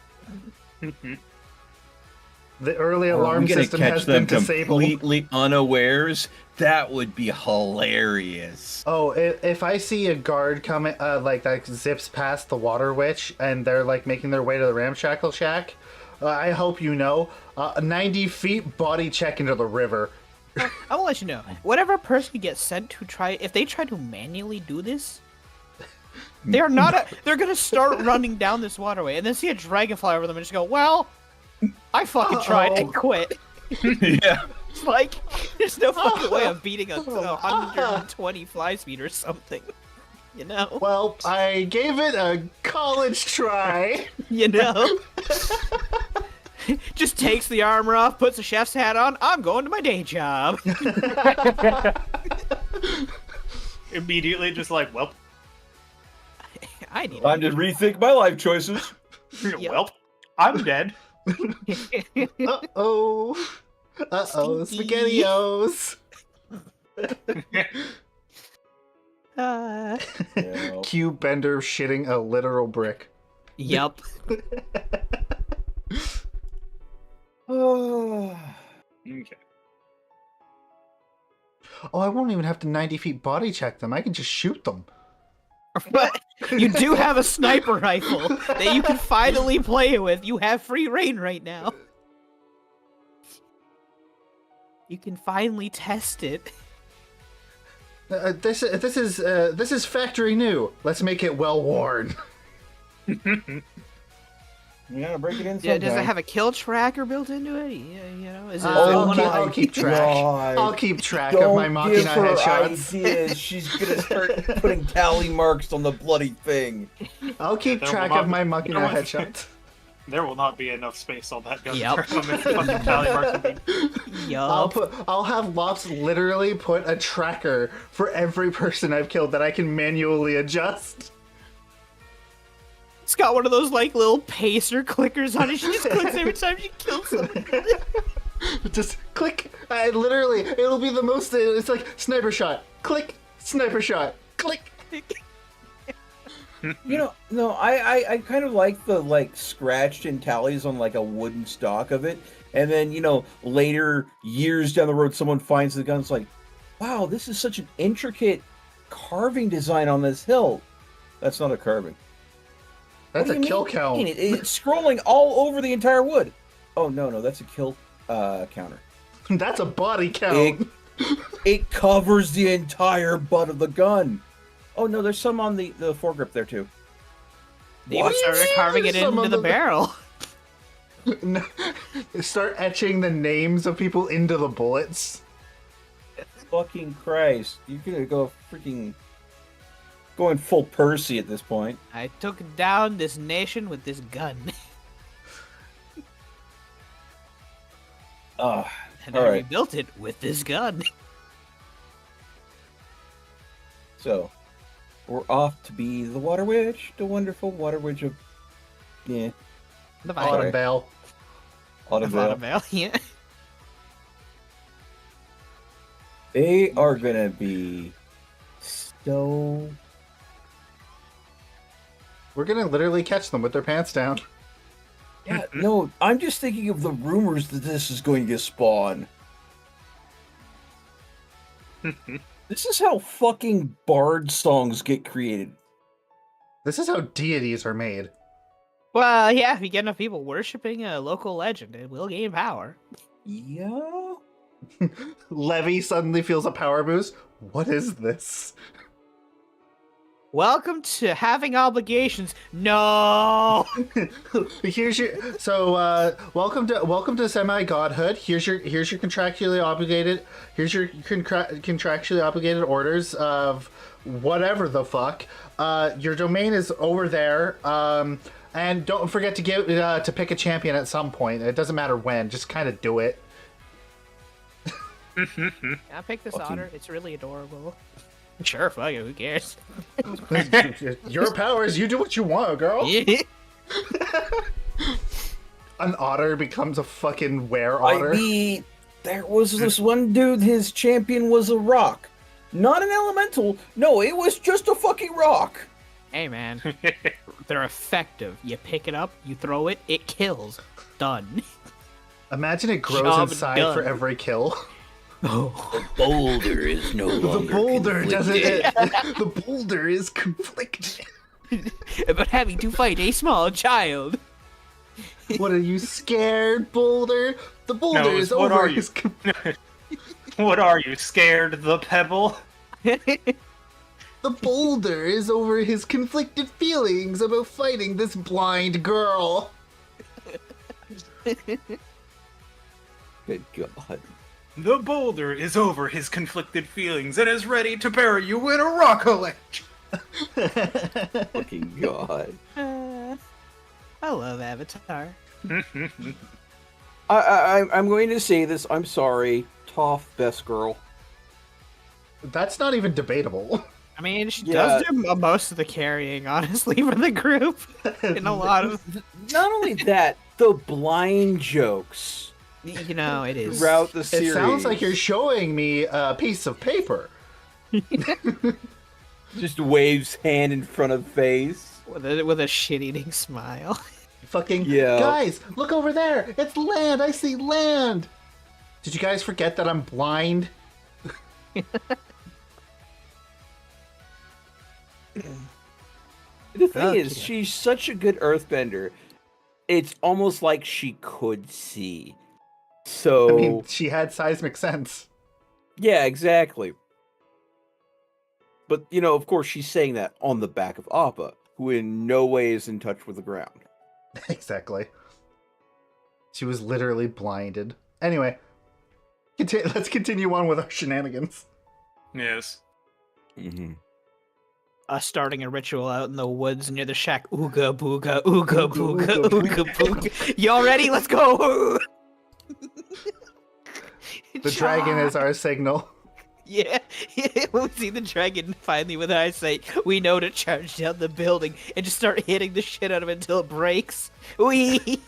The early Or are alarm we gonna system catch has them been disabled. completely unawares? That would be hilarious. Oh, if I see a guard coming, like that zips past the water witch, and they're like making their way to the ramshackle shack, I hope you know, 90 feet body check into the river. I will let you know. Whatever person gets sent to try, if they try to manually do this, they're not. They're gonna start running down this waterway and then see a dragonfly over them and just go, "Well, I fucking tried and quit." Yeah. It's like there's no fucking way I'm beating a 120 fly speed or something. You know. Well, I gave it a college try. You know. Just takes the armor off, puts a chef's hat on. I'm going to my day job. Immediately just like, well, I need. Time to rethink my life choices. well, I'm dead. Uh-oh. Uh-oh, Stinky. SpaghettiOs. Yeah. Q Bender shitting a literal brick. Yup. Okay. Oh, I won't even have to 90 feet body check them. I can just shoot them. But you do have a sniper rifle that you can finally play with. You have free reign right now. You can finally test it. This is factory new. Let's make it well worn. You gotta break it in Yeah, sometime. does it have a kill tracker built into it? Yeah, you know, is it? I'll keep track. God. I'll keep track Don't of my give Machina her headshots. ideas. She's gonna start putting tally marks on the bloody thing. I'll keep there track will of not my be- Machina there will- headshots. There will not be enough space on that gun. Yep. to make fucking tally marks and Yup. I'll have Lops literally put a tracker for every person I've killed that I can manually adjust. It's got one of those like little pacer clickers on it. She just clicks every time she kills someone. Just click. I literally, it'll be the most. It's like sniper shot. Click. Sniper shot. Click. You know, no, I kind of like the like scratched in tallies on like a wooden stock of it, and then later years down the road, someone finds the gun. It's like, wow, this is such an intricate carving design on this hilt. That's not a carving. That's What a do you kill mean? count. It's scrolling all over the entire wood. Oh no, that's a kill counter. That's a body count. It covers the entire butt of the gun. Oh no, there's some on the foregrip there too. They What? started carving it Some into of the the- barrel. No, start etching the names of people into the bullets. Fucking Christ. You're gonna go freaking going full Percy at this point. I took down this nation with this gun, Ugh. and All I right. rebuilt it with this gun. So we're off to be the Water Witch, the wonderful Water Witch of The Autumn Vaile. Autumn Autumn Vaile. Vaile, yeah. They are gonna be so We're gonna literally catch them with their pants down. yeah, no, I'm just thinking of the rumors that this is going to spawn. This is how fucking bard songs get created. This is how deities are made. Well, yeah, if you get enough people worshipping a local legend, it will gain power. Yeah. Levy suddenly feels a power boost. What is this? Welcome to having obligations. No. Here's your welcome to semi godhood. Here's your contractually obligated. Here's your contractually obligated orders of whatever the fuck. Your domain is over there. And don't forget to give to pick a champion at some point. It doesn't matter when. Just kind of do it. I picked this Fucking- otter. It's really adorable. Sure, fuck it. Who cares? Your powers. You do what you want, girl. An otter becomes a fucking were otter. I mean, there was this one dude, his champion was a rock. Not an elemental. No, it was just a fucking rock. Hey, man. They're effective. You pick it up, you throw it, it kills. Done. Imagine it grows Job inside done. for every kill. Oh. Boulder is no The longer boulder doesn't. conflicted. The boulder is conflicted. About having to fight a small child. What are you scared, boulder? The boulder No, is what over are you? his. What are you, scared, the pebble? The boulder is over his conflicted feelings about fighting this blind girl. Good God. The boulder is over his conflicted feelings and is ready to bury you in a rock ledge. Fucking God. I love Avatar. I'm going to say this. I'm sorry. Toph, best girl. That's not even debatable. I mean, she Yeah. does do most of the carrying, honestly, for the group. In a lot of, Not only that, the blind jokes you know, it is. throughout the It series. sounds like you're showing me a piece of paper. Just waves hand in front of face. With a shit-eating smile. Fucking Yeah. guys, look over there. It's land. I see land. Did you guys forget that I'm blind? The thing is, Okay. she's such a good earthbender. It's almost like she could see. So, I mean, she had seismic sense. yeah, exactly. But, of course, she's saying that on the back of Appa, who in no way is in touch with the ground. Exactly. She was literally blinded. Anyway, let's continue on with our shenanigans. Yes. Mm-hmm. Us starting a ritual out in the woods near the shack. Ooga booga, ooga booga, ooga booga. Y'all ready? Let's go! The dragon is our signal. Yeah, when we see the dragon finally with eyesight, we know to charge down the building and just start hitting the shit out of it until it breaks. Wee!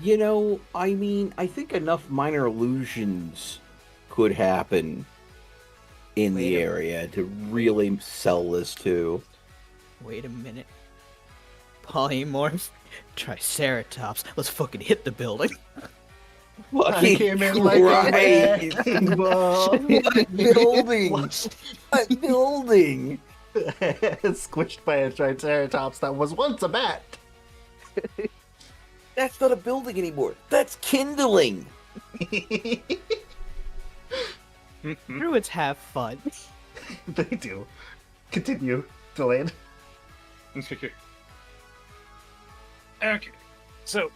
You know, I mean, I think enough minor illusions could happen in the area to really sell this to. Wait a minute. Polymorph, Triceratops. Let's fucking hit the building. I came in like right. a wrecking ball. What building? What building? Squished by a Triceratops that was once a bat. That's not a building anymore. That's kindling. Druids have fun. They do. Continue, Delayed. Okay. So,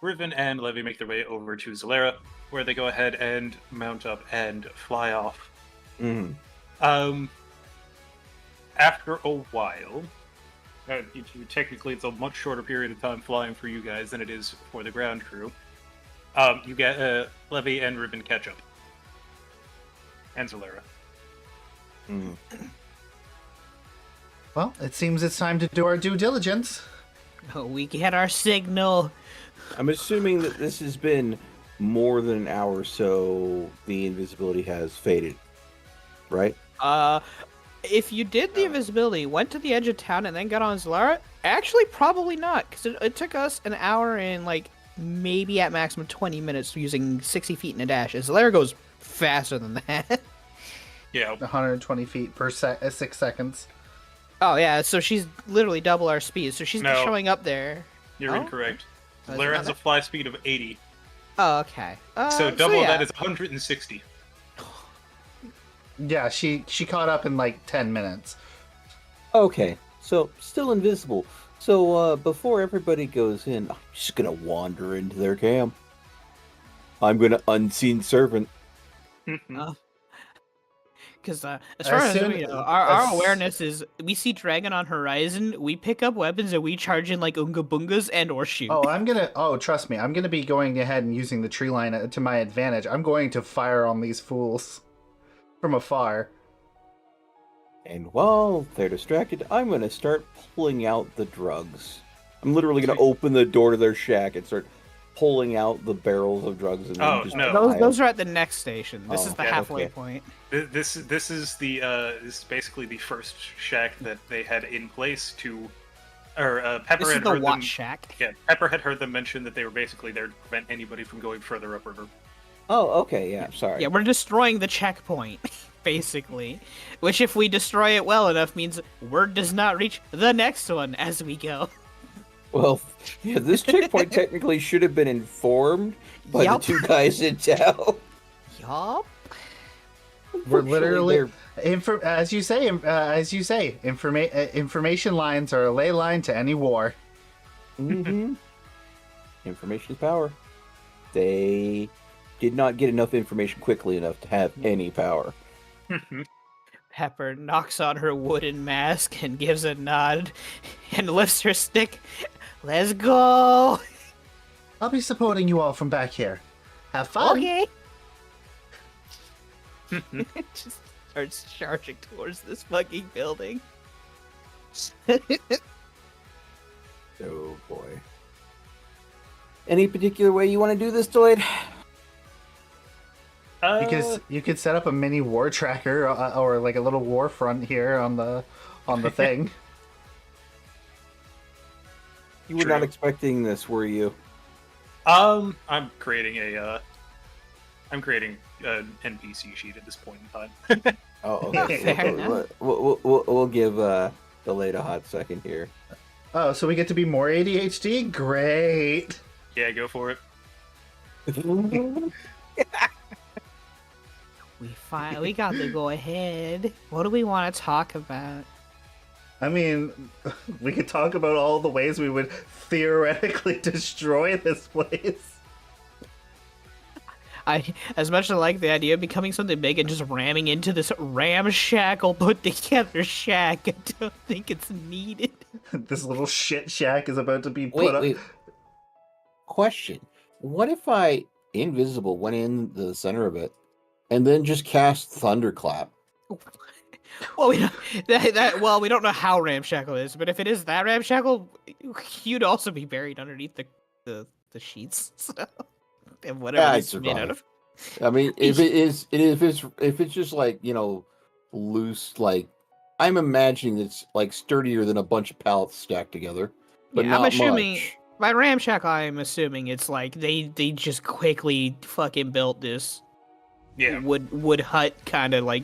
Riven and Levy make their way over to Zalera, where they go ahead and mount up and fly off. Mm-hmm. After a while, technically it's a much shorter period of time flying for you guys than it is for the ground crew. You get Levy and Riven catch up. And Zalera. Mm. Well, it seems it's time to do our due diligence. Oh, we get our signal. I'm assuming that this has been more than an hour, so the invisibility has faded, right? If you did the invisibility, went to the edge of town, and then got on Zalara, actually probably not, because it took us an hour and like maybe at maximum 20 minutes using 60 feet in a dash. And Zalara goes faster than that. Yeah. 120 feet per 6 seconds. Oh yeah, so she's literally double our speed. So she's No. showing up there. You're Oh? incorrect. Oh, is it Zalera not has a that? fly speed of 80. Oh, okay. So double yeah. that is 160. Yeah, she caught up in like 10 minutes. Okay, so still invisible. So before everybody goes in, I'm just gonna wander into their camp. I'm gonna unseen servant. Because as far as soon- we know, our as- awareness is we see dragon on horizon, we pick up weapons and we charge in like unga bungas and or shoot. Trust me, I'm gonna be going ahead and using the tree line to my advantage. I'm going to fire on these fools from afar. And while they're distracted, I'm gonna start pulling out the drugs. I'm literally gonna open the door to their shack and start pulling out the barrels of drugs. And Oh, just no. Those are at the next station. This is the yeah, halfway okay. point. This is this is basically the first shack that they had in place to, or Pepper This is had the heard watch them. shack. Yeah, Pepper had heard them mention that they were basically there to prevent anybody from going further upriver. Oh, okay, yeah, sorry. Yeah, we're destroying the checkpoint, basically. Which, if we destroy it well enough, means word does not reach the next one as we go. Well, yeah, this checkpoint technically should have been informed by Yup. the two guys in town. Yup. We're Unfortunately, literally, they're- as you say, information lines are a ley line to any war. Mm-hmm. Information is power. They did not get enough information quickly enough to have any power. Pepper knocks on her wooden mask and gives a nod and lifts her stick. Let's go! I'll be supporting you all from back here. Have fun. Okay! Just starts charging towards this fucking building. Oh boy. Any particular way you want to do this, Delayed? You could set up a mini war tracker or like a little war front here on the thing. You were True. not expecting this, were you? I'm creating an NPC sheet at this point in time. Oh, okay. Fair enough. We'll give Delayed a hot second here. Oh, so we get to be more ADHD? Great. Yeah, go for it. We got to go ahead. What do we want to talk about? I mean, we could talk about all the ways we would theoretically destroy this place. As much as I like the idea of becoming something big and just ramming into this ramshackle put together shack, I don't think it's needed. This little shit shack is about to be put up. Wait. Question. What if I invisible went in the center of it and then just cast Thunderclap? Well, we don't know how ramshackle is, but if it is that ramshackle, you'd also be buried underneath the sheets. So, and whatever Yeah, it's made out of. I mean, if it's just like, loose, like, I'm imagining it's like sturdier than a bunch of pallets stacked together, but Yeah, not I'm assuming much. by ramshackle, I'm assuming it's like they just quickly fucking built this wood hut kind of like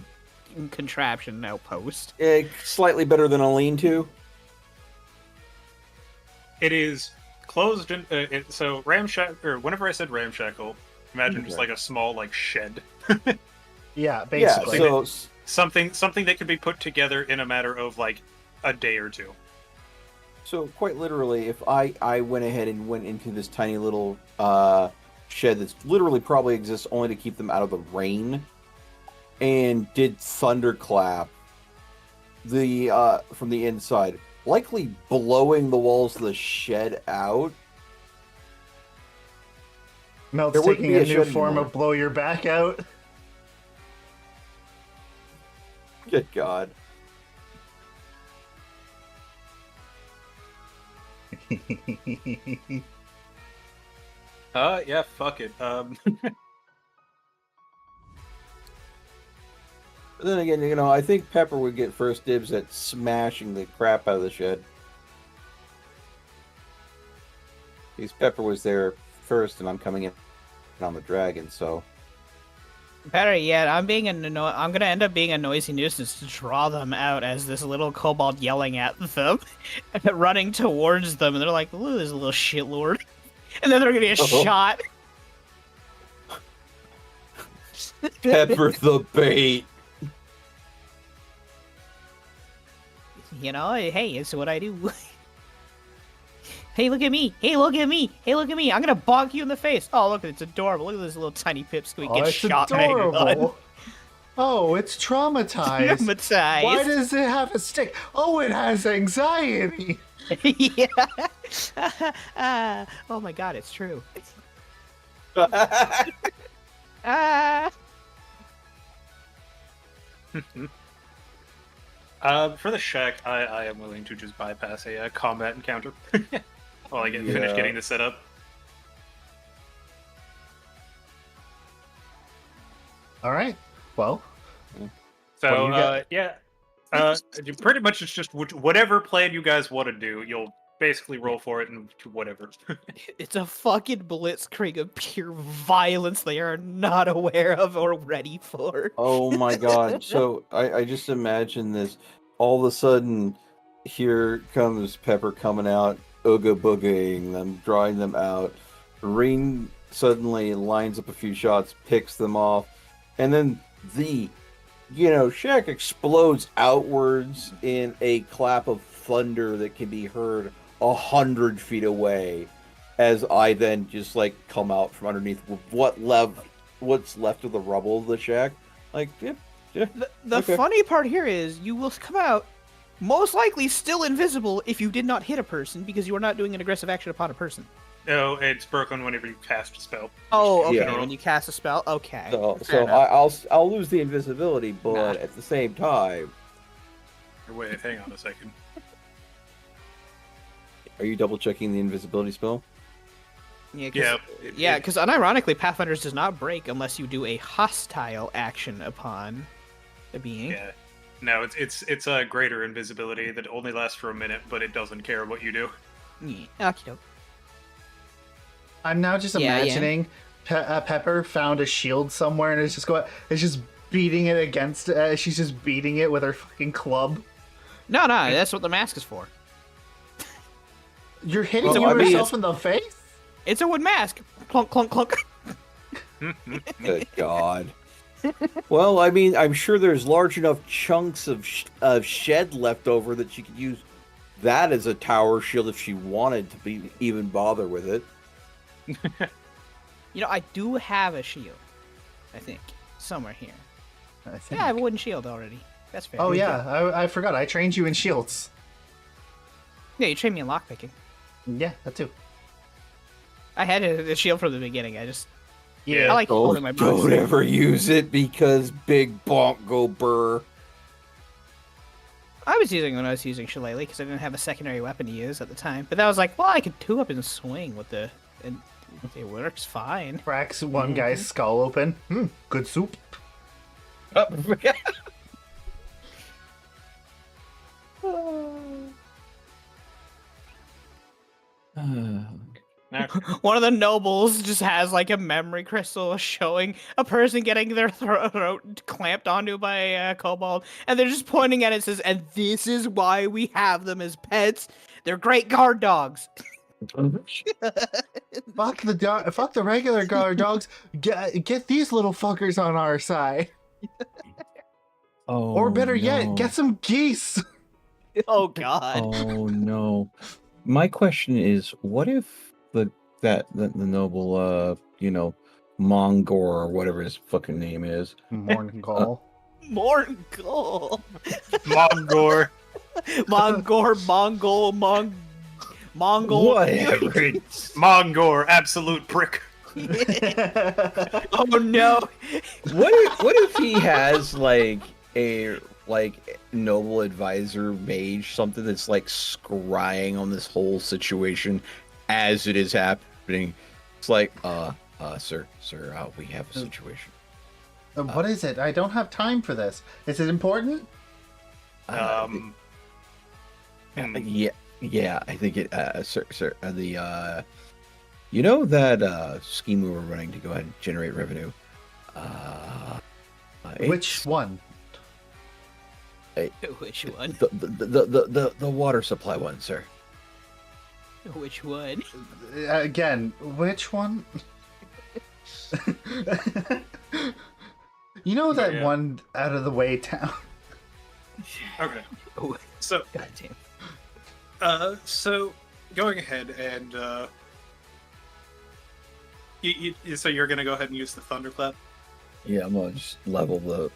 contraption outpost. Slightly better than a lean-to. It is closed in. So ramshackle, or whenever I said ramshackle, imagine just like a small like shed. Yeah, basically. Yeah, so something that could be put together in a matter of like a day or two. So quite literally, if I went ahead and went into this tiny little shed that's literally probably exists only to keep them out of the rain, and did thunderclap from the inside, likely blowing the walls of the shed out. Melt's taking a new form of blow your back out. Good God. Yeah, fuck it. But then again, I think Pepper would get first dibs at smashing the crap out of the shed. Because Pepper was there first, and I'm coming in on the dragon, so. Better yet, I'm gonna end up being a noisy nuisance to draw them out as this little kobold yelling at them, and running towards them, and they're like, "Ooh, this little shitlord," and then they're gonna get shot. Pepper the bait. Hey, it's what I do. Hey, look at me! Hey, look at me! Hey, look at me! I'm gonna bonk you in the face! Oh, look, it's adorable. Look at this little tiny pipsqueak get shot by a gun. Oh, it's traumatized. Traumatized. Why does it have a stick? Oh, it has anxiety. Yeah. Oh my god, it's true. For the shack, I am willing to just bypass a combat encounter while I get finished getting this set up. All right. Well. So pretty much it's just whatever plan you guys want to do. You'll basically roll for it and to whatever. It's a fucking blitzkrieg of pure violence they are not aware of or ready for. Oh my god. So I just imagine this. All of a sudden, here comes Pepper coming out, ooga boogieing them, drawing them out. Ring suddenly lines up a few shots, picks them off, and then the shack explodes outwards in a clap of thunder that can be heard 100 feet away, as I then just come out from underneath what's left of the rubble of the shack. The funny part here is you will come out most likely still invisible if you did not hit a person because you are not doing an aggressive action upon a person. No, it's broken whenever you cast a spell. Oh, okay. Yeah. When you cast a spell, okay. So I'll lose the invisibility, but at the same time. Wait, hang on a second. Are you double checking the invisibility spell? Yeah, because unironically, Pathfinders does not break unless you do a hostile action upon a being. Yeah. No, it's a greater invisibility that only lasts for a minute, but it doesn't care what you do. Yeah. Okey-doke. I'm now just imagining Pepper found a shield somewhere and it's just beating it against. She's just beating it with her fucking club. No, that's what the mask is for. You're hitting yourself in the face? It's a wood mask. Clunk, clunk, clunk. Good God. Well, I mean, I'm sure there's large enough chunks of shed left over that she could use that as a tower shield if she wanted to be even bother with it. You know, I do have a shield. I think somewhere here. I think. Yeah, I have a wooden shield already. That's fair. Oh yeah, I forgot. I trained you in shields. Yeah, you trained me in lockpicking. Yeah, that too. I had a shield from the beginning. I Yeah. like Oh, holding my box. don't ever use it because big bonk go burr. I was using it when I was using Shillelagh because I didn't have a secondary weapon to use at the time. But that was like, well, I could 2-up and swing with the, and it works fine. Cracks one guy's skull open. Good soup. One of the nobles just has like a memory crystal showing a person getting their throat clamped onto by a kobold, and they're just pointing at it and says, and this is why we have them as pets. They're great guard dogs. Fuck the regular guard dogs. Get these little fuckers on our side. Oh, Or better yet, no. get some geese. Oh god. Oh no. My question is, what if the noble Mongor or whatever his fucking name is. Morngol. Morgul. Mongor. Mongol. Whatever. It's- Mongor, absolute prick. Oh no. what if he has like a noble advisor mage, something that's like scrying on this whole situation as it is happening? It's like, sir, we have a situation. What is it? I don't have time for this. Is it important? Yeah, I think it, sir, you know that scheme we were running to go ahead and generate revenue. Which one? Which one? The water supply one, sir. Which one? Again, which one? You know that Yeah. one out of the way town? Okay. Oh, So, goddamn. so going ahead and so you're gonna go ahead and use the thunderclap. Yeah, I'm gonna just level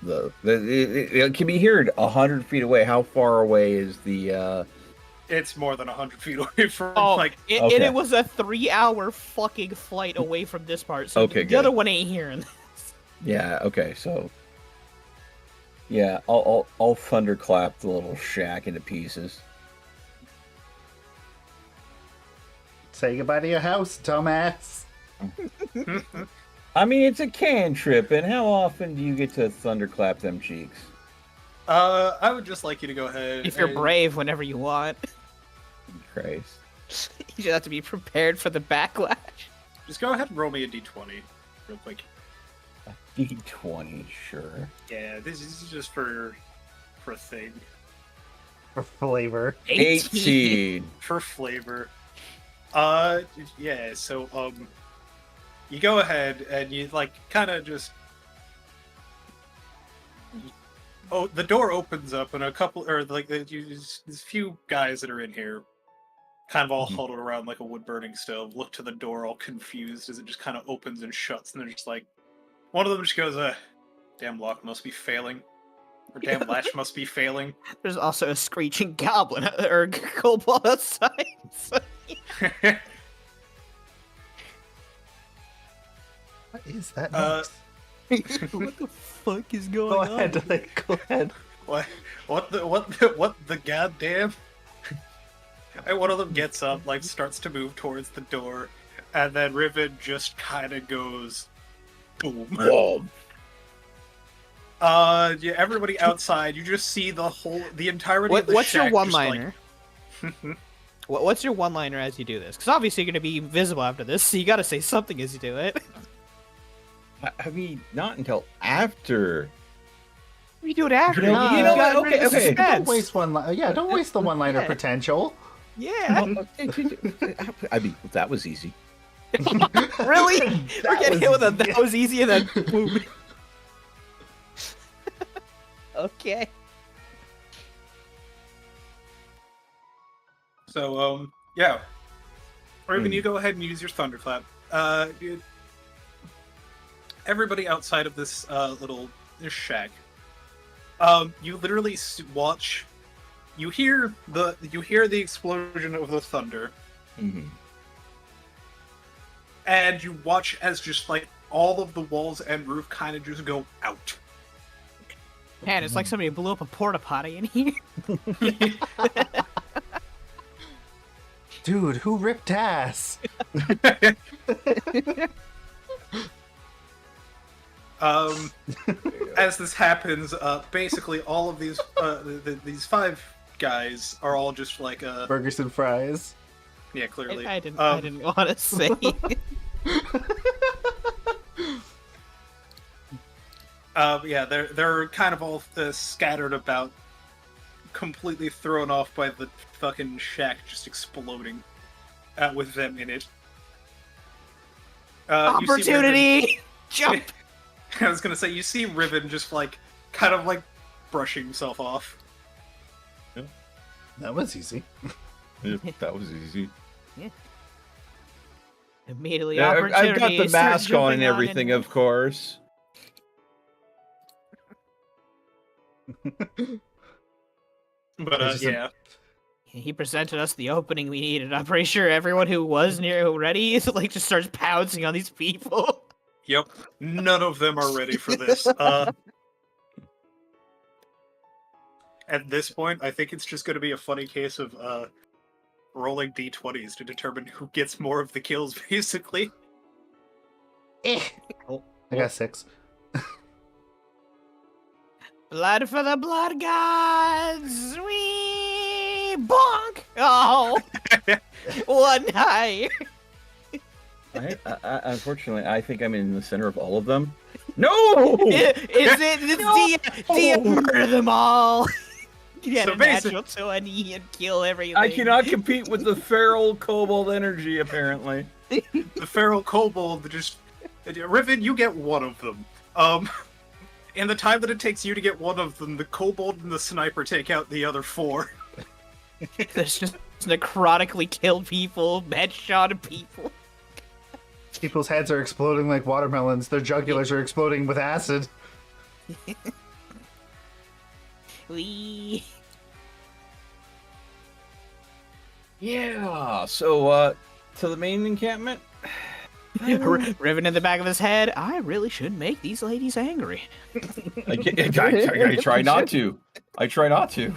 it can be heard 100 feet away. How far away is the? It's more than 100 feet away from Oh, like. and okay. it was a 3-hour fucking flight away from this part, so Okay, the good. other one ain't hearing. Yeah. Okay. So. Yeah, I'll thunderclap the little shack into pieces. Say goodbye to your house, dumbass. I mean, it's a cantrip, and how often do you get to thunderclap them cheeks? I would just like you to go ahead. If you're and- brave whenever you want, Christ. you just have to be prepared for the backlash. just go ahead and roll me a d20, real quick. D20, sure. Yeah, this is just for a thing, For flavor. 18. for flavor. Yeah. So you go ahead and you like kind of just. Oh, the door opens up, and a couple, or like there's few guys that are in here, kind of all huddled around like a wood burning stove, look to the door all confused as it just kind of opens and shuts, and they're just like, one of them just goes, damn lock must be failing, or damn latch must be failing. There's also a screeching goblin or kobold outside. So- What is that Uh, noise? what the fuck is going Go on? ahead, go ahead. what the goddamn? And one of them gets up, like starts to move towards the door, and then Riven just kind of goes, boom. Whoa. Yeah, everybody outside, you just see the entirety of the What's your shack just, like- one-liner? What's your one-liner as you do this? Because obviously you're going to be visible after this, so you got to say something as you do it. I mean, not until after. You do it after. You know- you you know got what? rid of Okay, the okay. suspense. Don't waste one. Yeah, don't waste the one-liner Yeah. potential. Yeah. I mean, that was easy. Really? We're getting hit with a that was easy and then boom. Okay. So, yeah. Raven, you go ahead and use your thunderclap. Everybody outside of this this shack, you literally watch. You hear the explosion of the thunder, and you watch as just like all of the walls and roof kind of just go out. Man, it's like somebody blew up a porta potty in here. Dude, who ripped ass? As this happens, basically all of these these 5 guys are all just like Burgers and fries. yeah, clearly. I didn't want to say. Yeah, they're kind of all scattered about, completely thrown off by the fucking shack just exploding, with them in it. You see Opportunity! Jump! I was gonna say, you see Riven just like, kind of like brushing himself off. That was easy. Yeah, that was easy. Immediately, Yeah, opportunity. I've got the start mask on and jumping everything, of course. But yeah. He presented us the opening we needed. I'm pretty sure everyone who was ready is like just starts pouncing on these people. Yep. None of them are ready for this. At this point, I think it's just going to be a funny case of rolling d20s to determine who gets more of the kills, basically. I got 6. Blood for the blood gods! Wee! Bonk! Oh! One high! Unfortunately, I think I'm in the center of all of them. No! Dia murder them all! Get So a natural 20 and kill everything. I cannot compete with the feral kobold energy, apparently. The feral kobold just... Riven, you get one of them. In the time that it takes you to get one of them, the kobold and the sniper take out the other 4. There's just necrotically killed people, headshot people. People's heads are exploding like watermelons. Their jugulars are exploding with acid. Wee. Yeah, so, to the main encampment? Riven in the back of his head. I really should make these ladies angry. I try not to. I try not to.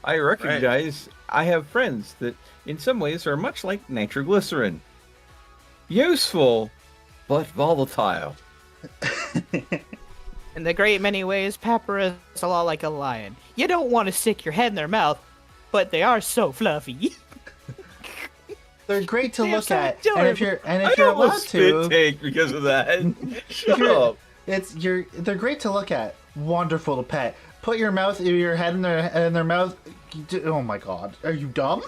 I recognize I have friends that in some ways are much like nitroglycerin. Useful, but volatile. In the great many ways, Pepper is a lot like a lion. You don't want to stick your head in their mouth, but they are so fluffy. They're great to They're look so at, adorable. and if you're I allowed almost spit to, take because of that. Shut up. they're great to look at. Wonderful to pet. Put your head in their mouth. Oh my god, are you dumb?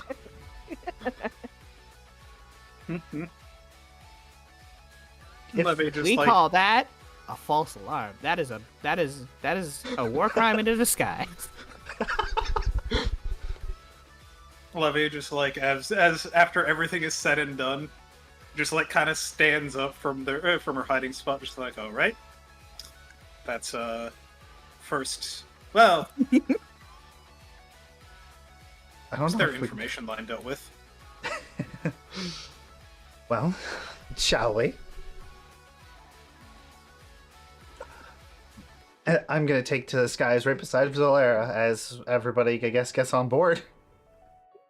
We call that a false alarm. That is a war crime in disguise. Levy just like as after everything is said and done, just like kind of stands up from her hiding spot, just like, all right, that's first. Well, I don't what's know. their information line dealt with? Well, shall we? I'm gonna take to the skies right beside Zolera as everybody, I guess, gets on board.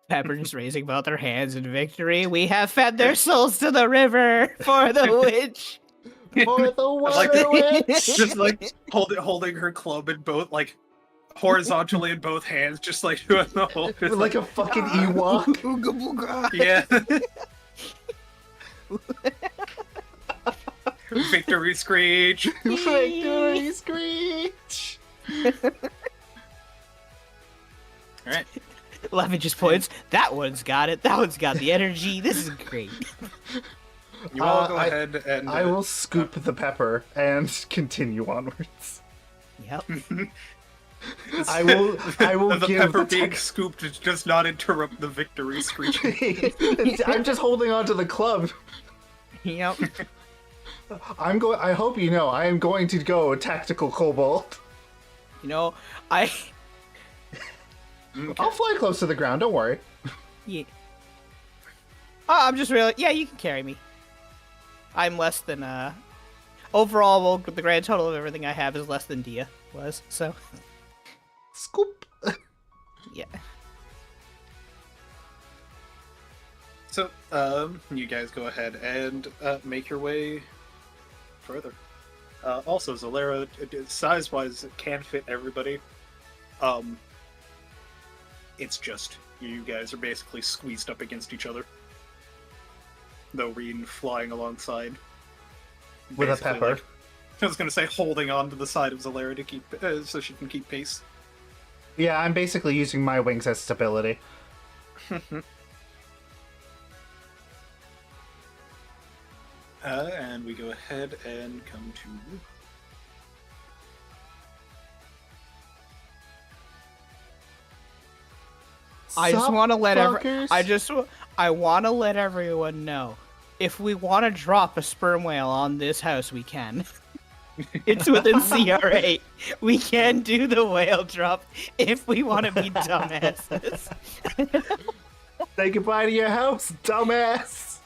Pepper just raising both her hands in victory. We have fed their souls to the river for the witch. For the water witch! Just like holding her club in both, like horizontally in both hands, just like doing the whole. Like a fucking Ewok. Yeah. Victory screech. Victory screech! Alright. Levin just points. That one's got it. That one's got the energy. This is great. You all go I- ahead and I will scoop the pepper and continue onwards. Yep. I will the give pepper the being scooped does not interrupt the victory screeching. I'm just holding on to the club. Yep. I hope you know I am going to go tactical kobold. You know, I. I'll fly close to the ground. Don't worry. Yeah. Oh, I'm just really. Yeah, you can carry me. I'm less than. Overall, well, the grand total of everything I have is less than Dia was. So. Scoop. Yeah. So, you guys go ahead and make your way further. Also, Zalera, size-wise, it can fit everybody. It's just you guys are basically squeezed up against each other. Though Reen flying alongside. With a Basically, pepper. like, I was gonna say holding on to the side of Zalera to keep so she can keep pace. Yeah, I'm basically using my wings as stability. And we go ahead and come to. I just Sup, want to let fuckers? I want to let everyone know, if we want to drop a sperm whale on this house, we can. It's within CR8. We can do the whale drop if we want to be dumbasses. Say goodbye to your house, dumbass.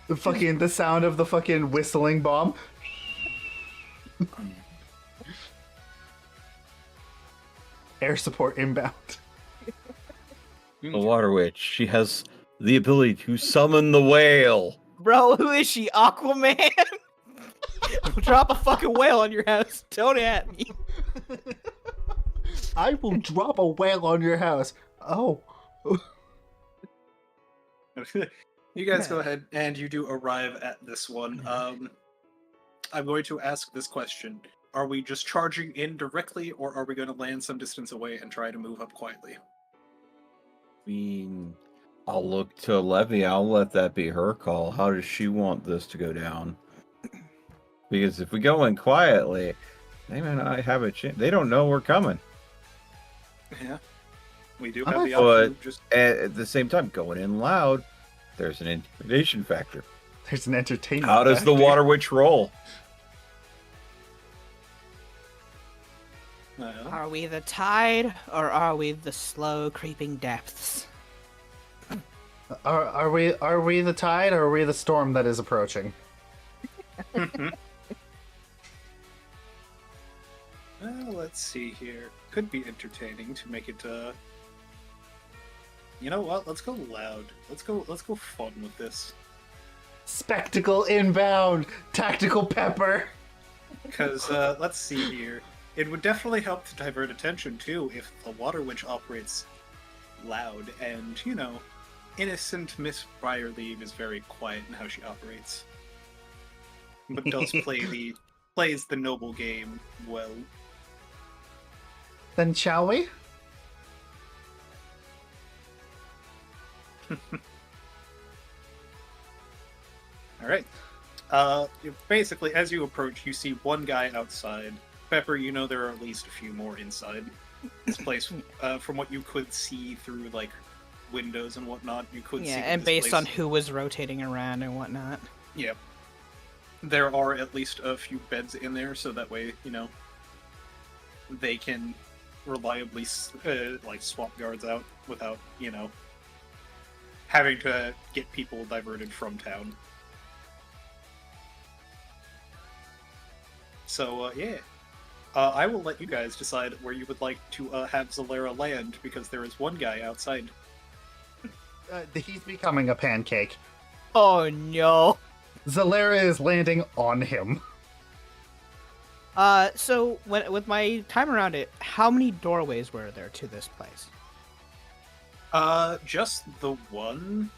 The sound of the fucking whistling bomb. Air support inbound. The water witch. She has the ability to summon the whale. Bro, who is she? Aquaman? We'll drop a fucking whale on your house. Don't at me. I will drop a whale on your house. Oh. You guys go ahead and you do arrive at this one. I'm going to ask this question. Are we just charging in directly, or are we going to land some distance away and try to move up quietly? I mean, I'll look to Levy. I'll let that be her call. How does she want this to go down? Because if we go in quietly, they may not have a chance. They don't know we're coming. Yeah. We do have the But option of just... at the same time, going in loud, there's an intimidation factor. There's an entertainment. How does the factor. water witch roll? Are we the tide, or are we the slow creeping depths? Are we the tide, or are we the storm that is approaching? Let's see here. Could be entertaining to make it. You know what? Let's go loud. Let's go fun with this. Spectacle inbound. Tactical pepper. Because let's see here. It would definitely help to divert attention too if the water witch operates loud, and you know, innocent Miss Briarleaf is very quiet in how she operates, but does plays the noble game well. Then shall we? All right. Basically, as you approach, you see one guy outside. Pepper, you know there are at least a few more inside this place. From what you could see through like windows and whatnot, you could see. Yeah, that and this based place... on who was rotating around and whatnot. Yeah. There are at least a few beds in there, so that way, you know, they can reliably like swap guards out without, you know, having to get people diverted from town. So, yeah. I will let you guys decide where you would like to have Zalera land, because there is one guy outside. He's becoming a pancake. Oh no. Zalera is landing on him. So with my time around it, how many doorways were there to this place? Just the one.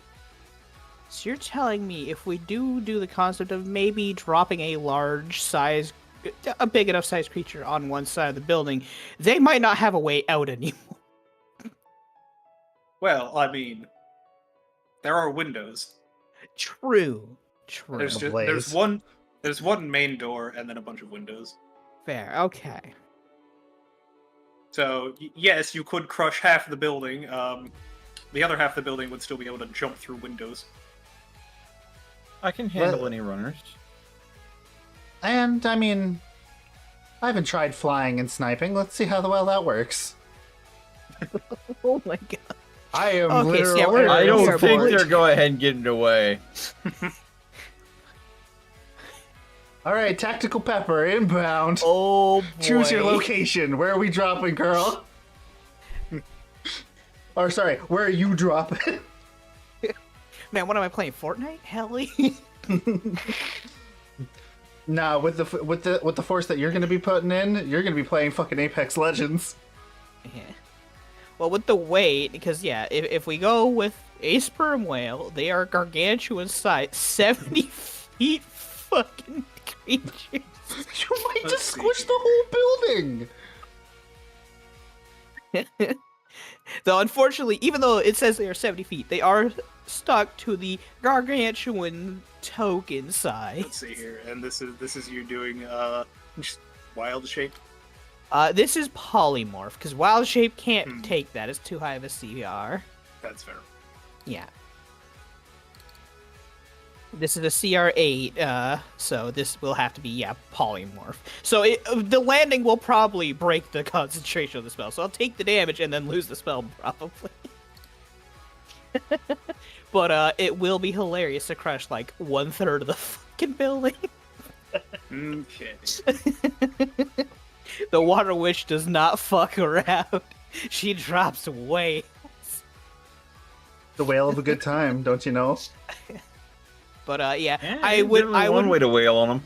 So you're telling me if we do the concept of maybe dropping a big enough size creature on one side of the building, they might not have a way out anymore. Well, I mean, there are windows. True. True. There's one main door and then a bunch of windows. Fair. Okay. So yes, you could crush half the building. The other half of the building would still be able to jump through windows. I can handle any runners. And I mean, I haven't tried flying and sniping. Let's see how well that works. Oh my god. I am Okay, so literally. yeah, we're- I don't Airport. think they're go ahead and getting away. All right, tactical pepper inbound. Oh boy. Choose your location. Where are we dropping, girl? Or sorry, where are you dropping? Man, what am I playing? Fortnite? Helly? Nah, with the force that you're gonna be putting in, you're gonna be playing fucking Apex Legends. Yeah. Well, with the weight, because yeah, if we go with a sperm whale, they are gargantuan size, 70 feet fucking creatures. You might Let's just see squish the whole building. Though unfortunately, even though it says they are 70 feet, they are stuck to the gargantuan token size. Let's see here, and this is you doing wild shape. This is polymorph, because wild shape can't take that. It's too high of a CR. That's fair. Yeah. This is a CR8, so this will have to be, yeah, polymorph. So the landing will probably break the concentration of the spell, so I'll take the damage and then lose the spell, probably. But it will be hilarious to crush, like, 1/3 of the fucking building. Okay. The Water Witch does not fuck around. She drops whales. The whale of a good time, don't you know? But yeah, Yeah, I there's would. only I one would. way to wail on them.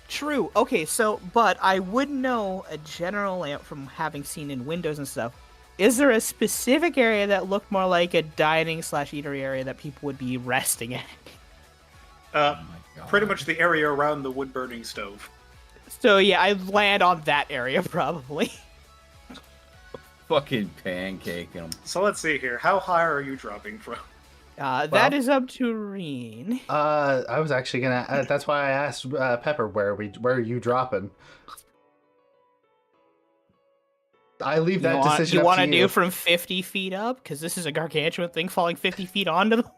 True. Okay, so but I would know a general layout from having seen in Windows and stuff. Is there a specific area that looked more like a dining/eatery area that people would be resting at? Pretty much the area around the wood burning stove. So yeah, I'd land on that area probably. Fucking pancake them. So let's see here. How high are you dropping from? That is up to Reen. I was actually gonna. That's why I asked Pepper where are you dropping. I leave that decision. You want to do from 50 feet up? Because this is a gargantuan thing falling 50 feet onto them.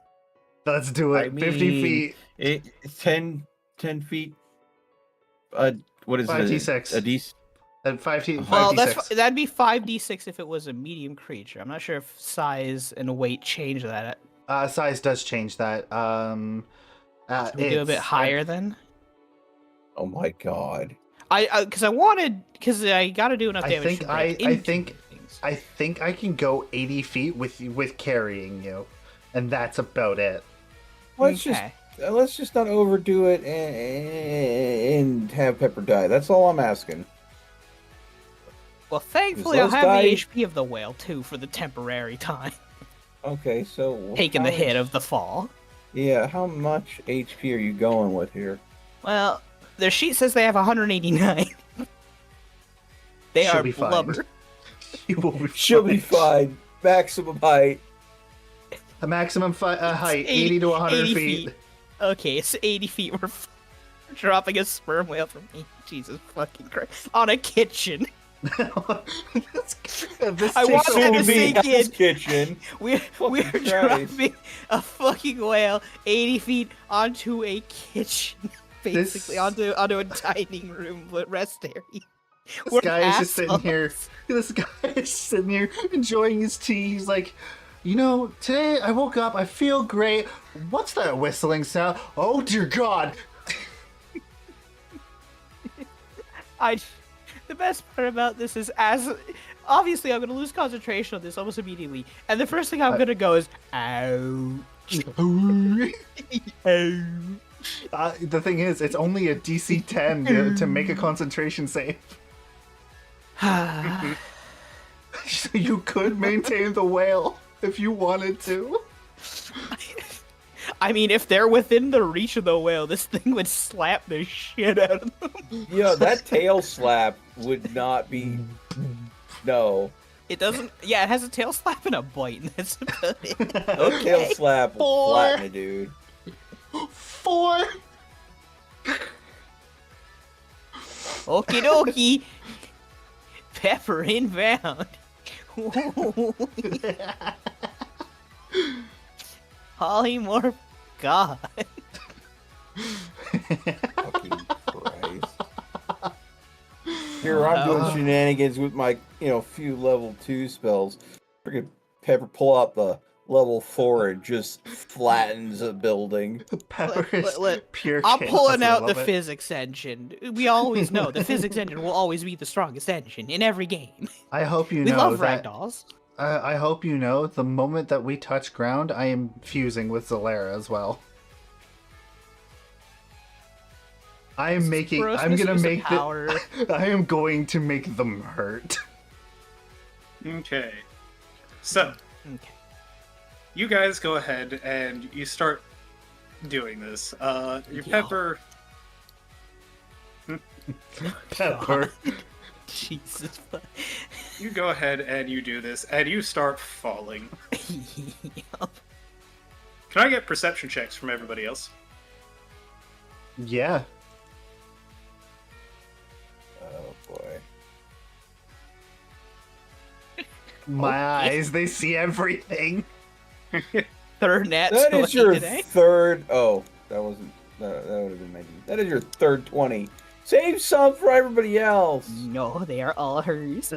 Let's do it. 50 feet. 10 feet. What is 5d6. it? A D. And 5d6. Well, that'd be 5d6 if it was a medium creature. I'm not sure if size and weight change that. Size does change that. Should we do a bit higher then? Oh my god. Because I gotta do enough damage. I think I can go 80 feet with carrying you, and that's about it. Let's just not overdo it and have Pepper die. That's all I'm asking. Well, thankfully I'll have the HP of the whale too for the temporary time. Okay, so Taking the hit of the fall. Yeah, how much HP are you going with here? Well, their sheet says they have 189. They She'll are be fine. blubber. She'll be fine. Maximum height. A maximum height, 80 to 100 80 feet. Okay, it's 80 feet. We're dropping a sperm whale from me. Jesus fucking Christ. On a kitchen. I want that to sink in. Kitchen. We're dropping a fucking whale 80 feet onto a kitchen. Basically, onto a dining room rest area. This guy is just sitting here. This guy is sitting here enjoying his tea. He's like, you know, today I woke up, I feel great. What's that whistling sound? Oh dear God! The best part about this is, obviously I'm gonna lose concentration on this almost immediately, and the first thing I'm gonna go is, ouch. The thing is, it's only a DC 10 to make a concentration save. So you could maintain the whale if you wanted to. I mean, if they're within the reach of the whale, this thing would slap the shit out of them. Yeah, that tail slap would not be. No. It doesn't. Yeah, it has a tail slap and a bite, and that's about it. No tail slap will flatten a dude. 4. Okie dokie. Pepper inbound. Polymorph God. Fucking Christ. Here I'm doing shenanigans with my, few level 2 spells. Freaking Pepper pull out the level 4 and just flattens a building. Pepper is pure I'm chaos. pulling I out love the it. physics engine. We always know the physics engine will always be the strongest engine in every game. I hope you We know love that. ragdolls. I hope you know the moment that we touch ground, I am fusing with Zalera as well. I'm making. I'm gonna make power. I am going to make them hurt. Okay. So, Okay. you guys go ahead and you start doing this. Your Pepper. Pepper. Jesus. You go ahead and you do this, and you start falling. Yup. Can I get perception checks from everybody else? Yeah. Oh boy. My eyes, they see everything. Third nat That is 20 your today. third. Oh, that wasn't. That would have been amazing. That is your third 20. Save some for everybody else. No, they are all hers.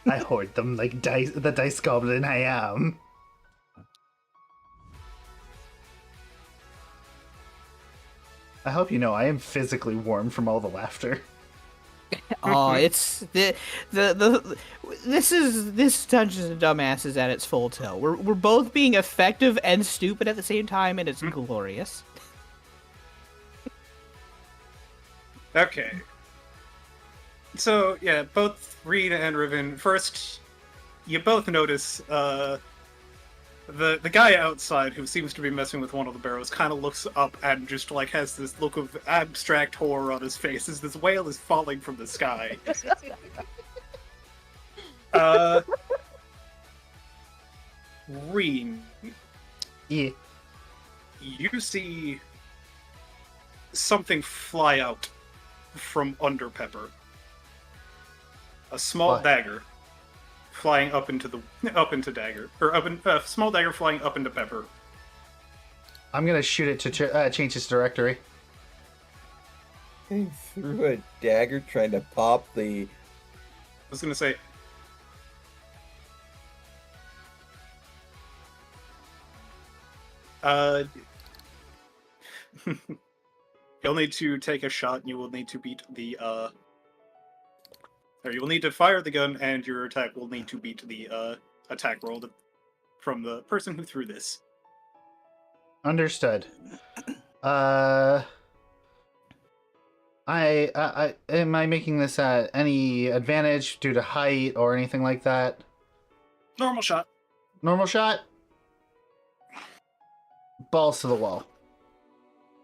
I hoard them like dice, the dice goblin I am. I hope you know I am physically warm from all the laughter. Oh, it's this Dungeons and Dumbasses at its full tilt. We're both being effective and stupid at the same time, and it's glorious. Okay. So, yeah, both Reed and Riven, first, you both notice, the guy outside who seems to be messing with one of the barrels kind of looks up and just, like, has this look of abstract horror on his face as this whale is falling from the sky. Reed, Yeah. you see something fly out from under Pepper. A small What? dagger flying up into Dagger, or small dagger flying up into Pepper. I'm gonna shoot it to change its directory. He threw a dagger trying to pop the. I was gonna say. You'll need to take a shot, and you will need to beat the or you will need to fire the gun, and your attack will need to beat the attack roll from the person who threw this. Understood. I am I making this at any advantage due to height or anything like that? Normal shot. Normal shot. Balls to the wall.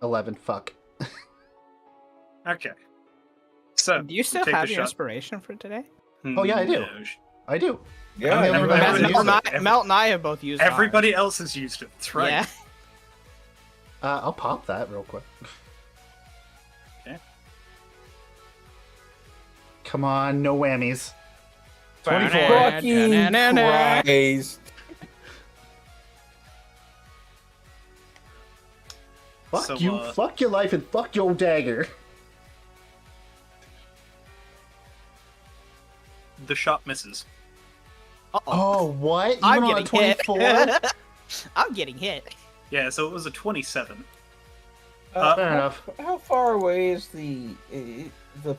11. Fuck. Okay. So Do you still take have the your shot. inspiration for today? Oh, yeah, I do. No, I do. Yeah, I'm the only one that hasn't used it. Melt and I have both used Everybody else has used it. That's right. Yeah. I'll pop that real quick. Okay. Come on, no whammies. 24. Fucking Christ. Fuck So, you, fuck your life, and fuck your dagger. The shot misses. Oh, what? I'm Even on a getting hit. 24? I'm getting hit. Yeah, so it was a 27. Fair enough. How far away is the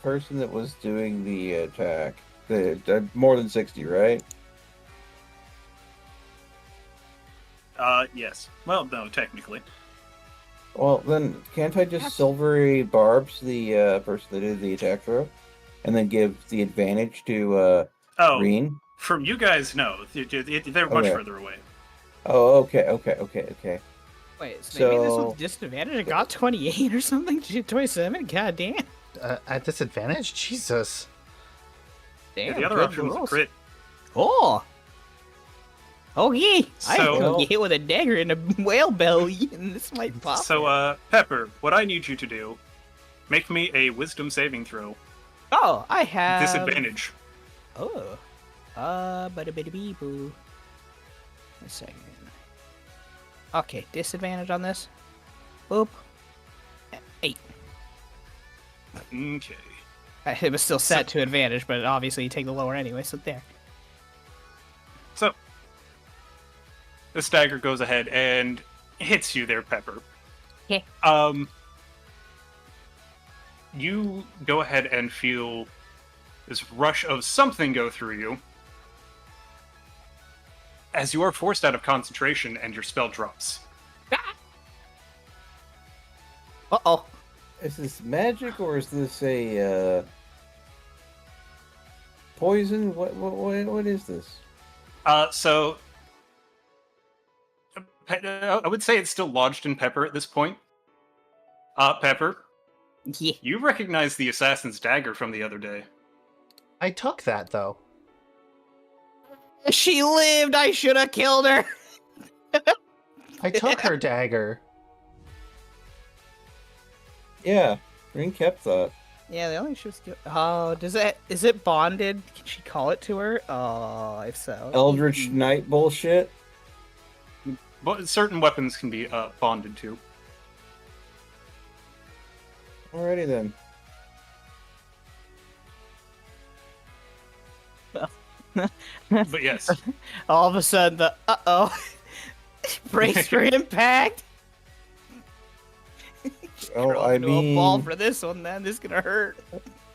person that was doing the attack? More than 60, right? Yes. Well, no, technically. Well, then can't I just silvery barbs the person that did the attack throw, and then give the advantage to Oh, Reen? from you guys, no. They're much Okay. further away. Oh, okay. Wait, so maybe this So- was disadvantage? I got 28 or something? 27? God damn. At disadvantage? Jesus. Yeah, Damn, the other good option was a rolls. crit. Oh! Oh yeah, I So- can get hit with a dagger in a whale belly, and this might pop. So, Pepper, what I need you to do, make me a wisdom saving throw. Oh, I have Disadvantage. Oh, boo. A second. Okay, disadvantage on this. Boop. 8. Okay. It was still set to advantage, but obviously you take the lower anyway, so there. So, this dagger goes ahead and hits you there, Pepper. Yeah. You go ahead and feel this rush of something go through you as you are forced out of concentration and your spell drops. Uh-oh. Is this magic or is this a poison? What is this? So I would say it's still lodged in Pepper at this point. Pepper, Yeah. you recognize the assassin's dagger from the other day. I took that though. She lived! I should have killed her! I took her dagger. Yeah, Ring kept that. Yeah, the only she was Oh, is it bonded? Can she call it to her? Oh, if so. Eldritch Knight bullshit. But certain weapons can be bonded to. Alrighty then. But yes. All of a sudden, the brace for impact. Oh, Throw I into a ball mean, for this one. Then this is gonna hurt.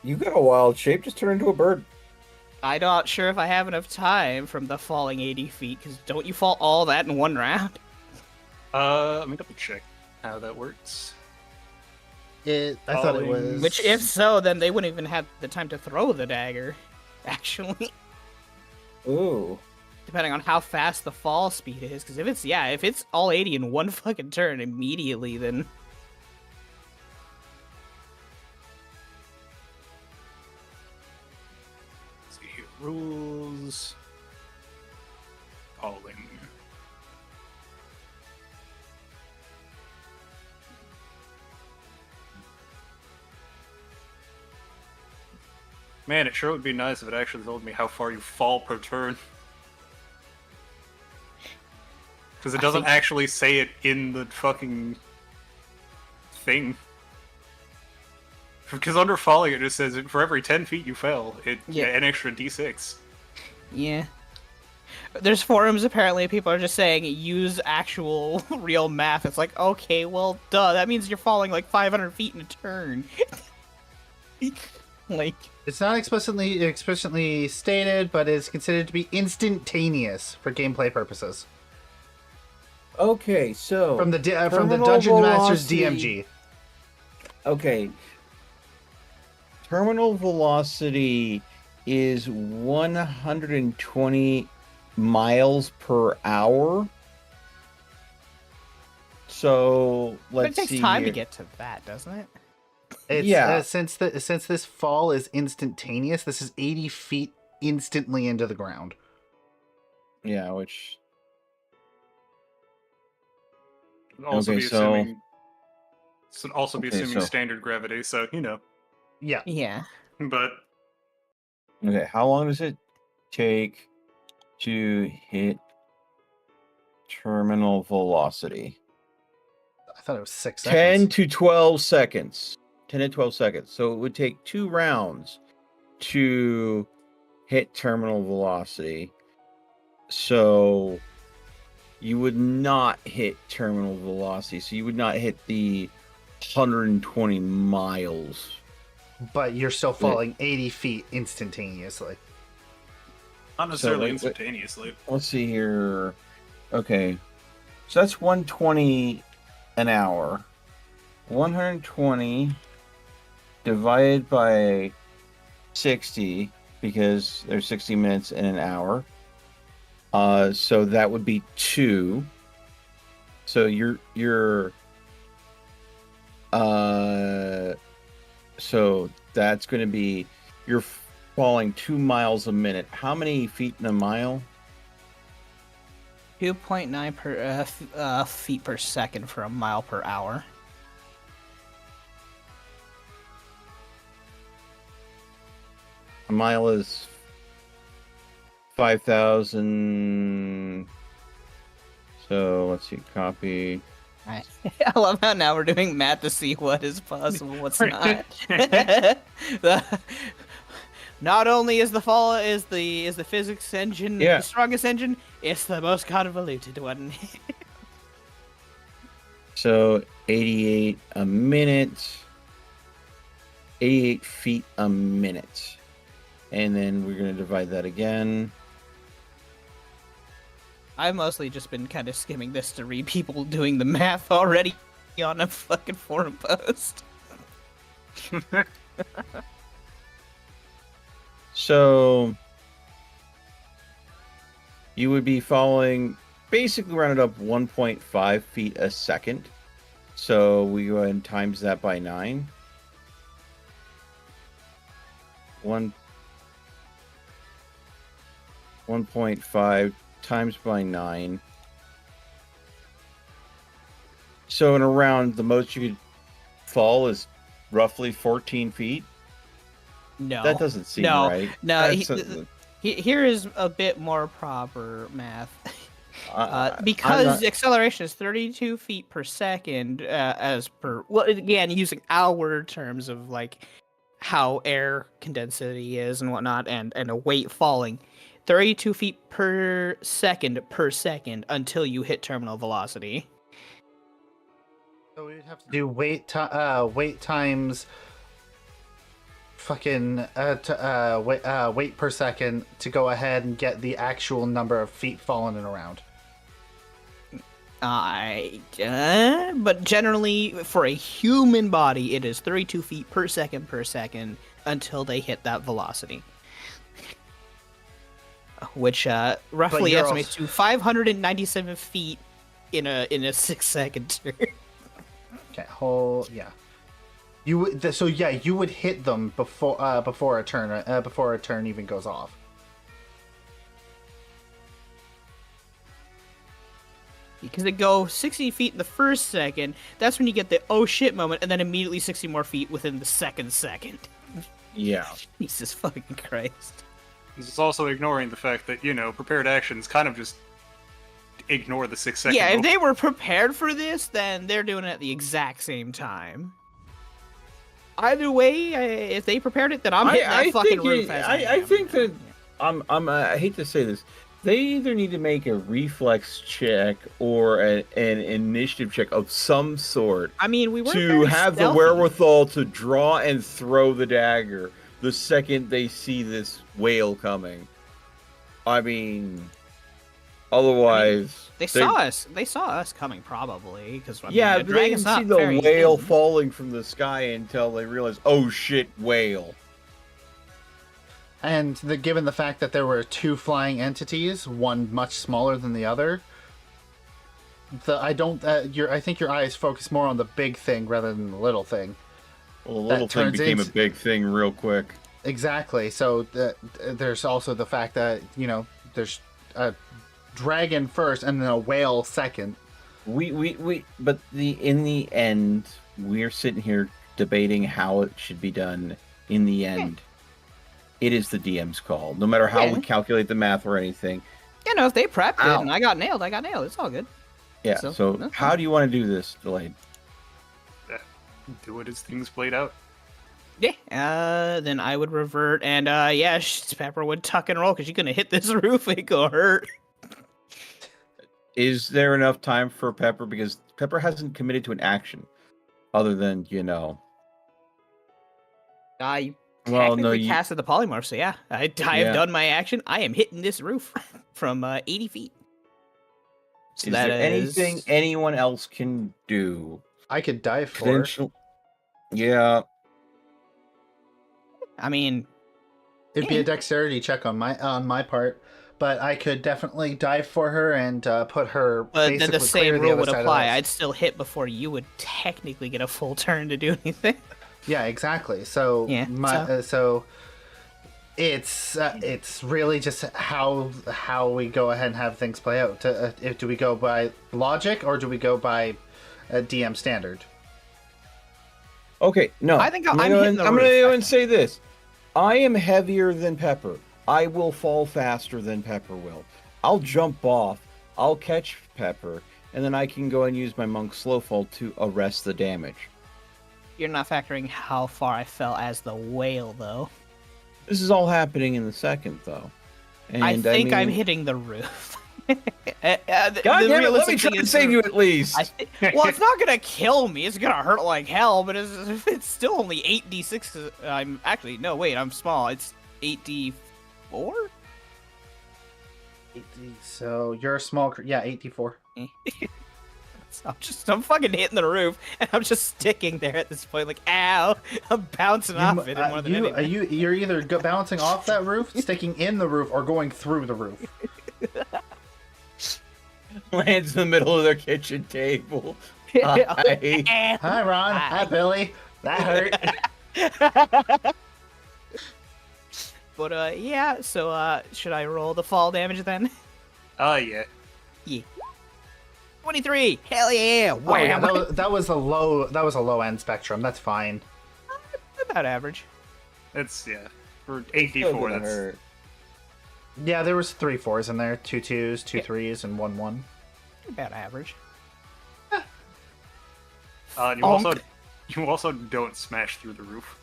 you got a wild shape. Just turn into a bird. I'm not sure if I have enough time from the falling 80 feet. Because don't you fall all that in one round? Let me double check how that works. I thought it Falling- was. Which, if so, then they wouldn't even have the time to throw the dagger. Actually, Ooh. depending on how fast the fall speed is. Because if it's all 80 in one fucking turn immediately, then. Let's see here. Rules. Falling. Man, it sure would be nice if it actually told me how far you fall per turn. Because it doesn't actually say it in the fucking thing. Because under falling, it just says for every 10 feet you fell, it Yeah. an extra d6. Yeah. There's forums apparently people are just saying use actual real math. It's like, okay, well, duh, that means you're falling like 500 feet in a turn. Like, It's not explicitly stated, but it's considered to be instantaneous for gameplay purposes. Okay, so From the terminal Dungeon Master's velocity- DMG. Okay. Terminal velocity is 120 miles per hour. So but it let's takes see time here. to get to that, doesn't it? It's, Yeah. since this fall is instantaneous, this is 80 feet instantly into the ground. Yeah, which It'd also Okay, be so- assuming. Should also be Okay, assuming so- standard gravity, so you know. Yeah. Yeah. But okay, how long does it take to hit terminal velocity? I thought it was 6 10 seconds. to 12 seconds. 10 to 12 seconds. So it would take 2 rounds to hit terminal velocity. So you would not hit terminal velocity. So you would not hit the 120 miles. But you're still falling 80 feet instantaneously. not necessarily wait. instantaneously. Let's see here. Okay. So that's 120 an hour. 120 divided by 60 because there's 60 minutes in an hour. So that would be 2. So so that's going to be you're falling 2 miles a minute. How many feet in a mile? 2.9 feet per second for a mile per hour. A mile is 5,000. So let's see, copy. I love how now we're doing math to see what is possible, what's not. Not only is the physics engine the strongest engine, it's the most convoluted one. So 88 a minute. 88 feet a minute. And then we're going to divide that again. I've mostly just been kind of skimming this to read people doing the math already on a fucking forum post. So you would be following basically rounded up 1.5 feet a second. So we go ahead and times that by 9. 1.5 times by 9. So in a round, the most you could fall is roughly 14 feet. No. That doesn't seem no, right. No, here is a bit more proper math. Because acceleration is 32 feet per second, again, using our terms of like how air condensity is and whatnot, and a weight falling. 32 feet per second until you hit terminal velocity. So we'd have to do weight times fucking weight per second to go ahead and get the actual number of feet fallen and around. But generally, for a human body, it is 32 feet per second until they hit that velocity. Which roughly estimates to 597 feet in a 6-second turn. Okay, yeah. You would you would hit them before a turn even goes off. Because they go 60 feet in the first second, that's when you get the oh shit moment, and then immediately 60 more feet within the second. Yeah. Jesus fucking Christ. This is also ignoring the fact that, prepared actions kind of just ignore the 6-second Yeah, rule. if they were prepared for this, then they're doing it at the exact same time. Either way, if they prepared it, then I'm hitting that fucking roof. I think that I hate to say this. They either need to make a reflex check or an initiative check of some sort. I mean, we were to have the wherewithal to draw and throw the dagger the second they see this whale coming. I mean, otherwise, they saw us. They saw us coming, probably, because but they didn't see the whale falling from the sky until they realized, oh shit, whale. And given the fact that there were two flying entities, one much smaller than the other, I think your eyes focus more on the big thing rather than the little thing. Well, the little thing became a big thing real quick. Exactly. So there's also the fact that there's a dragon first and then a whale second. But in the end, we're sitting here debating how it should be done. In the end. It is the DM's call. No matter how we calculate the math or anything. If they prepped it and I got nailed, It's all good. Yeah, so how do you want to do this, Delayed? Do it as things played out. Yeah, then I would revert, and Pepper would tuck and roll, because you're going to hit this roof, it go hurt. Is there enough time for Pepper? Because Pepper hasn't committed to an action, other than, I casted the polymorph, so yeah. I have done my action. I am hitting this roof from 80 feet. So is there anything anyone else can do? I could dive for her. Yeah. I mean, it'd be a dexterity check on my part, but I could definitely dive for her and put her. But then the same rule would apply. I'd still hit before you would technically get a full turn to do anything. Yeah, exactly. So It's really just how we go ahead and have things play out. Do we go by logic or do we go by DM standard? Okay, no. I think I'm gonna hitting the I'm roof, gonna go I and say this. I am heavier than Pepper. I will fall faster than Pepper will. I'll jump off. I'll catch Pepper, and then I can go and use my monk slow fall to arrest the damage. You're not factoring how far I fell as the whale, though. This is all happening in the second, though. And I think I'm mean, hitting the roof. God damn it, let me try to save you at least. Well, it's not gonna kill me. It's gonna hurt like hell, but it's still only 8d6. 'Cause I'm actually no, wait, I'm small. It's 8d4. So you're a small, yeah, 84. I'm fucking hitting the roof, and I'm just sticking there at this point, like, ow! I'm bouncing off it more than anything. You're either bouncing off that roof, sticking in the roof, or going through the roof. Lands in the middle of their kitchen table. Hi. Hi, Ron. Hi, Billy. That hurt. But yeah. So should I roll the fall damage then? Yeah. Yeah. 23. Hell yeah! Oh, yeah, Wham! that was a low end spectrum. That's fine. About average. It's, yeah. For Still 8d4, gonna that's... hurt. Yeah, there was 3 4s in there, 2 2s, 2 3s, and 1 1. About average. And you also don't smash through the roof.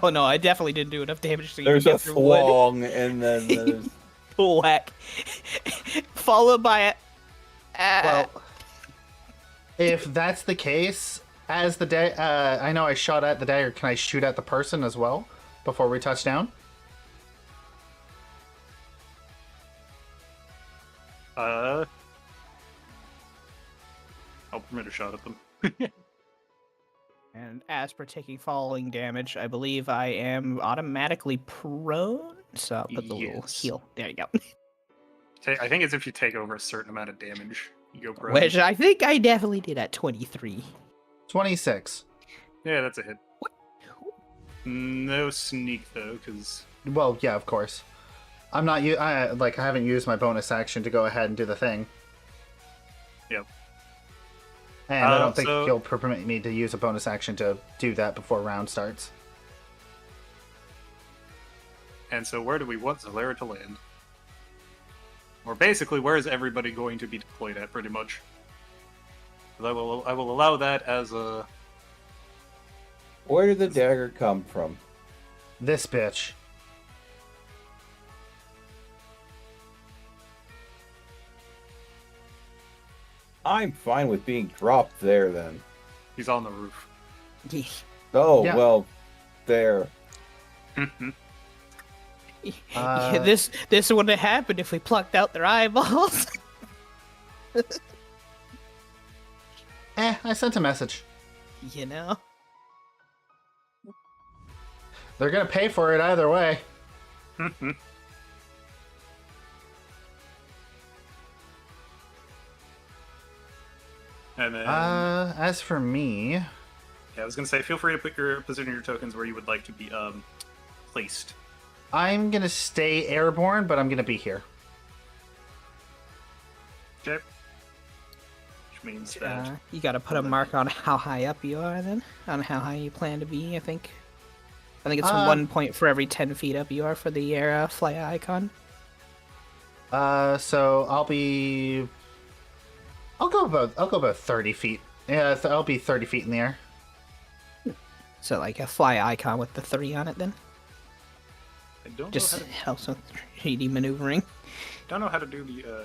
Oh no, I definitely didn't do enough damage to There's even a get through wood. flong, and then there's... Whack. Followed by a... Well, if that's the case, as the I know I shot at the dagger. Can I shoot at the person as well before we touch down? I'll permit a shot at them. And as per taking falling damage, I believe I am automatically prone. So I'll put the little Yes. heal. There you go. I think it's if you take over a certain amount of damage, you go prone. Which I think I definitely did at 23. 26. Yeah, that's a hit. No sneak though, because Well, yeah, of course. I'm not. I haven't used my bonus action to go ahead and do the thing. Yep. And I don't think so- you'll permit me to use a bonus action to do that before round starts. And so where do we want Zalera to land? Or basically, where is everybody going to be deployed at, pretty much? 'Cause I will allow that as a... Where did the dagger come from? This bitch. I'm fine with being dropped there, then. He's on the roof. Oh, Yeah. well, there. Yeah, this wouldn't have happened if we plucked out their eyeballs. I sent a message. You know? They're gonna pay for it either way. And then... As for me, yeah, I was going to say, feel free to put your position your tokens where you would like to be placed. I'm gonna stay airborne, but I'm gonna be here. Okay. Which means that... You gotta put a mark on how high up you are then. On how high you plan to be, I think. I think it's 1 point for every 10 feet up you are for the air fly icon. So I'll go about 30 feet. Yeah, I'll be 30 feet in the air. So like a fly icon with the 3 on it then. I don't Just know how to, helps with 3D maneuvering. don't know how to do the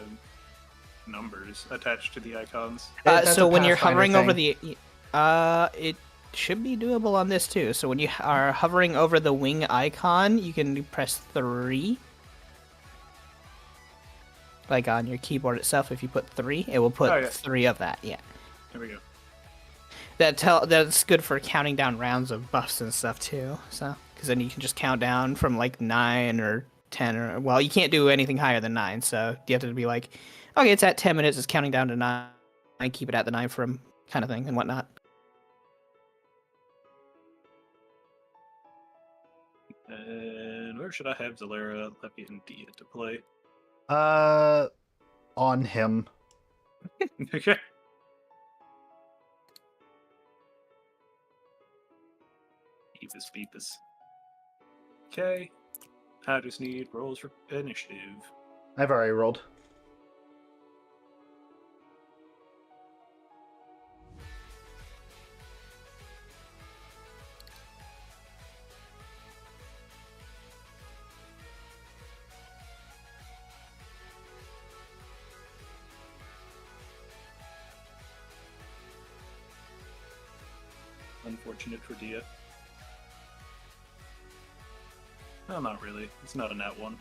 numbers attached to the icons. That's So a when you're Pathfinder hovering over thing. the... it should be doable on this too. So when you are hovering over the wing icon, you can press 3. Like on your keyboard itself, if you put 3, it will put 3 of that, yeah. There we go. That's good for counting down rounds of buffs and stuff too. So, because then you can just count down from like 9 or 10 or well, you can't do anything higher than 9. So you have to be like, okay, it's at 10 minutes. It's counting down to 9. I keep it at the 9 from kind of thing and whatnot. And where should I have Zalera, Leppy, and Dia to play? On him. Okay. Beepus. Okay. I just need rolls for initiative. I've already rolled. Unfortunate for Dia. No, not really. It's not a nat one.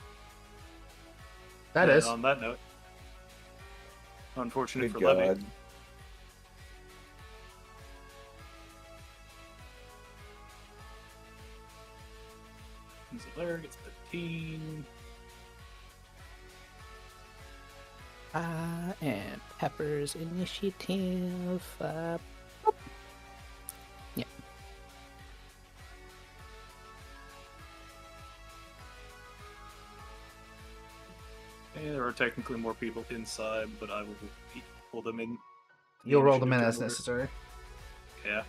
That And is. on that note, unfortunate Good for Levy. God. Zalera gets 15. And Pepper's initiative. Yeah. And there are technically more people inside, but I will pull them in. You'll roll them in Initiative as order. necessary. Yeah.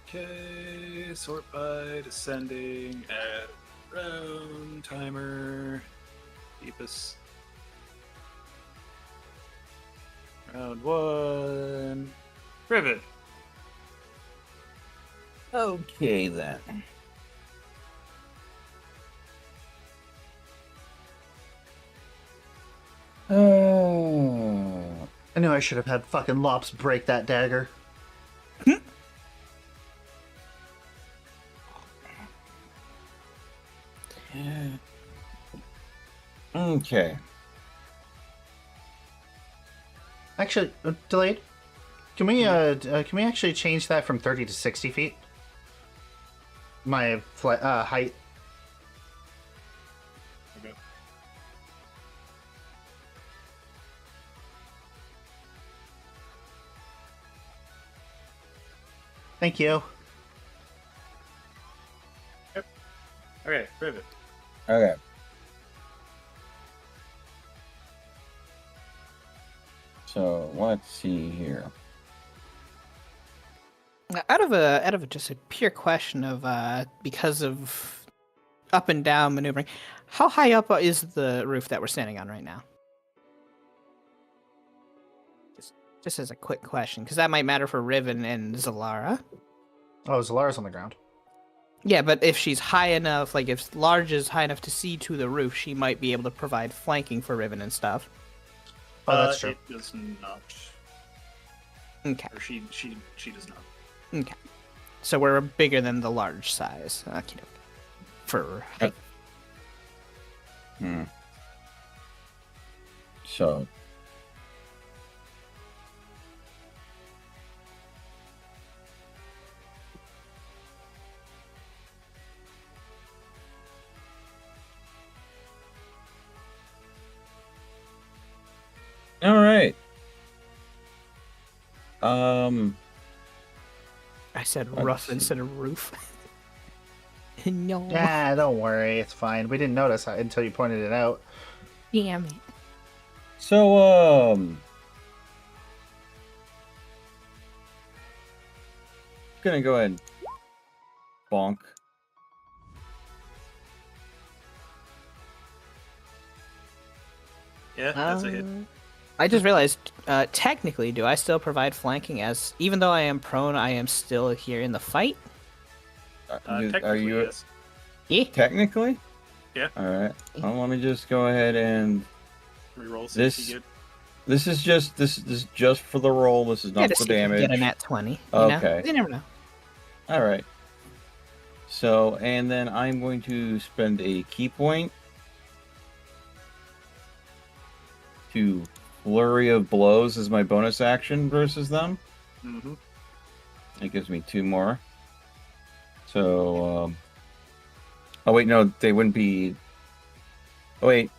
Okay, sort by descending at round timer. Deepest. Round 1. Rivet. Okay then. I knew I should have had fucking Lops break that dagger. Okay. Actually, delayed. Can we actually change that from 30 to 60 feet? My height. Okay. Thank you. Okay, Rivet. Okay. So let's see here. Out of just a pure question of because of up and down maneuvering, how high up is the roof that we're standing on right now? Just as a quick question, because that might matter for Riven and Zalara. Oh, Zalara's on the ground. Yeah, but if she's high enough, like if Large is high enough to see to the roof, she might be able to provide flanking for Riven and stuff. Oh, that's true. It does not. Okay. Or she does not. Okay. So we're bigger than the large size. Okay. For height. So all right. I said Let's rough see. instead of roof. No. Yeah, don't worry, it's fine. We didn't notice until you pointed it out. Damn it. So gonna go ahead and bonk. Yeah, that's a hit. I just realized, technically, do I still provide flanking as, even though I am prone, I am still here in the fight? Are Technically, you yes. Yeah. technically? Yeah. All right. Well, let me just go ahead and Reroll This- 60 good. this is just for the roll. This is Yeah, not to for see if you can damage. get a nat 20. You Okay. know? You never know. All right. So, and then I'm going to spend a key point to Flurry of Blows as my bonus action versus them. Mm-hmm. It gives me 2 more. So, oh wait, no, they wouldn't be. Oh wait,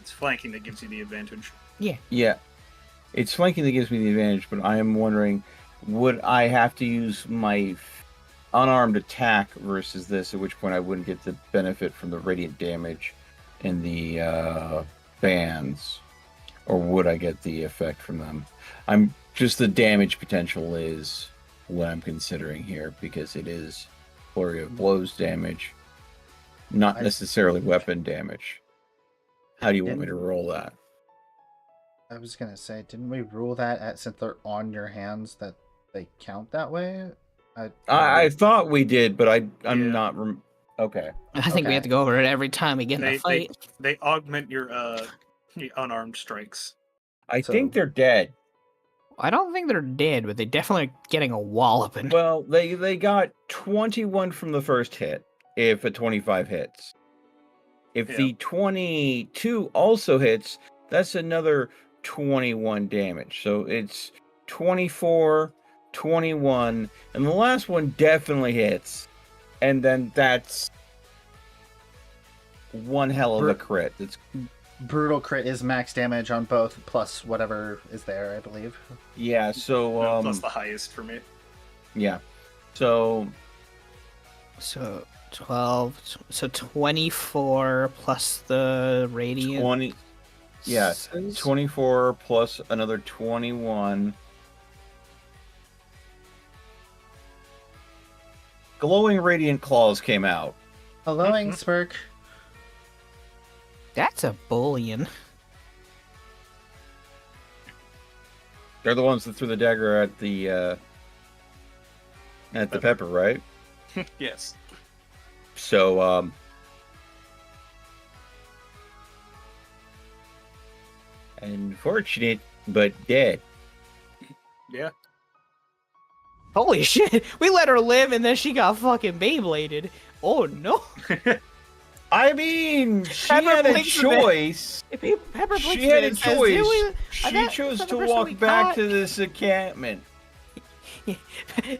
It's flanking that gives you the advantage. yeah, it's flanking that gives me the advantage. But I am wondering, would I have to use my unarmed attack versus this, at which point I wouldn't get the benefit from the radiant damage and the bands, or would I get the effect from them? I'm just the damage potential is what I'm considering here, because it is flurry of blows damage, not necessarily weapon damage. How do you want me to roll that? I was gonna say, didn't we rule that since they're on your hands that they count that way? I thought we did, but I'm Yeah. not. Okay. I think we have to go over it every time we get in a They fight. they augment your unarmed strikes. I think they're dead. I don't think they're dead, but they definitely are getting a walloping. Well, they got 21 from the first hit, if a 25 hits. If the 22 also hits, that's another 21 damage. So it's 24, 21, and the last one definitely hits. And then that's one hell of a crit. That's brutal crit is max damage on both, plus whatever is there, I believe. Yeah, so Plus the highest for me. Yeah. So 12, so 24 plus the radiant. 20. Yeah, 24 plus another 21. Glowing radiant claws came out. Glowing smirk. That's a bullion. They're the ones that threw the dagger at the pepper, right? Yes. So unfortunate, but dead. Yeah. Holy shit! We let her live, and then she got fucking Beybladed. Oh no! I mean, she Pepper had a blinks a bit. choice. Pepper She blinks had a and says, choice. "Do we- She that- chose that's to the person walk we back caught?" to this encampment.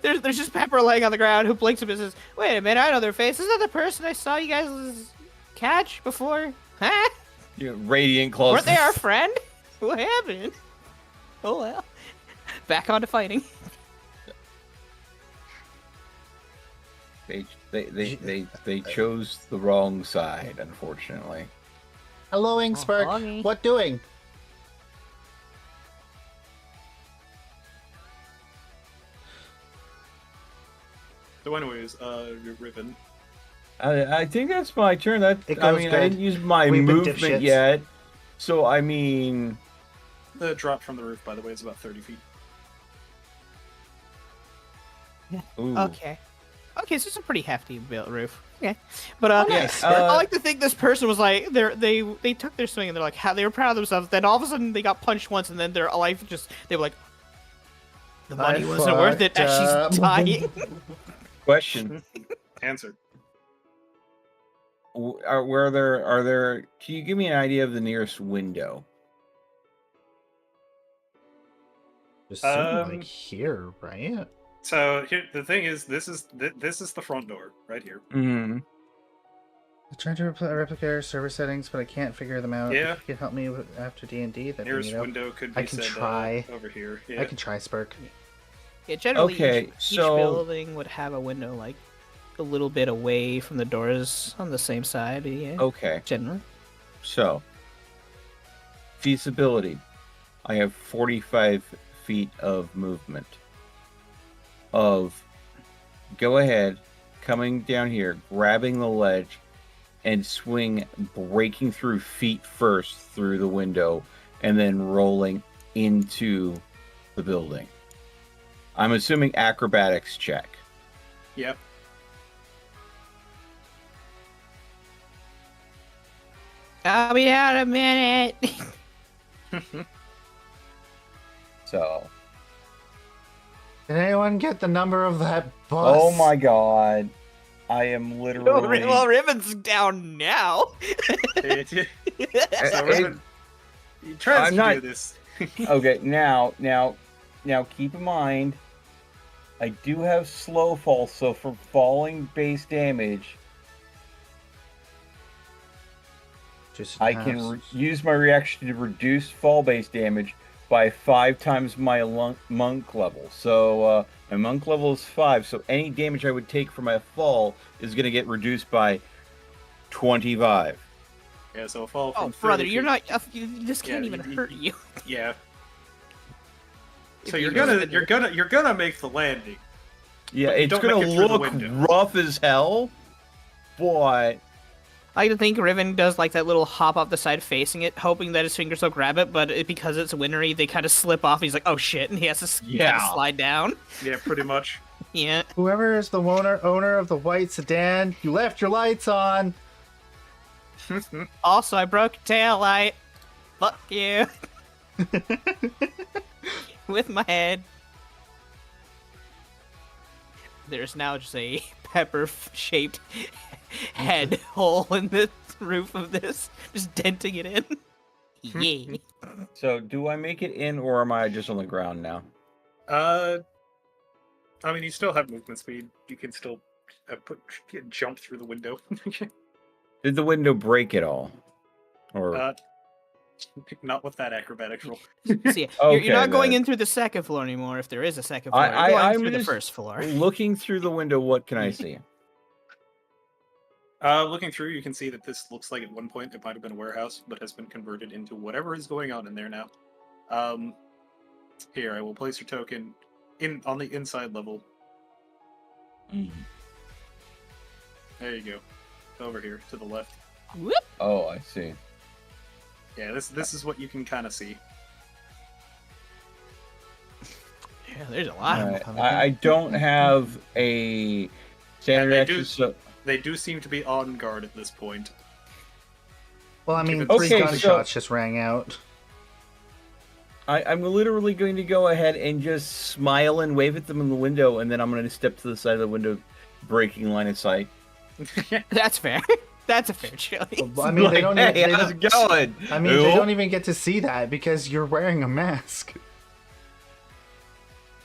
There's just Pepper laying on the ground who blinks a bit and says, "Wait a minute, I know their face. Isn't that the person I saw you guys catch before? Huh? Yeah, radiant claws. Weren't they our friend? What happened? Oh well. Back on to fighting." They chose the wrong side, unfortunately. Hello, Smirk. honey. What doing? So, anyways, Riven. I think that's my turn. I It goes mean, I good. didn't use my We've been movement dipshits. yet, so I mean, The drop from the roof, by the way, is about 30 feet. ooh. Okay, so it's a pretty hefty built roof. Okay, but nice. I like to think this person was like they took their swing and they're like how they were proud of themselves. Then all of a sudden they got punched once, and then their life just they were like, the money I wasn't worth it as fucked she's up. dying. Question: Answer. are there? Can you give me an idea of the nearest window? Just seemed Um, like here, right? So here, the thing is, this is the front door right here. Mm-hmm. I'm trying to replicate our server settings, but I can't figure them out. Yeah. If you could help me after D&D, that'd Nearest be neato. window could be I can said, try. over here. Yeah. I can try Spurk. Yeah, generally Okay, each so- building would have a window like a little bit away from the doors on the same side. Yeah, Okay, generally. so feasibility. I have 45 feet of movement. Go ahead, coming down here, grabbing the ledge, and swing, breaking through feet first through the window, and then rolling into the building. I'm assuming acrobatics check. Yep. I'll be out a minute. So, Did anyone get the number of that bus? oh my god, I am literally. Well, Riven's down now. So It- Riven, he tries I'm to not- do this. Okay, now, keep in mind, I do have slow fall, so for falling base damage, Just I can use my reaction to reduce fall base damage by 5 times my monk level. So my monk level is 5. So any damage I would take from a fall is going to get reduced by 25. Yeah, so a fall from Oh, brother, 30 you're feet- not. This can't Yeah, even hurt you. Yeah. So If you're you gonna make the landing. Yeah, But you it's don't going make to it through the look window. rough as hell, but I like to think Riven does like that little hop off the side facing it, hoping that his fingers will grab it, but because it's wintery, they kind of slip off. He's like, oh shit, and he has to kinda slide down. Yeah, pretty much. Yeah. Whoever is the owner of the white sedan, you left your lights on. Also, I broke a tail light. Fuck you. With my head. There's now just a pepper-shaped head hole in the roof of this, just denting it in. Yay. So, do I make it in, or am I just on the ground now? I mean, you still have movement speed. You can still jump through the window. Did the window break at all? Or Not with that acrobatics roll. See, Okay, you're not going then. in through the second floor anymore, if there is a second floor. I- You're going I'm through the just first floor. looking through the window, what can I see? Looking through, you can see that this looks like at one point it might have been a warehouse, but has been converted into whatever is going on in there now. Here, I will place your token on the inside level. There you go. Over here, to the left. Whoop. Oh, I see. Yeah, this is what you can kind of see. Yeah, there's a lot of Alright, them. I don't have a standard they action, do- so They do seem to be on guard at this point. Well, I mean, Okay, 3 so- gunshots just rang out. I'm literally going to go ahead and just smile and wave at them in the window, and then I'm going to step to the side of the window, breaking line of sight. That's fair. That's a fair choice. I mean, they don't. Hey, Even, they how's it don't going? I mean, they Who? don't even get to see that because you're wearing a mask.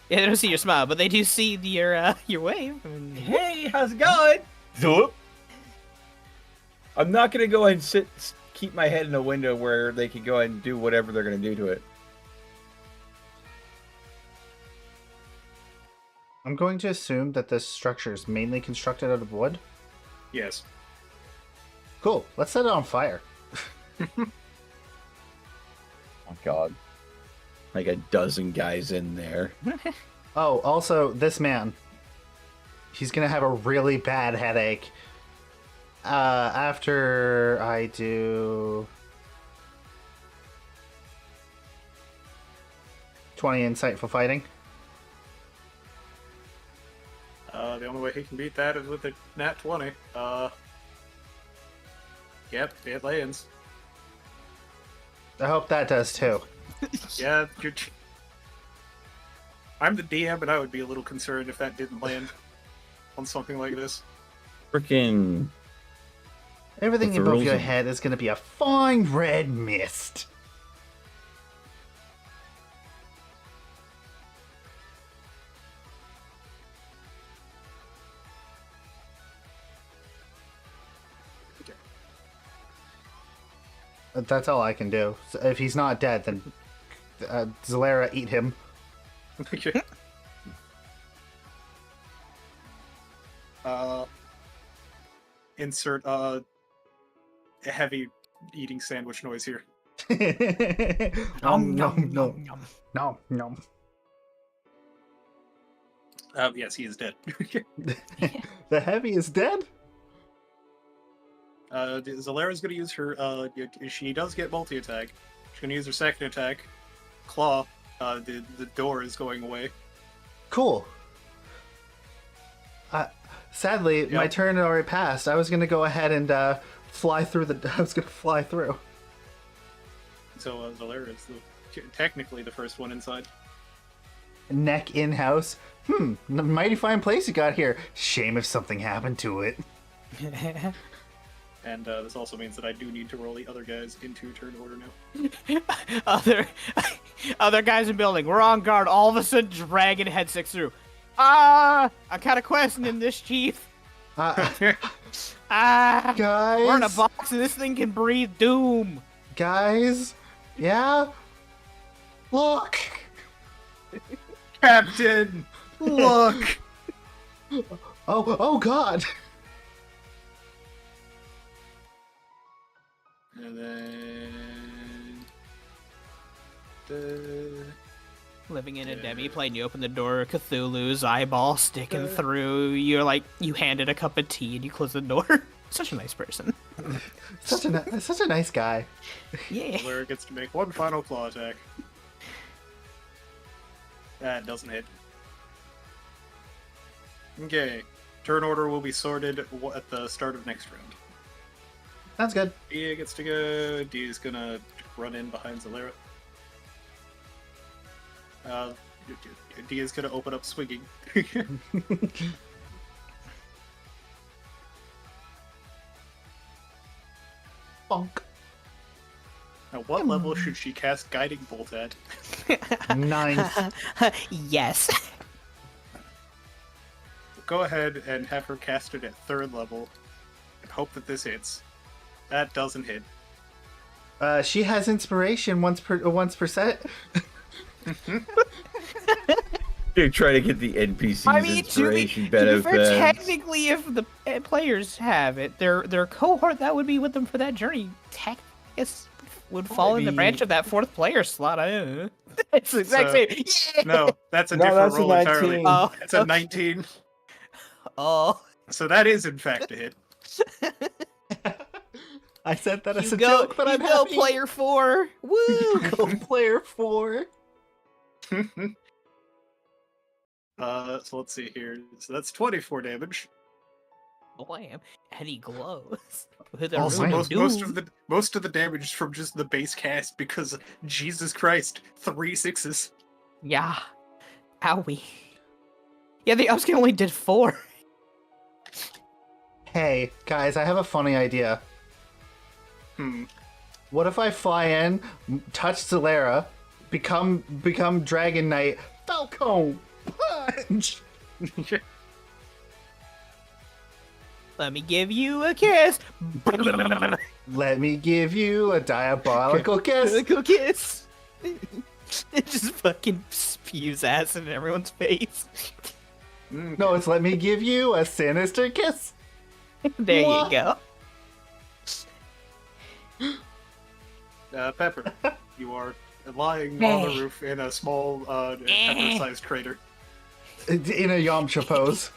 Yeah, they don't see your smile, but they do see your wave. I mean, Hey, how's it going? Zoop. I'm not going to go ahead and keep my head in the window where they can go ahead and do whatever they're going to do to it. I'm going to assume that this structure is mainly constructed out of wood. Yes. Cool. Let's set it on fire. Oh, God. Like a dozen guys in there. Oh, also, this man. He's gonna have a really bad headache. After I do 20 insight for fighting. The only way he can beat that is with a nat 20. Yep, it lands. I hope that does too. Yeah, I'm the DM, and I would be a little concerned if that didn't land on something like this. Freaking. Everything What's the above rules your of- head is gonna be a fine red mist. That's all I can do. So if he's not dead, then Zalera, eat him. Okay. Insert a heavy eating sandwich noise here. Nom nom nom nom nom. Yes, he is dead. The heavy is dead? Zalera's gonna use her, she does get multi-attack. She's gonna use her second attack. Claw. The door is going away. Cool. Sadly, my Yep. turn had already passed. I was gonna go ahead and fly through the. I was gonna fly through. So Zalera is technically the first one inside. Neck in house. Mighty fine place you got here. Shame if something happened to it. And this also means that I do need to roll the other guys into turn order now. other guys in building. We're on guard. All of a sudden, dragon head six through. I'm kind of questioning this, chief. Guys, We're in a box and this thing can breathe doom. guys, yeah. Look! Captain, look! Oh God! And then Living in a demi-plane, you open the door, Cthulhu's eyeball sticking through. You're like, you hand it a cup of tea and you close the door. Such a nice person. Such a nice guy. Yeah. Valera gets to make one final claw attack. That doesn't hit. Okay. Turn order will be sorted at the start of next round. Sounds good. Dia gets to go. Dia's gonna run in behind Zalera. Dia's gonna open up swinging. Bonk. Now, what level should she cast Guiding Bolt at? 9th. Yes. Go ahead and have her cast it at 3rd level, and hope that this hits. That doesn't hit. She has inspiration once per set. You're trying to get the NPC's inspiration to be fair, benefits. technically, if the players have it, their cohort that would be with them for that journey, would fall in the branch of that 4th player slot. I don't know. It's the exact same. Yeah! No, that's a No, different that's a roll 19. entirely. Oh, It's a okay. 19. Oh. So that is, in fact, a hit. I said that as You a go, joke, but you I'm go happy. player 4. Woo! Go player 4. So let's see here. So that's 24 damage. Blam. And he glows. With a Also, rune most of the damage is from just the base cast because Jesus Christ, 3 6s. Yeah. Owie. Yeah, the upscale only did 4. Hey, guys, I have a funny idea. What if I fly in, touch Zalera, become Dragon Knight, Falcon, punch! Let me give you a kiss. Let me give you a diabolical kiss. Little kiss. It just fucking spews acid in everyone's face. No, it's let me give you a sinister kiss. There What? you go. Pepper, you are lying on the roof in a small, pepper-sized crater. In a Yamcha pose.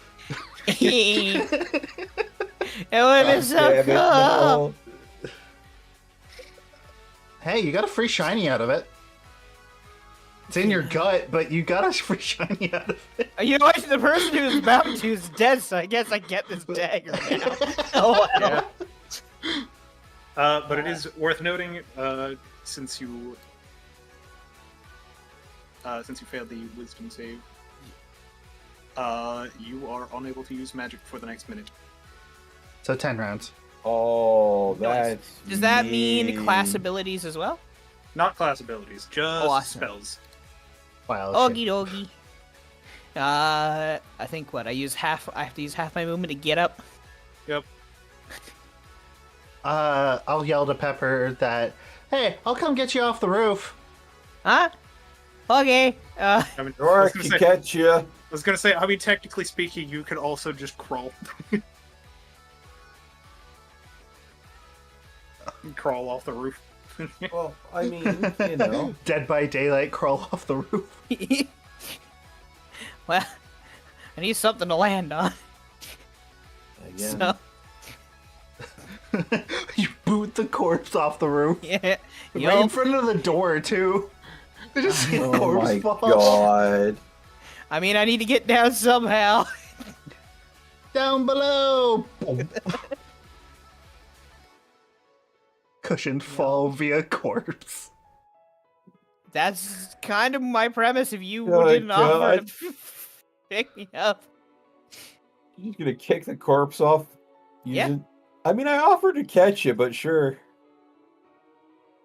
It would be so Damn it, cool. no. Hey, you got a free shiny out of it. It's in your gut, but you got a free shiny out of it. You know what? The person who's about to is dead, so I guess I get this dagger now. Oh, well. Yeah. But it is worth noting, since you failed the wisdom save, you are unable to use magic for the next minute. So 10 rounds. Oh, Nice. that's. Does that mean mean. class abilities as well? Not class abilities, just Awesome. spells. Wow. Okie dokie. I think what I have to use half my movement to get up. Yep. I'll yell to Pepper that, hey, I'll come get you off the roof. Huh? Okay. I mean, Sure, can catch you. I was gonna say, I mean, technically speaking, you could also just crawl. Crawl off the roof. Well, I mean, you know. Dead by daylight, crawl off the roof. Well, I need something to land on. Again. So, You boot the corpse off the roof. yeah. Right in Yup. front of the door, too. They just see a Oh corpse my fall. god. I mean, I need to get down somehow. Down below! Boom. Cushioned fall via corpse. That's kind of my premise. If you Oh my didn't offer God. to pick me up. He's gonna kick the corpse off. Yeah. using- I mean, I offered to catch you, but sure.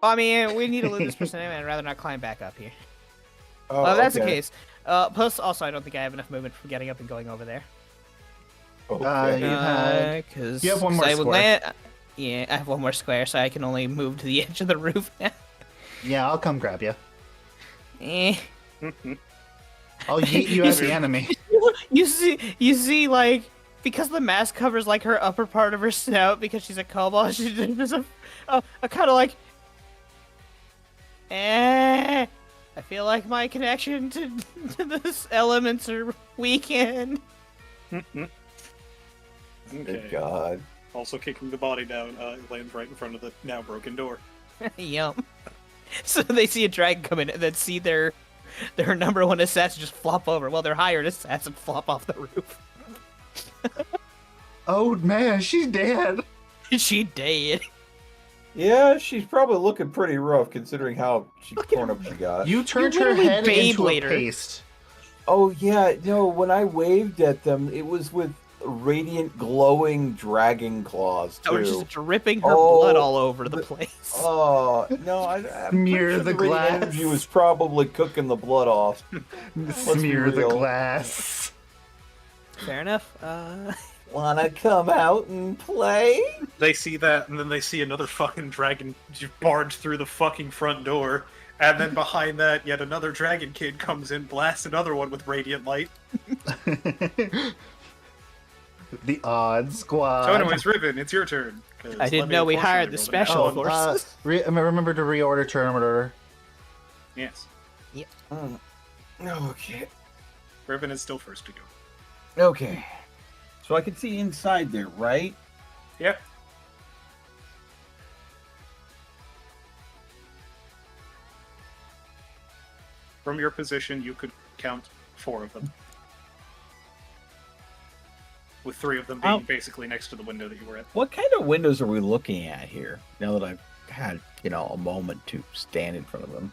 I mean, we need to lose this person anyway. I'd rather not climb back up here. Oh, Well, if that's the okay. case. Plus, also, I don't think I have enough movement for getting up and going over there. Okay. You had- Because you have one more I would square. yeah, I have one more square, so I can only move to the edge of the roof now. Yeah, I'll come grab you. Eh. I'll yeet you as the enemy. You see, like, because the mask covers like her upper part of her snout because she's a kobold, she's just a kind of like, I feel like my connection to this elements are weakened. Okay. Good God. Also kicking the body down, it lands right in front of the now broken door. Yum. So they see a dragon come in and then see their number one assassin just flop over. Well, their hired assassin flop off the roof. Oh man, she's dead. She dead. Yeah, she's probably looking pretty rough considering how torn up she got. You turned her literally head into a Beyblade her. paste. Oh yeah, no, when I waved at them, it was with radiant glowing dragon claws too. Or just dripping her Oh, blood all over the place. Oh no, I'm Smear pretty sure the radiant glass. energy was probably cooking the blood off. Smear the real. glass. Fair enough. Wanna come out and play? They see that, and then they see another fucking dragon barge through the fucking front door. And then behind that, yet another dragon kid comes in, blasts another one with radiant light. The odd squad. So anyways, Riven, it's your turn. 'cause I didn't Levy know we hired unfortunately the rolled a special nat one. forces. Remember to reorder turn order. Yes. Okay. Riven is still first to go. Okay. So I can see inside there, right? Yep. From your position, you could count 4 of them. With 3 of them being basically next to the window that you were at. What kind of windows are we looking at here? Now that I've had, a moment to stand in front of them.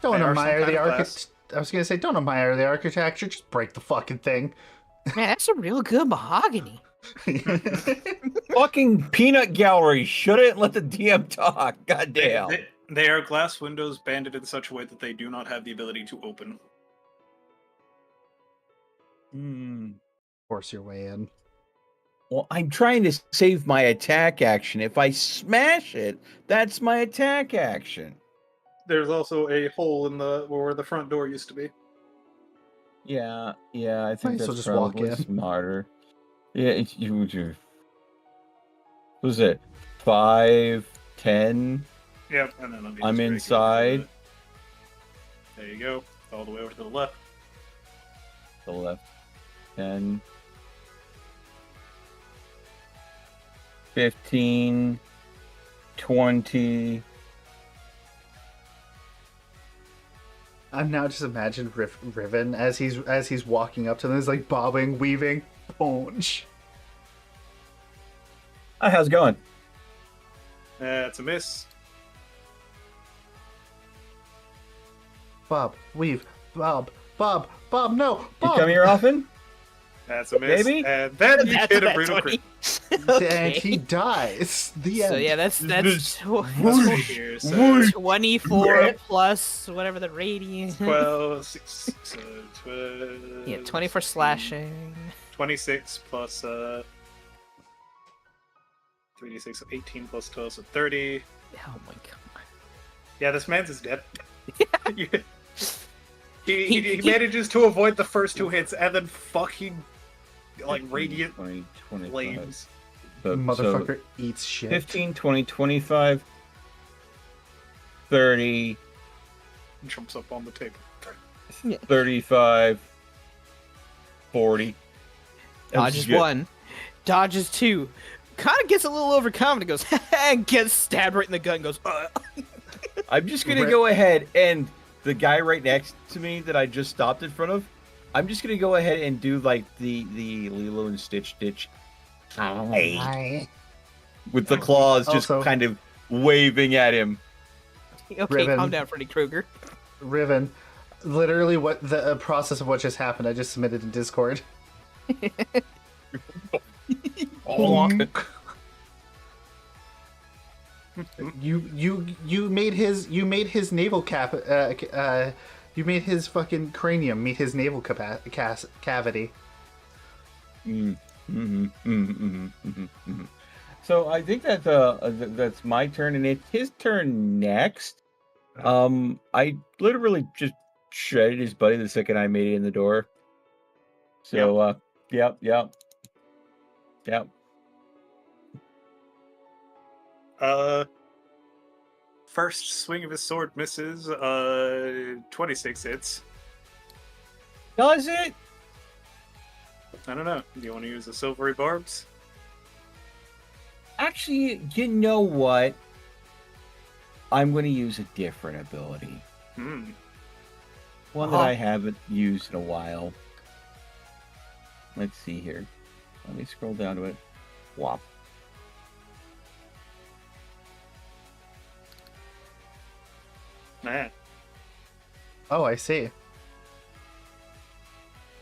Don't They are some admire kind the of architect. I was gonna say, don't admire the architecture. Just break the fucking thing. Man, that's a real good mahogany. Fucking peanut gallery. Shouldn't let the DM talk. Goddamn. They are glass windows banded in such a way that they do not have the ability to open. Force your way in. Well, I'm trying to save my attack action. If I smash it, that's my attack action. There's also a hole in where the front door used to be. Yeah, I think Might as well that's just walk probably in. smarter. Yeah, you do. What is it? 5, 10? Yep, and then I'm just inside. There you go, all the way over to the left. The left. 10. 15. 20. I'm now just imagine Riven as he's walking up to them, he's like bobbing, weaving, punch. Hi, how's it going? That's a miss. Bob, weave, Bob, no, You Bob. come here often? That's a miss. Maybe? And then you That's hit a that brutal 20. crit. And he dies. The end. So yeah, that's Here, so 24 plus whatever the radius. 12, 6, 12, Yeah, 20 for slashing. 26 plus 3d6, so 18 plus 12, so 30. Oh my god. Yeah, this man's is dead. he manages to avoid the first 2 hits and then fucking radiant 20, 25. flames. Motherfucker eats shit. 15, 20, 25, 30, Jumps up on the table. 35, 40. Dodges 1. Dodges 2. Kind of gets a little overcome and goes, and gets stabbed right in the gut and goes, I'm just going to go ahead and the guy right next to me that I just stopped in front of, I'm just going to go ahead and do like the Lilo and Stitch ditch. With the claws just Also- kind of waving at him. okay, Riven. calm down, Freddy Krueger. Riven, literally what the process of what just happened, I just submitted in Discord. You made his naval cap you made his fucking cranium meet his naval cavity. So I think that's my turn, and it's his turn next. I literally just shredded his buddy the second I made it in the door. So, yep. First swing of his sword misses. 26 hits. Does it? I don't know. Do you want to use the silvery barbs? Actually, you know what? I'm going to use a different ability. One that I haven't used in a while. Let's see here. Let me scroll down to it. Whop. Man. Oh, I see.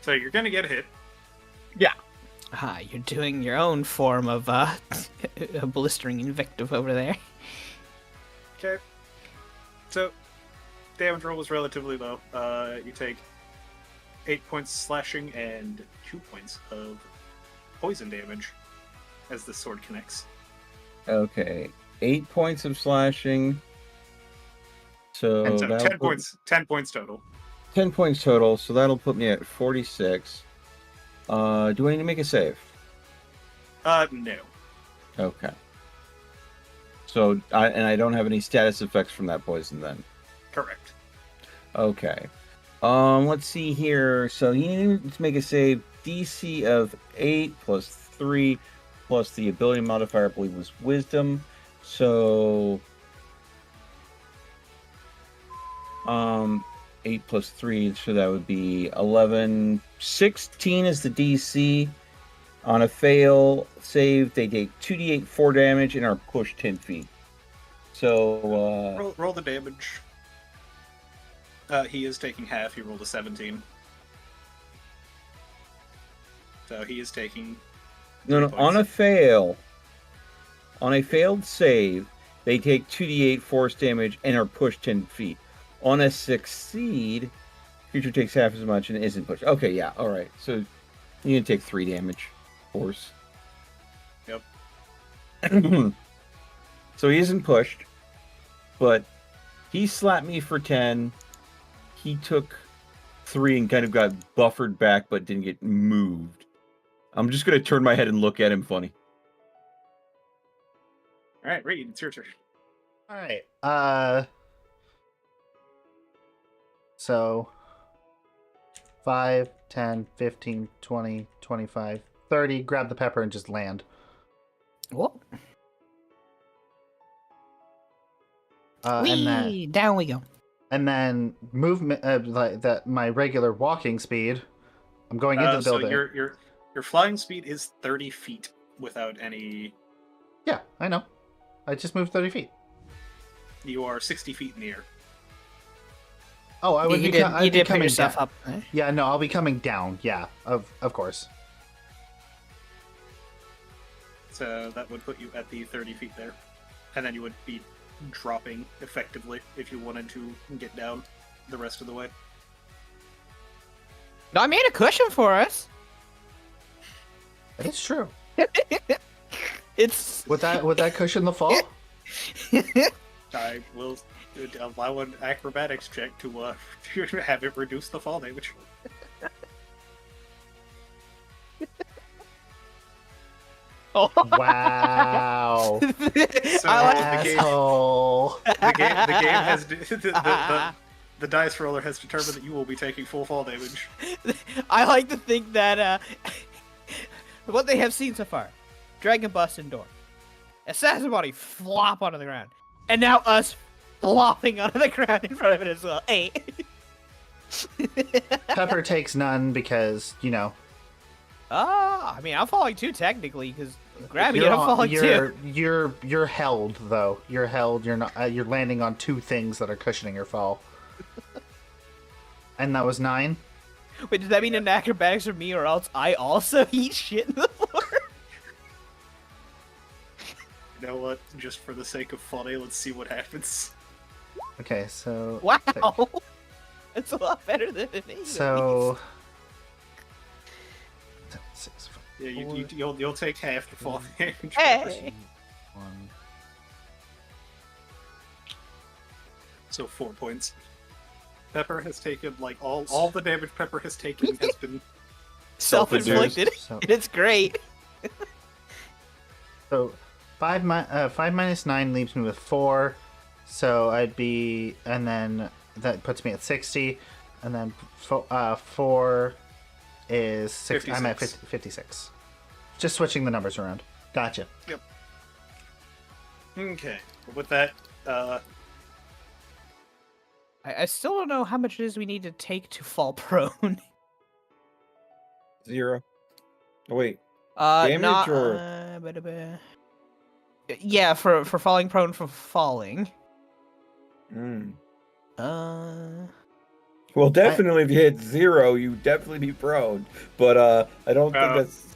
So you're gonna get hit. Yeah. Ah, you're doing your own form of a blistering invective over there. Okay. So, damage roll was relatively low. You take 8 points slashing and 2 points of poison damage as the sword connects. Okay. 8 points of slashing. So And so that'll 10 points. 10 points total. 10 points total, so that'll put me at 46. Do I need to make a save? No. Okay. So, I don't have any status effects from that poison then. Correct. Okay. Let's see here. So you need to make a save DC of 8 plus 3 plus the ability modifier, I believe, was Wisdom. So, 8 plus 3, so that would be 11. 16 is the DC. On a fail save, they take 2d8 4 damage and are pushed 10 feet. So, Roll the damage. He is taking half. He rolled a 17. So he is taking... no, on a failed save, they take 2d8 force damage and are pushed 10 feet. On a succeed, creature takes half as much and isn't pushed. Okay, yeah, alright. So you can take 3 damage. Force. Yep. So he isn't pushed, but he slapped me for 10. He took 3 and kind of got buffered back, but didn't get moved. I'm just going to turn my head and look at him funny. Alright, Reed, it's your turn. Alright. So 5, 10, 15, 20, 25, 30. Grab the pepper and just land. What? And then Down we go. And then movement, like that, my regular walking speed. I'm going into the building. So your flying speed is 30 feet without any. Yeah, I know. I just moved 30 feet. You are 60 feet in the air. Oh, I would You be. did, I'd you be did pick coming yourself down. up. Eh? Yeah, no, I'll be coming down. Yeah, of course. So that would put you at the 30 feet there, and then you would be dropping effectively if you wanted to get down the rest of the way. No, I made a cushion for us. It's true. It's Would that cushion the fall? I will allow an acrobatics check to have it reduce the fall damage. Wow. So Asshole. the game has the dice roller has determined that you will be taking full fall damage. I like to think that what they have seen so far: dragon bust and door, assassin body flop onto the ground, and now us flopping onto the ground in front of it as well. Hey. Pepper takes none because, you know. I mean, I'm falling too technically because grab me, I'm falling too. You're held though. You're held. You're not. You're landing on 2 things that are cushioning your fall. And that was 9. Wait, does that mean an acrobatics for me, or else I also eat shit in the floor? You know what? Just for the sake of funny, let's see what happens. Okay, so. Wow, that's a lot better than an 8. So. 6, 5, Yeah, you'll take half the fall damage. Hey. 1. So 4 points. Pepper has taken, like, all the damage Pepper has taken has been... Self-inflicted. So- And it's great. So 5 minus 9 leaves me with 4. So I'd be, and then that puts me at 60, and then 4 is 6. I'm at 56. Just switching the numbers around. Gotcha. Yep. Okay. With that, I still don't know how much it is we need to take to fall prone. 0. Oh, wait. Damage Damage or... yeah, for falling prone from falling. Mm. Uh... Well, definitely if you hit 0, you definitely be prone. But I don't think that's...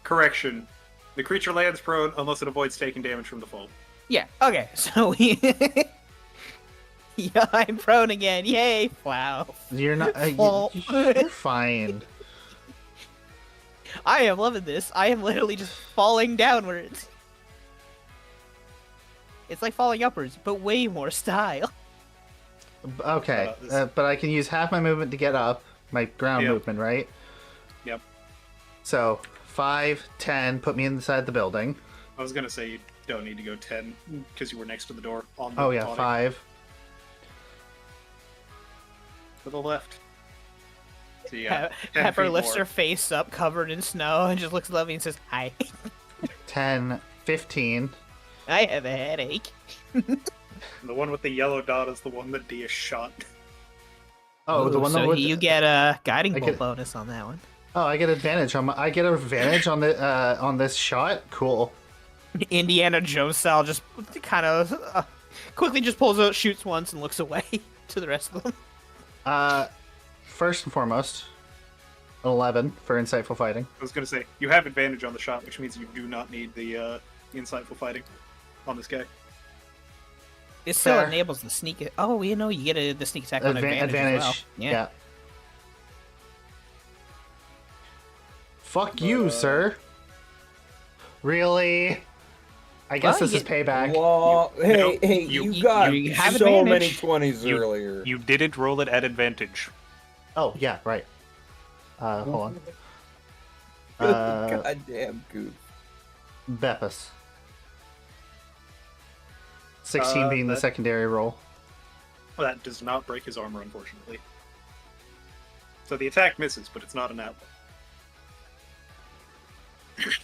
correction. The creature lands prone unless it avoids taking damage from the fall. Yeah, okay, so we... yeah, I'm prone again, yay! Wow. You're not. Fall. You're fine. I am loving this. I am literally just falling downwards. It's like falling upwards, but way more style. Okay, but I can use half my movement to get up, my ground Yep. movement, right? Yep. So 5, 10, put me inside the building. I was gonna say you don't need to go 10 because you were next to the door. On the Oh yeah, body. 5. To the left. So you got 10 Pepper feet lifts more. her face up, covered in snow, and just looks lovely and says, "Hi, 10, 15. I have a headache." The one with the yellow dot is the one that Dia shot. Oh, the Ooh, one so that with you get a guiding I bolt get- bonus on that one. Oh, I get advantage on on this shot. Cool. Indiana Jones style, just kind of quickly just pulls out, shoots once, and looks away to the rest of them. First and foremost, 11 for insightful fighting. I was gonna say you have advantage on the shot, which means you do not need the insightful fighting on this guy. It still Fair. enables the sneak. Oh, you know, you get the sneak attack on advantage as well. Yeah. Fuck you, sir. Really? I guess Well, this is payback. Well, You- hey, you- you got you have so many advantage. 20s earlier. You didn't roll it at advantage. Oh, yeah, right. Hold on. Goddamn goof. Beppus. 16 being the that- secondary roll. Well, that does not break his armor, unfortunately. So the attack misses, but it's not an at one.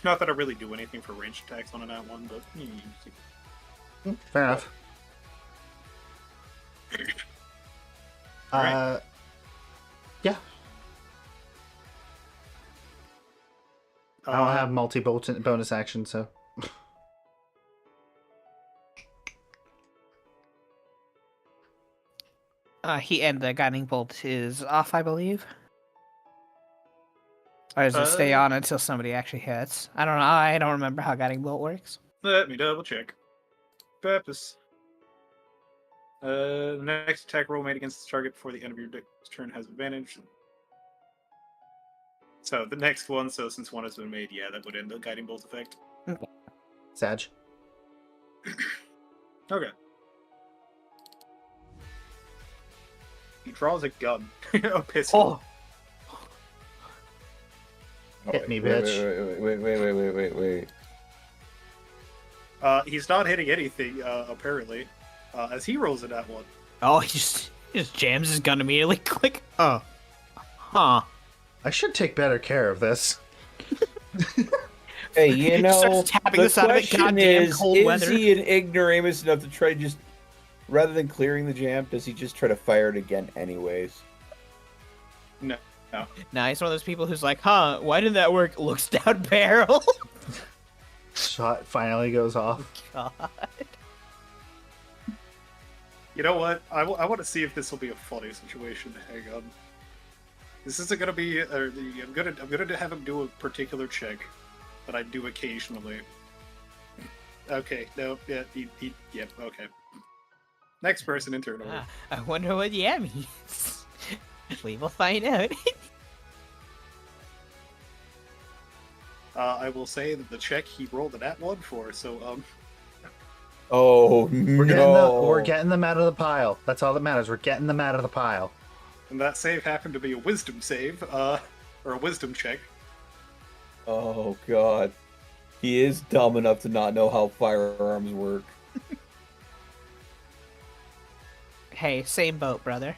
Not that I really do anything for ranged attacks on an at one, but Fair enough. Alright. Yeah. I don't have multi-bonus action, so... The guiding bolt is off, I believe. Or does it stay on until somebody actually hits? I don't know. I don't remember how guiding bolt works. Let me double check. Purpose. The next attack roll made against the target before the end of your turn has advantage. So the next one, so since one has been made, yeah, that would end the guiding bolt effect. Sag. Okay. He draws a gun. A pistol. Hit me, Wait, bitch. wait. He's not hitting anything, apparently. As he rolls it at one. Oh, he just jams his gun immediately. Click. Oh. Huh. I should take better care of this. Hey, you know, Starts tapping the the side of it, question goddamn is cold weather. he an ignoramus enough to try just, rather than clearing the jam, does he just try to fire it again anyways? No. Nah, he's one of those people who's like, huh, why did that work? Looks down barrel. Shot finally goes off. God. You know what? I want to see if this will be a funny situation. Hang on. This isn't gonna be. I'm gonna have him do a particular check that I do occasionally. Okay. No. Yeah. Yep. Okay. Next person in turn order. I wonder what yeah means. We will find out. I will say that the check he rolled an at one for. So Oh We're no! getting them out of the pile. That's all that matters. We're getting them out of the pile. And that save happened to be a wisdom save, or a wisdom check. Oh god. He is dumb enough to not know how firearms work. Hey, same boat, brother.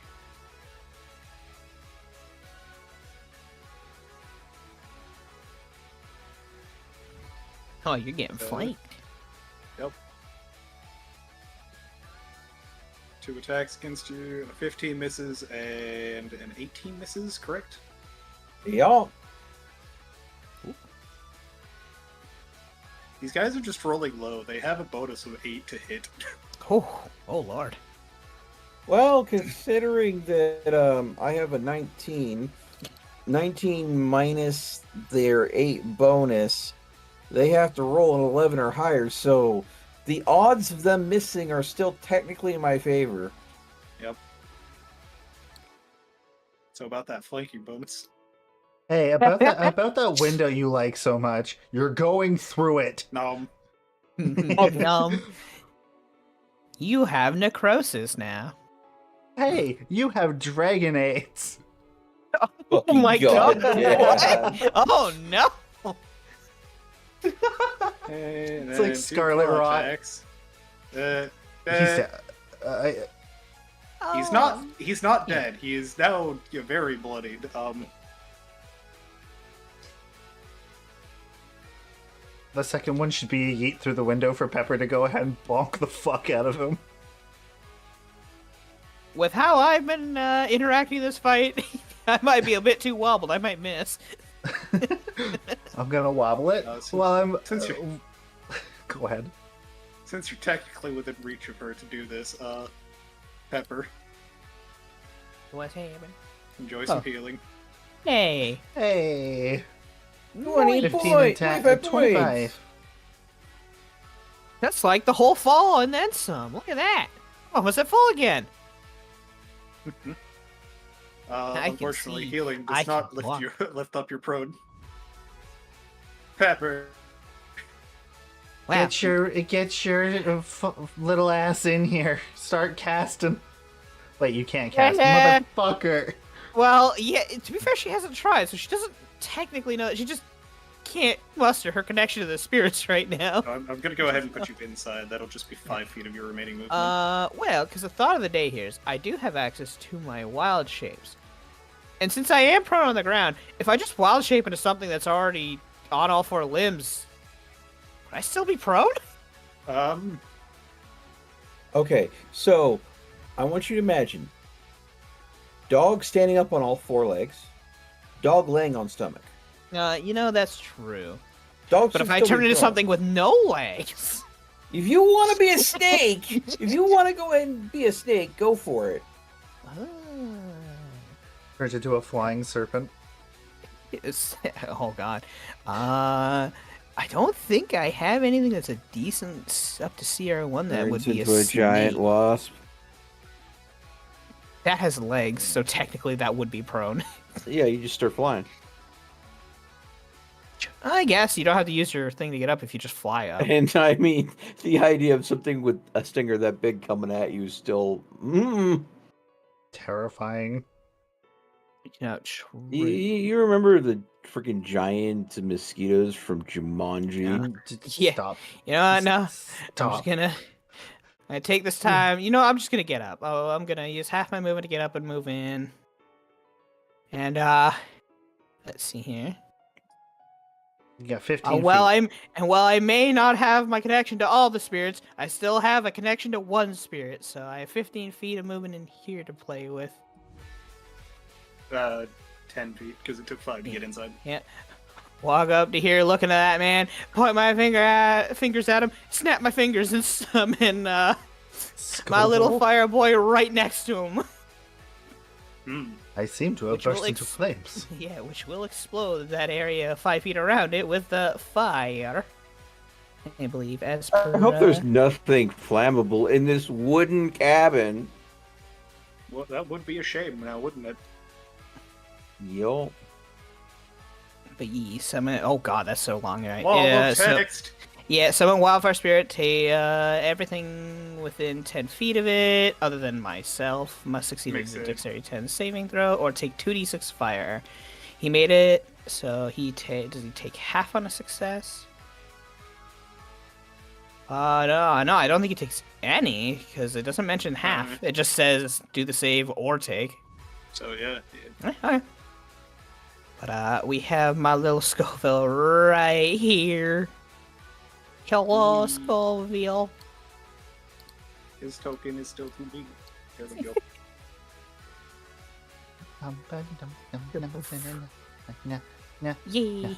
Oh, you're getting flanked. Yep. 2 attacks against you, a 15 misses, and an 18 misses, correct? Yeah. These guys are just rolling low. They have a bonus of 8 to hit. Oh lord. Well, considering that I have a 19 minus their 8 bonus, they have to roll an 11 or higher, so the odds of them missing are still technically in my favor. Yep. So about that flanking bonus. Hey, about that window you like so much, you're going through it. No. You have necrosis now. Hey, you have dragonades. Oh my god. Yeah. What? Oh no. And It's like then 2 Scarlet claw Rot. attacks. He's not dead. He is now very bloodied. The second one should be a yeet through the window for Pepper to go ahead and bonk the fuck out of him. With how I've been interacting this fight, I might be a bit too wobbled. I might miss. I'm gonna wobble it while I'm. Since you're, go ahead. since you're technically within reach of her to do this, Pepper, What's happening? enjoy some healing. Hey. Hey. 20 15 points! attack, 25 25. points! That's like the whole fall and then some. Look at that. Oh, was it full again? I can Unfortunately, see. healing I does not can lift walk. lift up your prone. Pepper, Wow. Get your little ass in here. Start casting. Wait, you can't cast, motherfucker. Well, yeah, to be fair, she hasn't tried, so she doesn't technically know. She just can't muster her connection to the spirits right now. I'm gonna go ahead and put you inside. That'll just be 5 feet of your remaining movement. Well, because the thought of the day here is I do have access to my wild shapes. And since I am prone on the ground, if I just wild shape into something that's already on all 4 limbs, would I still be prone? Okay, so I want you to imagine dog standing up on all 4 legs, dog laying on stomach. That's true. Dog But should if I still turn be into prone. something with no legs, If you want to be a snake, if you want to go ahead and be a snake, go for it. Turns into a flying serpent. oh god. I don't think I have anything that's a decent up to CR1 that would be a Turns into a giant snake. wasp. That has legs, so technically that would be prone. Yeah, you just start flying. I guess you don't have to use your thing to get up if you just fly up. And I mean, the idea of something with a stinger that big coming at you is still. Terrifying. You, you remember the freaking giant mosquitoes from Jumanji? Yeah. Stop. You know what? No. I'm Stop. just gonna take this time. I'm just gonna get up. Oh, I'm gonna use half my movement to get up and move in. And let's see here. You got 15 While feet. I may not have my connection to all the spirits, I still have a connection to one spirit. So I have 15 feet of movement in here to play with. 10 feet, because it took 5 to get inside. Yeah. Walk up to here, looking at that man, point my fingers at him, snap my fingers and summon my little fire boy right next to him. I seem to have Which will burst into flames. Yeah, which will explode that area 5 feet around it with the fire. I believe, as per. I hope there's nothing flammable in this wooden cabin. Well, that would be a shame now, wouldn't it? Yo. But yes, oh god, that's so long, right? Wall Yeah, of so text! Yeah, summon Wildfire Spirit to everything within 10 feet of it, other than myself, must succeed Makes a sense. Dexterity 10 saving throw, or take 2d6 fire. He made it, so does he take half on a success? No, I don't think he takes any, because it doesn't mention half. Alright. It just says do the save or take. So yeah. Okay. But we have my little Scoville right here. Hello, Scoville. His token is still too big. There we go. Yay.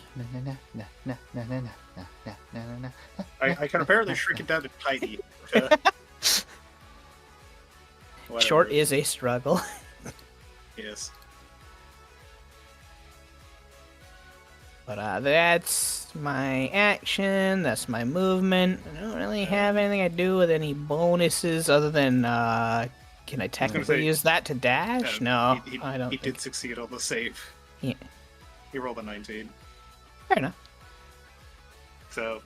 I can apparently shrink it down to tiny. Short Whatever. is a struggle. Yes. But that's my action, that's my movement. I don't really have anything I do with any bonuses other than, can I technically say, use that to dash? No, I don't He think. did succeed on the save. Yeah. He rolled a 19. Fair enough. So,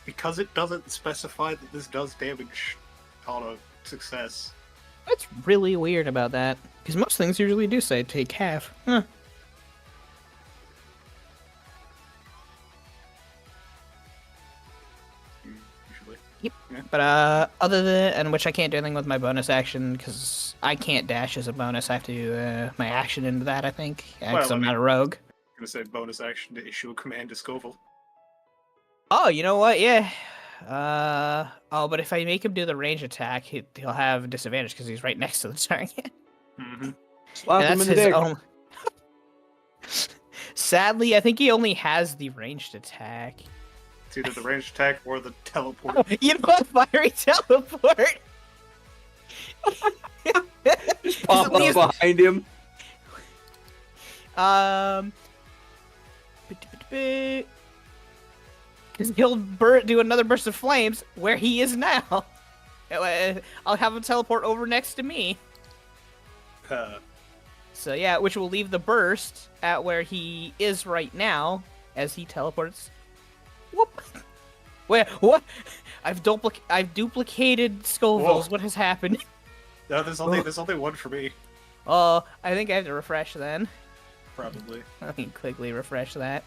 because it doesn't specify that this does damage on a success, What's really weird about that? Because most things usually do say take half. Huh. usually. But other than, and which I can't do anything with my bonus action because I can't dash as a bonus. I have to do my action into that. I think because Well, I'm I not mean- a rogue. I'm gonna say bonus action to issue a command to Scoville. Oh, you know what? Yeah. Oh, but if I make him do the range attack, he'll have disadvantage because he's right next to the target. Mm-hmm. Slap And him that's in the his dick. own. Sadly, I think he only has the ranged attack. It's either the ranged attack or the teleport. You know what? Fiery teleport. Pop At least- up behind him. Because he'll do another burst of flames where he is now. I'll have him teleport over next to me. So yeah, which will leave the burst at where he is right now as he teleports. Whoop. Wait, what? I've duplicated Scovilles. Whoa. What has happened? No, there's only one for me, Oh, I think I have to refresh then. probably. Let me quickly refresh that.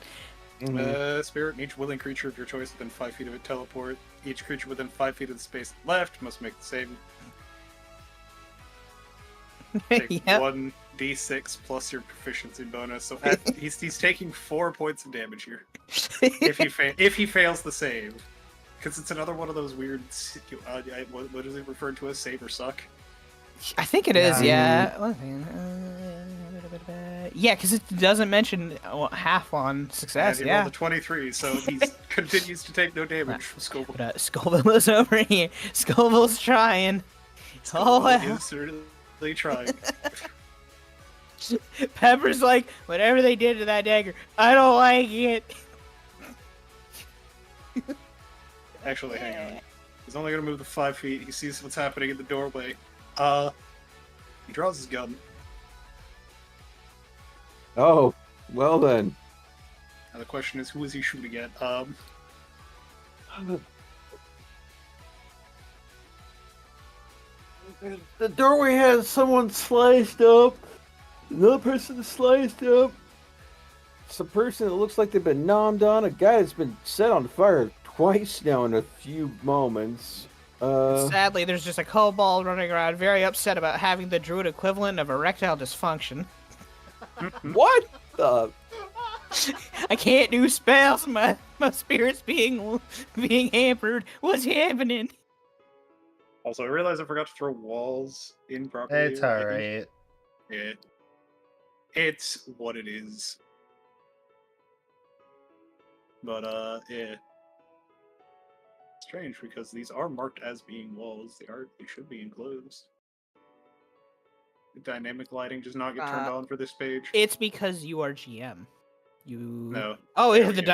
Spirit and each willing creature of your choice within 5 feet of it teleport. Each creature within 5 feet of the space left must make the same. Take Yep. 1d6 plus your proficiency bonus. So he's taking 4 points of damage here if he fails the save, because it's another one of those weird. What is it referred to as? Save or suck? I think it is, yeah. Yeah, because it doesn't mention half on success, And he yeah. rolled a 23, so he continues to take no damage from Scoville. But Scoville is over here. Scoville's trying. Oh, well. Is certainly trying. Pepper's like, whatever they did to that dagger, I don't like it. Actually, hang on. He's only gonna move the 5 feet. He sees what's happening in the doorway. He draws his gun. Oh, well then. Now the question is, who is he shooting at? The doorway has someone sliced up. Another person sliced up. It's a person that looks like they've been nommed on. A guy that's been set on fire twice now in a few moments. Sadly, there's just a kobold running around very upset about having the druid equivalent of erectile dysfunction. What the? I can't do spells. My spirit's being hampered. What's happening? Also, I realized I forgot to throw walls in properly. It's alright. Yeah. It's what it is. But, yeah. Strange, because these are marked as being walls. They should be enclosed. The dynamic lighting does not get turned on for this page. It's because you are GM. You. No. Oh, There the we go.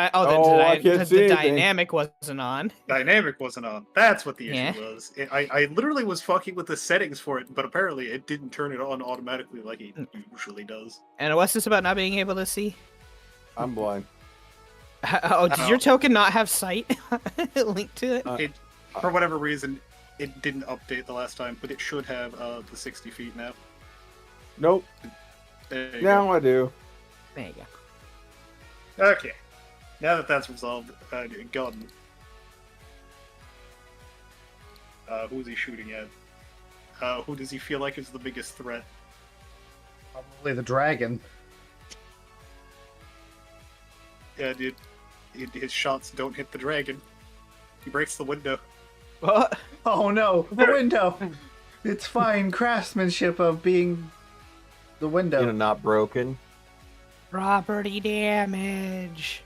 I can't see the anything. dynamic wasn't on. Dynamic wasn't on. That's what the issue Yeah. was. I literally was fucking with the settings for it, but apparently it didn't turn it on automatically like it usually does. And what's this about not being able to see? I'm blind. Oh, did your Oh. token not have sight linked to it? It, for whatever reason, it didn't update the last time, but it should have the 60 feet now. Nope. There you Now I do. There you go. go. Okay. Now that that's resolved, Gordon. Who's he shooting at? Who does he feel like is the biggest threat? Probably the dragon. Yeah, dude. His shots don't hit the dragon. He breaks the window. What? Oh no, the window! It's fine craftsmanship of being the window. Not broken. Property damage.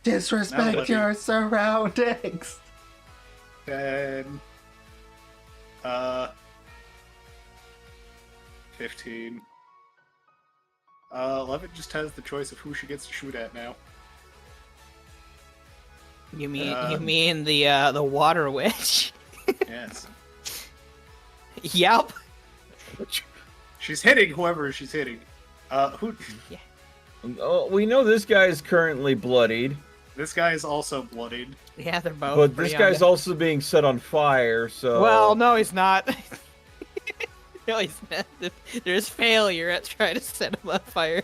Disrespect your surroundings. 10. 15. 11 just has the choice of who she gets to shoot at now. You mean the water witch? Yes. Yep. She's hitting whoever she's hitting. Who? Oh, we know this guy is currently bloodied, This guy is also bloodied. Yeah, they're both. but pretty this guy's on also being set on fire. So Well, no, he's not. No, he's not. There's failure at trying to set him on fire.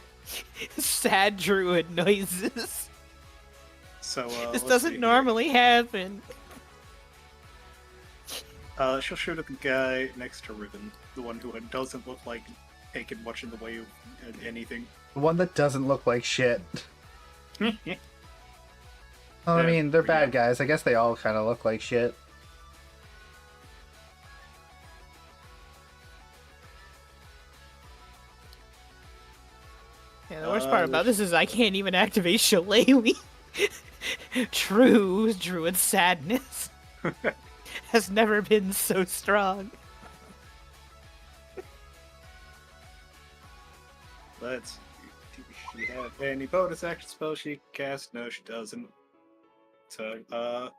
Sad druid noises. So This let's doesn't see normally happen. here. She'll shoot at the guy next to Riven, the one who doesn't look like taking much in the way of anything. The one that doesn't look like shit. Well, I Yeah, mean, they're yeah. bad guys. I guess they all kind of look like shit. Yeah, the worst part about this is I can't even activate Shillelagh. True druid sadness has never been so strong. Let's see. Does she have any bonus action spell she can cast? No, she doesn't. So, I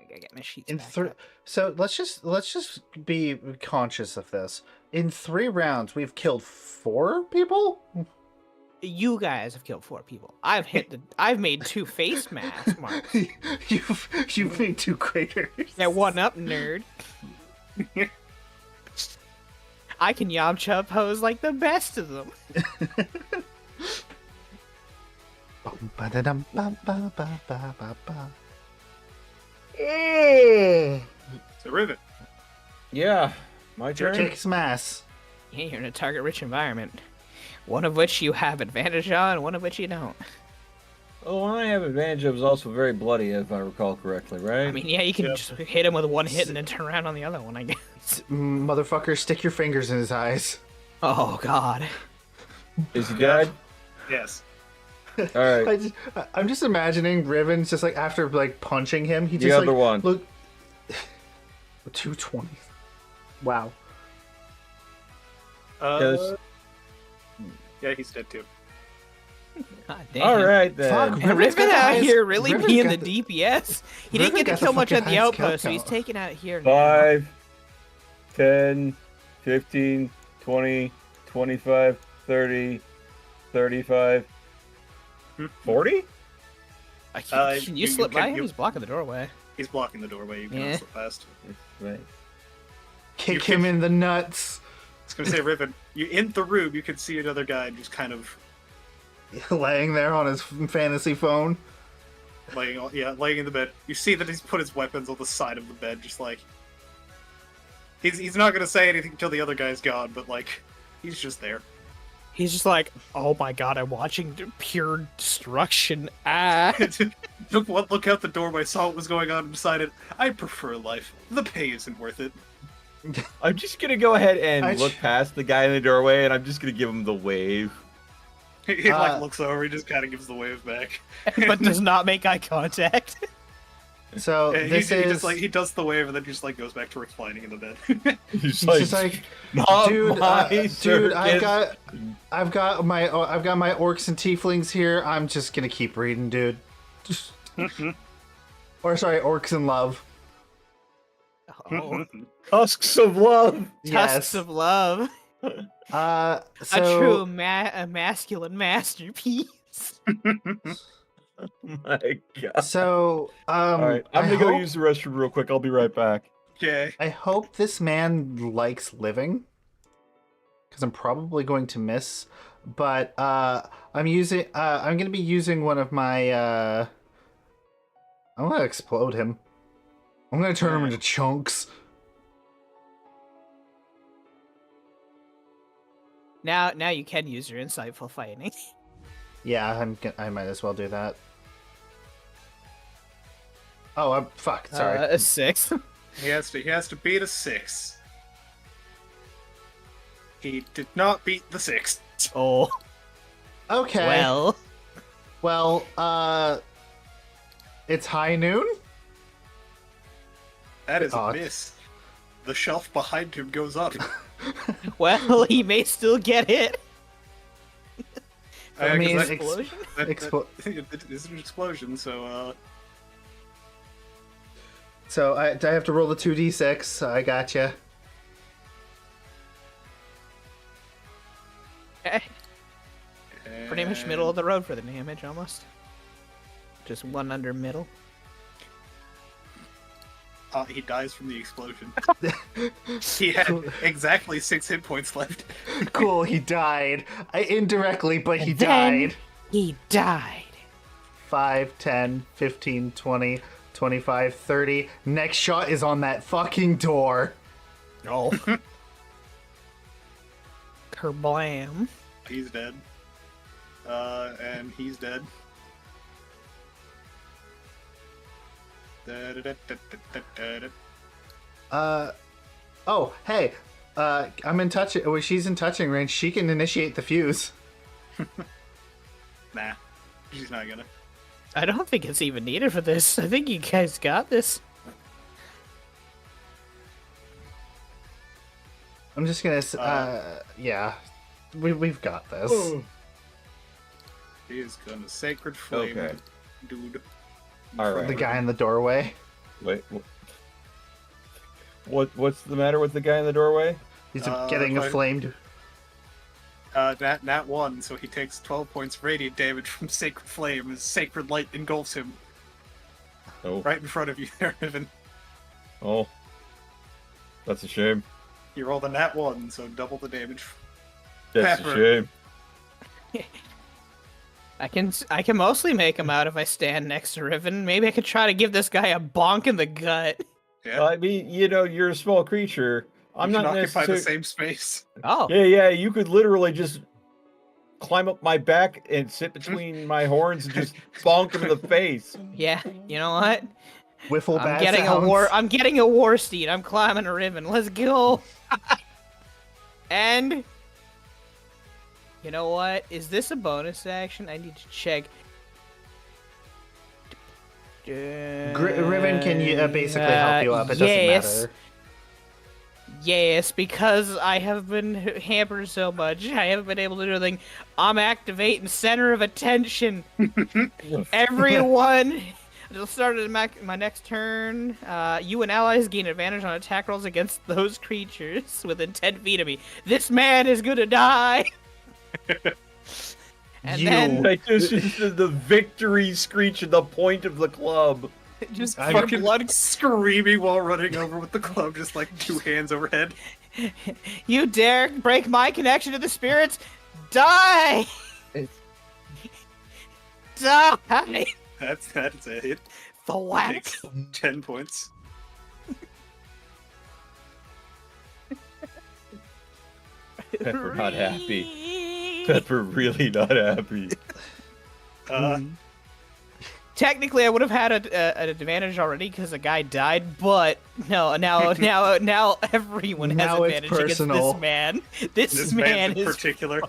gotta get my sheets In back three, up. so let's just be conscious of this. In 3 rounds, we've killed 4 people. You guys have killed 4 people. I've made 2 face mask marks. You've made 2 craters. Yeah, one up, nerd. I can Yamcha pose like the best of them. Bum, ba-da-dum, bum, ba, ba, ba, ba, ba. so Riven. yeah, my turn. Kick some ass. Yeah, you're in a target-rich environment. One of which you have advantage on, one of which you don't. Oh, one I have advantage of is also very bloody, if I recall correctly, right? I mean, yeah, you can Yep. just hit him with one hit and then turn around on the other one, I guess. Motherfucker, stick your fingers in his eyes. Oh, God. Is he dead? Yes. All right. I'm just imagining Riven's just like after like punching him, he The just other like one. look 220. Wow. Yes. Yeah, he's dead too. God damn. All right then. Fuck. And Riven's got Riven the out highest- here really Riven's being the got DPS. He Riven didn't get to got the kill much at fucking the highest kill outpost, so he's count. taken out here now. 5, 10, 15, 20, 25, 30, 35, 40? Can you slip by him? you- He's blocking the doorway. He's blocking the doorway. You Yeah. can't slip past. Right. Kick him in the nuts. I was gonna say, Riven, you in the room, you can see another guy just kind of Laying there on his fantasy phone. laying in the bed. You see that he's put his weapons on the side of the bed, just like he's not gonna say anything until the other guy's gone, but like he's just there. He's just like, oh my god, I'm watching pure destruction. Ah. Took one look out the doorway, saw what was going on, and decided I prefer life. The pay isn't worth it. I'm just going to go ahead and I- look past the guy in the doorway, and I'm just going to give him the wave. He like looks over, he just kind of gives the wave back. But does not make eye contact. So Yeah, this he is just like he does the wave and then just like goes back to reclining in the bed. He's he's just like, not dude, my dude, circus." I've got my orcs and tieflings here. I'm just gonna keep reading, dude. Or sorry, orcs in love. Oh, Tusks of love. tusks of love. So A true masculine masterpiece. My God. So, All right, I'm I gonna go hope- use the restroom real quick. I'll be right back. Okay. I hope this man likes living, because I'm probably going to miss. But I'm gonna be using one of my. I'm gonna explode him. I'm gonna turn him into chunks. Now you can use your insightful fighting. Yeah, I might as well do that. Oh, I'm fuck. Sorry. A 6. He has to beat a 6. He did not beat the 6. Oh. Okay. Well. It's high noon. That is a Oh. miss. The shelf behind him goes up. Well, he may still get hit. I mean, explosion? It is an explosion, so So I have to roll the 2d6. I gotcha. Okay. Pretty much middle of the road for the damage, almost. Just one under middle. He dies from the explosion. He had exactly 6 hit points left. Cool, he died. Indirectly, but he Then died. he died. 5, 10, 15, 20, 25, 30. Next shot is on that fucking door. Oh. Kerblam. He's dead. And he's dead. Oh, hey. I'm in touch. Well, she's in touching range. She can initiate the fuse. Nah, she's not gonna. I don't think it's even needed for this. I think you guys got this. I'm just gonna. Yeah, we've got this. He is gonna sacred flame, Okay. dude. All right. The guy in the doorway. Wait. What's the matter with the guy in the doorway? He's getting aflamed. Nat 1, so he takes 12 points of radiant damage from sacred flame as sacred light engulfs him Oh. right in front of you there, Evan. Oh. That's a shame. You rolled a nat 1, so double the damage. That's Pepper. a shame. I can mostly make him out if I stand next to Riven. Maybe I could try to give this guy a bonk in the gut. Yeah. I mean, you're a small creature. I'm You not can occupy the necessarily. same space. Oh. Yeah. You could literally just climb up my back and sit between my horns and just bonk him in the face. Yeah, you know what? Wiffle I'm bat getting sounds. I'm getting a war steed. I'm climbing a Riven. Let's go. And you know what? Is this a bonus action? I need to check. Riven can basically help you up. It yes. doesn't matter. Yes, because I have been hampered so much, I haven't been able to do anything. I'm activating center of attention. Everyone, it'll start at my next turn. You and allies gain advantage on attack rolls against those creatures within 10 feet of me. This man is gonna die. And then Like this is the victory screech at the point of the club. just Fucking blood. screaming while running over with the club, just like 2 hands overhead. You dare break my connection to the spirits? Die! Die! That's a hit. The what? Takes 10 points. Pepper not happy. Pepper really not happy. Technically, I would have had an advantage already because the guy died, but no, now everyone has Now it's advantage against personal. this man. This man man in is particular.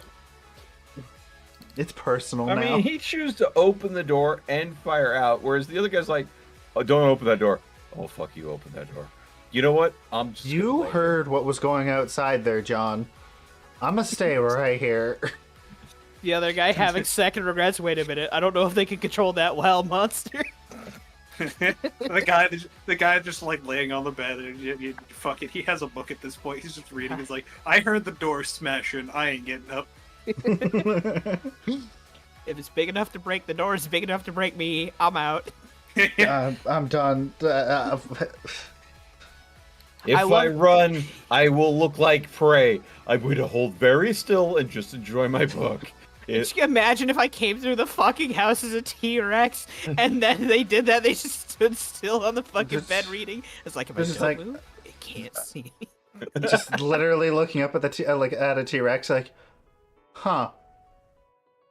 It's personal I now. mean, he chose to open the door and fire out, whereas the other guy's like, "Oh, don't open that door." Oh, fuck you! Open that door. You know what? I'm just. You gonna lay heard what was going outside there, John. I'm gonna stay right here. the other guy having second regrets. Wait a minute, I don't know if they can control that wild monster. the guy just like laying on the bed and you fuck it. He has a book at this point. He's just reading. He's like, I heard the door smash and I ain't getting up. If it's big enough to break the door, it's big enough to break me. I'm out. I'm done. If I run, I will look like prey. I'm going to hold very still and just enjoy my book. Just imagine if I came through the fucking house as a T-Rex, and then they did that. They just stood still on the fucking bed reading. It's like, if I don't move, it can't see. Just literally looking up at the at a T-Rex, like, huh?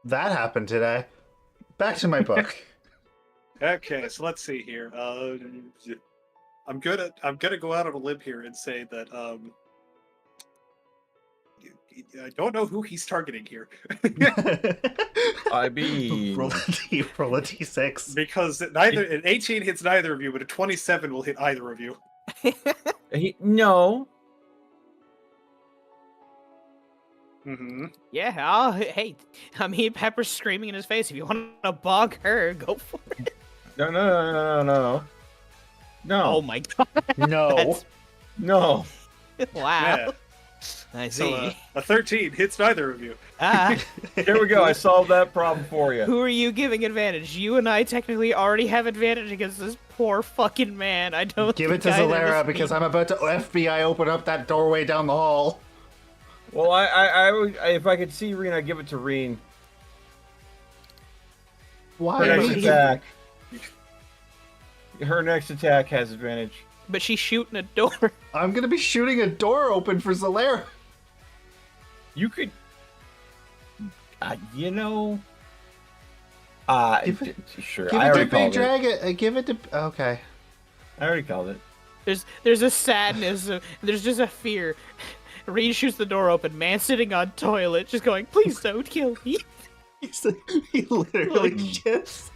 That happened today. Back to my book. Okay, so let's see here. I'm gonna go out on a limb here and say that I don't know who he's targeting here. I mean, roll a d6 because neither an 18 hits neither of you, but a 27 will hit either of you. No. Mm-hmm. Yeah, hey, I mean, Pepper's screaming in his face. If you want to bog her, go for it. No. Oh my god. No. No. Wow. Yeah. I see. So a 13 hits neither of you. There we go. I solved that problem for you. Who are you giving advantage? You and I technically already have advantage against this poor fucking man. I don't give it to Zalera because I'm about to FBI open up that doorway down the hall. Well, I if I could see Reen, I'd give it to Reen. Why? Her next attack. Her next attack has advantage. But she's shooting a door. I'm gonna be shooting a door open for Zalera. You could, you know, sure. Give I it already to Big called it. Dragon. Give it to. Okay. I already called it. There's a sadness. There's just a fear. Reed shoots the door open. Man sitting on toilet, just going, "Please don't kill me." He literally just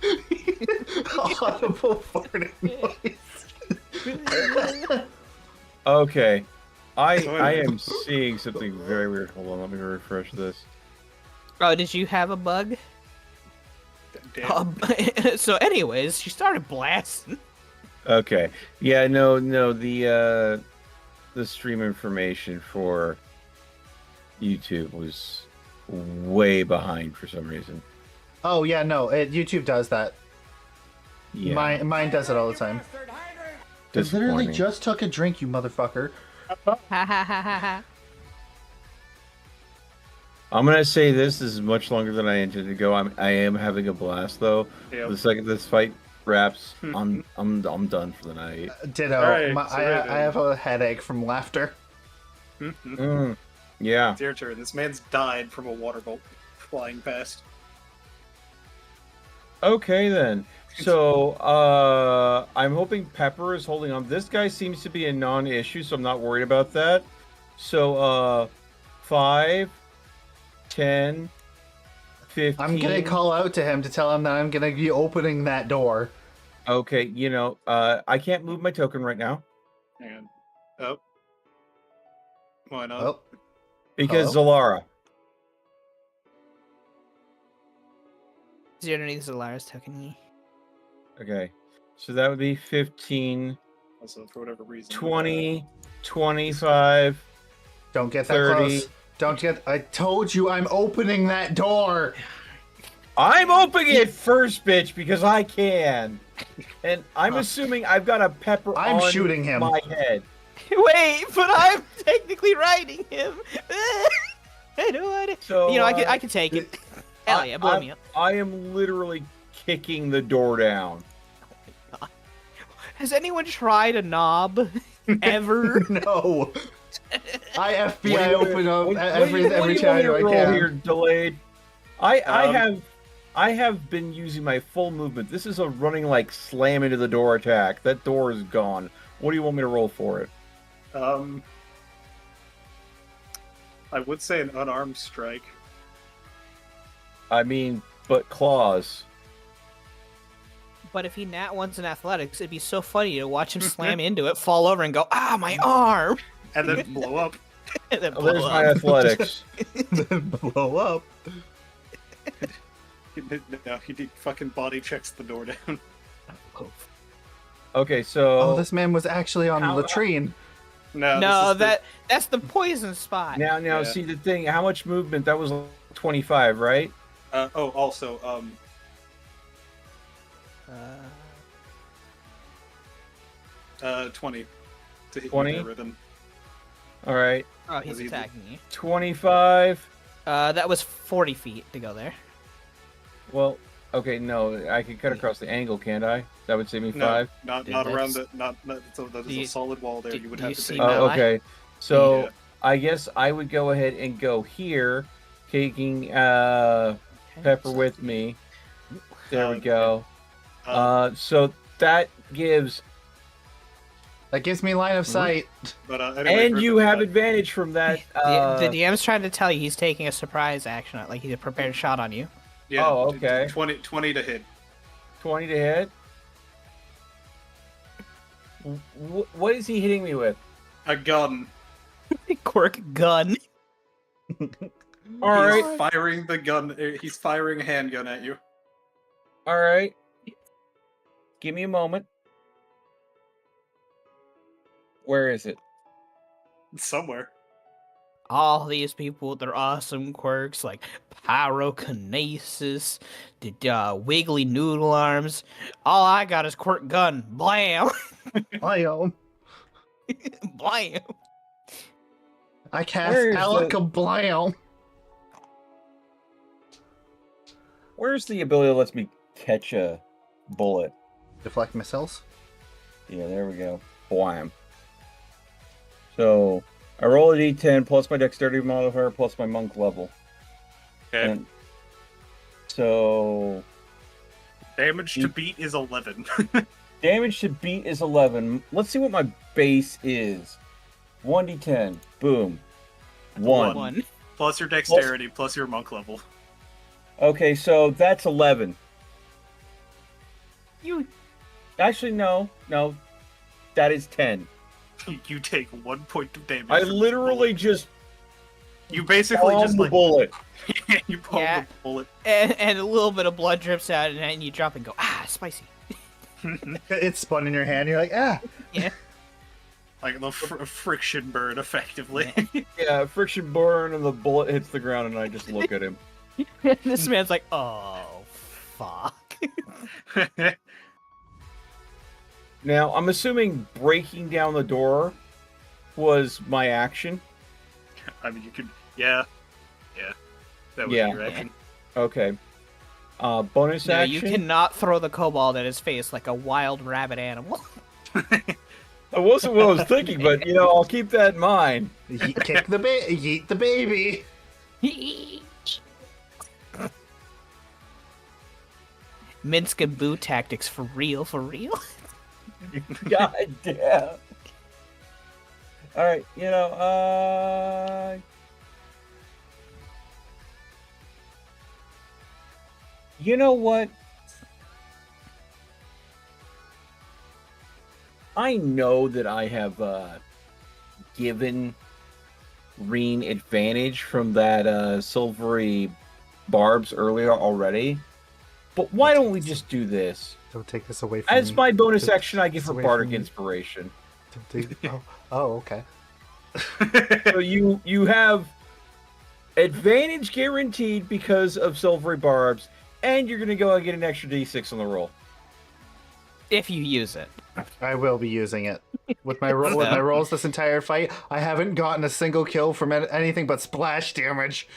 audible farting noise. Okay, I am seeing something very weird. Hold on, let me refresh this. Oh, did you have a bug? So, anyways, she started blasting. Okay, yeah, no, the stream information for YouTube was way behind for some reason. Oh yeah, no, YouTube does that. Yeah. Mine does it all the time. I literally just took a drink, you motherfucker. I'm gonna say this is much longer than I intended to go. I am having a blast though. Yep. The second this fight wraps, I'm done for the night. Ditto. Right, I have a headache from laughter. Yeah. It's your turn. This man's died from a water bolt flying past. Okay then. So I'm hoping Pepper is holding on. This guy seems to be a non-issue, so I'm not worried about that. So 5, 10, 15. I'm gonna call out to him to tell him that I'm gonna be opening that door. Okay, you know, I can't move my token right now. Hang on. Oh. Why not? Oh. Because Hello? Zalara. Is there underneath Zalara's token? Okay. So that would be 15, Also, for whatever reason. 20, 25. Don't get that 30. close. Don't get. I told you I'm opening that door. I'm opening it first, bitch, because I can. And I'm assuming I've got a pepper I'm on shooting him. my head. Wait, but I'm technically riding him. I don't want it. So, you know, I can take it. Hell yeah, blow me up. I am literally kicking the door down. Has anyone tried a knob ever? No. I What do FBI you- open up what- every what do you channel want I me to roll can. here, delayed. I have been using my full movement. This is a running like slam into the door attack. That door is gone. What do you want me to roll for it? I would say an unarmed strike. I mean, but claws. But if he nat one's in athletics, it'd be so funny to watch him slam into it, fall over, and go, "Ah, my arm!" And then blow up. And then Oh, blow there's up. my athletics. Then blow up. No, he fucking body checks the door down. Okay, so Oh, this man was actually on the How- latrine. No, that's the poison spot. now Yeah. see the thing. How much movement? That was 25, right? Also, 20 to hit 20? you there, Riven. All right. Oh, he's Was he- attacking you. 25. That was 40 feet to go there. Well, okay, no, I can cut across the angle, can't I? That would save me 5. Not Dude, around that's- the that is Do you- a solid wall there. do- You would do have you to see take. my- Oh, lie? okay. So Yeah. I guess I would go ahead and go here, taking Okay, Pepper so- with me. There we Uh, go. Uh, So that gives, That gives me line of sight. but anyway, and you Riven, have advantage from that. The DM's trying to tell you he's taking a surprise action, like he's a prepared shot on you. yeah, Oh, okay. 20 to hit. 20 to hit. What is he hitting me with? A gun. Quirk gun. All He's right, firing the gun. He's firing a handgun at you. all right. Give me a moment. Where is it? Somewhere. All these people with their awesome quirks like pyrokinesis, the wiggly noodle arms. All I got is quirk gun. Blam! Blam. Blam! I cast Where's Alakablam. Where's the ability that lets me catch a bullet? Deflect missiles. Yeah, there we go. Blam. So I roll a d10 plus my dexterity modifier plus my monk level. Okay. And so Damage to beat is 11. damage to beat is 11. Let's see what my base is. 1d10. Boom. 1. One. Plus your dexterity, plus your monk level. Okay, so that's 11. You. Actually, no. That is 10. You take 1 point of damage. I from this literally bullet. just You basically palm just the like bullet. you pull Yeah. the bullet. And a little bit of blood drips out, and then you drop and go, ah, spicy. It's spun in your hand. You're like, ah. Yeah. Like the friction burn, effectively. Yeah, friction burn and the bullet hits the ground and I just look at him. This man's like, oh, fuck. Now, I'm assuming breaking down the door was my action. I mean, you could, yeah. That would Yeah. be your action. Okay. Bonus No, action. you cannot throw the kobold at his face like a wild rabbit animal. That wasn't what I was thinking, but I'll keep that in mind. Kick the yeet the baby. Minsk and boo tactics for real, for real. God damn. All right, you know what? I know that I have given Reen advantage from that silvery barbs earlier already, but why don't we just do this? Don't take this away from As me. my bonus Don't action, I take give this her away bardic from me. inspiration. Don't take... oh, okay. So you have advantage guaranteed because of silvery barbs, and you're gonna go and get an extra d6 on the roll. If you use it. I will be using it. With my rolls this entire fight, I haven't gotten a single kill from anything but splash damage.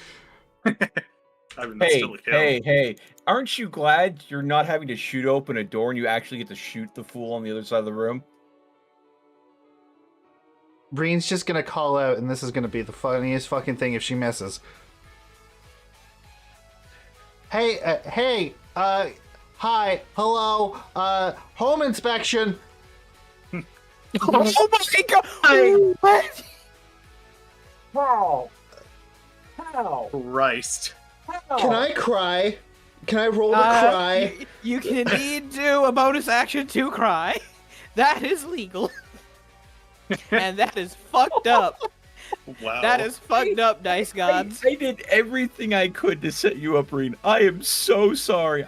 I mean, that's Hey, still a kill. hey! Aren't you glad you're not having to shoot open a door and you actually get to shoot the fool on the other side of the room? Breen's just gonna call out, and this is gonna be the funniest fucking thing if she misses. Hey, hi, hello, home inspection. Oh my god! What? How? Christ. Can I cry? Can I roll to cry? You can indeed do a bonus action to cry. That is legal. And that is fucked up. Wow. That is fucked up, Dice Gods. I did everything I could to set you up, Reen. I am so sorry.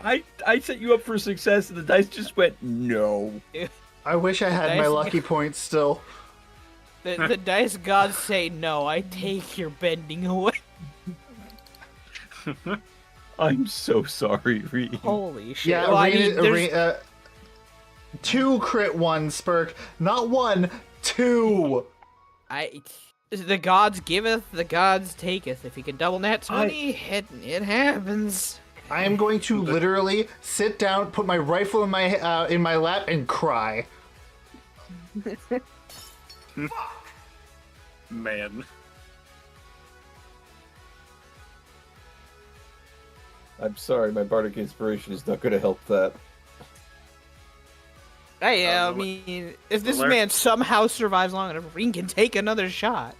I set you up for success, and the dice just went no. I wish I had my Dice- lucky points still. The Dice Gods say no. I take your bending away. I'm so sorry, Reed. Holy shit. Yeah, Well, I mean, there's... 2 crit 1, Spurk. Not 1, 2. The gods giveth, the gods taketh. If you can double nat 20, it happens. I am going to literally sit down, put my rifle in my lap, and cry. Man. I'm sorry, my bardic inspiration is not going to help that. Hey, I mean, if this man somehow survives long enough, Ring can take another shot.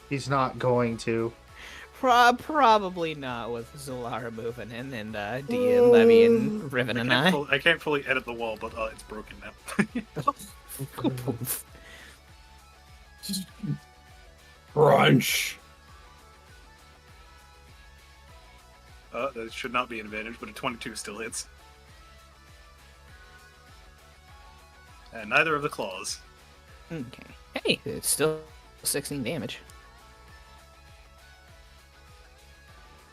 He's not going to. Probably not with Zolara moving in and Levy and Riven and I. I can't fully edit the wall, but it's broken now. Crunch! That should not be an advantage, but a 22 still hits. And neither of the claws. Okay. Hey, it's still 16 damage.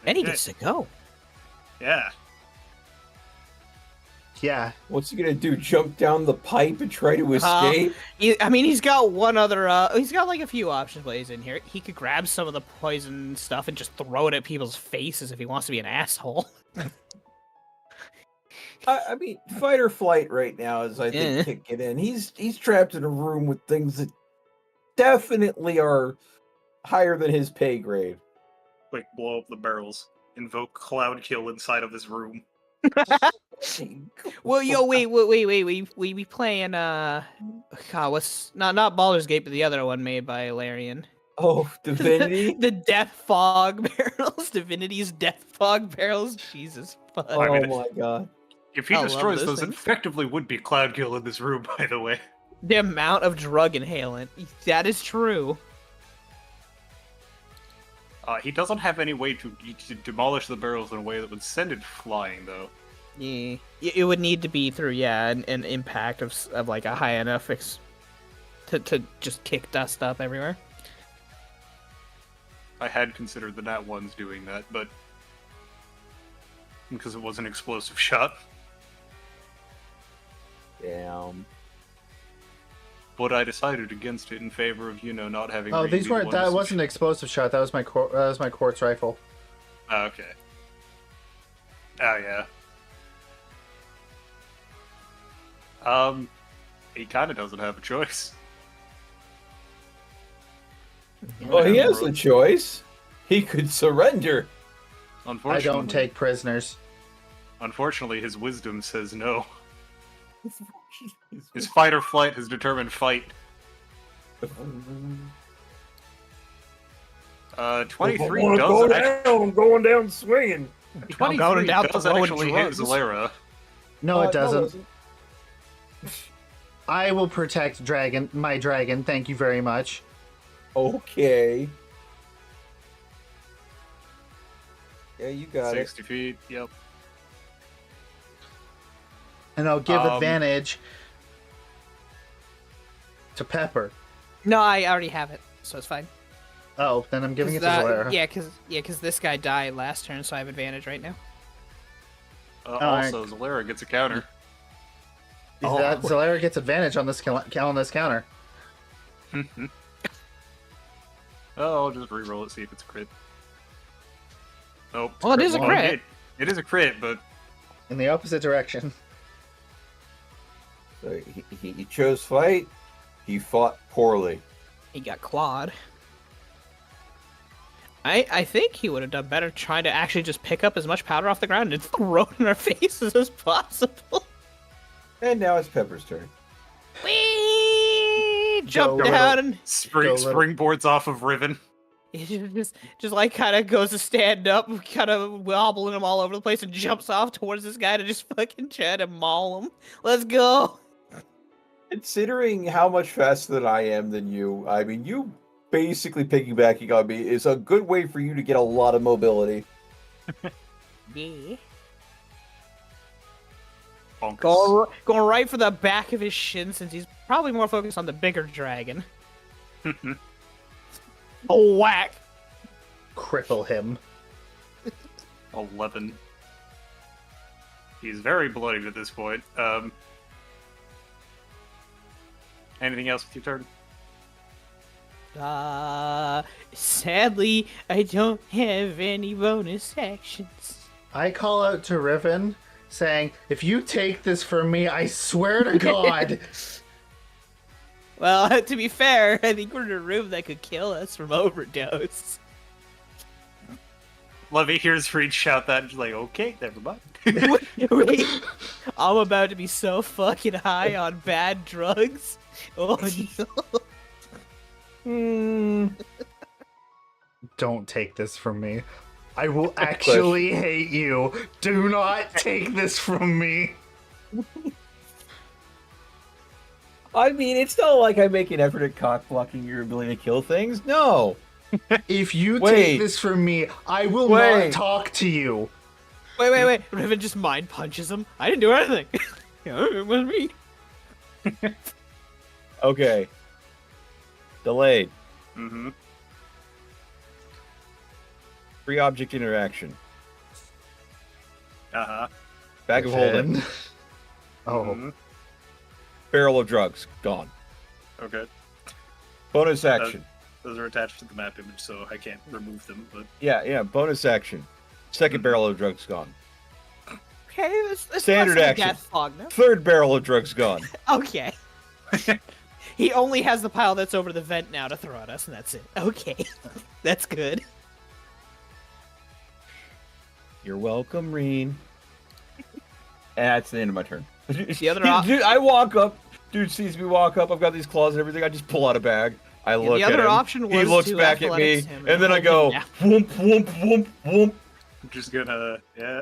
And he gets to go. Yeah. Yeah. What's he gonna do? Jump down the pipe and try to escape? He's got one other, he's got like a few options while he's in here. He could grab some of the poison stuff and just throw it at people's faces if he wants to be an asshole. I mean, fight or flight right now is, I think, kicking in. He's trapped in a room with things that definitely are higher than his pay grade. Quick, blow up the barrels. Invoke Cloud Kill inside of this room. Well, yo, wait. We be playing, God, what's, not Baldur's Gate, but the other one made by Larian. Oh, Divinity? The Death Fog barrels. Divinity's Death Fog barrels. Jesus fuck. Oh my god. If he destroys those, it effectively would be Cloud Kill in this room, by the way. The amount of drug inhalant. That is true. He doesn't have any way to demolish the barrels in a way that would send it flying, though. Yeah, it would need to be through an impact of like a high enough to just kick dust up everywhere. I had considered the Nat 1s doing that, but because it was an explosive shot. Damn. But I decided against it in favor of, not having. Oh, these weren't. That wasn't an explosive shot. That was my quartz rifle. Oh, okay. Oh yeah. He kind of doesn't have a choice. Well, he has a choice. He could surrender. Unfortunately, I don't take prisoners. Unfortunately, his wisdom says no. His fight or flight has determined fight. 23 does actually... I'm going down swinging. 23 does actually hit Zalera. No, it doesn't. No, it doesn't. I will protect my dragon. Thank you very much. Okay. Yeah, you got 60 feet, yep. And I'll give advantage to Pepper. No, I already have it, so it's fine. Oh, then I'm giving it to Zalera. Yeah, because this guy died last turn, so I have advantage right now. Also, Zalera gets a counter. Zalera gets advantage on this counter. I'll just reroll it, see if it's a crit. Nope. Well, it is a crit. It is a crit, but In the opposite direction. So he chose fight. He fought poorly. He got clawed. I think he would have done better trying to actually just pick up as much powder off the ground and throw it in our faces as possible. And now it's Pepper's turn. Whee! Jump down and springboards off of Riven. just like kind of goes to stand up, kind of wobbling him all over the place, and jumps off towards this guy to just fucking try to maul him. Let's go. Considering how much faster than I am than you, I mean, you basically piggybacking on me is a good way for you to get a lot of mobility. Yeah. Bonkers. Going right for the back of his shin, since he's probably more focused on the bigger dragon. Oh, whack! Cripple him. 11. He's very bloodied at this point. Anything else with your turn? Sadly, I don't have any bonus actions. I call out to Riven, saying, "If you take this from me, I swear to God." Well, to be fair, I think we're in a room that could kill us from overdose. Levy hears Reed shout that and she's like, okay, never mind. Wait, I'm about to be so fucking high on bad drugs. Oh no. Don't take this from me. I will actually hate you. Do not take this from me. I mean, it's not like I make an effort at cock blocking your ability to kill things. No. If you Wait. take this from me, I will not talk to you. Wait. Riven just mind punches him. I didn't do anything. It was me. Okay. Delayed. Mm-hmm. Free object interaction. Uh-huh. Bag of holding. Oh. Mhm. Barrel of drugs. Gone. Okay. Bonus action. Those are attached to the map image, so I can't remove them, but... Yeah. Bonus action. Second barrel of drugs gone. Okay, that's Standard less than action. Death fog, no? Third barrel of drugs gone. Okay. He only has the pile that's over the vent now to throw at us, and that's it. Okay. That's good. You're welcome, Reen. And that's the end of my turn. The other dude, I walk up. Dude sees me walk up. I've got these claws and everything. I just pull out a bag. I look the at other him. option He was looks to back at me, athletics him and then I hold go, him whoomp, whoomp, whoomp, whoomp. I'm just gonna... Yeah.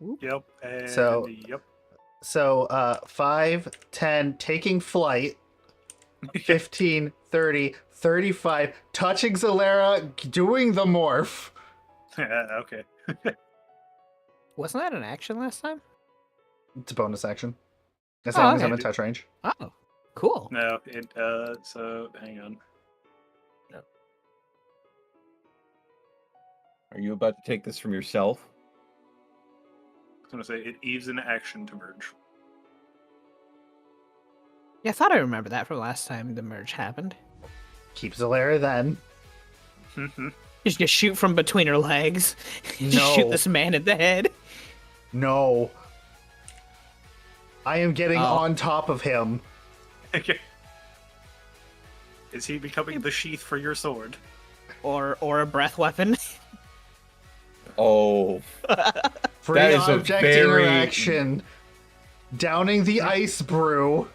Whoop. Yep. And So- Yep. So, 5, 10, taking flight, 15, 30, 35, touching Zalera, doing the morph. Okay. Wasn't that an action last time? It's a bonus action. As Oh, long as okay. I'm in touch range. Oh, cool. No, so, hang on. Are you about to take this from yourself? I was gonna say, it eaves an action to merge. Yeah, I thought I remembered that from last time the merge happened. Keep Zalera then. Just shoot from between her legs. Just No. shoot this man in the head. No. I am getting Oh. on top of him. Okay. Is he becoming the sheath for your sword? Or a breath weapon. Oh. Free That is a object very- interaction. Downing the ice brew.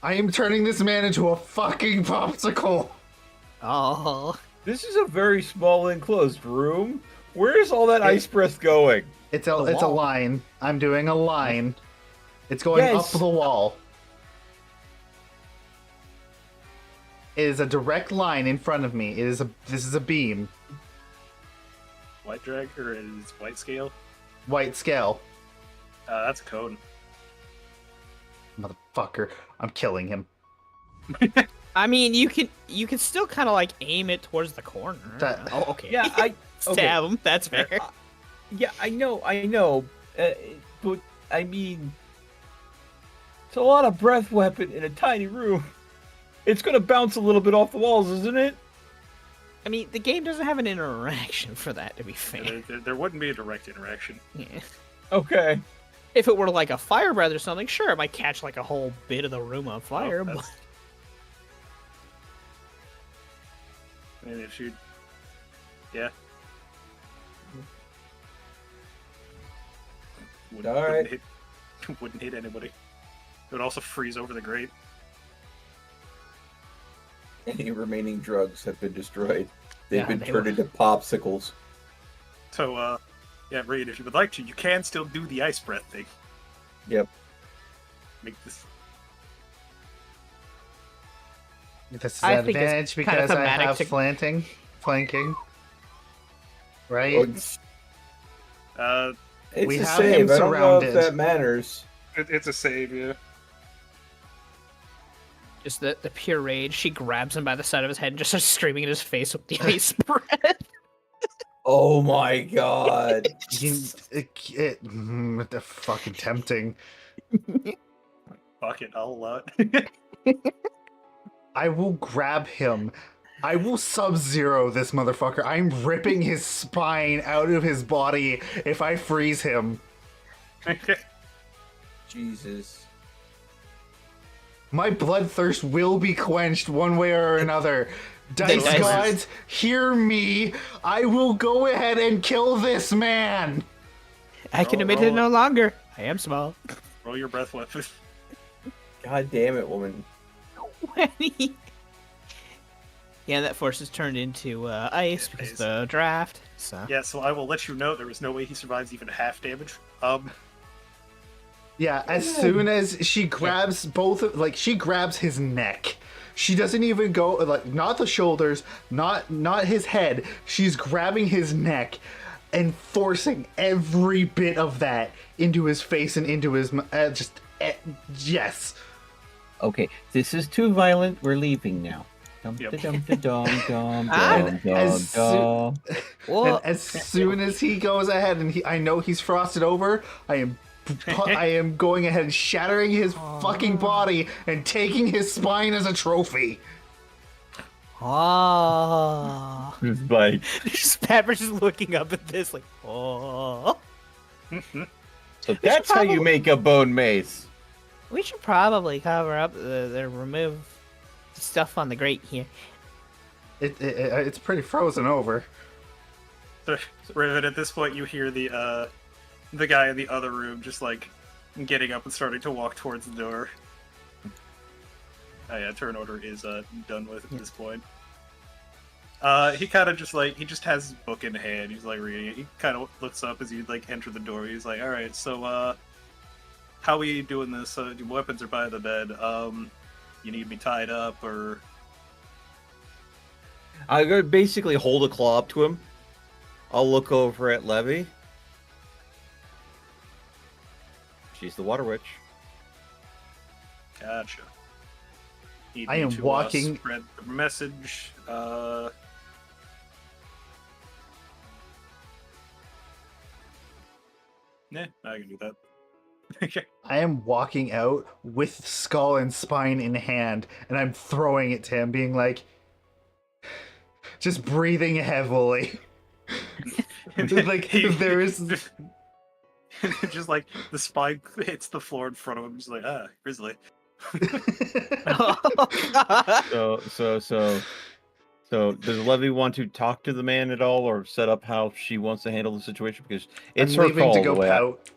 I am turning this man into a fucking popsicle. Oh. This is a very small enclosed room. Where is all that ice breath going? It's The a wall. line. I'm doing a line. It's going Yes. up the wall. It is a direct line in front of me. This is a beam. White drag, or is white scale? White scale. That's a cone. Motherfucker. I'm killing him. I mean, you can still kind of like aim it towards the corner. That- Oh, okay. Yeah, Stab him. That's fair. Yeah, I know. But I mean, it's a lot of breath weapon in a tiny room. It's gonna bounce a little bit off the walls, isn't it? I mean, the game doesn't have an interaction for that, to be fair. There wouldn't be a direct interaction. Yeah. Okay. If it were like a fire breath or something, sure, it might catch like a whole bit of the room on fire. that's- But And if you... Yeah. Alright. Wouldn't hit anybody. It would also freeze over the grate. Any remaining drugs have been destroyed. They've Yeah, been they turned were- into popsicles. So, yeah, Reed, if you would like to, you can still do the ice breath thing. Yep. Make this... This is I an think it's advantage kinda because I thematic have to- flanking. Right? It's We a have save. him I don't know if surrounded. that matters. It's a save, yeah. just the pure rage, she grabs him by the side of his head and just starts screaming in his face with the ice breath. Oh my god. They're fucking tempting. Fuck it, I'll allow it. I will grab him. I will Sub-Zero this motherfucker. I'm ripping his spine out of his body if I freeze him. Jesus. My bloodthirst will be quenched one way or another. Dice Dice. gods, hear me. I will go ahead and kill this man. I can Roll, admit roll it no longer. I am small. Roll your breath weapon. God damn it, woman. 20. Yeah, that force is turned into ice because of the draft. So Yeah, so I will let you know there is no way he survives even half damage. Yeah, as soon as she grabs she grabs his neck. She doesn't even go like not the shoulders, not his head. She's grabbing his neck and forcing every bit of that into his face and into his yes. Okay, this is too violent. We're leaving now. Dum Yep. dum dum dum dum And dum as dum. Whoa. And as soon as he goes ahead and I know he's frosted over, I am going ahead and shattering his fucking body and taking his spine as a trophy. Oh. Like, Just Pepper's just looking up at this like, oh. so that's how you make a bone mace. We should probably cover up the remove stuff on the grate here. It's pretty frozen over. Rivet, at this point you hear the guy in the other room just like getting up and starting to walk towards the door. Oh yeah, turn order is done with at this point. He kind of just like, he just has his book in hand, he's like reading it. He kind of looks up as you like enter the door. He's like, alright, so how are we doing this? Your weapons are by the bed. You need me tied up or... I'm gonna basically hold a claw up to him. I'll look over at Levy. She's the water witch. Gotcha. Need I me am to, walking- spread the message. Nah, I can do that. Okay. I am walking out with skull and spine in hand, and I'm throwing it to him, being like, just breathing heavily. Like, there is... Just like the spine hits the floor in front of him, just like, grizzly. So does Levy want to talk to the man at all, or set up how she wants to handle the situation? Because it's I'm her leaving call to the go way pout.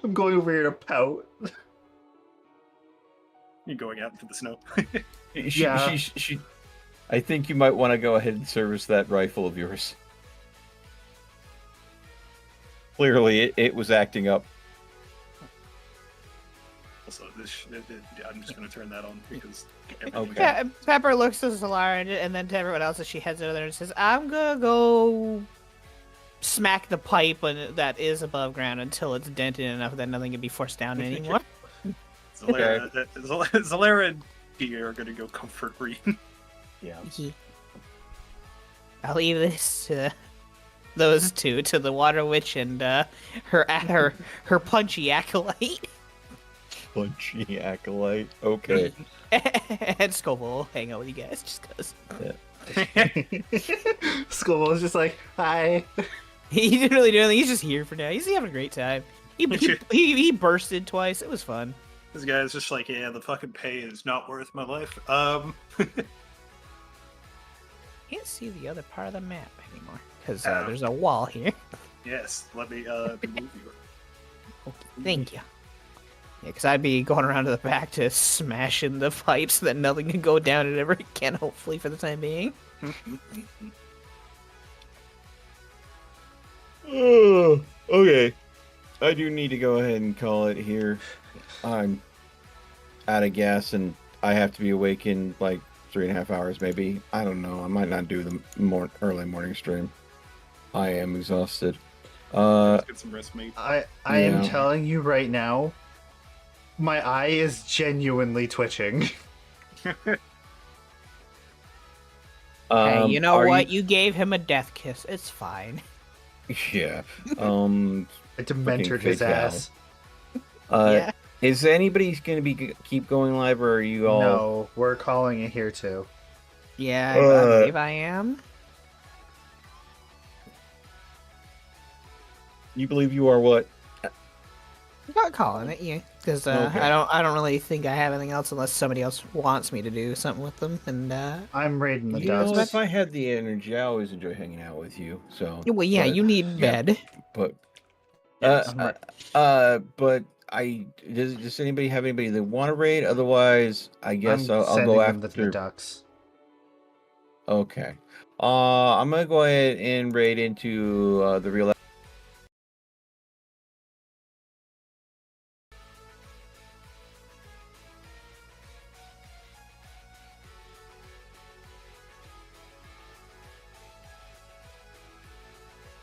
I'm going over here to pout. You're going out into the snow. She, I think you might want to go ahead and service that rifle of yours. Clearly, it was acting up. Also, I'm just going to turn that on because... Okay. Yeah, Pepper looks to Solara and then to everyone else as she heads over there and says, I'm gonna go smack the pipe that is above ground until it's dented enough that nothing can be forced down anymore. Zalera and Deer are going to go comfort read. Yeah. I'll leave this to those two, to the Water Witch and her punchy acolyte. Punchy acolyte. Okay. And Scoble will hang out with you guys just because. Skull is just like, hi. He didn't really do anything. He's just here for now. He's having a great time. He bursted twice. It was fun. This guy's just like, yeah, the fucking pay is not worth my life. Can't see the other part of the map anymore because there's a wall here. Yes, let me move you. Thank you. Yeah, because I'd be going around to the back to smashing the pipes so that nothing can go down it ever can, hopefully, for the time being. Okay. I do need to go ahead and call it here. I'm out of gas and I have to be awake in like 3.5 hours maybe. I don't know. I might not do the early morning stream. I am exhausted. Let's get some rest, mate. I am telling you right now, my eye is genuinely twitching. Hey, you know are what? You gave him a death kiss. It's fine. Yeah. I dementored his fatal. ass. Yeah. Is anybody going to be keep going live, or are you all? No, we're calling it here too. Yeah, I believe I am. You believe you are what? I'm not calling it, yeah, because Okay. I don't really think I have anything else unless somebody else wants me to do something with them. And I'm raiding the You know, ducks. if I had the energy, I always enjoy hanging out with you. So. well, yeah, but- you need bed. But. Yes. But does anybody have anybody they want to raid? Otherwise, I guess I'm I'll sending go them after. the ducks. Okay. I'm gonna go ahead and raid into the real